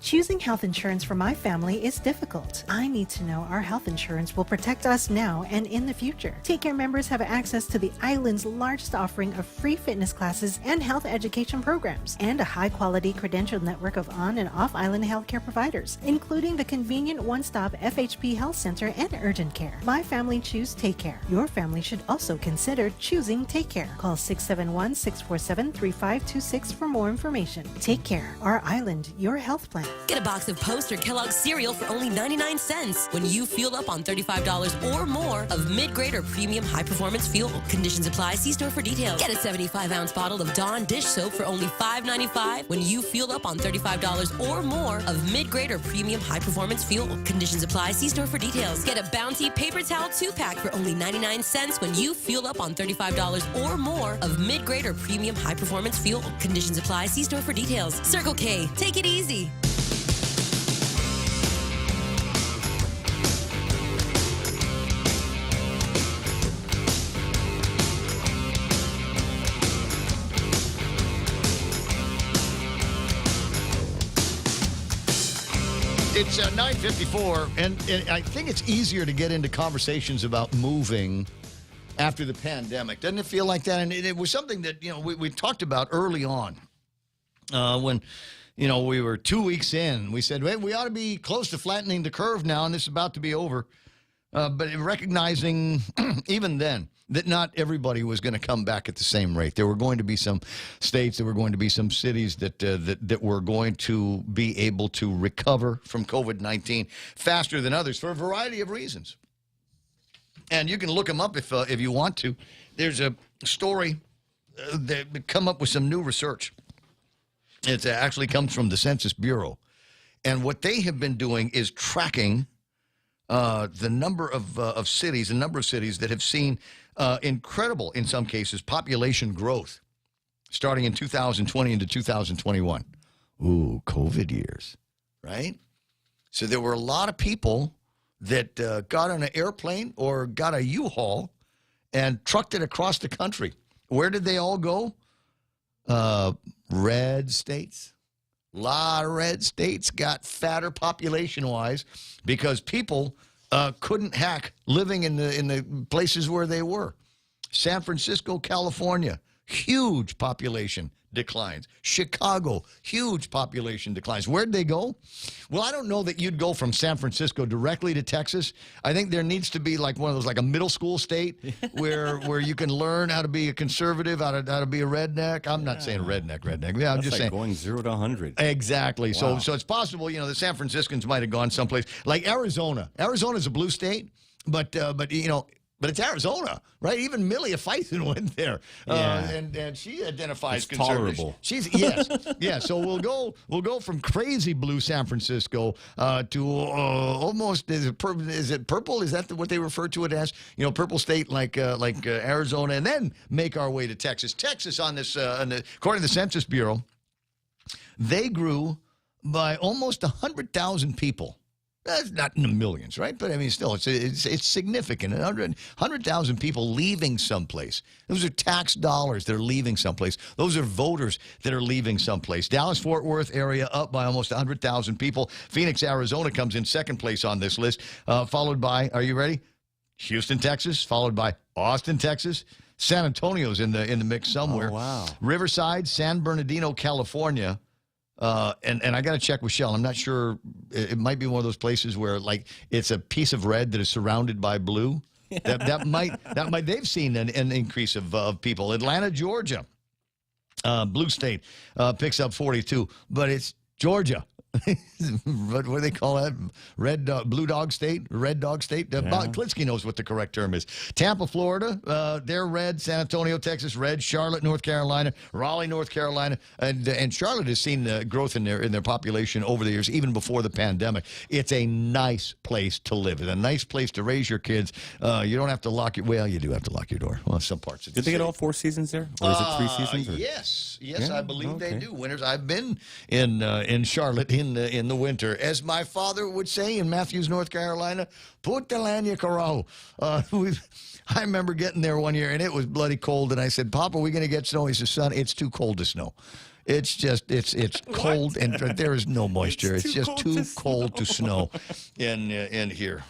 Choosing health insurance for my family is difficult. I need to know our health insurance will protect us now and in the future. Take Care members have access to the island's largest offering of free fitness classes and health education programs, and a high-quality credentialed network of on- and off-island healthcare providers, including the convenient one-stop FHP Health Center and urgent care. My family choose Take Care. Your family should also consider choosing Take Care. Call 671-647-3526 for more information. Take Care, our island, your health plan.
Get a box of Post or Kellogg's cereal for only 99 cents when you fuel up on $35 or more of mid-grade or premium high-performance fuel. Conditions apply. See store for details. Get a 75-ounce bottle of Dawn dish soap for only $5.95 when you fuel up on $35 or more of mid-grade or premium high-performance fuel. Conditions apply. See store for details. Get a Bounty paper towel 2-pack for only 99 cents when you fuel up on $35 or more of mid-grade or premium high-performance fuel. Conditions apply. See store for details. Circle K. Take it easy.
It's 9:54, and I think it's easier to get into conversations about moving after the pandemic. Doesn't it feel like that? And it was something that, we talked about early on when, we were 2 weeks in. We said, we ought to be close to flattening the curve now, and this is about to be over. But recognizing even then that not everybody was going to come back at the same rate. There were going to be some states, there were going to be some cities that were going to be able to recover from COVID-19 faster than others for a variety of reasons. And you can look them up if you want to. There's a story that come up with some new research. It actually comes from the Census Bureau. And what they have been doing is tracking the number of cities that have seen incredible, in some cases, population growth starting in 2020 into 2021. Ooh, COVID years, right? So there were a lot of people that got on an airplane or got a U-Haul and trucked it across the country. Where did they all go? Red states. A lot of red states got fatter population-wise because people couldn't hack living in the places where they were. San Francisco, California, huge population declines. Chicago, huge population declines. Where'd they go? Well, I don't know that you'd go from San Francisco directly to Texas. I think there needs to be like one of those, like a middle school state where you can learn how to be a conservative, how to be a redneck. I'm not saying redneck. Yeah, I'm just saying
going 0 to 100.
Exactly.
Wow.
So it's possible, the San Franciscans might have gone someplace like Arizona. Arizona's a blue state, but it's Arizona, right? Even Millie Fython went there, and she identifies
it's
conservative.
Tolerable.
Yes. So we'll go from crazy blue San Francisco to almost is it purple? Is that what they refer to it as? Purple state like Arizona, and then make our way to Texas. Texas on this, according to the Census Bureau, they grew by almost 100,000 people. That's not in the millions, right? But I mean, still, it's significant. 100,000 people leaving someplace. Those are tax dollars that are leaving someplace. Those are voters that are leaving someplace. Dallas-Fort Worth area up by almost 100,000 people. Phoenix, Arizona comes in second place on this list, followed by, are you ready? Houston, Texas, followed by Austin, Texas. San Antonio's in the mix somewhere.
Oh, wow.
Riverside, San Bernardino, California. And I got to check with Shell. I'm not sure. It might be one of those places where like it's a piece of red that is surrounded by blue. That might they've seen an increase of people. Atlanta, Georgia, blue state picks up 42, but it's Georgia. What do they call that? Blue dog state? Red dog state? Bob Klitzky knows what the correct term is. Tampa, Florida, they're red. San Antonio, Texas, red. Charlotte, North Carolina. Raleigh, North Carolina. And Charlotte has seen growth in their population over the years, even before the pandemic. It's a nice place to live. It's a nice place to raise your kids. You don't have to lock your... Well, you do have to lock your door. Well, some parts of the
Did they get all 4 seasons there? Or is it 3 seasons? Or?
Yes. Yes, I believe they do. Winters. I've been in Charlotte in the winter. As my father would say in Matthews, North Carolina, put the lanya caro. I remember getting there one year, and it was bloody cold, and I said, Papa, are we going to get snow? He said, son, it's too cold to snow. It's cold, and there is no moisture. It's just too cold to snow in here.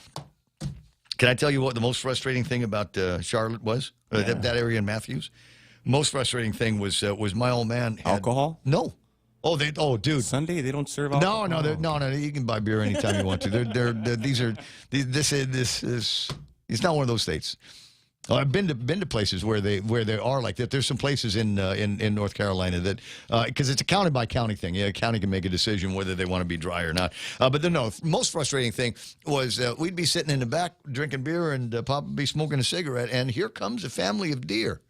Can I tell you what the most frustrating thing about Charlotte was? That area in Matthews? Most frustrating thing was my old man had
alcohol?
No. Oh, dude.
Sunday they don't serve alcohol.
No. You can buy beer anytime you want to. This is it's not one of those states. I've been to places where they are like that. There's some places in North Carolina that because it's a county by county thing. Yeah, a county can make a decision whether they want to be dry or not. But no, most frustrating thing was we'd be sitting in the back drinking beer and Papa would be smoking a cigarette, and here comes a family of deer.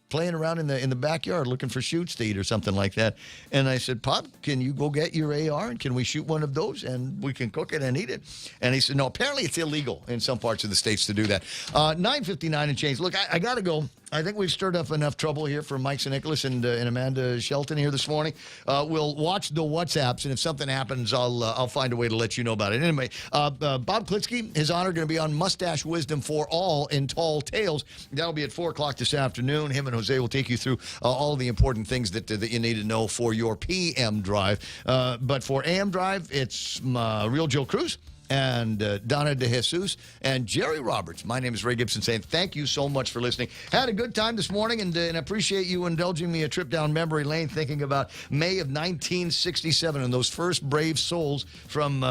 Playing around in the backyard looking for shoots to eat or something like that. And I said, Pop, can you go get your AR and can we shoot one of those and we can cook it and eat it? And he said, no, apparently it's illegal in some parts of the states to do that. 9:59 and change. Look, I got to go. I think we've stirred up enough trouble here for Mike Nicholas and Amanda Shelton here this morning. We'll watch the WhatsApps, and if something happens, I'll find a way to let you know about it. Anyway, Bob Klitsky, His Honor, going to be on Mustache Wisdom for All in Tall Tales. That'll be at 4 o'clock this afternoon. Him and Jose will take you through all the important things that you need to know for your PM drive. But for AM drive, it's Real Joe Cruz and Donna De Jesus and Jerry Roberts. My name is Ray Gibson saying thank you so much for listening. Had a good time this morning and appreciate you indulging me a trip down memory lane thinking about May of 1967 and those first brave souls from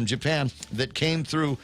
Japan that came through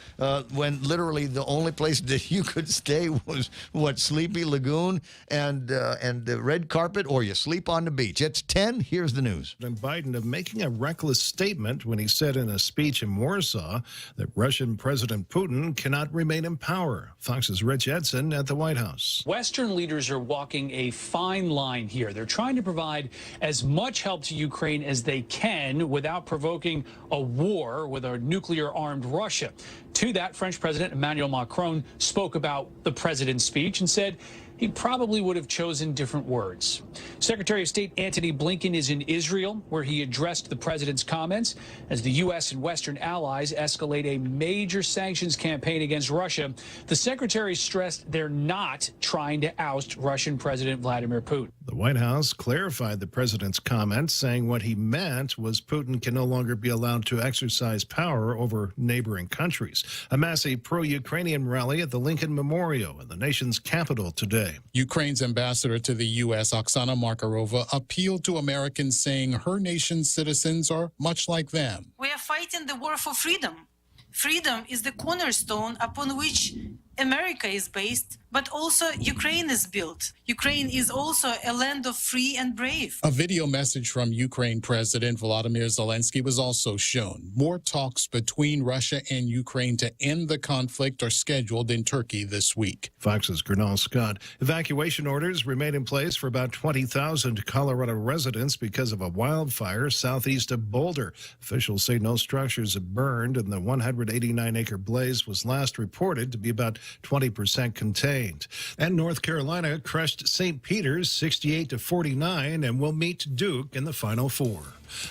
when literally the only place that you could stay was Sleepy Lagoon and the red carpet, or you sleep on the beach. It's 10. Here's the news.
And Biden of making a reckless statement when he said in a speech in Warsaw that Russian President Putin cannot remain in power. Fox's Rich Edson at the White House.
Western leaders are walking a fine line here. They're trying to provide as much help to Ukraine as they can without provoking a war with a nuclear-armed Russia. To that, French President Emmanuel Macron spoke about the president's speech and said he probably would have chosen different words. Secretary of State Antony Blinken is in Israel, where he addressed the president's comments as the U.S. and Western allies escalate a major sanctions campaign against Russia. The secretary stressed they're not trying to oust Russian President Vladimir Putin.
The White House clarified the president's comments, saying what he meant was Putin can no longer be allowed to exercise power over neighboring countries. A massive pro-Ukrainian rally at the Lincoln Memorial in the nation's capital today.
Ukraine's ambassador to the U.S., Oksana Markarova, appealed to Americans, saying her nation's citizens are much like them.
We are fighting the war for freedom. Freedom is the cornerstone upon which America is based, but also Ukraine is built. Ukraine is also a land of free and brave.
A video message from Ukraine President Volodymyr Zelensky was also shown. More talks between Russia and Ukraine to end the conflict are scheduled in Turkey this week.
Fox's Gernal Scott. Evacuation orders remain in place for about 20,000 Colorado residents because of a wildfire southeast of Boulder. Officials say no structures have burned, and the 189-acre blaze was last reported to be about 20% contained. And North Carolina crushed St. Peter's 68-49 and will meet Duke in the Final Four.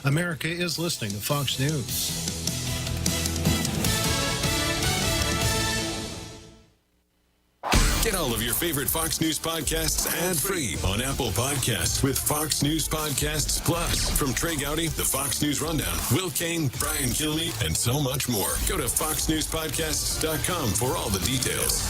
America is listening to Fox News.
Get all of your favorite Fox News podcasts ad-free on Apple Podcasts with Fox News Podcasts Plus. From Trey Gowdy, the Fox News Rundown, Will Kane, Brian Kilmeade, and so much more. Go to foxnewspodcasts.com for all the details.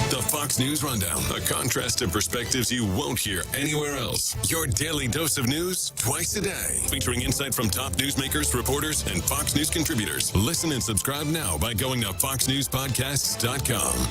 The Fox News Rundown, a contrast of perspectives you won't hear anywhere else. Your daily dose of news twice a day, featuring insight from top newsmakers, reporters, and Fox News contributors. Listen and subscribe now by going to foxnewspodcasts.com.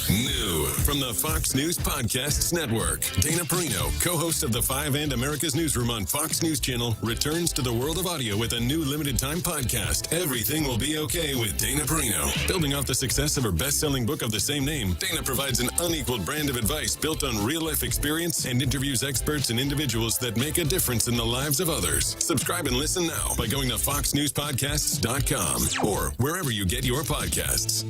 New from the Fox News Podcasts Network, Dana Perino, co-host of the 5 and America's Newsroom on Fox News Channel, returns to the world of audio with a new limited-time podcast, Everything Will Be Okay with Dana Perino. Building off the success of her best-selling book of the same name, Dana provides an unequaled brand of advice built on real-life experience and interviews experts and individuals that make a difference in the lives of others. Subscribe and listen now by going to foxnewspodcasts.com or wherever you get your podcasts.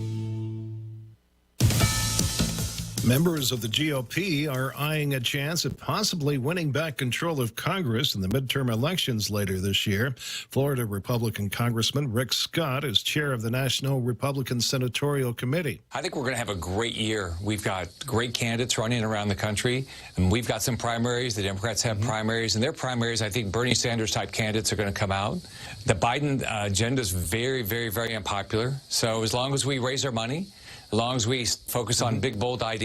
Members of the GOP are eyeing a chance at possibly winning back control of Congress in the midterm elections later this year. Florida Republican Congressman Rick Scott is chair of the National Republican Senatorial Committee.
I think we're going to have a great year. We've got great candidates running around the country, and we've got some primaries. The Democrats have primaries, and their primaries, I think Bernie Sanders-type candidates are going to come out. The Biden agenda is very, very, very unpopular. So as long as we raise our money, as long as we focus on big, bold ideas,